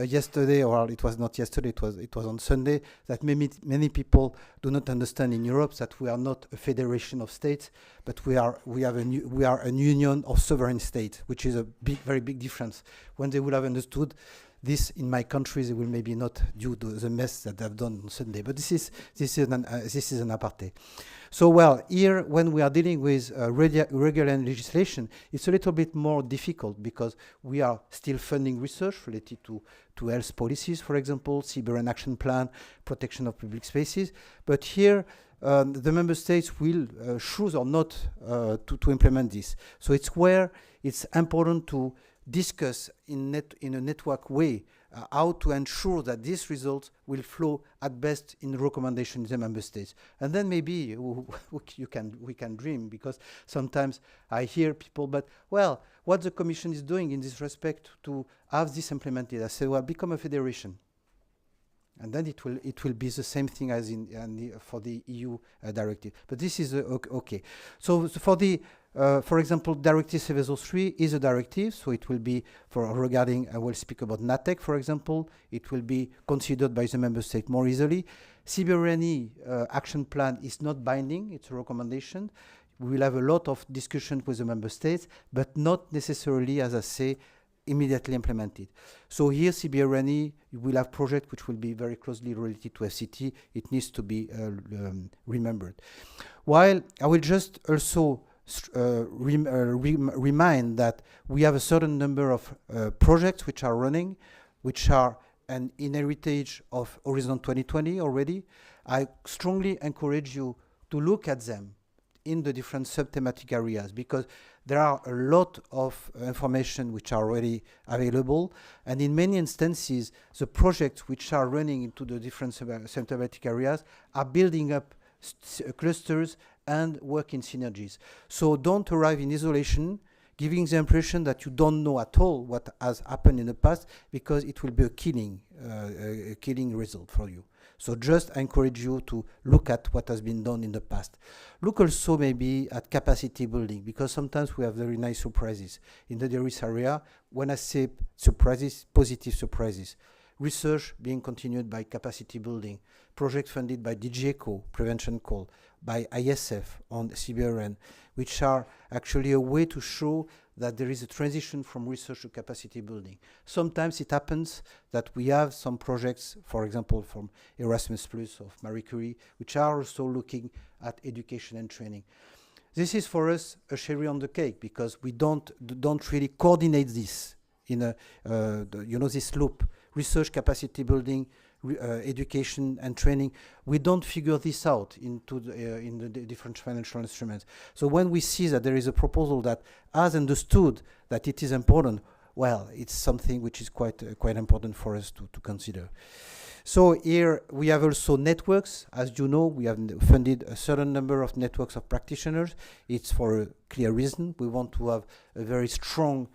yesterday, or it was not yesterday, it was on Sunday, that many people do not understand in Europe that we are not a federation of states, but we are a union of sovereign states, which is a very big difference. When they would have understood this in my country, they will maybe not do the mess that they've done on Sunday. But this is an apartheid. So well, here when we are dealing with regular legislation, it's a little bit more difficult because we are still funding research related to health policies, for example, cyber and action plan, protection of public spaces. But here, the member states will choose or not to implement this. So it's where it's important to discuss in a network way how to ensure that these results will flow at best in recommendations in the member states. And then maybe we can dream, because sometimes I hear people, but well, what the Commission is doing in this respect to have this implemented, I say, well, become a federation. And then it will be the same thing as for the EU directive. But this is okay. So for the for example, Directive 703 is a directive, so it will be regarding, I will speak about NATEC, for example. It will be considered by the member state more easily. Cyber action plan is not binding, it's a recommendation. We will have a lot of discussion with the member states, but not necessarily, as I say, immediately implemented. So here, CBRNE, you will have projects which will be very closely related to FCT. It needs to be remembered. While I will just also remind that we have a certain number of projects which are running, which are an inheritage of Horizon 2020 already. I strongly encourage you to look at them. in the different sub-thematic areas, because there are a lot of information which are already available, and in many instances, the projects which are running into the different sub-thematic areas are building up clusters and work in synergies. So don't arrive in isolation, giving the impression that you don't know at all what has happened in the past, because it will be a killing result for you. So just encourage you to look at what has been done in the past. Look also maybe at capacity building, because sometimes we have very nice surprises in the risk area. When I say surprises, positive surprises. Research being continued by capacity building, projects funded by DG ECO, Prevention Call, by ISF on CBRN, which are actually a way to show that there is a transition from research to capacity building. Sometimes it happens that we have some projects, for example, from Erasmus Plus of Marie Curie, which are also looking at education and training. This is for us a cherry on the cake, because we don't really coordinate this in a, this loop, research, capacity building, education and training. We don't figure this out into in the different financial instruments. So when we see that there is a proposal that has understood that it is important, well, it's something which is quite important for us to consider. So here we have also networks. As you know, we have funded a certain number of networks of practitioners. It's for a clear reason. We want to have a very strong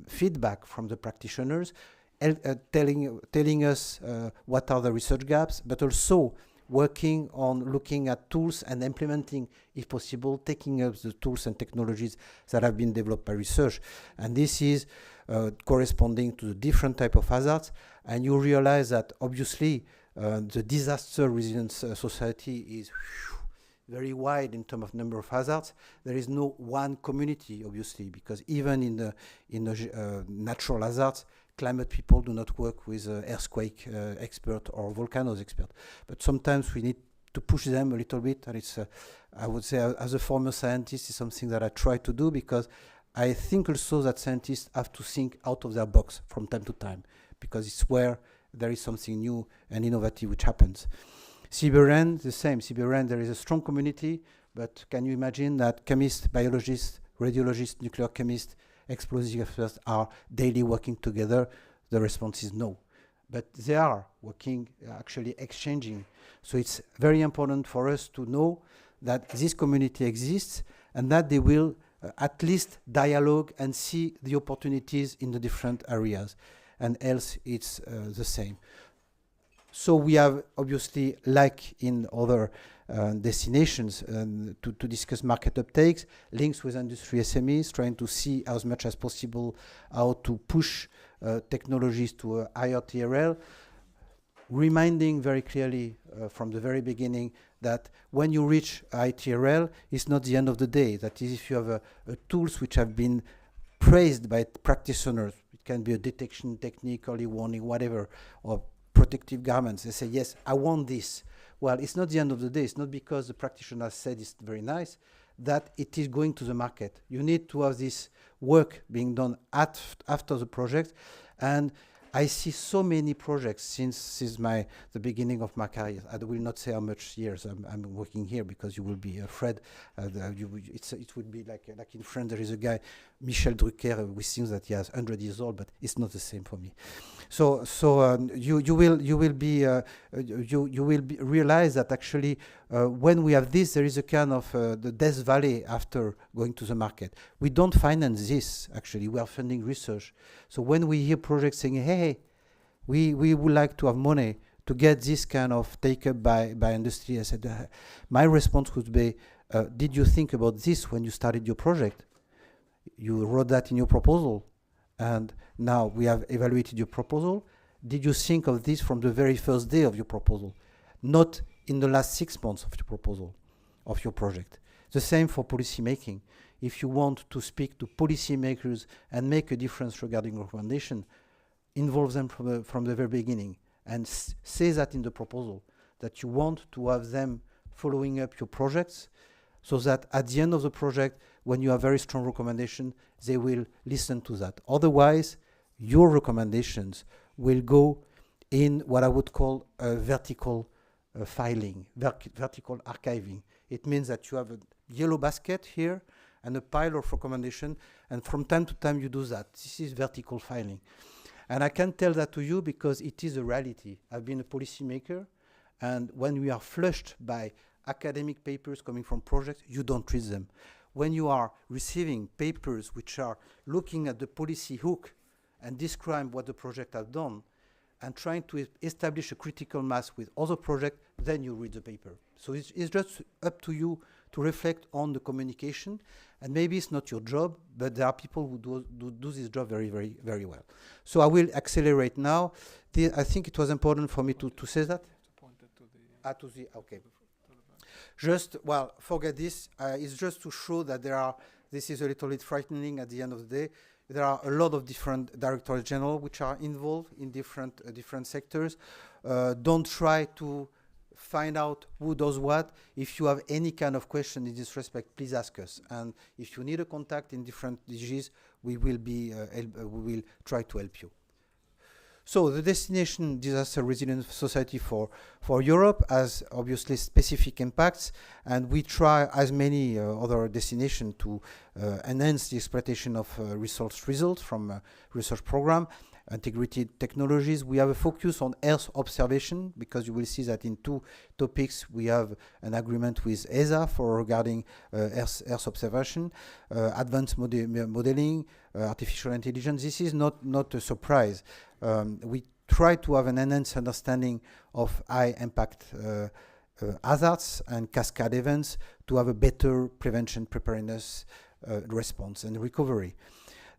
feedback from the practitioners, telling us what are the research gaps, but also working on looking at tools and implementing, if possible, taking up the tools and technologies that have been developed by research. And this is corresponding to the different type of hazards. And you realize that obviously the disaster resilience society is very wide in terms of number of hazards. There is no one community, obviously, because even in the natural hazards, climate people do not work with earthquake expert or volcanoes expert. But sometimes we need to push them a little bit, and it's, I would say, as a former scientist, is something that I try to do, because I think also that scientists have to think out of their box from time to time, because it's where there is something new and innovative which happens. CBRN, the same. CBRN, there is a strong community, but can you imagine that chemists, biologists, radiologists, nuclear chemists, explosive experts are daily working together? The response is no. But they are working, actually exchanging. So it's very important for us to know that this community exists and that they will at least dialogue and see the opportunities in the different areas. And else it's the same. So we have, obviously, like in other destinations, to discuss market uptakes, links with industry SMEs, trying to see as much as possible how to push technologies to a higher TRL, reminding very clearly from the very beginning that when you reach high TRL, it's not the end of the day. That is, if you have tools which have been praised by practitioners, it can be a detection technique, early warning, whatever, or protective garments. They say, yes, I want this. Well, it's not the end of the day. It's not because the practitioner said it's very nice that it is going to the market. You need to have this work being done after the project. And I see so many projects since the beginning of my career. I will not say how much years I'm working here, because you will be afraid. It would be like in France, there is a guy, Michel Drucker, who thinks that he has 100 years old, but it's not the same for me. So you will realize that actually when we have this, there is a kind of the death valley after going to the market. We don't finance this, actually. We are funding research. So when we hear projects saying, hey, we would like to have money to get this kind of take up by industry, I said, my response would be, did you think about this when you started your project? You wrote that in your proposal. And now we have evaluated your proposal. Did you think of this from the very first day of your proposal? Not in the last 6 months of your proposal, of your project. The same for policy making. If you want to speak to policymakers and make a difference regarding recommendation, involve them from the very beginning and say that in the proposal, that you want to have them following up your projects, so that at the end of the project, when you have very strong recommendation, they will listen to that. Otherwise, your recommendations will go in what I would call a vertical filing, vertical archiving. It means that you have a yellow basket here and a pile of recommendation, and from time to time you do that. This is vertical filing. And I can tell that to you because it is a reality. I've been a policymaker, and when we are flushed by academic papers coming from projects, you don't read them. When you are receiving papers which are looking at the policy hook and describe what the project has done and trying to establish a critical mass with other projects, then you read the paper. So it's just up to you to reflect on the communication, and maybe it's not your job, but there are people who do this job very, very, very well. So I will accelerate now. I think it was important for me to say that. Okay. Just, well, forget this. It's just to show that this is a little bit frightening at the end of the day. There are a lot of different directors general which are involved in different sectors. Don't try to find out who does what. If you have any kind of question in this respect, please ask us. And if you need a contact in different DGs, we will try to help you. So the destination disaster resilient society for Europe has obviously specific impacts, and we try, as many other destinations, to enhance the exploitation of research results from research program. Integrated technologies. We have a focus on Earth observation, because you will see that in 2 topics we have an agreement with ESA for regarding Earth observation, advanced modeling, artificial intelligence. This is not a surprise. We try to have an enhanced understanding of high impact hazards and cascade events to have a better prevention, preparedness, response and recovery.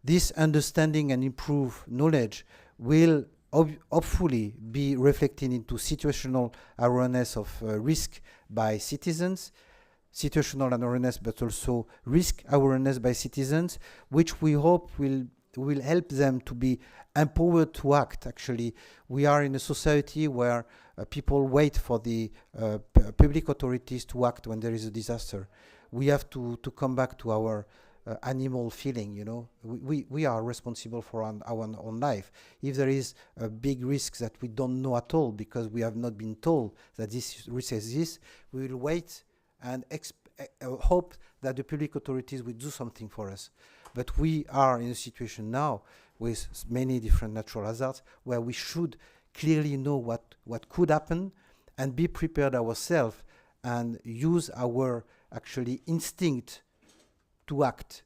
This understanding and improved knowledge will hopefully be reflected into situational awareness of risk by citizens, situational awareness, but also risk awareness by citizens, which we hope will help them to be empowered to act. Actually, we are in a society where people wait for the public authorities to act when there is a disaster. We have to come back to our animal feeling, you know. We are responsible for our own life. If there is a big risk that we don't know at all because we have not been told that this risk exists, we will wait and hope that the public authorities will do something for us. But we are in a situation now with many different natural hazards where we should clearly know what could happen and be prepared ourselves and use our actually instinct to act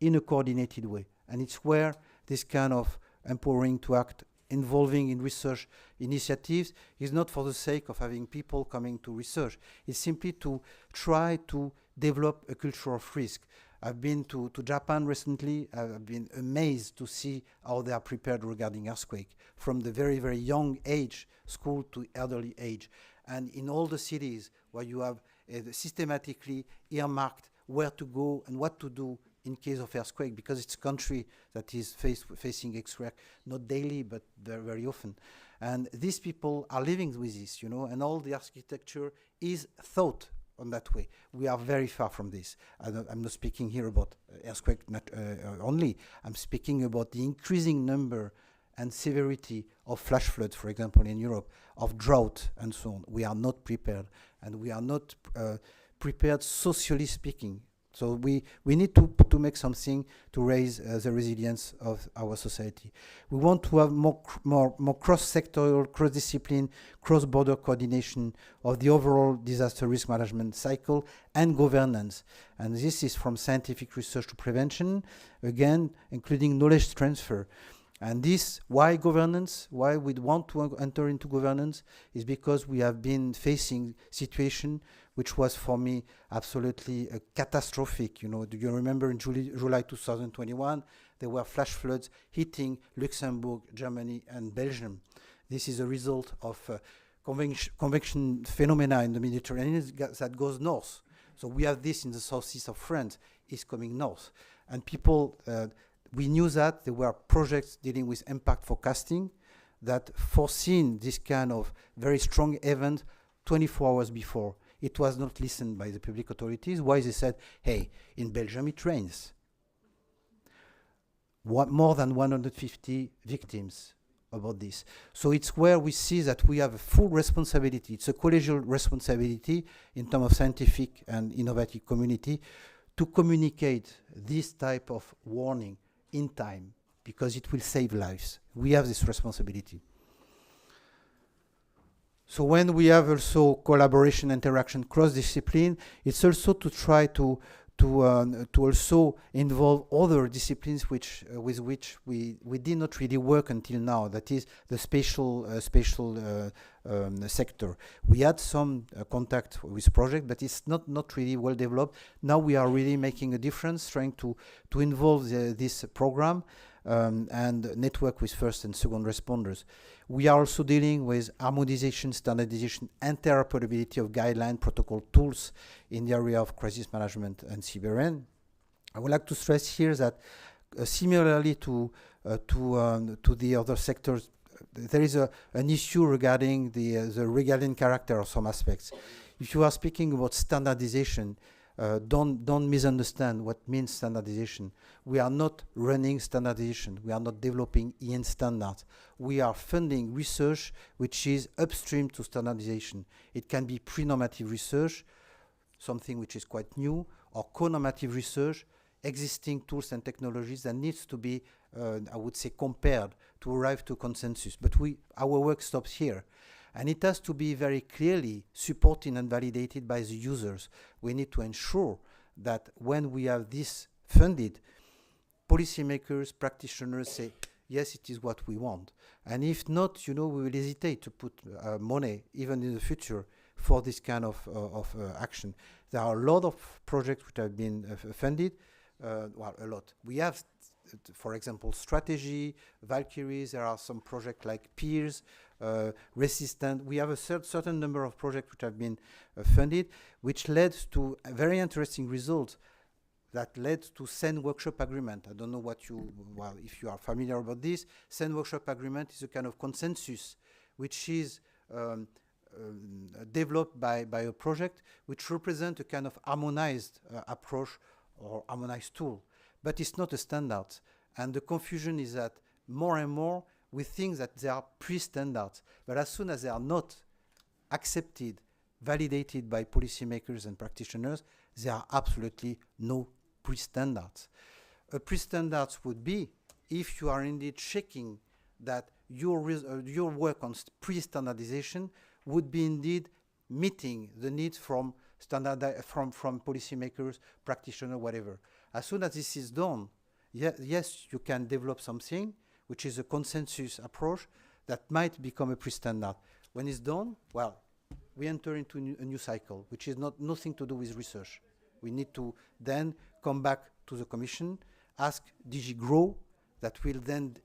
in a coordinated way. And it's where this kind of empowering to act, involving in research initiatives, is not for the sake of having people coming to research. It's simply to try to develop a culture of risk. I've been to Japan recently. I've been amazed to see how they are prepared regarding earthquake, from the very, very young age, school to elderly age. And in all the cities where you have systematically earmarked where to go and what to do in case of earthquake, because it's a country that is facing earthquake not daily but very, very often. And these people are living with this, you know, and all the architecture is thought on that way. We are very far from this. I'm not speaking here about earthquake only. I'm speaking about the increasing number and severity of flash floods, for example, in Europe, of drought and so on. We are not prepared, and we are not prepared socially speaking. So we need to make something to raise the resilience of our society. We want to have more cross-sectorial, cross-discipline, cross-border coordination of the overall disaster risk management cycle and governance. And this is from scientific research to prevention, again, including knowledge transfer. And this, why governance? Why we want to enter into governance is because we have been facing situation which was for me absolutely catastrophic. You know, do you remember in July 2021, there were flash floods hitting Luxembourg, Germany, and Belgium. This is a result of convection phenomena in the Mediterranean that goes north. So we have this in the southeast of France, is coming north. And people, we knew that there were projects dealing with impact forecasting that foreseen this kind of very strong event 24 hours before. It was not listened by the public authorities. Why? They said, hey, in Belgium it rains. More than 150 victims about this. So it's where we see that we have a full responsibility. It's a collegial responsibility in terms of scientific and innovative community to communicate this type of warning in time, because it will save lives. We have this responsibility. So when we have also collaboration, interaction, cross-discipline, it's also to try to also involve other disciplines with which we did not really work until now. That is the spatial sector. We had some contact with project, but it's not really well developed. Now we are really making a difference, trying to involve this program and network with first and second responders. We are also dealing with harmonization, standardization, and interoperability of guideline protocol tools in the area of crisis management and CBRN. I would like to stress here that similarly to the other sectors, there is an issue regarding the regarding character of some aspects. If you are speaking about standardization, don't misunderstand what means standardization. We are not running standardization. We are not developing EN standards. We are funding research which is upstream to standardization. It can be pre-normative research, something which is quite new, or co-normative research, existing tools and technologies that needs to be, I would say, compared to arrive to consensus. But our work stops here. And it has to be very clearly supported and validated by the users. We need to ensure that when we have this funded, policymakers, practitioners say, yes, it is what we want. And if not, we will hesitate to put money, even in the future, for this kind of action. There are a lot of projects which have been funded, well, a lot. We have, for example, strategy, Valkyries. There are some projects like peers, resistant. We have a certain number of projects which have been funded, which led to a very interesting result that led to SEN workshop agreement. I don't know if you are familiar about this. SEN workshop agreement is a kind of consensus which is developed by a project which represents a kind of harmonized approach or harmonized tool. But it's not a standard. And the confusion is that more and more we think that they are pre-standards. But as soon as they are not accepted, validated by policymakers and practitioners, there are absolutely no pre-standards. A pre-standards would be if you are indeed checking that your work on pre-standardization would be indeed meeting the needs from policymakers, practitioners, whatever. As soon as this is done, yes, you can develop something which is a consensus approach that might become a pre-standard. When it's done, well, we enter into a new cycle, which is nothing to do with research. We need to then come back to the Commission, ask DG GROW, that will then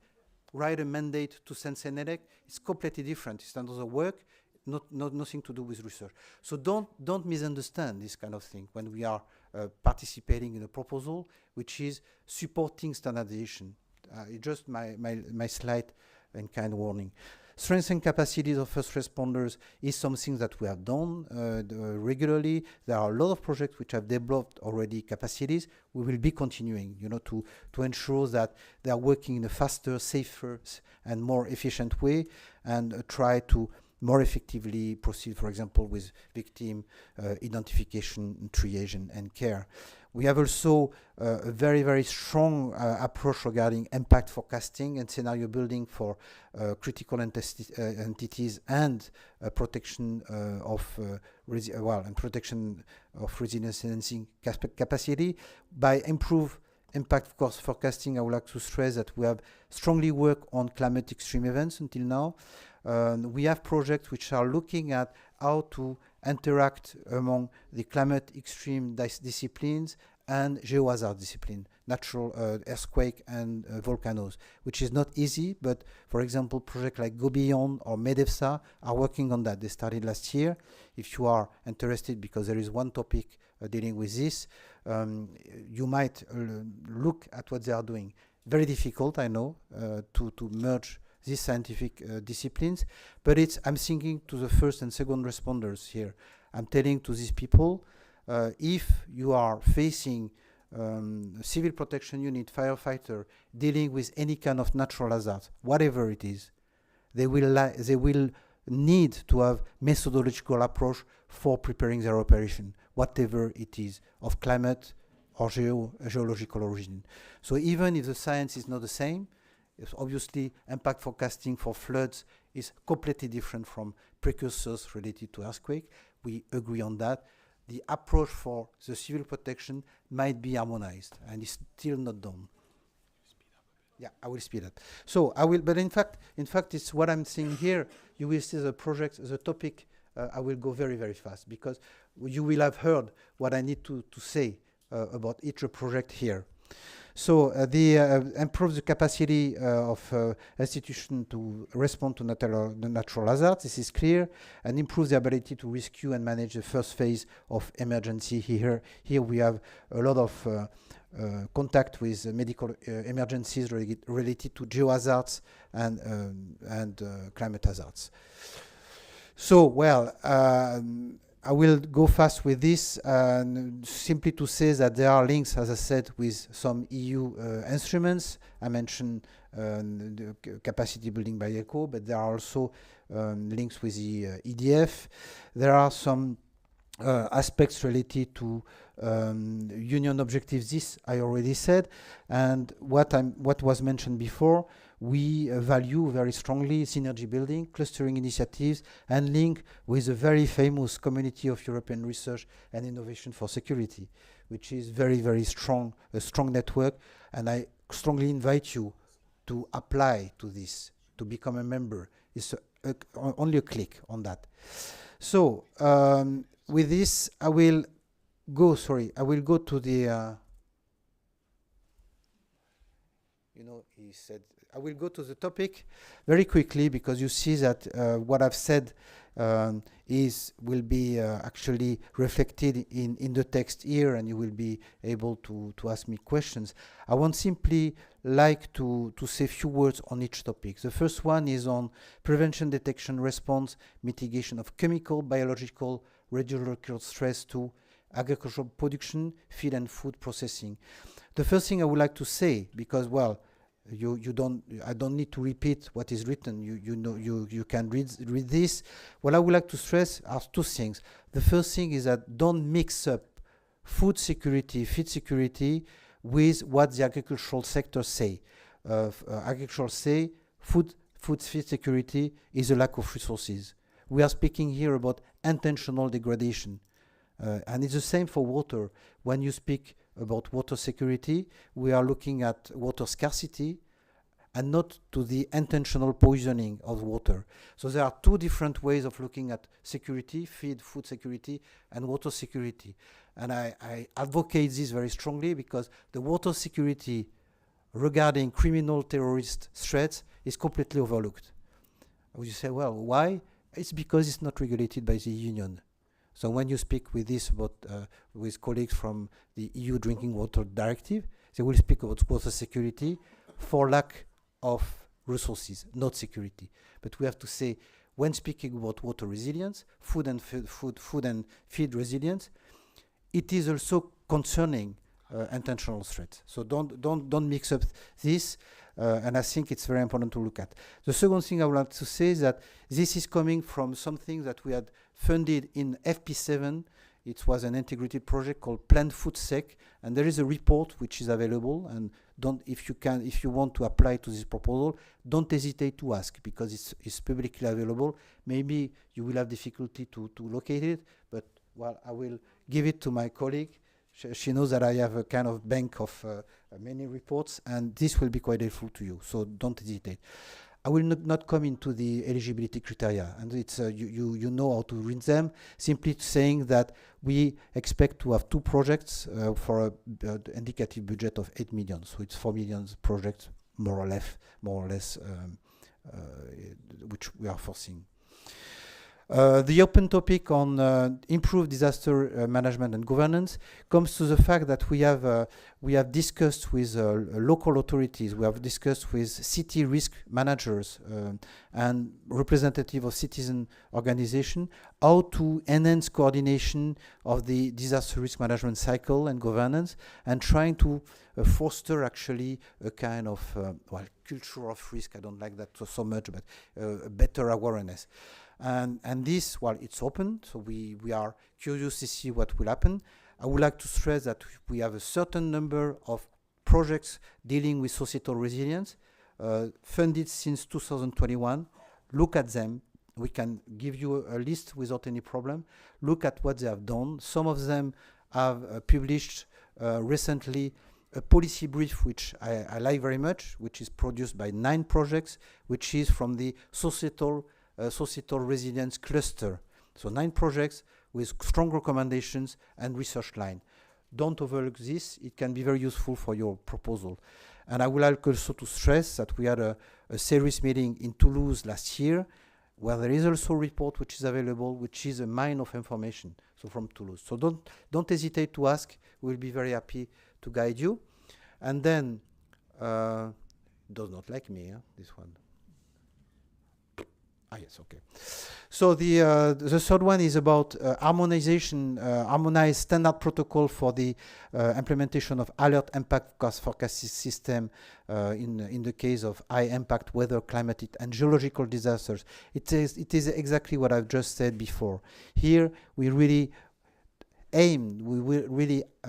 write a mandate to Sensenelec. It's completely different. It's another work, nothing to do with research. So don't misunderstand this kind of thing when we are participating in a proposal which is supporting standardization. Just my slide and kind of warning. Strength and capacities of first responders is something that we have done regularly. There are a lot of projects which have developed already capacities. We will be continuing, to ensure that they are working in a faster, safer, and more efficient way, and try to more effectively proceed, for example, with victim identification, triage, and care. We have also a very, very strong approach regarding impact forecasting and scenario building for critical entities and protection of resilience enhancing capacity. By improve impact forecasting, I would like to stress that we have strongly worked on climate extreme events until now. We have projects which are looking at how to interact among the climate extreme disciplines and geohazard discipline, natural earthquake and volcanoes, which is not easy, but for example, projects like Go Beyond or MEDEFSA are working on that. They started last year. If you are interested, because there is one topic dealing with this, you might look at what they are doing. Very difficult, I know, to merge these scientific disciplines, but I'm thinking to the first and second responders here. I'm telling to these people, if you are facing civil protection unit, firefighter, dealing with any kind of natural hazard, whatever it is, They will need to have methodological approach for preparing their operation, whatever it is, of climate or geological origin. So even if the science is not the same, it's obviously impact forecasting for floods is completely different from precursors related to earthquake. We agree on that. The approach for the civil protection might be harmonized and is still not done. Yeah, I will speed up. So I will, but in fact, it's what I'm seeing here. You will see the project, the topic. I will go very, very fast because you will have heard what I need to say about each project here. So improve the capacity of institution to respond to natural hazards. This is clear, and improve the ability to rescue and manage the first phase of emergency. Here we have a lot of contact with medical emergencies related to geohazards and climate hazards. So, well, I will go fast with this, simply to say that there are links, as I said, with some EU instruments. I mentioned the capacity building by ECHO, but there are also links with the EDF. There are some aspects related to union objectives. This I already said, and what was mentioned before. We value very strongly synergy building, clustering initiatives, and link with the very famous Community of European Research and Innovation for Security, which is very, very strong, a strong network. And I strongly invite you to apply to this, to become a member. It's only a click on that. So with this, I will go to the, he said, I will go to the topic very quickly because you see that what I've said will be actually reflected in the text here, and you will be able to ask me questions. I want simply like to say a few words on each topic. The first one is on prevention, detection, response, mitigation of chemical, biological, radiological stress to agricultural production, feed and food processing. The first thing I would like to say, because, well, I don't need to repeat what is written. You can read this. What I would like to stress are two things. The first thing is that don't mix up food security, feed security with what the agricultural sector say. Agriculture say feed security is a lack of resources. We are speaking here about intentional degradation. And it's the same for water. When you speak about water security, we are looking at water scarcity and not to the intentional poisoning of water. So there are two different ways of looking at security, food security, and water security. And I advocate this very strongly because the water security regarding criminal terrorist threats is completely overlooked. You say, well, why? It's because it's not regulated by the Union. So when you speak with this about with colleagues from the EU Drinking Water Directive, they will speak about water security for lack of resources, not security. But we have to say, when speaking about water resilience, food and feed resilience, it is also concerning intentional threats. So don't mix up this. And I think it's very important to look at. The second thing I would like to say is that this is coming from something that we had funded in FP7. It was an integrated project called Planned Food Sec, and there is a report which is available. And if you want to apply to this proposal, don't hesitate to ask because it's publicly available. Maybe you will have difficulty to locate it, but well, I will give it to my colleague. She knows that I have a kind of bank of many reports, and this will be quite helpful to you, so don't hesitate. I will not come into the eligibility criteria, and it's you know how to read them. Simply saying that we expect to have two projects for an indicative budget of 8 million, so it's 4 million projects more or less, which we are foreseeing. The open topic on improved disaster management and governance comes to the fact that we have discussed with local authorities, we have discussed with city risk managers and representative of citizen organization how to enhance coordination of the disaster risk management cycle and governance, and trying to foster actually a kind of culture of risk. I don't like that so much, but a better awareness. And this, well, it's open, so we are curious to see what will happen. I would like to stress that we have a certain number of projects dealing with societal resilience, funded since 2021. Look at them. We can give you a list without any problem. Look at what they have done. Some of them have published recently a policy brief, which I like very much, which is produced by 9 projects, which is from the societal resilience cluster. So 9 projects with strong recommendations and research line. Don't overlook this. It can be very useful for your proposal. And I would like also to stress that we had a series meeting in Toulouse last year, where there is also a report which is available, which is a mine of information, so from Toulouse. So don't hesitate to ask. We'll be very happy to guide you. And then, does not like me, this one. Yes, okay. So the third one is about harmonized standard protocol for the implementation of alert impact forecasting system in the case of high impact weather, climatic and geological disasters. It is exactly what I've just said before. Here we really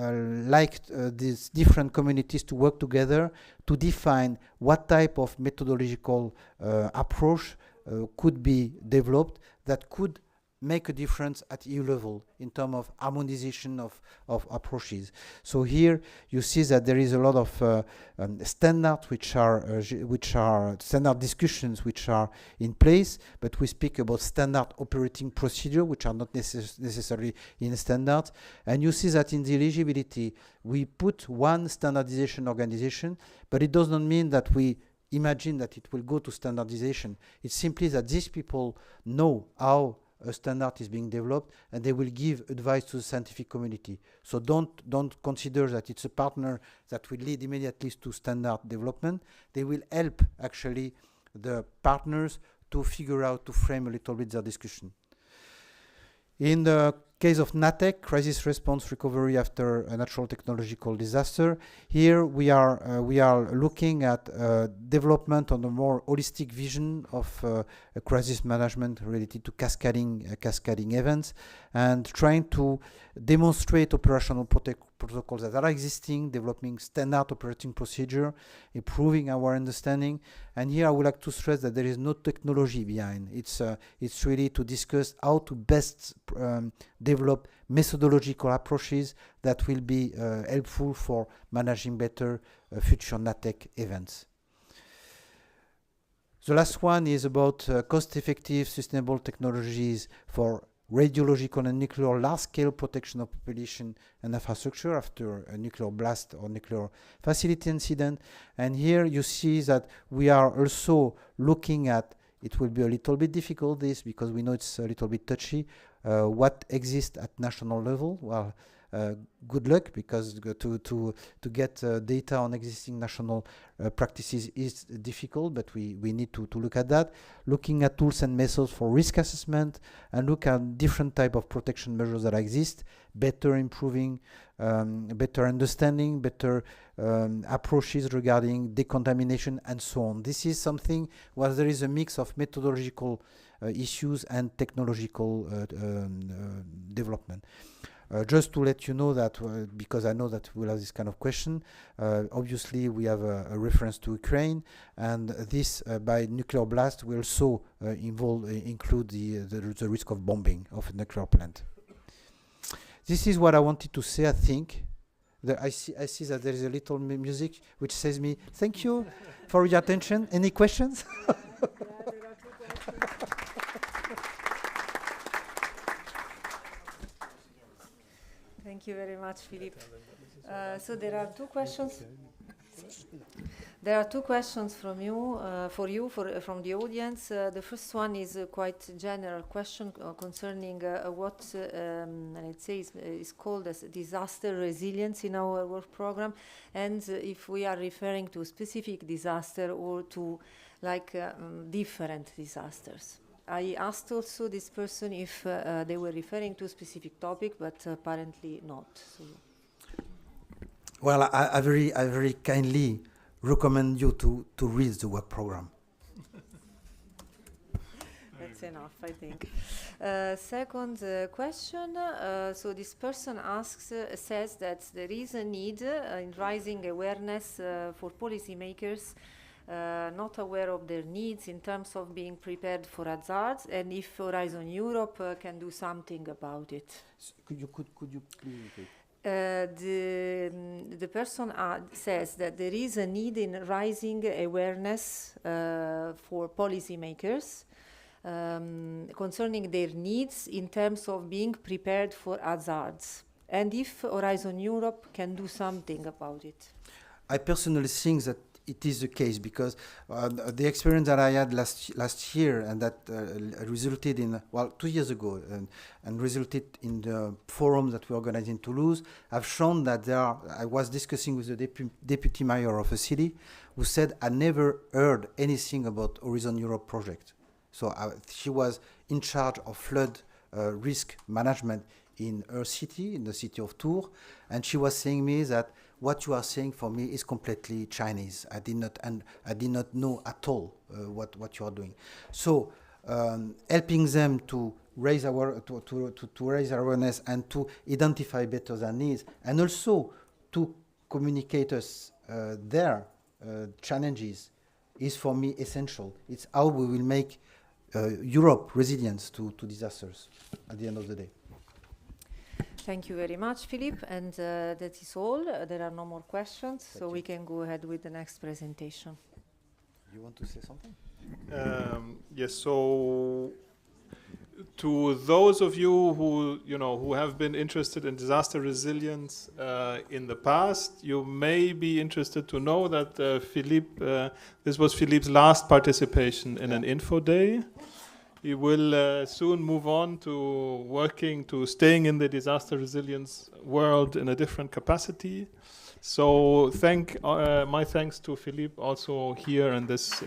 like these different communities to work together to define what type of methodological approach could be developed that could make a difference at EU level in terms of harmonization of approaches. So here you see that there is a lot of standards which are standard discussions which are in place, but we speak about standard operating procedure which are not necessarily in standards. And you see that in the eligibility we put one standardization organization, but it does not mean that we imagine that it will go to standardization. It's simply that these people know how a standard is being developed and they will give advice to the scientific community. So don't consider that it's a partner that will lead immediately to standard development. They will help actually the partners to figure out, to frame a little bit their discussion. In the case of NATEC, crisis response recovery after a natural technological disaster, here we are looking at development on a more holistic vision of a crisis management related to cascading events, and trying to demonstrate operational protocols that are existing, developing standard operating procedure, improving our understanding. And here I would like to stress that there is no technology behind. It's really to discuss how to best develop methodological approaches that will be helpful for managing better future NATEC events. The last one is about cost-effective, sustainable technologies for radiological and nuclear large-scale protection of population and infrastructure after a nuclear blast or nuclear facility incident. And here you see that we are also looking at, it will be a little bit difficult this because we know it's a little bit touchy, what exists at national level. Well, good luck, because to get data on existing national practices is difficult, but we need to look at that, looking at tools and methods for risk assessment, and look at different type of protection measures that exist, better improving, better understanding, better approaches regarding decontamination and so on. This is something where there is a mix of methodological issues and technological development. Just to let you know that, because I know that we'll have this kind of question, obviously we have a reference to Ukraine, and this by nuclear blast will also include the risk of bombing of a nuclear plant. This is what I wanted to say, I think. I see that there is a little music which says me, thank you for your attention. Any questions? Thank you very much, Philippe. So there are two questions. There are two questions from you, from the audience. The first one is a quite general question concerning what, let's say, is called as disaster resilience in our work program, and if we are referring to specific disaster or to like different disasters. I asked also this person if they were referring to a specific topic, but apparently not. So. Well, I very kindly recommend you to read the work program. That's enough, I think. Second question. So this person says that there is a need in raising awareness for policymakers not aware of their needs in terms of being prepared for hazards, and if Horizon Europe can do something about it. Could you please repeat? The person says that there is a need in raising awareness for policymakers concerning their needs in terms of being prepared for hazards, and if Horizon Europe can do something about it. I personally think that it is the case, because the experience that I had last year, and that resulted in, well, 2 years ago, and resulted in the forum that we organized in Toulouse, have shown that I was discussing with the deputy mayor of a city who said, I never heard anything about Horizon Europe project. So she was in charge of flood risk management in her city, in the city of Tours, and she was saying me that what you are saying for me is completely Chinese. I did not know at all what you are doing. So helping them to raise raise awareness and to identify better their needs, and also to communicate us their challenges, is for me essential. It's how we will make Europe resilient to disasters at the end of the day. Thank you very much, Philippe, and that is all. There are no more questions, so we can go ahead with the next presentation. You want to say something? Yes. So, to those of you who have been interested in disaster resilience in the past, you may be interested to know that Philippe, this was Philippe's last participation in an info day. He will soon move on to staying in the disaster resilience world in a different capacity. So my thanks to Philippe also here in this.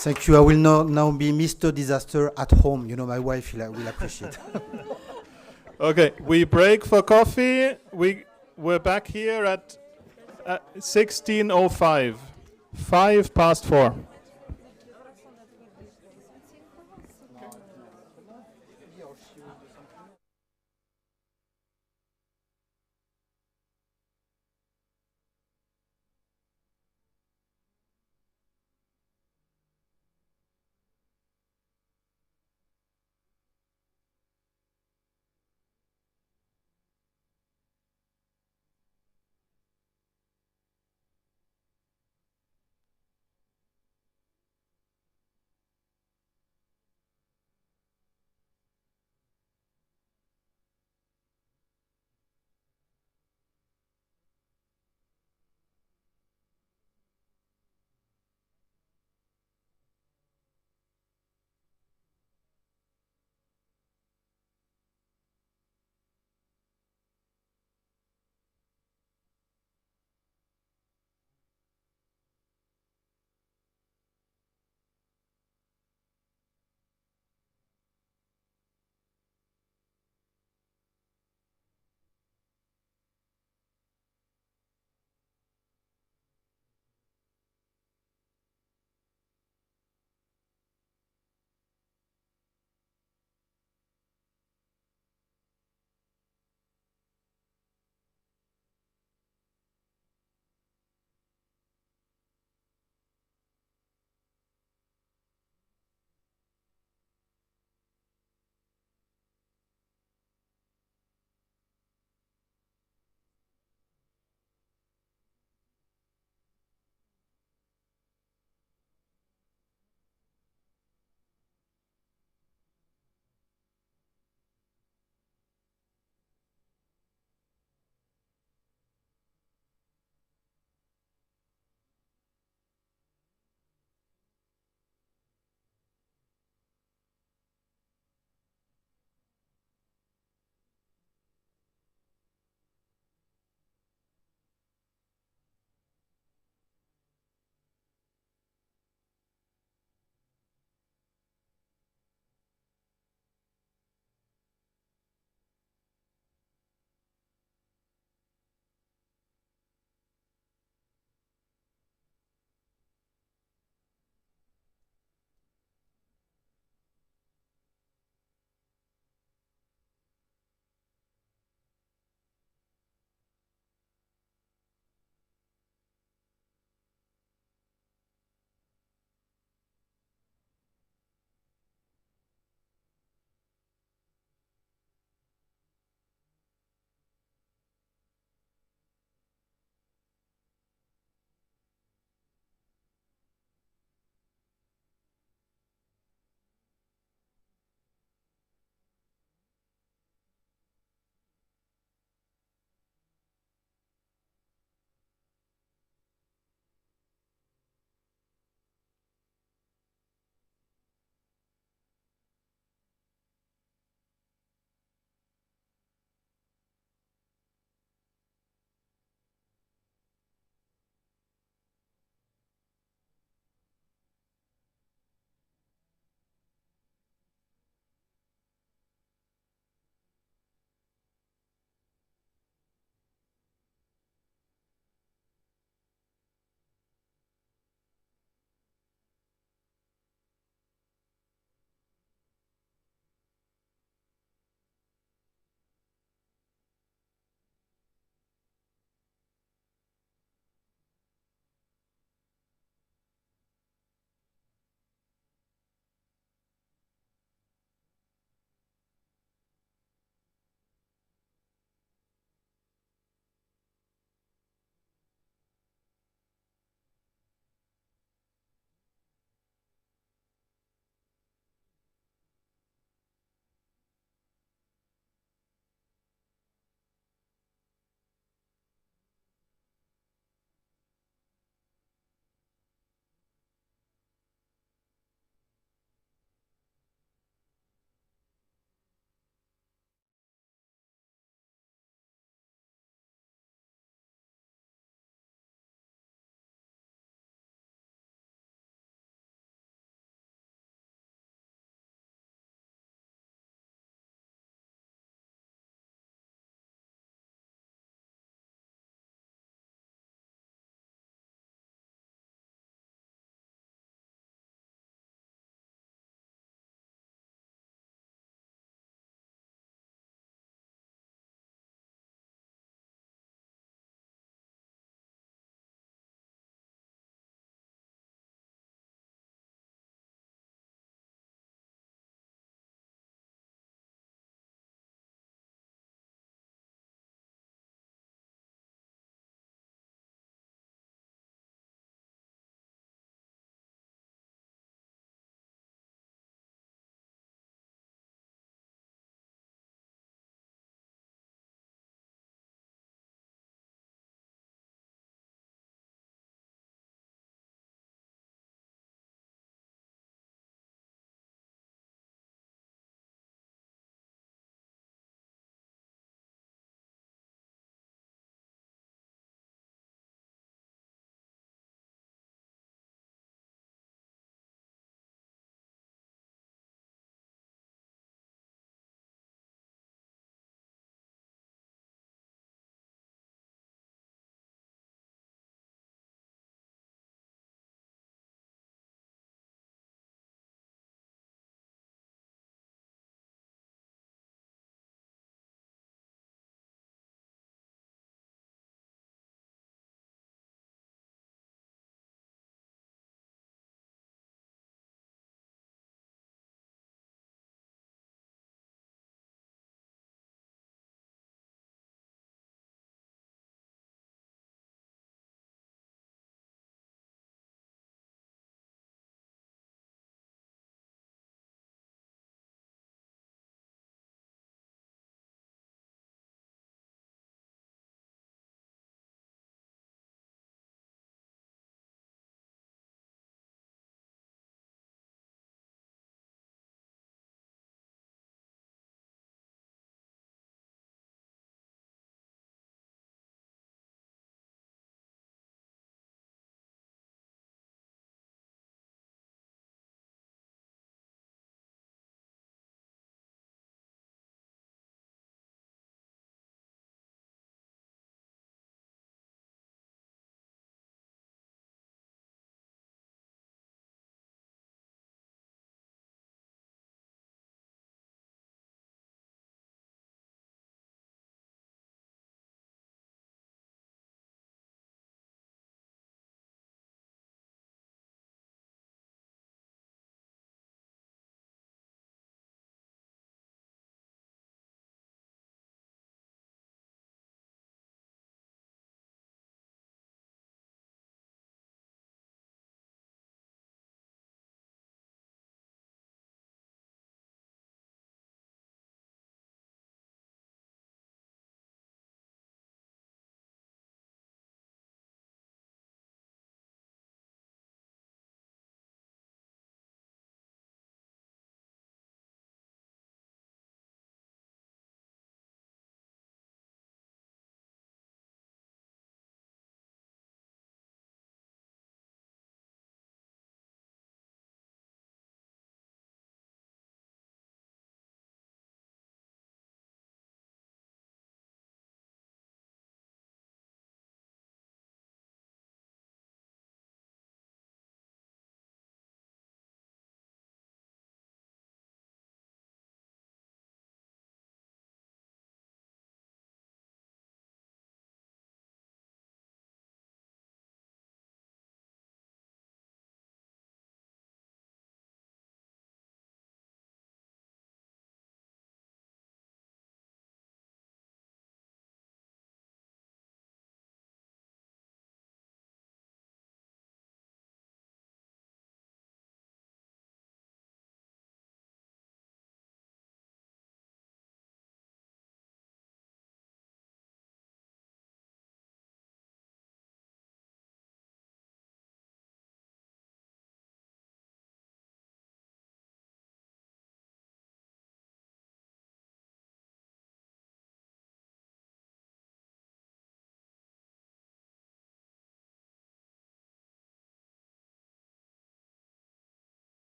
Thank you. I will now be Mr. Disaster at home. You know, my wife will appreciate. Okay, we break for coffee. We're back here at 16:05, 4:05.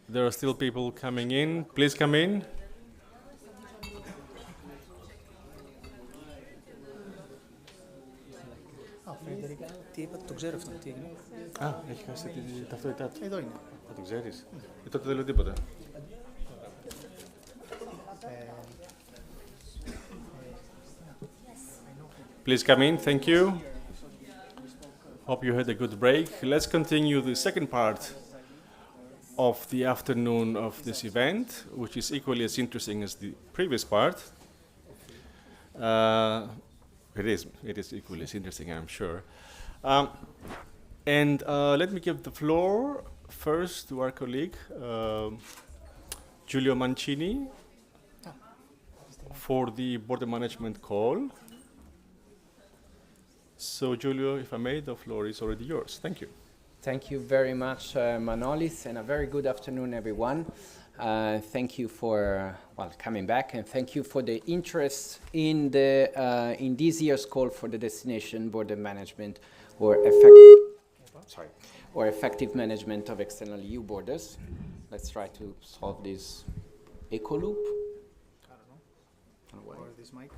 There are still people coming in. Please come in. Έχει χάσει την ταυτότητά του. Εδώ είναι. Θα το ξέρεις. Τότε δεν λέω τίποτα. Please come in. Thank you. Hope you had a good break. Let's continue the second part of the afternoon of this event, which is equally as interesting as the previous part. It is equally as interesting, I'm sure. Let me give the floor first to our colleague, Giulio Mancini, for the border management call. So, Giulio, if I may, the floor is already yours. Thank you. Thank you very much, Manolis, and a very good afternoon, everyone. Thank you for coming back, and thank you for the interest in this year's call for the destination border management or effective management of external EU borders. Let's try to solve this echo loop. I don't know. Or this mic.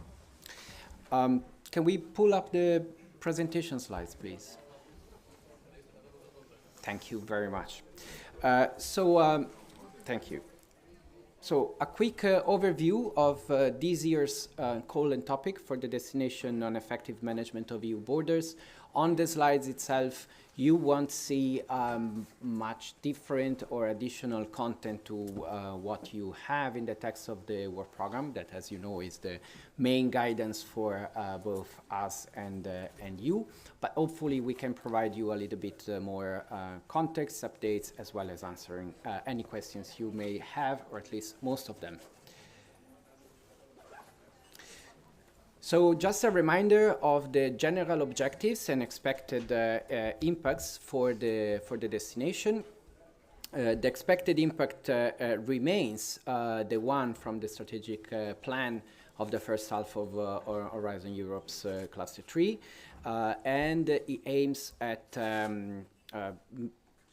Can we pull up the presentation slides, please? Thank you very much. Thank you. So a quick overview of this year's call and topic for the destination on effective management of EU borders. On the slides itself, you won't see much different or additional content to what you have in the text of the work program that, as you know, is the main guidance for both us and you. But hopefully we can provide you a little bit more context, updates, as well as answering any questions you may have, or at least most of them. So just a reminder of the general objectives and expected impacts for the destination. The expected impact remains the one from the strategic plan of the first half of Horizon Europe's Cluster 3, and it aims at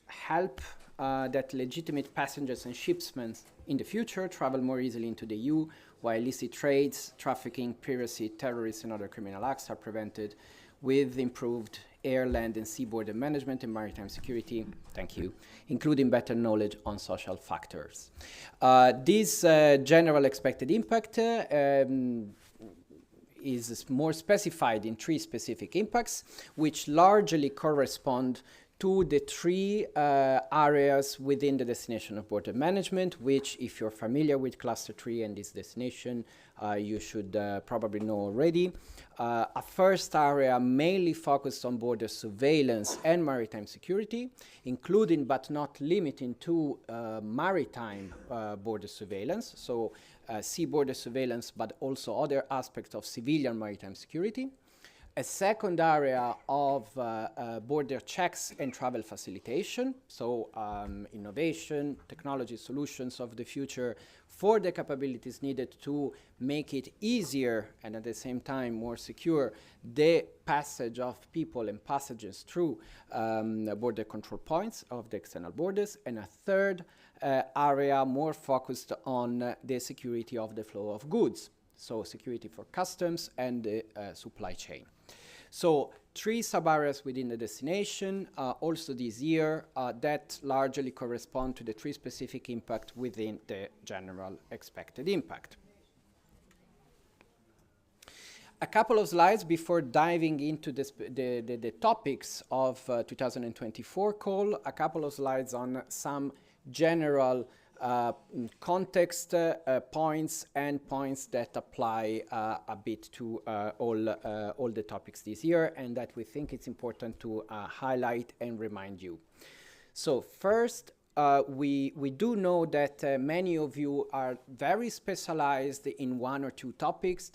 help that legitimate passengers and shipmen in the future travel more easily into the EU, while illicit trades, trafficking, piracy, terrorism, and other criminal acts are prevented with improved air, land, and sea border management and maritime security, thank you, including better knowledge on social factors. This general expected impact is more specified in 3 specific impacts, which largely correspond to the 3 areas within the destination of border management, which, if you're familiar with Cluster 3 and this destination, you should probably know already. A first area mainly focused on border surveillance and maritime security, including but not limiting to maritime border surveillance, so sea border surveillance, but also other aspects of civilian maritime security. A second area of border checks and travel facilitation, so innovation, technology solutions of the future for the capabilities needed to make it easier and at the same time more secure the passage of people and passengers through border control points of the external borders. And a third area more focused on the security of the flow of goods, so security for customs and the supply chain. So 3 sub-areas within the destination, also this year, that largely correspond to the 3 specific impact within the general expected impact. A couple of slides before diving into the topics of 2024 call, a couple of slides on some general context points and points that apply a bit to all the topics this year, and that we think it's important to highlight and remind you. So first, we do know that many of you are very specialized in 1 or 2 topics.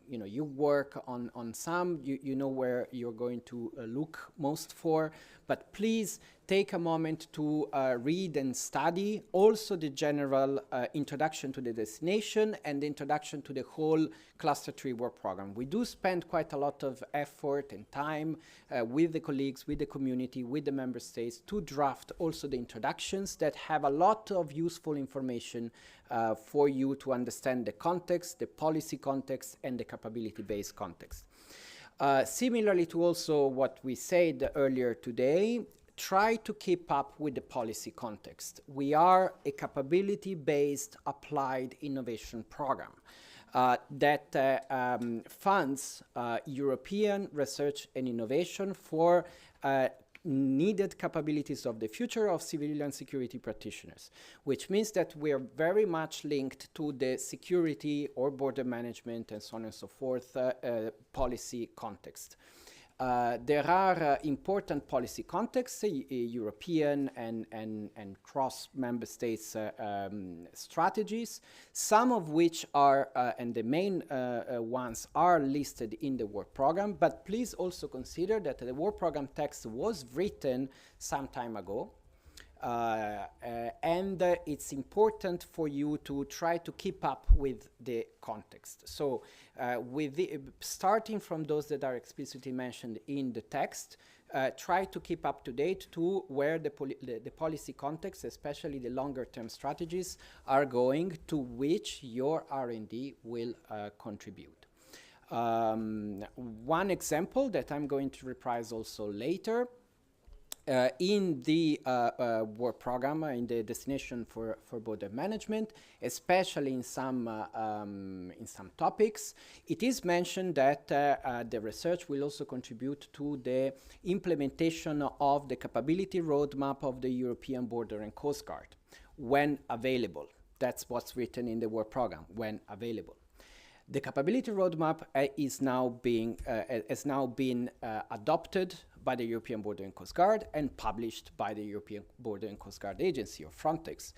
You work on some, you know where you're going to look most for, but please take a moment to read and study also the general introduction to the destination and the introduction to the whole Cluster 3 work program. We do spend quite a lot of effort and time with the colleagues, with the community, with the member states to draft also the introductions that have a lot of useful information for you to understand the context, the policy context, and the capability-based context. Similarly to also what we said earlier today, try to keep up with the policy context. We are a capability-based applied innovation program that funds European research and innovation for needed capabilities of the future of civilian security practitioners, which means that we are very much linked to the security or border management and so on and so forth policy context. There are important policy contexts, European and cross-member states strategies, some of which are, and the main ones are listed in the work program, but please also consider that the work program text was written some time ago. And it's important for you to try to keep up with the context. So starting from those that are explicitly mentioned in the text, try to keep up to date to where the policy context, especially the longer term strategies, are going, to which your R&D will contribute. One example that I'm going to reprise also later in the work program, in the destination for border management, especially in some topics, it is mentioned that the research will also contribute to the implementation of the capability roadmap of the European Border and Coast Guard when available. That's what's written in the work program, when available. The capability roadmap has now been adopted by the European Border and Coast Guard and published by the European Border and Coast Guard Agency, or Frontex.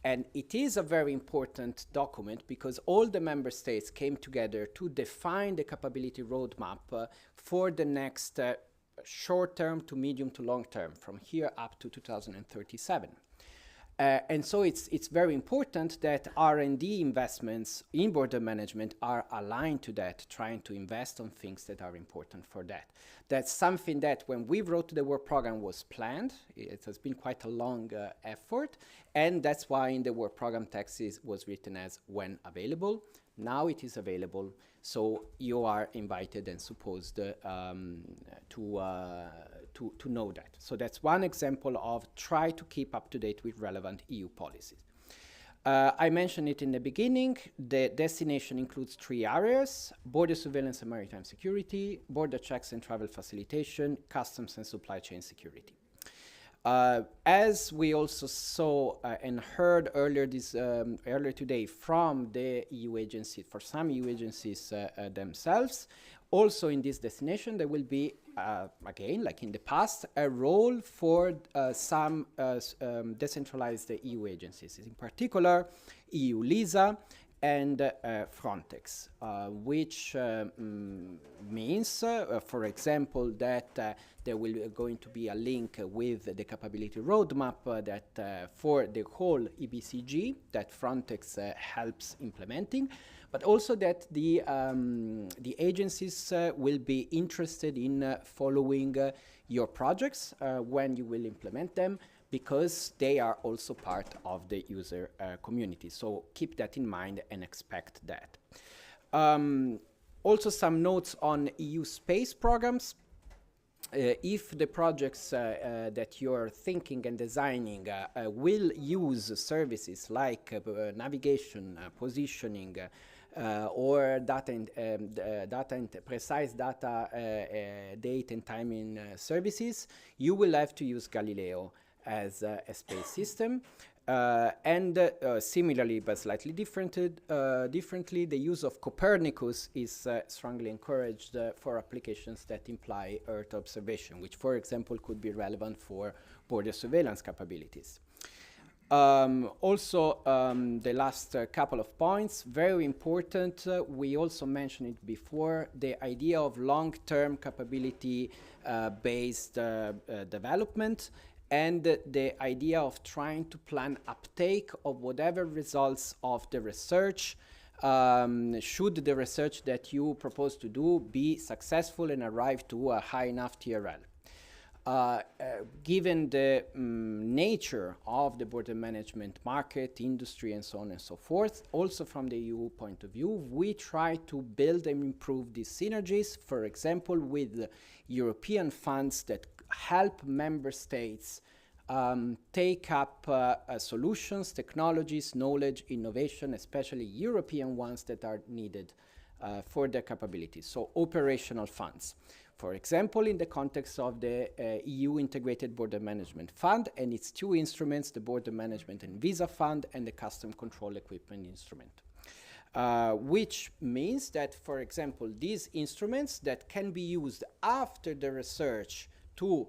And it is a very important document because all the member states came together to define the capability roadmap for the next short term to medium to long term, from here up to 2037. And so it's very important that R&D investments in border management are aligned to that, trying to invest on things that are important for that. That's something that when we wrote the work program was planned. It has been quite a long effort, and that's why in the work program text was written as when available. Now it is available, so you are invited and supposed to know that. So that's one example of try to keep up to date with relevant EU policies. I mentioned it in the beginning. The destination includes 3 areas: border surveillance and maritime security, border checks and travel facilitation, customs and supply chain security. As we also saw and heard earlier today from the EU agency, for some EU agencies themselves, also in this destination there will be, again, like in the past, a role for some decentralized EU agencies, in particular EU LISA and Frontex, which means, for example, that there will going to be a link with the capability roadmap that for the whole EBCG that Frontex helps implementing, but also that the agencies will be interested in following your projects when you will implement them, because they are also part of the user community. So keep that in mind and expect that. Also some notes on EU space programs. If the projects that you're thinking and designing will use services like navigation, positioning, or precise data, date and timing services, you will have to use Galileo as a space system. And similarly, but slightly differently, the use of Copernicus is strongly encouraged for applications that imply Earth observation, which, for example, could be relevant for border surveillance capabilities. Also, the last couple of points, very important, we also mentioned it before, the idea of long-term capability-based development, and the idea of trying to plan uptake of whatever results of the research should the research that you propose to do be successful and arrive to a high enough TRL. Given the nature of the border management market, industry, and so on and so forth, also from the EU point of view, we try to build and improve these synergies, for example, with European funds that help member states take up solutions, technologies, knowledge, innovation, especially European ones that are needed for their capabilities, so operational funds. For example, in the context of the EU Integrated Border Management Fund and its two instruments, the Border Management and Visa Fund and the Custom Control Equipment Instrument. Which means that, for example, these instruments that can be used after the research to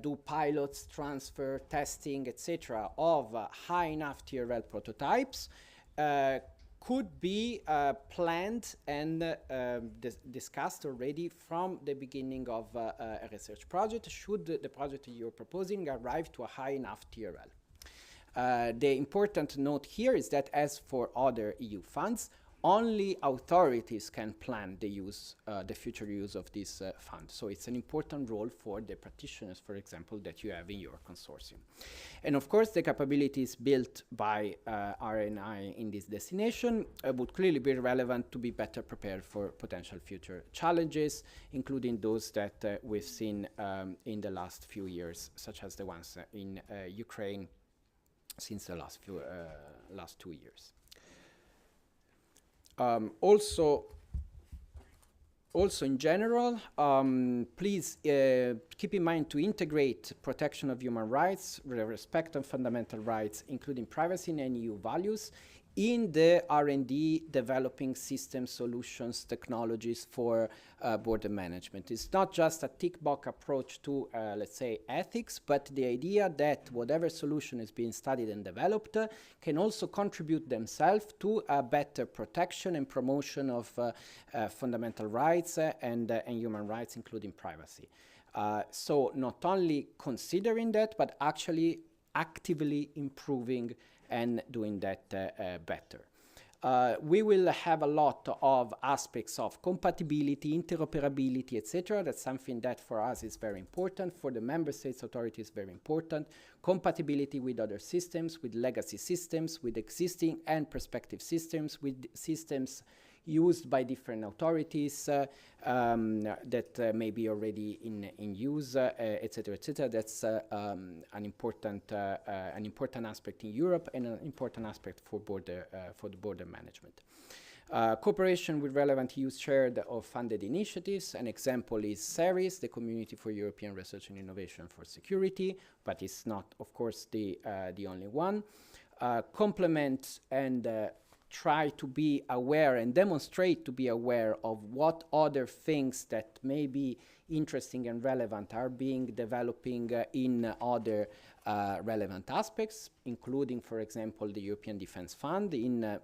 do pilots, transfer, testing, etc. of high enough TRL prototypes could be planned and discussed already from the beginning of a research project, should the project you're proposing arrive to a high enough TRL. The important note here is that, as for other EU funds, only authorities can plan the use, the future use of this fund. So it's an important role for the practitioners, for example, that you have in your consortium. And of course, the capabilities built by RNI in this destination would clearly be relevant to be better prepared for potential future challenges, including those that we've seen in the last few years, such as the ones in Ukraine since the last 2 years. Also in general, please keep in mind to integrate protection of human rights, respect of fundamental rights, including privacy and EU values, in the R&D developing system solutions technologies for border management. It's not just a tick box approach to, let's say, ethics, but the idea that whatever solution is being studied and developed can also contribute themselves to a better protection and promotion of fundamental rights and human rights, including privacy. So not only considering that, but actually actively improving and doing that better. We will have a lot of aspects of compatibility, interoperability, etc. That's something that for us is very important. For the member states authorities, very important. Compatibility with other systems, with legacy systems, with existing and prospective systems, with systems used by different authorities that may be already in use, etc., etc. That's an important aspect in Europe and an important aspect for the border management. Cooperation with relevant EU shared or funded initiatives. An example is CERIS, the Community for European Research and Innovation for Security, but it's not, of course, the only one. Complement and try to be aware and demonstrate to be aware of what other things that may be interesting and relevant are being developing in other relevant aspects, including, for example, the European Defence Fund, in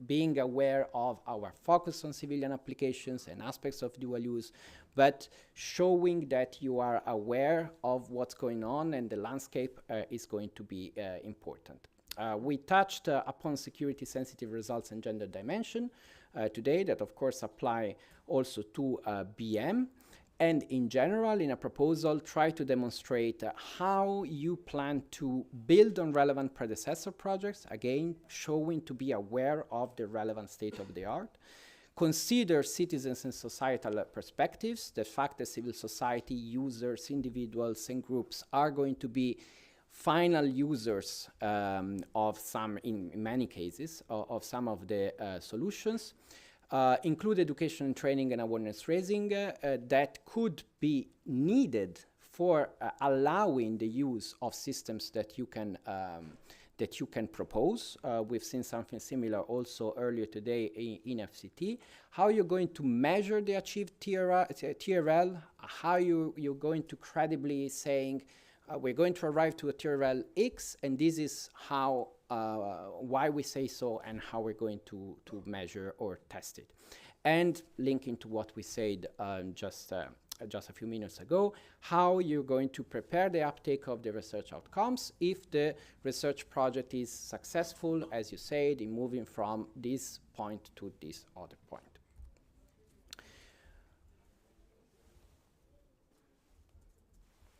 being aware of our focus on civilian applications and aspects of dual use, but showing that you are aware of what's going on and the landscape is going to be important. We touched upon security-sensitive results and gender dimension today that, of course, apply also to BM. And in general, in a proposal, try to demonstrate how you plan to build on relevant predecessor projects, again, showing to be aware of the relevant state of the art. Consider citizens and societal perspectives, the fact that civil society, users, individuals, and groups are going to be final users of some, in many cases, of some of the solutions. Include education and training and awareness raising that could be needed for allowing the use of systems that you can propose. We've seen something similar also earlier today in FCT. How you're going to measure the achieved TRL, how you're going to credibly saying, we're going to arrive to a TRL X, and this is how, why we say so, and how we're going to measure or test it. And linking to what we said just just a few minutes ago, how you're going to prepare the uptake of the research outcomes if the research project is successful, as you said, in moving from this point to this other point.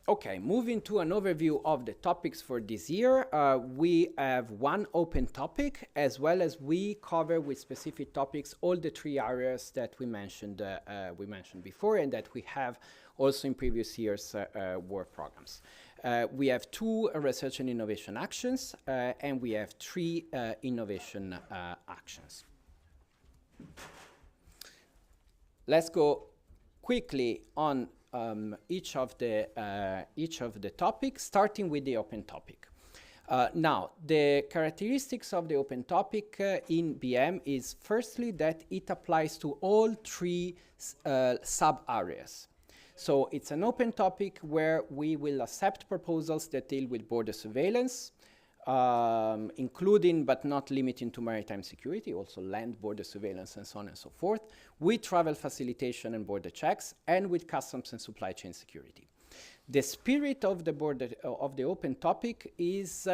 Okay, moving to an overview of the topics for this year, we have one open topic, as well as we cover with specific topics all the three areas that we mentioned before, and that we have also in previous years' work programs. We have 2 research and innovation actions, and we have 3 innovation actions. Let's go quickly on each of the topics, starting with the open topic. Now, the characteristics of the open topic in BM is firstly that it applies to all 3 sub-areas. So it's an open topic where we will accept proposals that deal with border surveillance, including but not limiting to maritime security, also land border surveillance and so on and so forth, with travel facilitation and border checks, and with customs and supply chain security. The spirit of the open topic is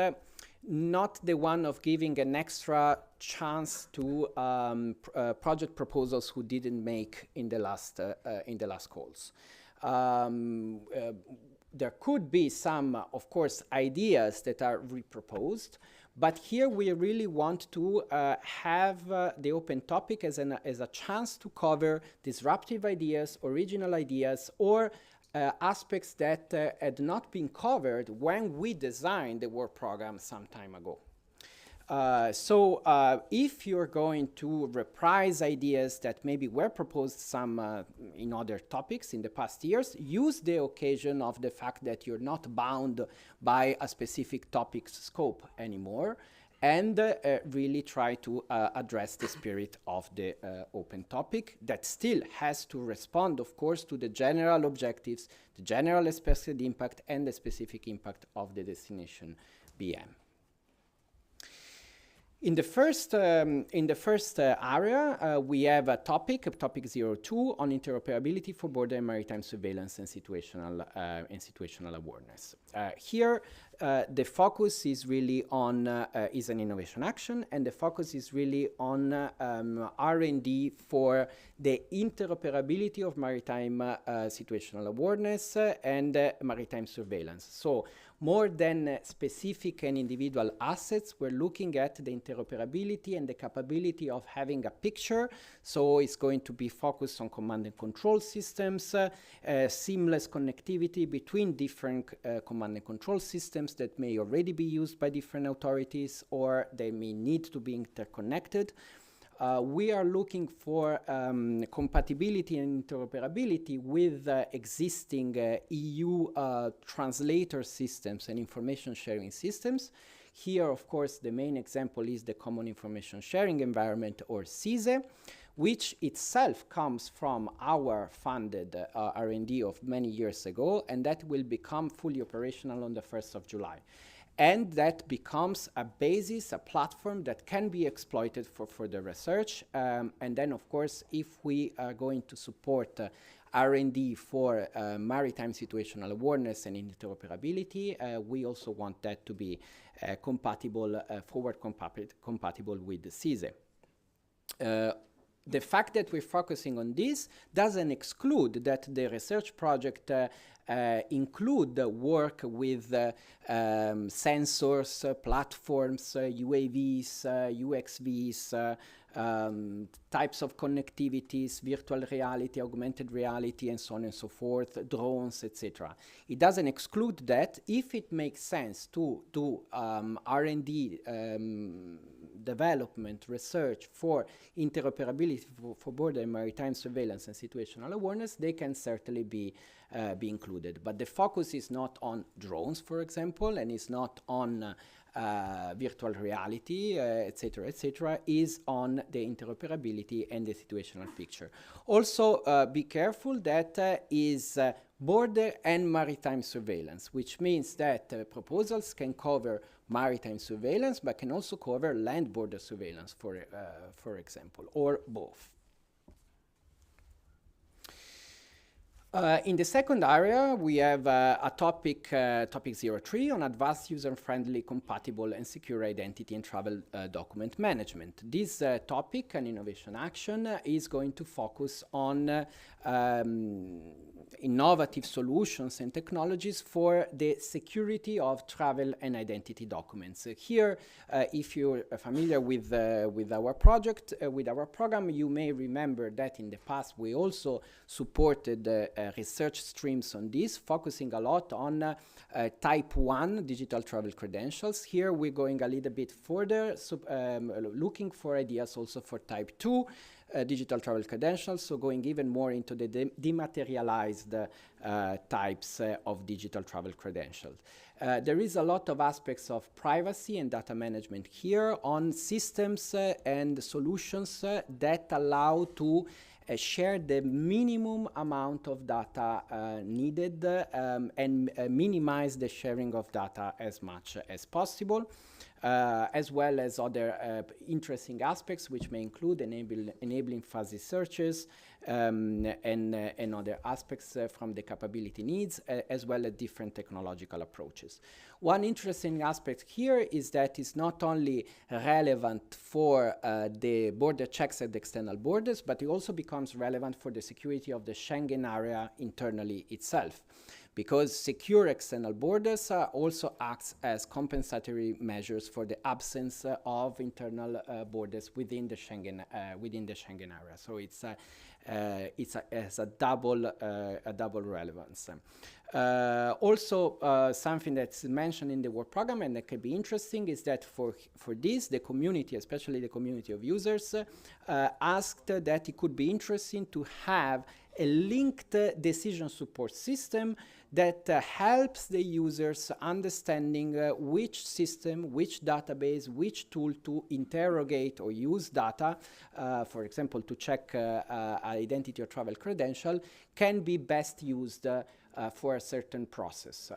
not the one of giving an extra chance to project proposals who didn't make in the last calls. There could be some, of course, ideas that are reproposed, but here we really want to have the open topic as a chance to cover disruptive ideas, original ideas, or aspects that had not been covered when we designed the work program some time ago. So if you're going to reprise ideas that maybe were proposed in other topics in the past years, use the occasion of the fact that you're not bound by a specific topic's scope anymore, and really try to address the spirit of the open topic that still has to respond, of course, to the general objectives, the general expected impact, and the specific impact of the destination BM. In the first area, we have a topic 02 on interoperability for border and maritime surveillance and situational awareness. Here, the focus is really on is an innovation action, and the focus is really on R&D for the interoperability of maritime situational awareness and maritime surveillance. So, more than specific and individual assets, we're looking at the interoperability and the capability of having a picture. So it's going to be focused on command and control systems, seamless connectivity between different command and control systems that may already be used by different authorities, or they may need to be interconnected. We are looking for compatibility and interoperability with existing EU translator systems and information sharing systems. Here, of course, the main example is the Common Information Sharing Environment, or CISE, which itself comes from our funded R&D of many years ago, and that will become fully operational on the 1st of July. And that becomes a basis, a platform that can be exploited for further research. And then, of course, if we are going to support R&D for maritime situational awareness and interoperability, we also want that to be forward compatible with the CISE. The fact that we're focusing on this doesn't exclude that the research project include work with sensors, platforms, UAVs, UXVs, types of connectivities, virtual reality, augmented reality, and so on and so forth, drones, etc. It doesn't exclude that if it makes sense to do R&D development, research for interoperability for border and maritime surveillance and situational awareness, they can certainly be included. But the focus is not on drones, for example, and is not on virtual reality, etc., etc., is on the interoperability and the situational picture. Also, be careful that is border and maritime surveillance, which means that proposals can cover maritime surveillance, but can also cover land border surveillance, for example, or both. In the second area, we have a topic 03 on advanced user-friendly, compatible, and secure identity and travel document management. This topic, an innovation action, is going to focus on innovative solutions and technologies for the security of travel and identity documents. Here, if you're familiar with our project, with our program, you may remember that in the past we also supported research streams on this, focusing a lot on type 1 digital travel credentials. Here we're going a little bit further, looking for ideas also for type 2 digital travel credentials, so going even more into the dematerialized types of digital travel credentials. There is a lot of aspects of privacy and data management here on systems and solutions that allow to share the minimum amount of data needed and minimize the sharing of data as much as possible. As well as other interesting aspects, which may include enabling fuzzy searches and other aspects from the capability needs, as well as different technological approaches. One interesting aspect here is that it's not only relevant for the border checks at the external borders, but it also becomes relevant for the security of the Schengen area internally itself, because secure external borders also acts as compensatory measures for the absence of internal borders within the Schengen area. So it has a double relevance. Also, something that's mentioned in the work program and that could be interesting is that for this, the community, especially the community of users, asked that it could be interesting to have a linked decision support system that helps the users understanding which system, which database, which tool to interrogate or use data, for example, to check identity or travel credential, can be best used for a certain process,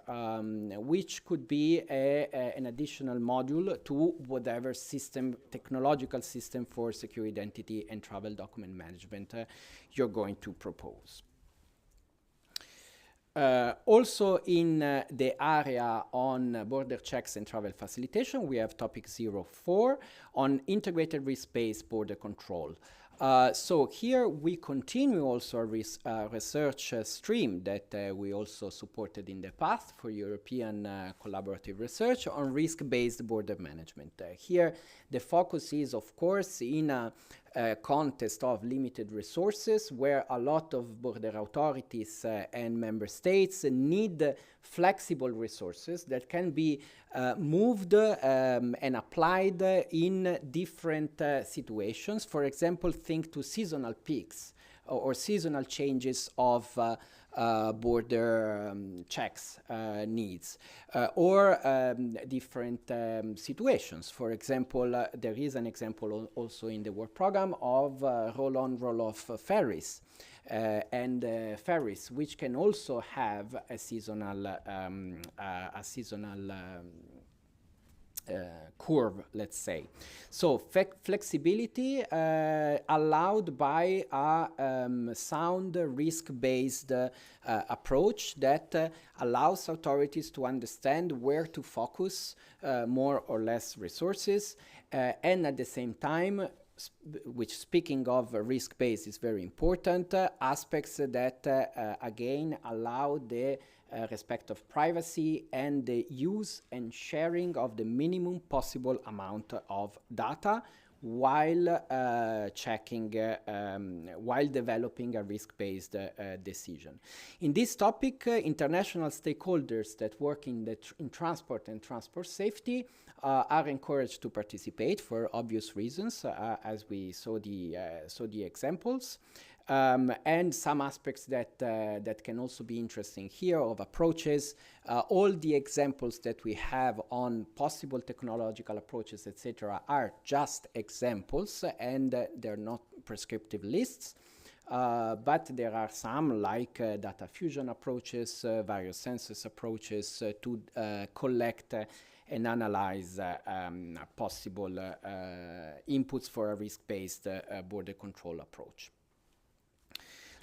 which could be an additional module to whatever system, technological system for secure identity and travel document management you're going to propose. Also in the area on border checks and travel facilitation, we have topic 04 on integrated risk-based border control. So here we continue also a research stream that we also supported in the past for European collaborative research on risk-based border management. Here the focus is, of course, in a context of limited resources where a lot of border authorities and member states need flexible resources that can be moved and applied in different situations. For example, think to seasonal peaks or seasonal changes of border checks needs or different situations. For example, there is an example also in the work program of roll-on, roll-off ferries and ferries, which can also have a seasonal curve, let's say. So flexibility allowed by a sound risk-based approach that allows authorities to understand where to focus more or less resources and at the same time, which, speaking of risk-based, is very important, aspects that again allow the respect of privacy and the use and sharing of the minimum possible amount of data while checking, while developing a risk-based decision. In this topic, international stakeholders that work in transport and transport safety are encouraged to participate for obvious reasons, as we saw the examples. And some aspects that can also be interesting here of approaches. All the examples that we have on possible technological approaches, etc., are just examples and they're not prescriptive lists. But there are some like data fusion approaches, various census approaches to collect and analyze possible inputs for a risk-based border control approach.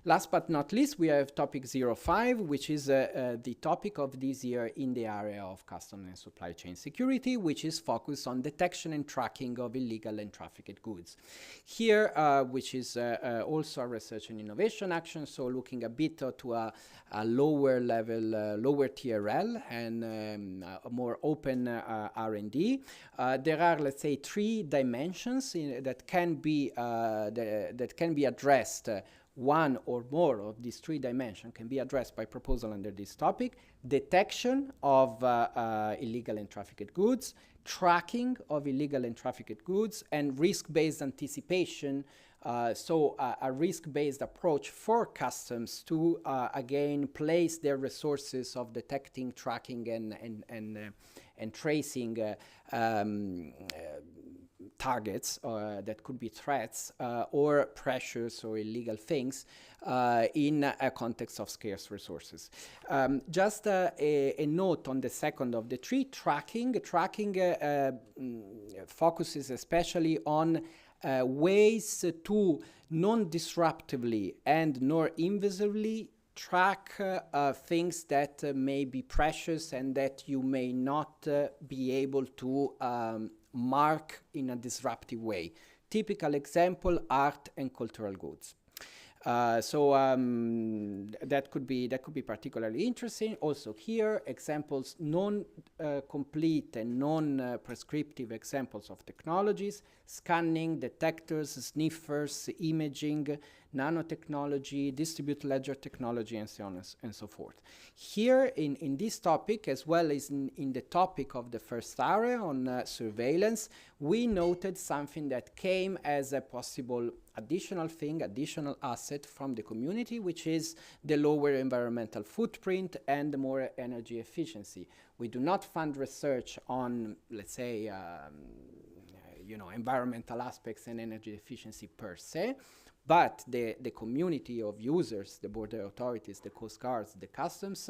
Last but not least, we have topic 05, which is the topic of this year in the area of custom and supply chain security, which is focused on detection and tracking of illegal and trafficked goods. Here, which is also a research and innovation action, so looking a bit to a lower level, lower TRL and a more open R&D. There are, let's say, 3 dimensions that can be addressed. One or more of these 3 dimensions can be addressed by proposal under this topic: detection of illegal and trafficked goods, tracking of illegal and trafficked goods, and risk-based anticipation. So a risk-based approach for customs to again place their resources of detecting, tracking, and tracing targets that could be threats or pressures or illegal things in a context of scarce resources. Just a note on the second of the 3, tracking. Tracking focuses especially on ways to non-disruptively and nor invisibly track things that may be precious and that you may not be able to mark in a disruptive way. Typical example, art and cultural goods. That could be particularly interesting. Also here, examples, non-complete and non-prescriptive examples of technologies: scanning, detectors, sniffers, imaging, nanotechnology, distributed ledger technology, and so on and so forth. Here in this topic, as well as in the topic of the first area on surveillance, we noted something that came as a possible additional asset from the community, which is the lower environmental footprint and the more energy efficiency. We do not fund research on, let's say, environmental aspects and energy efficiency per se, but the community of users, the border authorities, the coast guards, the customs,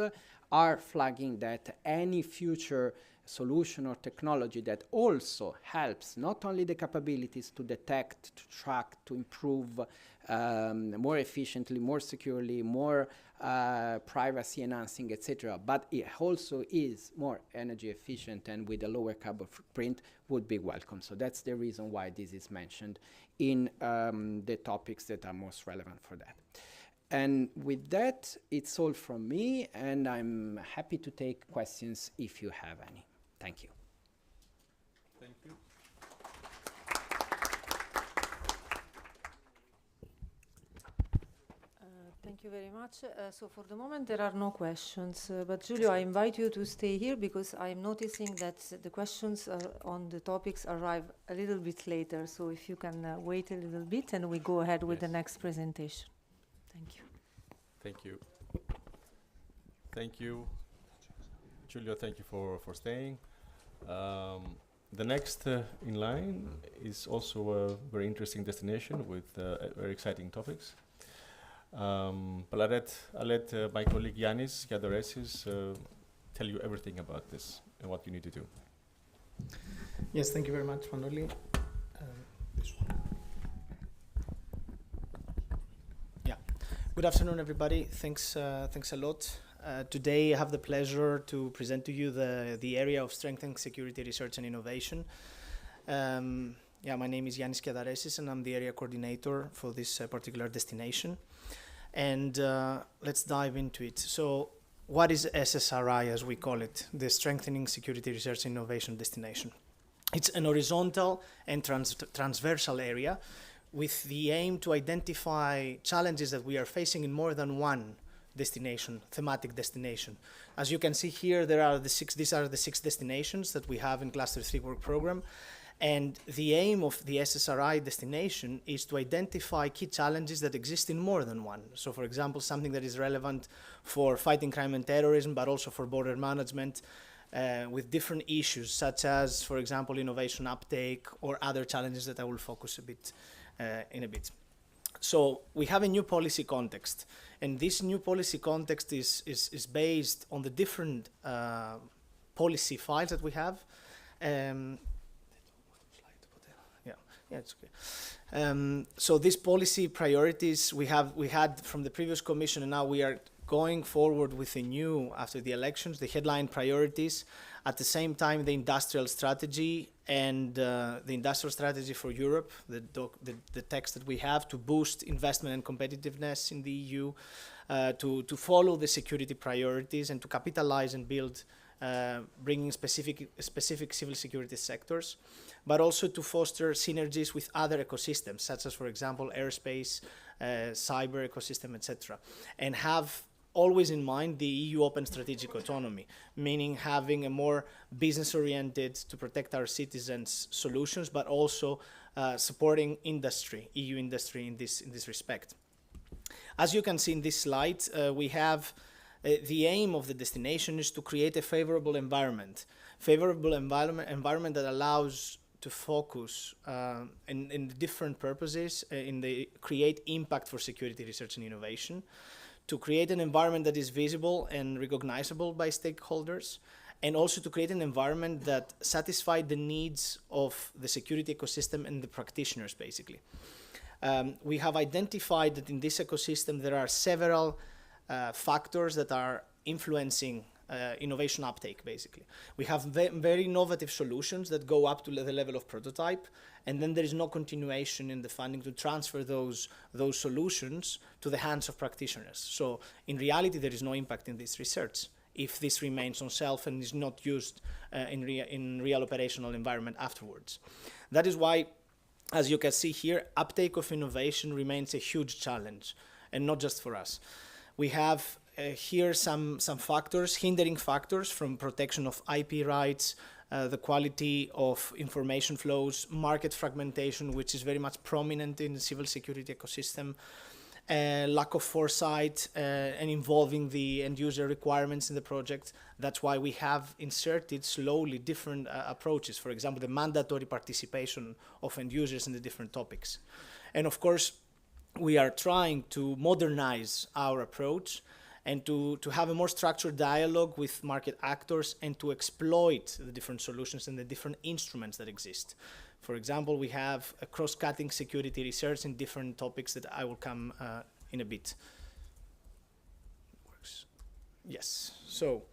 are flagging that any future solution or technology that also helps not only the capabilities to detect, to track, to improve more efficiently, more securely, more privacy enhancing, etc., but it also is more energy efficient and with a lower carbon footprint, would be welcome. So that's the reason why this is mentioned in the topics that are most relevant for that. And with that, it's all from me, and I'm happy to take questions if you have any. Thank you. Thank you. Thank you very much. So for the moment, there are no questions. But Giulio, I invite you to stay here because I'm noticing that the questions on the topics arrive a little bit later. So if you can wait a little bit and we go ahead with the next presentation. Thank you. Thank you. Thank you. Giulio, thank you for staying. The next in line is also a very interesting destination with very exciting topics. But I'll let my colleague Yannis Giadoresis tell you everything about this and what you need to do. Yes, thank you very much, Manoli. This one. Yeah. Good afternoon, everybody. Thanks a lot. Today, I have the pleasure to present to you the area of strengthening security research and innovation. My name is Yannis Giadoresis, and I'm the area coordinator for this particular destination. And let's dive into it. So what is SSRI, as we call it, the Strengthening Security Research and Innovation Destination? It's an horizontal and transversal area with the aim to identify challenges that we are facing in more than one destination, thematic destination. As you can see here, these are the 6 destinations that we have in Cluster 3 work program. And the aim of the SSRI destination is to identify key challenges that exist in more than one. So for example, something that is relevant for fighting crime and terrorism, but also for border management with different issues, such as, for example, innovation uptake or other challenges that I will focus a bit in a bit. So we have a new policy context, and this new policy context is based on the different policy files that we have. Yeah, it's okay. So these policy priorities we had from the previous commission, and now we are going forward with a new, after the elections, the headline priorities. At the same time, the industrial strategy and the industrial strategy for Europe, the text that we have to boost investment and competitiveness in the EU, to follow the security priorities and to capitalize and build, bringing specific civil security sectors, but also to foster synergies with other ecosystems, such as, for example, airspace, cyber ecosystem, etc., and have always in mind the EU open strategic autonomy, meaning having a more business-oriented, to protect our citizens, solutions, but also supporting industry, EU industry in this respect. As you can see in this slide, we have the aim of the destination is to create a favorable environment that allows to focus in different purposes, in the create impact for security research and innovation, to create an environment that is visible and recognizable by stakeholders, and also to create an environment that satisfies the needs of the security ecosystem and the practitioners, basically. We have identified that in this ecosystem there are several factors that are influencing innovation uptake, basically. We have very innovative solutions that go up to the level of prototype, and then there is no continuation in the funding to transfer those solutions to the hands of practitioners. So in reality, there is no impact in this research if this remains on shelf and is not used in real operational environment afterwards. That is why, as you can see here, uptake of innovation remains a huge challenge, and not just for us. We have here some factors, hindering factors from protection of IP rights, the quality of information flows, market fragmentation, which is very much prominent in the civil security ecosystem, lack of foresight and involving the end user requirements in the project. That's why we have inserted slowly different approaches. For example, the mandatory participation of end users in the different topics. And of course, we are trying to modernize our approach and to have a more structured dialogue with market actors and to exploit the different solutions and the different instruments that exist. For example, we have a cross-cutting security research in different topics that I will come in a bit. Works. Yes. So,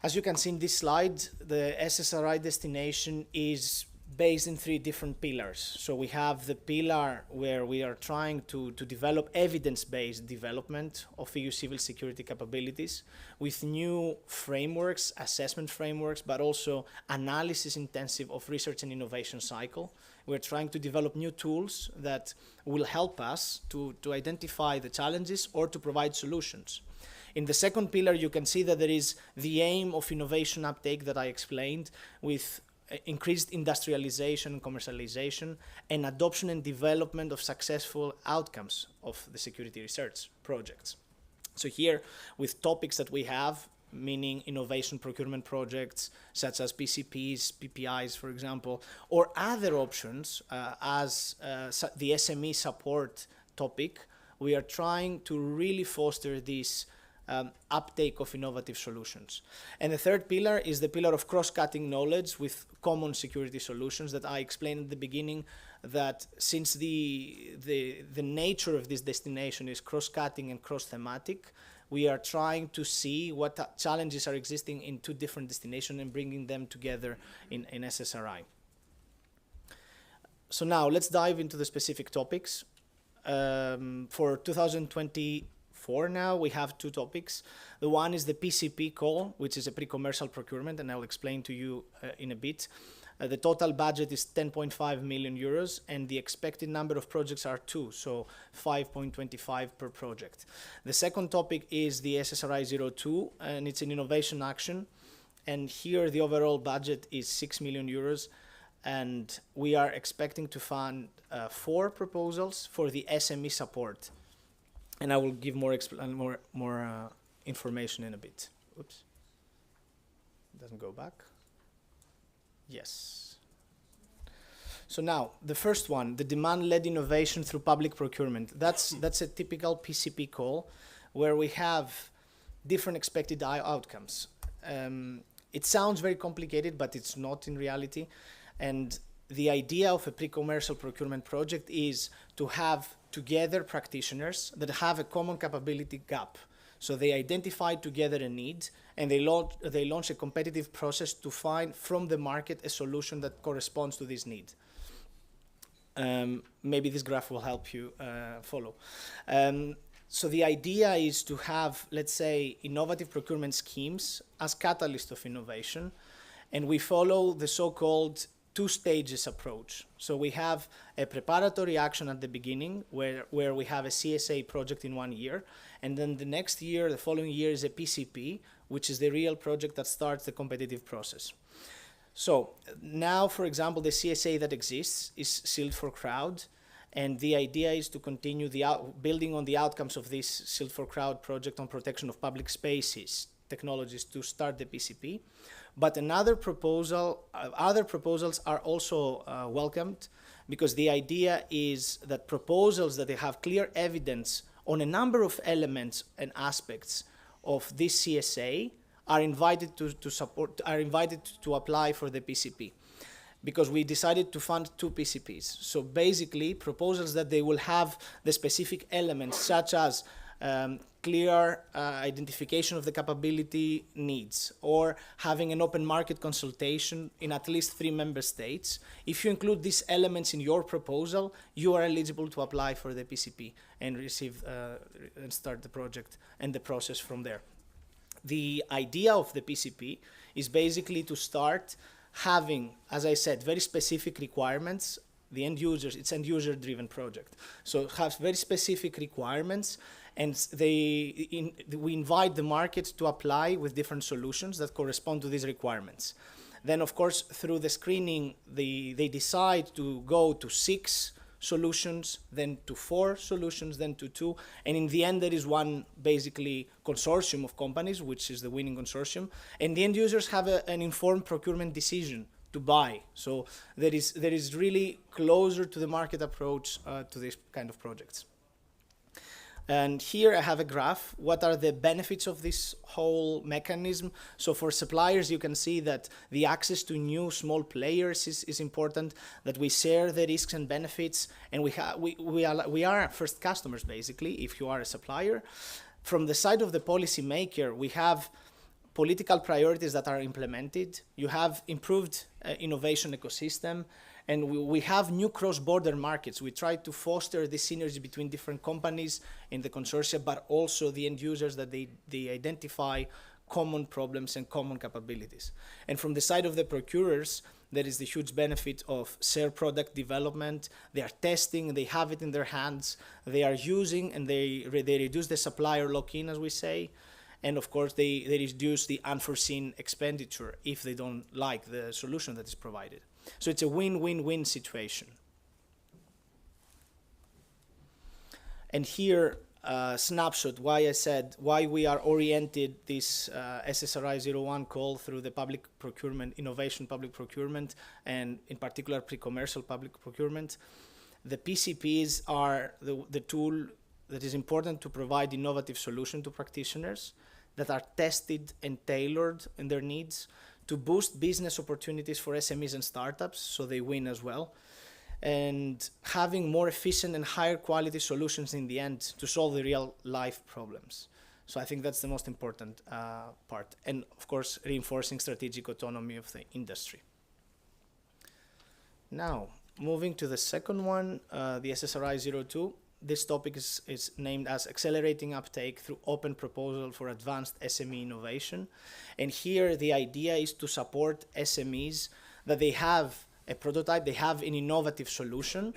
as you can see in this slide, the SSRI destination is based in 3 different pillars. So we have the pillar where we are trying to develop evidence-based development of EU civil security capabilities with new frameworks, assessment frameworks, but also analysis intensive of research and innovation cycle. We're trying to develop new tools that will help us to identify the challenges or to provide solutions. In the second pillar, you can see that there is the aim of innovation uptake that I explained with increased industrialization, commercialization, and adoption and development of successful outcomes of the security research projects. So here, with topics that we have, meaning innovation procurement projects, such as PCPs, PPIs, for example, or other options, as the SME support topic, we are trying to really foster this uptake of innovative solutions. And the third pillar is the pillar of cross-cutting knowledge with common security solutions that I explained at the beginning, that since the nature of this destination is cross-cutting and cross-thematic, we are trying to see what challenges are existing in 2 different destinations and bringing them together in SSRI. So now let's dive into the specific topics. For 2024 now, we have 2 topics. The one is the PCP call, which is a pre-commercial procurement, and I'll explain to you in a bit. The total budget is 10.5 million euros, and the expected number of projects are 2, so 5.25 per project. The second topic is the SSRI 02, and it's an innovation action. And here the overall budget is 6 million euros, and we are expecting to fund 4 proposals for the SME support. And I will give more information in a bit. Oops. It doesn't go back. Yes. So now, the first one, the demand-led innovation through public procurement. That's a typical PCP call where we have different expected outcomes. It sounds very complicated, but it's not in reality. And the idea of a pre-commercial procurement project is to have together practitioners that have a common capability gap. So they identify together a need, and they launch a competitive process to find from the market a solution that corresponds to this need. Maybe this graph will help you follow. So the idea is to have, let's say, innovative procurement schemes as catalyst of innovation, and we follow the so-called two stages approach. So we have a preparatory action at the beginning where we have a CSA project in 1 year, and then the next year, the following year, is a PCP, which is the real project that starts the competitive process. So now, for example, the CSA that exists is sealed for crowd, and the idea is to continue building on the outcomes of this sealed for crowd project on protection of public spaces technologies to start the PCP. But other proposals are also welcomed, because the idea is that proposals that they have clear evidence on a number of elements and aspects of this CSA are invited to apply for the PCP, because we decided to fund 2 PCPs. So basically, proposals that they will have the specific elements, such as clear identification of the capability needs, or having an open market consultation in at least 3 member states. If you include these elements in your proposal, you are eligible to apply for the PCP and receive and start the project and the process from there. The idea of the PCP is basically to start having, as I said, very specific requirements. The end users, it's end user driven project. So it has very specific requirements, and we invite the market to apply with different solutions that correspond to these requirements. Then, of course, through the screening, they decide to go to 6 solutions, then to 4 solutions, then to 2. And in the end, there is one basically consortium of companies, which is the winning consortium. And the end users have an informed procurement decision to buy. So there is really closer to the market approach to this kind of projects. And here I have a graph. What are the benefits of this whole mechanism? So for suppliers, you can see that the access to new small players is important, that we share the risks and benefits, and we are first customers, basically, if you are a supplier. From the side of the policymaker, we have political priorities that are implemented. You have improved innovation ecosystem, and we have new cross-border markets. We try to foster the synergy between different companies in the consortia, but also the end users, that they identify common problems and common capabilities. And from the side of the procurers, there is the huge benefit of shared product development. They are testing, they have it in their hands, they are using, and they reduce the supplier lock-in, as we say. And of course, they reduce the unforeseen expenditure if they don't like the solution that is provided. So it's a win-win-win situation. And here, snapshot, why we are oriented this SSRI 01 call through the public procurement, innovation public procurement, and in particular pre-commercial public procurement. The PCPs are the tool that is important to provide innovative solutions to practitioners that are tested and tailored in their needs, to boost business opportunities for SMEs and startups, so they win as well, and having more efficient and higher quality solutions in the end to solve the real life problems. So I think that's the most important part. And of course, reinforcing strategic autonomy of the industry. Now, moving to the second one, the SSRI 02. This topic is named as Accelerating Uptake Through Open Proposal for Advanced SME Innovation. And here the idea is to support SMEs that they have a prototype, they have an innovative solution,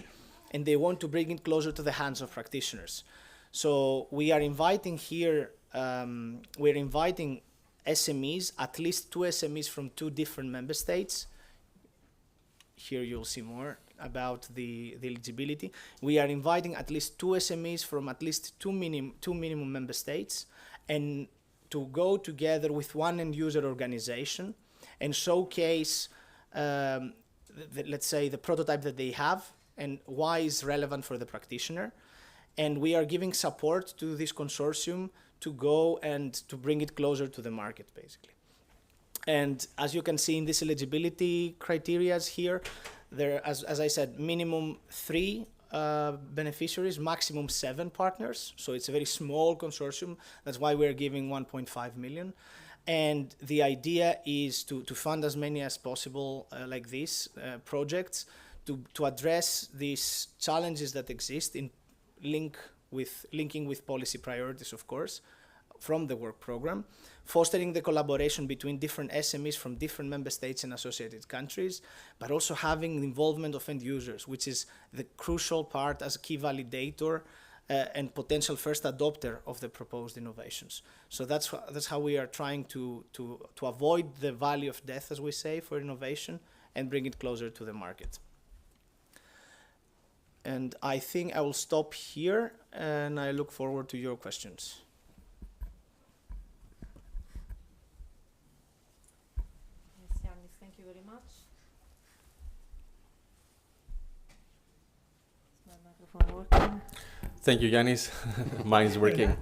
and they want to bring it closer to the hands of practitioners. So we are inviting here, we're inviting SMEs, at least 2 SMEs from 2 different member states. Here you'll see more about the eligibility. We are inviting at least 2 SMEs from at least two minimum member states, and to go together with one end user organization and showcase, let's say, the prototype that they have and why it's relevant for the practitioner. And we are giving support to this consortium to go and to bring it closer to the market, basically. And as you can see in this eligibility criteria here, there, as I said, minimum 3 beneficiaries, maximum 7 partners. So it's a very small consortium. That's why we're giving 1.5 million. And the idea is to fund as many as possible like these projects to address these challenges that exist in linking with policy priorities, of course, from the work program, fostering the collaboration between different SMEs from different member states and associated countries, but also having the involvement of end users, which is the crucial part as a key validator and potential first adopter of the proposed innovations. So that's how we are trying to avoid the valley of death, as we say, for innovation and bring it closer to the market. And I think I will stop here, and I look forward to your questions. Yes, Yannis, thank you very much. Is my microphone working? Thank you, Yannis. Mine is working.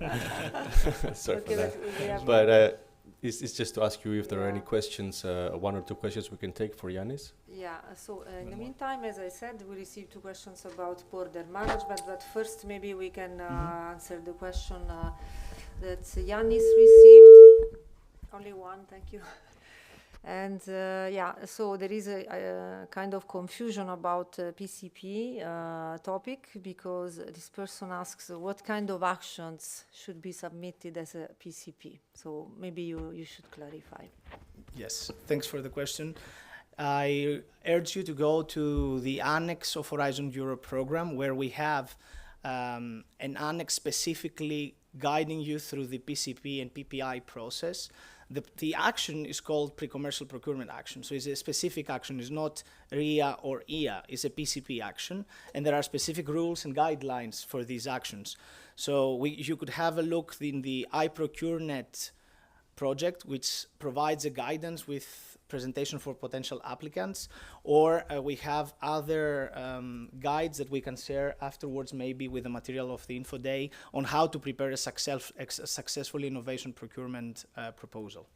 Sorry Okay, for that. But it's just to ask you if there are any questions, 1 or 2 questions we can take for Yannis. Yeah, so in the meantime, as I said, we received 2 questions about border management, but first maybe we can answer the question that Yannis received. Only one, thank you. And yeah, so there is a kind of confusion about PCP topic, because this person asks what kind of actions should be submitted as a PCP. So maybe you should clarify. Yes, thanks for the question. I urge you to go to the annex of Horizon Europe program, where we have an annex specifically guiding you through the PCP and PPI process. The action is called pre-commercial procurement action. So it's a specific action. It's not RIA or IA. It's a PCP action. And there are specific rules and guidelines for these actions. So you could have a look in the iProcureNet project, which provides a guidance with presentation for potential applicants, or we have other guides that we can share afterwards, maybe with the material of the Info Day, on how to prepare a successful innovation procurement proposal.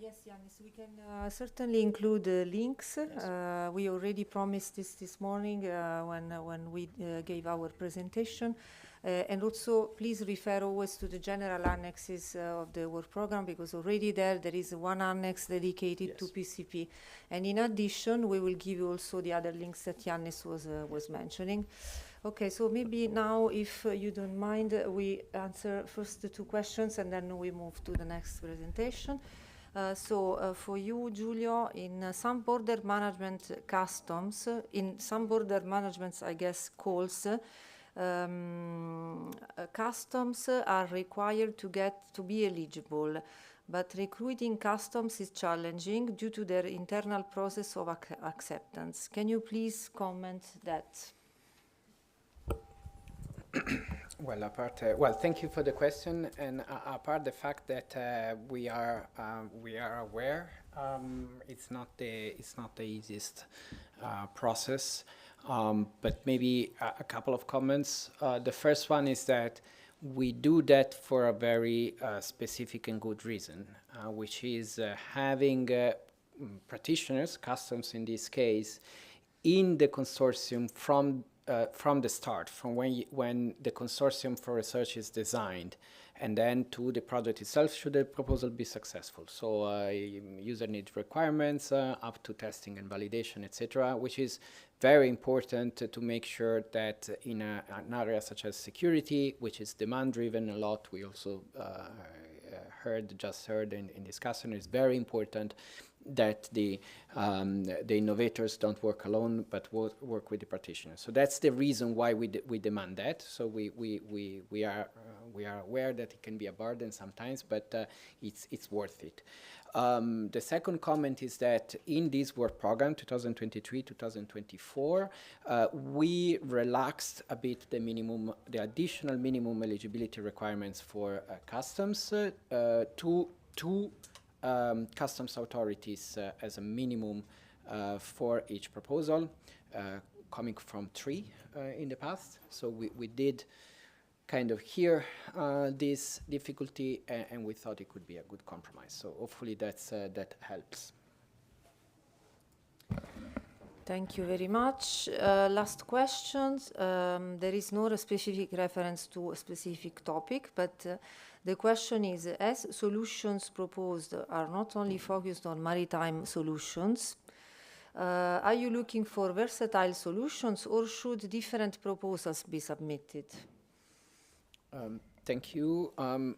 Yes, Yannis, we can certainly include links. Yes. We already promised this morning when we gave our presentation. And also, please refer always to the general annexes of the work program, because already there is one annex dedicated to PCP. And in addition, we will give you also the other links that Yannis was mentioning. Okay, so maybe now, if you don't mind, we answer first the 2 questions, and then we move to the next presentation. So for you, Giulio, in some border management customs, in some border management, I guess, calls, customs are required to be eligible, but recruiting customs is challenging due to their internal process of acceptance. Can you please comment that? Well, thank you for the question. And apart the fact that we are aware, it's not the easiest process. But maybe a couple of comments. The first one is that we do that for a very specific and good reason, which is having practitioners, customs in this case, in the consortium from the start, from when the consortium for research is designed, and then to the project itself, should the proposal be successful. So user need requirements up to testing and validation, etc., which is very important to make sure that in an area such as security, which is demand-driven a lot, we also just heard in discussion, is very important that the innovators don't work alone, but work with the practitioners. So that's the reason why we demand that. So we are aware that it can be a burden sometimes, but it's worth it. The second comment is that in this work program, 2023-2024, we relaxed a bit the additional minimum eligibility requirements for customs to customs authorities as a minimum for each proposal, coming from 3 in the past. So we did kind of hear this difficulty, and we thought it could be a good compromise. So hopefully that helps. Thank you very much. Last questions. There is no specific reference to a specific topic, but the question is, as solutions proposed are not only focused on maritime solutions, are you looking for versatile solutions, or should different proposals be submitted? Thank you.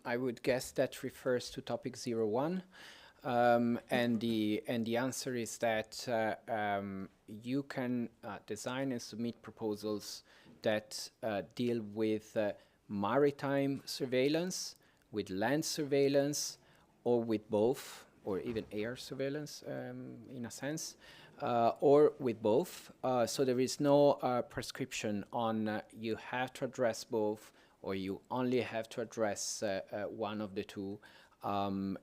I would guess that refers to topic 01. And the answer is that you can design and submit proposals that deal with maritime surveillance, with land surveillance, or with both, or even air surveillance in a sense, or with both. So there is no prescription on you have to address both, or you only have to address one of the two.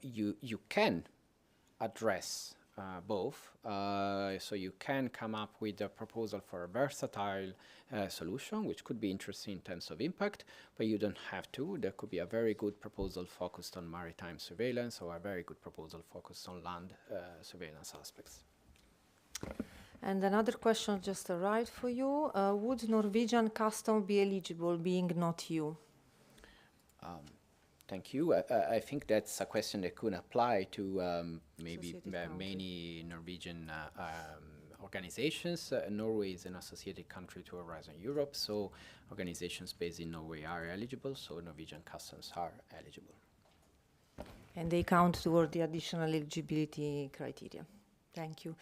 You can address both, so you can come up with a proposal for a versatile solution, which could be interesting in terms of impact, but you don't have to. There could be a very good proposal focused on maritime surveillance, or a very good proposal focused on land surveillance aspects. And another question just arrived for you. Would Norwegian custom be eligible, being not you? Thank you. I think that's a question that could apply to maybe many Norwegian organizations. Norway is an associated country to Horizon Europe, so organizations based in Norway are eligible, so Norwegian customs are eligible. And they count toward the additional eligibility criteria. Thank you.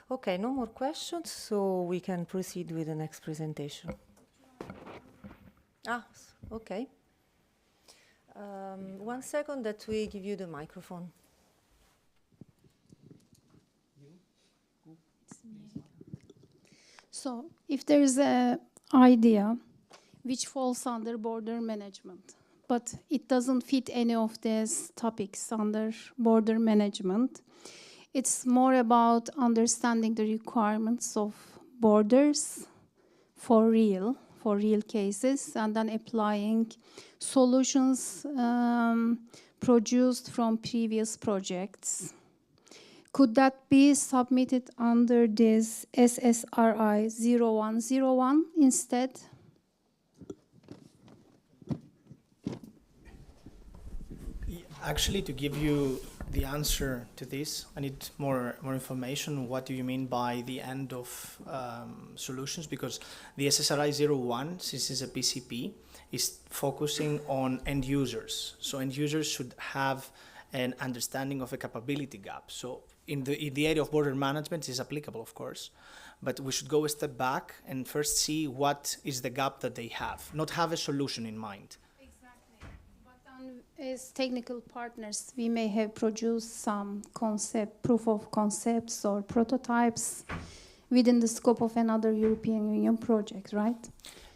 Okay, no more questions, so we can proceed with the next presentation. Okay. 1 second that we give you the microphone. So if there is an idea which falls under border management, but it doesn't fit any of these topics under border management, it's more about understanding the requirements of borders for real cases, and then applying solutions produced from previous projects. Could that be submitted under this SSRI 0101 instead? Actually, to give you the answer to this, I need more information. What do you mean by the end of solutions? Because the SSRI 01, since it's a PCP, is focusing on end users. So end users should have an understanding of a capability gap. So in the area of border management, is applicable, of course, but we should go a step back and first see what is the gap that they have, not have a solution in mind. As technical partners, we may have produced some proof of concepts or prototypes within the scope of another European Union project, right?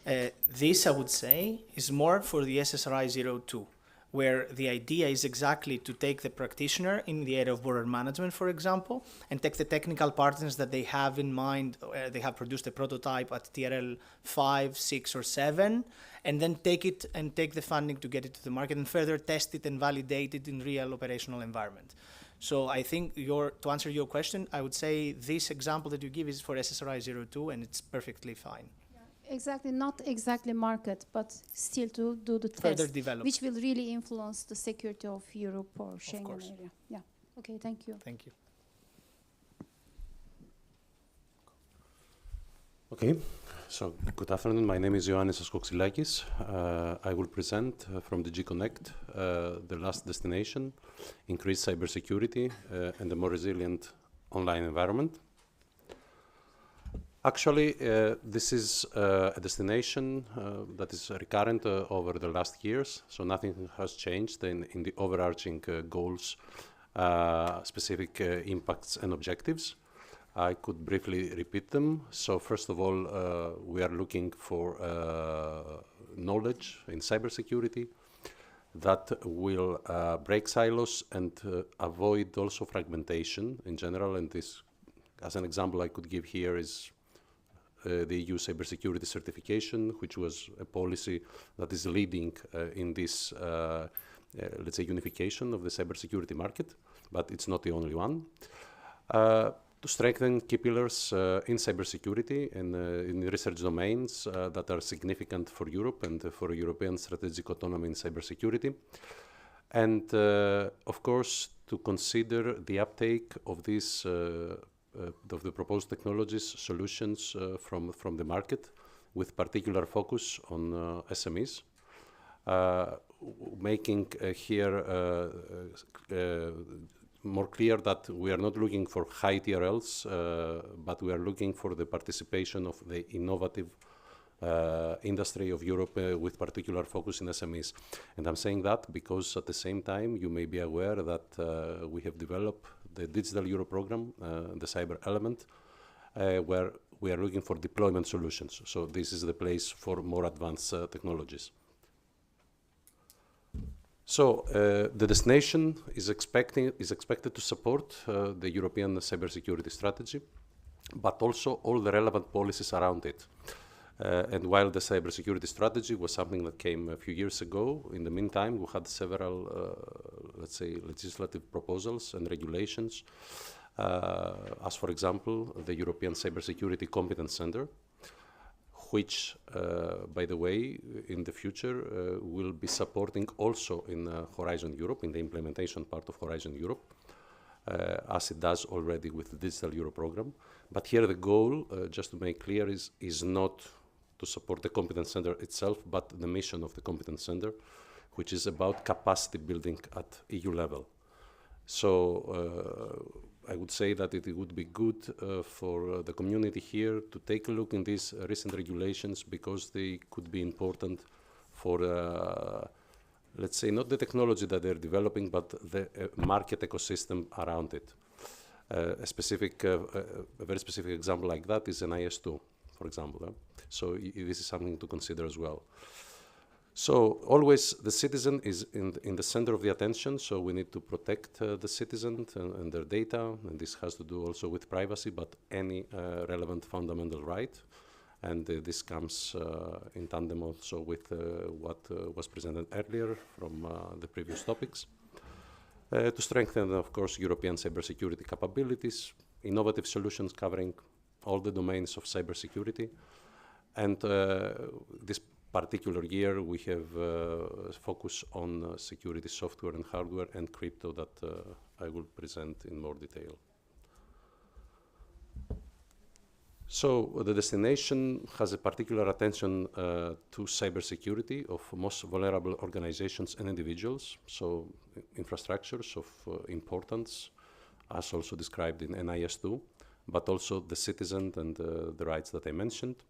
This, I would say, is more for the SSRI 02, where the idea is exactly to take the practitioner in the area of border management, for example, and take the technical partners that they have in mind. They have produced a prototype at TRL 5, 6, or 7, and then take it and take the funding to get it to the market and further test it and validate it in real operational environment. So I think to answer your question, I would say this example that you give is for SSRI 02, and it's perfectly fine. Exactly, not exactly market, but still to do the further test, develop, which will really influence the security of Europe or Schengen area. Yeah. Okay. Thank you. Thank you. Okay. So good afternoon. My name is Ioannis Askoxilakis. I will present from DG Connect the last destination: increased cybersecurity and a more resilient online environment. Actually, this is a destination that is recurrent over the last years, so nothing has changed in the overarching goals, specific impacts and objectives. I could briefly repeat them. So first of all, we are looking for knowledge in cybersecurity that will break silos and avoid also fragmentation in general. And this, as an example I could give here, is the EU cybersecurity certification, which was a policy that is leading in this, let's say, unification of the cybersecurity market, but it's not the only one. To strengthen key pillars in cybersecurity and in research domains that are significant for Europe and for European strategic autonomy in cybersecurity. And of course, to consider the uptake of these of the proposed technologies solutions from the market, with particular focus on SMEs, making here more clear that we are not looking for high TRLs, but we are looking for the participation of the innovative industry of Europe with particular focus in SMEs. And I'm saying that because at the same time, you may be aware that we have developed the Digital Euro program, the cyber element, where we are looking for deployment solutions. So this is the place for more advanced technologies. So the destination is expected to support the European cybersecurity strategy, but also all the relevant policies around it. And while the cybersecurity strategy was something that came a few years ago, in the meantime, we had several, let's say, legislative proposals and regulations, as for example, the European Cybersecurity Competence Center, which, by the way, in the future will be supporting also in Horizon Europe, in the implementation part of Horizon Europe, as it does already with the Digital Euro program. But here the goal, just to make clear, is not to support the Competence Center itself, but the mission of the Competence Center, which is about capacity building at EU level. So I would say that it would be good for the community here to take a look in these recent regulations, because they could be important for, let's say, not the technology that they're developing, but the market ecosystem around it. A very specific example like that is an IS2, for example. So this is something to consider as well. So always the citizen is in the center of the attention, so we need to protect the citizen and their data, and this has to do also with privacy, but any relevant fundamental right. And this comes in tandem also with what was presented earlier from the previous topics. To strengthen, of course, European cybersecurity capabilities, innovative solutions covering all the domains of cybersecurity. And this particular year, we have focus on security software and hardware and crypto that I will present in more detail. So the destination has a particular attention to cybersecurity of most vulnerable organizations and individuals, so infrastructures of importance, as also described in NIS2, but also the citizen and the rights that I mentioned.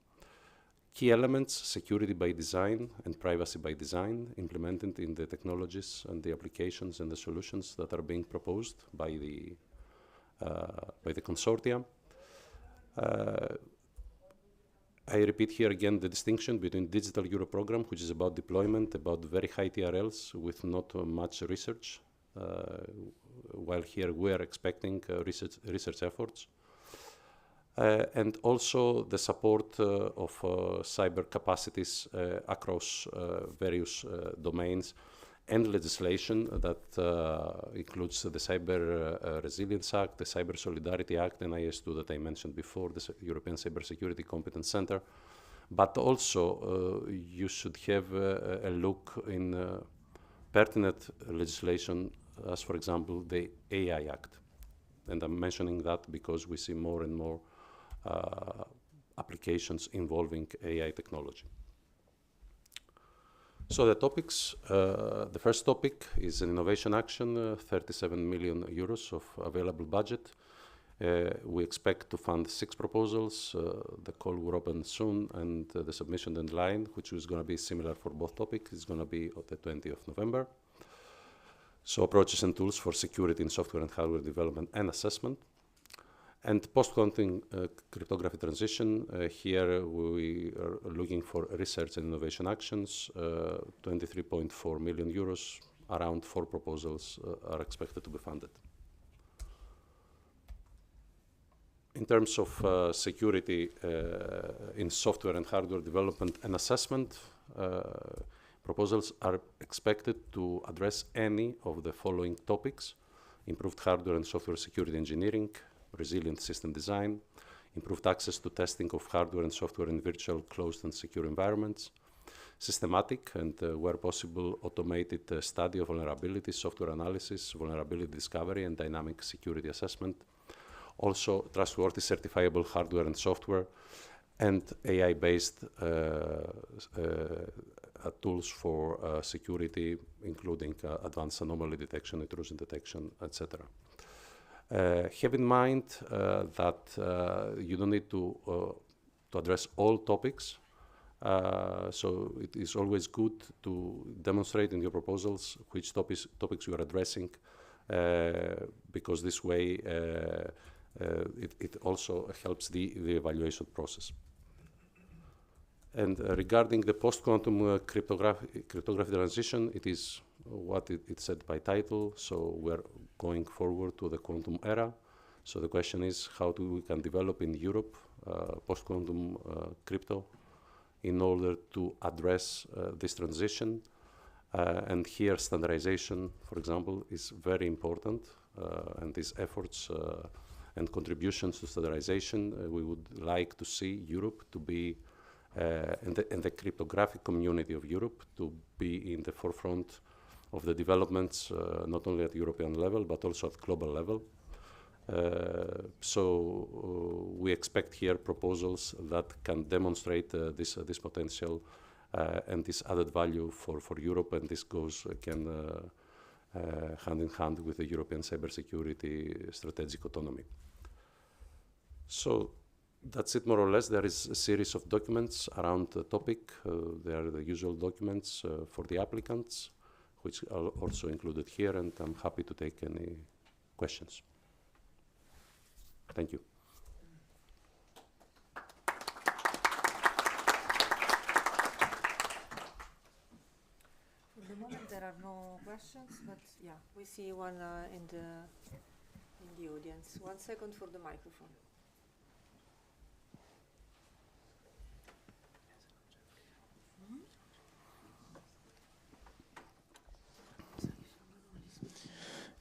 Key elements, security by design and privacy by design, implemented in the technologies and the applications and the solutions that are being proposed by the consortia. I repeat here again the distinction between Digital Euro program, which is about deployment, about very high TRLs with not much research, while here we are expecting research efforts. And also the support of cyber capacities across various domains and legislation that includes the Cyber Resilience Act, the Cyber Solidarity Act, and IS2 that I mentioned before, the European Cybersecurity Competence Center. But also you should have a look in pertinent legislation, as for example, the AI Act. And I'm mentioning that because we see more and more applications involving AI technology. So the topics, the first topic is an innovation action, 37 million euros of available budget. We expect to fund 6 proposals. The call will open soon, and the submission deadline, which is going to be similar for both topics, is going to be on the 20th of November. So approaches and tools for security in software and hardware development and assessment. And post-quantum cryptography transition, here we are looking for research and innovation actions, 23.4 million euros, around 4 proposals are expected to be funded. In terms of security in software and hardware development and assessment, proposals are expected to address any of the following topics: improved hardware and software security engineering, resilient system design, improved access to testing of hardware and software in virtual, closed and secure environments, systematic and, where possible, automated study of vulnerabilities, software analysis, vulnerability discovery, and dynamic security assessment. Also, trustworthy certifiable hardware and software, and AI-based tools for security, including advanced anomaly detection, intrusion detection, etc. Have in mind that you don't need to address all topics. So it is always good to demonstrate in your proposals which topics you are addressing, because this way it also helps the evaluation process. And regarding the post-quantum cryptography transition, it is what it said by title. So we're going forward to the quantum era. So the question is how we can develop in Europe post-quantum crypto in order to address this transition. And here standardization, for example, is very important. And these efforts and contributions to standardization, we would like to see Europe to be and the cryptographic community of Europe to be in the forefront of the developments, not only at European level, but also at global level. So we expect here proposals that can demonstrate this potential and this added value for Europe, and this goes again hand in hand with the European cybersecurity strategic autonomy. So that's it more or less. There is a series of documents around the topic. They are the usual documents for the applicants, which are also included here, and I'm happy to take any questions. Thank you. For the moment, there are no questions, but yeah, we see one in the audience. 1 second for the microphone.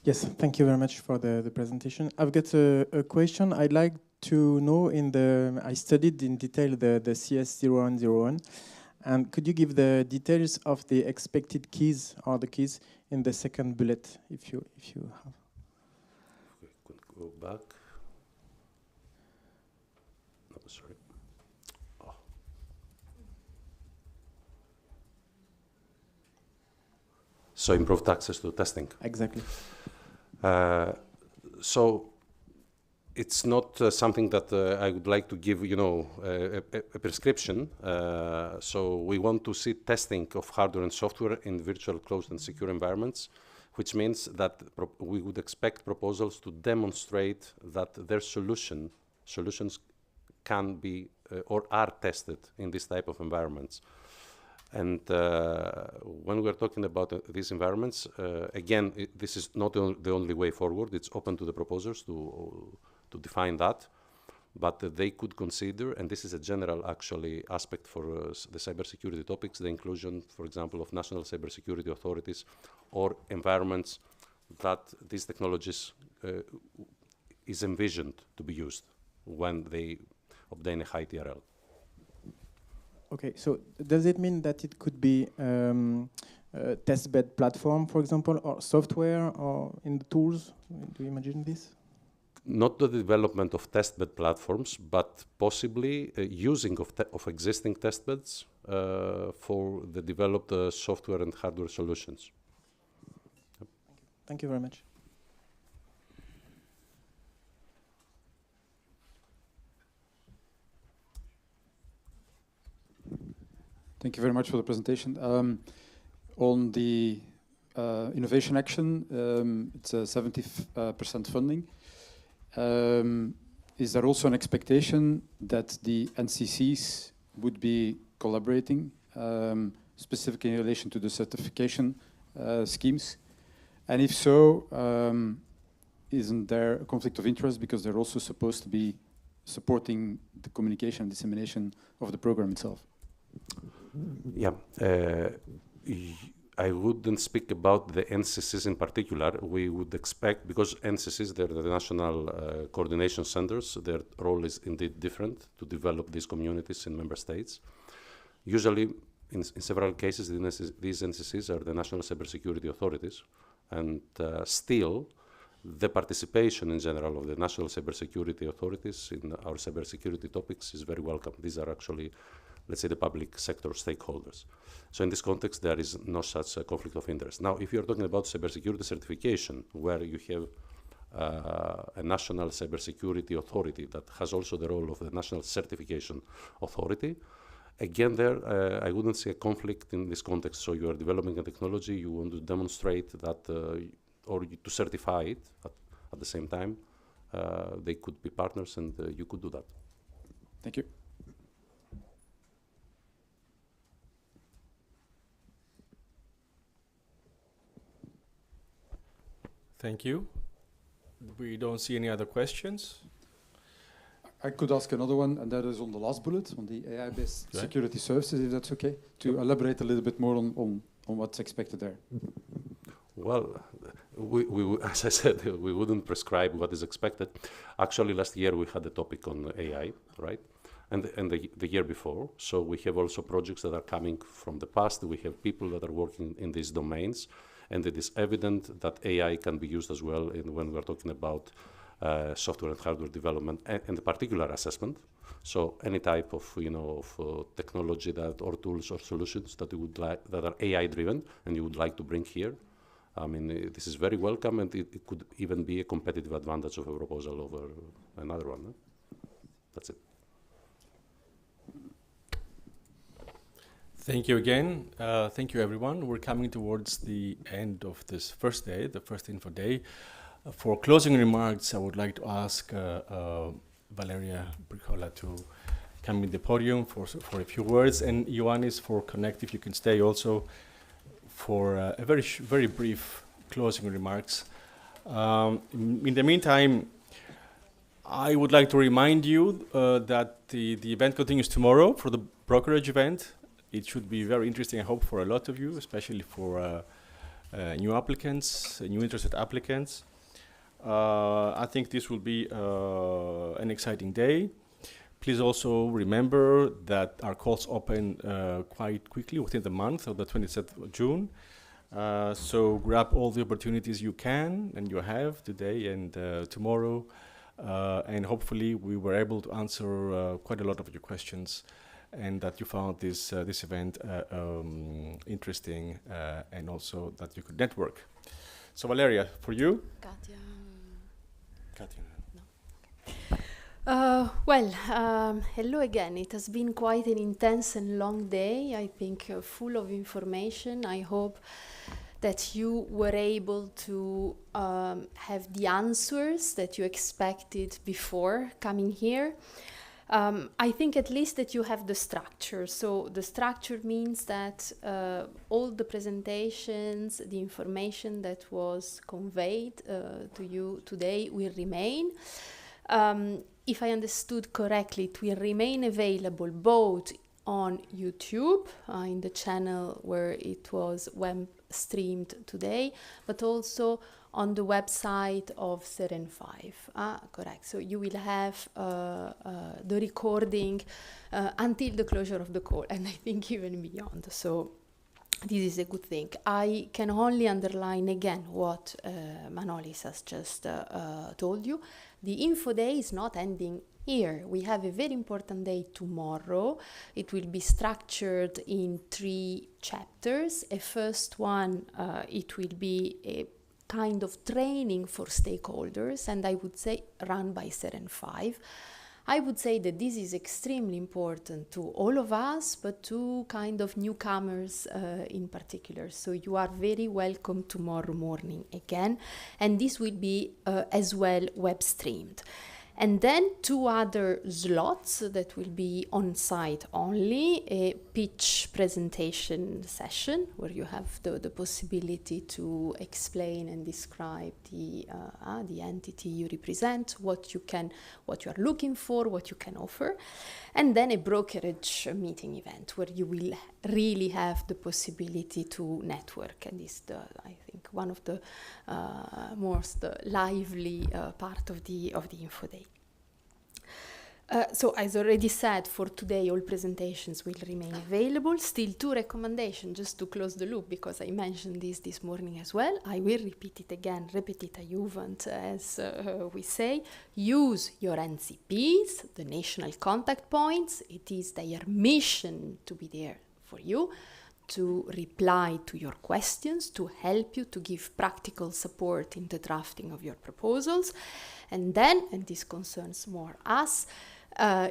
Yes, thank you very much for the presentation. I've got a question. I'd like to know I studied in detail the CS0101, and could you give the details of the expected keys or the keys in the second bullet, if you have? We could go back. No, sorry. Oh. So improved access to testing. Exactly. So it's not something that I would like to give, a prescription. So we want to see testing of hardware and software in virtual, closed, and secure environments, which means that we would expect proposals to demonstrate that their solutions can be or are tested in this type of environments. And when we're talking about these environments, again, this is not the only way forward. It's open to the proposers to define that. But they could consider, and this is a general actually aspect for the cybersecurity topics, the inclusion, for example, of national cybersecurity authorities or environments that these technologies is envisioned to be used when they obtain a high TRL. Okay, so does it mean that it could be a testbed platform, for example, or software, or in the tools? Do you imagine this? Not the development of testbed platforms, but possibly using of existing testbeds for the developed software and hardware solutions. Yep. Thank you very much. Thank you very much for the presentation. On the innovation action, it's a 70% funding. Is there also an expectation that the NCCs would be collaborating, specifically in relation to the certification schemes? And if so, isn't there a conflict of interest because they're also supposed to be supporting the communication and dissemination of the program itself? Yeah, I wouldn't speak about the NCCs in particular. We would expect, because NCCs, they're the national coordination centers, their role is indeed different to develop these communities in member states. Usually, in several cases, these NCCs are the national cybersecurity authorities, and still, the participation in general of the national cybersecurity authorities in our cybersecurity topics is very welcome. These are actually, let's say, the public sector stakeholders. So in this context, there is no such conflict of interest. Now, if you're talking about cybersecurity certification, where you have a national cybersecurity authority that has also the role of the national certification authority, again, there, I wouldn't see a conflict in this context. So you are developing a technology, you want to demonstrate that, or to certify it at the same time. They could be partners, and you could do that. Thank you. Thank you. We don't see any other questions. I could ask another one, and that is on the last bullet, on the AI-based security services, if that's okay, to elaborate a little bit more on what's expected there. Well, as I said, we wouldn't prescribe what is expected. Actually, last year we had a topic on AI, right? And the year before. So we have also projects that are coming from the past. We have people that are working in these domains. And it is evident that AI can be used as well when we're talking about software and hardware development and the particular assessment. So any type of technology or tools or solutions that you would like that are AI driven and you would like to bring here. I mean, this is very welcome, and it could even be a competitive advantage of a proposal over another one. That's it. Thank you again. Thank you, everyone. We're coming towards the end of this first day, the first info day. For closing remarks, I would like to ask Valeria Bricola to come in the podium for a few words, and Ioannis for Connect, if you can stay also for a very brief closing remarks. In the meantime, I would like to remind you that the event continues tomorrow for the Brokerage event. It should be very interesting, I hope, for a lot of you, especially for new applicants, new interested applicants. I think this will be an exciting day. Please also remember that our calls open quite quickly within the month of the 27th of June. So grab all the opportunities you can and you have today and tomorrow. And hopefully we were able to answer quite a lot of your questions, and that you found this event interesting, and also that you could network. So Valeria, for you? Katia. No. Hello again. It has been quite an intense and long day, I think, full of information. I hope that you were able to have the answers that you expected before coming here. I think at least that you have the structure. So the structure means that all the presentations, the information that was conveyed to you today will remain. If I understood correctly, it will remain available both on YouTube, in the channel where it was web streamed today, but also on the website of Seren 5. Correct. So you will have the recording until the closure of the call, and I think even beyond. So this is a good thing. I can only underline again what Manolis has just told you. The info day is not ending here. We have a very important day tomorrow. It will be structured in 3 chapters. A first one, it will be a kind of training for stakeholders, and I would say run by Seren 5. I would say that this is extremely important to all of us, but to kind of newcomers in particular. So you are very welcome tomorrow morning again, and this will be as well web streamed. And then 2 other slots that will be on-site only, a pitch presentation session where you have the possibility to explain and describe the entity you represent, what you are looking for, what you can offer. And then a brokerage meeting event where you will really have the possibility to network, and is I think one of the most lively part of the info day. So as already said, for today all presentations will remain available. Still 2 recommendations just to close the loop, because I mentioned this morning as well. I will repeat it again, repetita iuvant, as we say. Use your NCPs, the national contact points. It is their mission to be there for you, to reply to your questions, to help you, to give practical support in the drafting of your proposals. And then, and this concerns more us,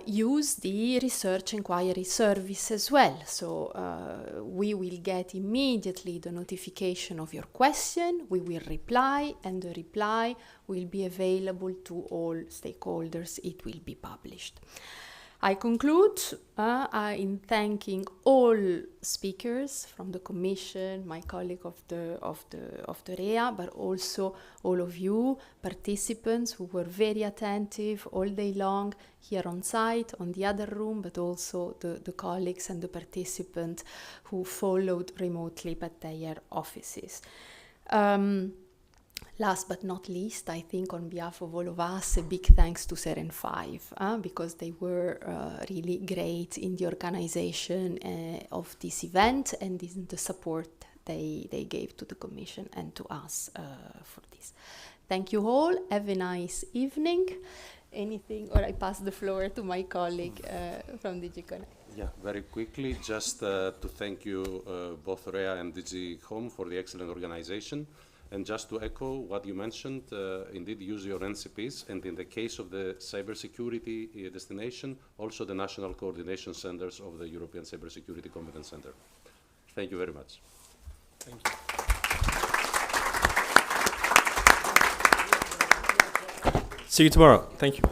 use the research inquiry service as well. So we will get immediately the notification of your question, we will reply, and the reply will be available to all stakeholders. It will be published. I conclude in thanking all speakers from the Commission, my colleague of the REA, but also all of you participants who were very attentive all day long here on site, on the other room, but also the colleagues and the participants who followed remotely but their offices. Last but not least, I think on behalf of all of us, a big thanks to Seren 5, because they were really great in the organization of this event and in the support they gave to the Commission and to us for this. Thank you all. Have a nice evening. Anything, or I pass the floor to my colleague from DG Connect. Yeah, very quickly, just to thank you, both REA and DG Home, for the excellent organization. And just to echo what you mentioned, indeed use your NCPs, and in the case of the cybersecurity destination, also the national coordination centers of the European Cybersecurity Competence Center. Thank you very much. Thank you. See you tomorrow. Thank you.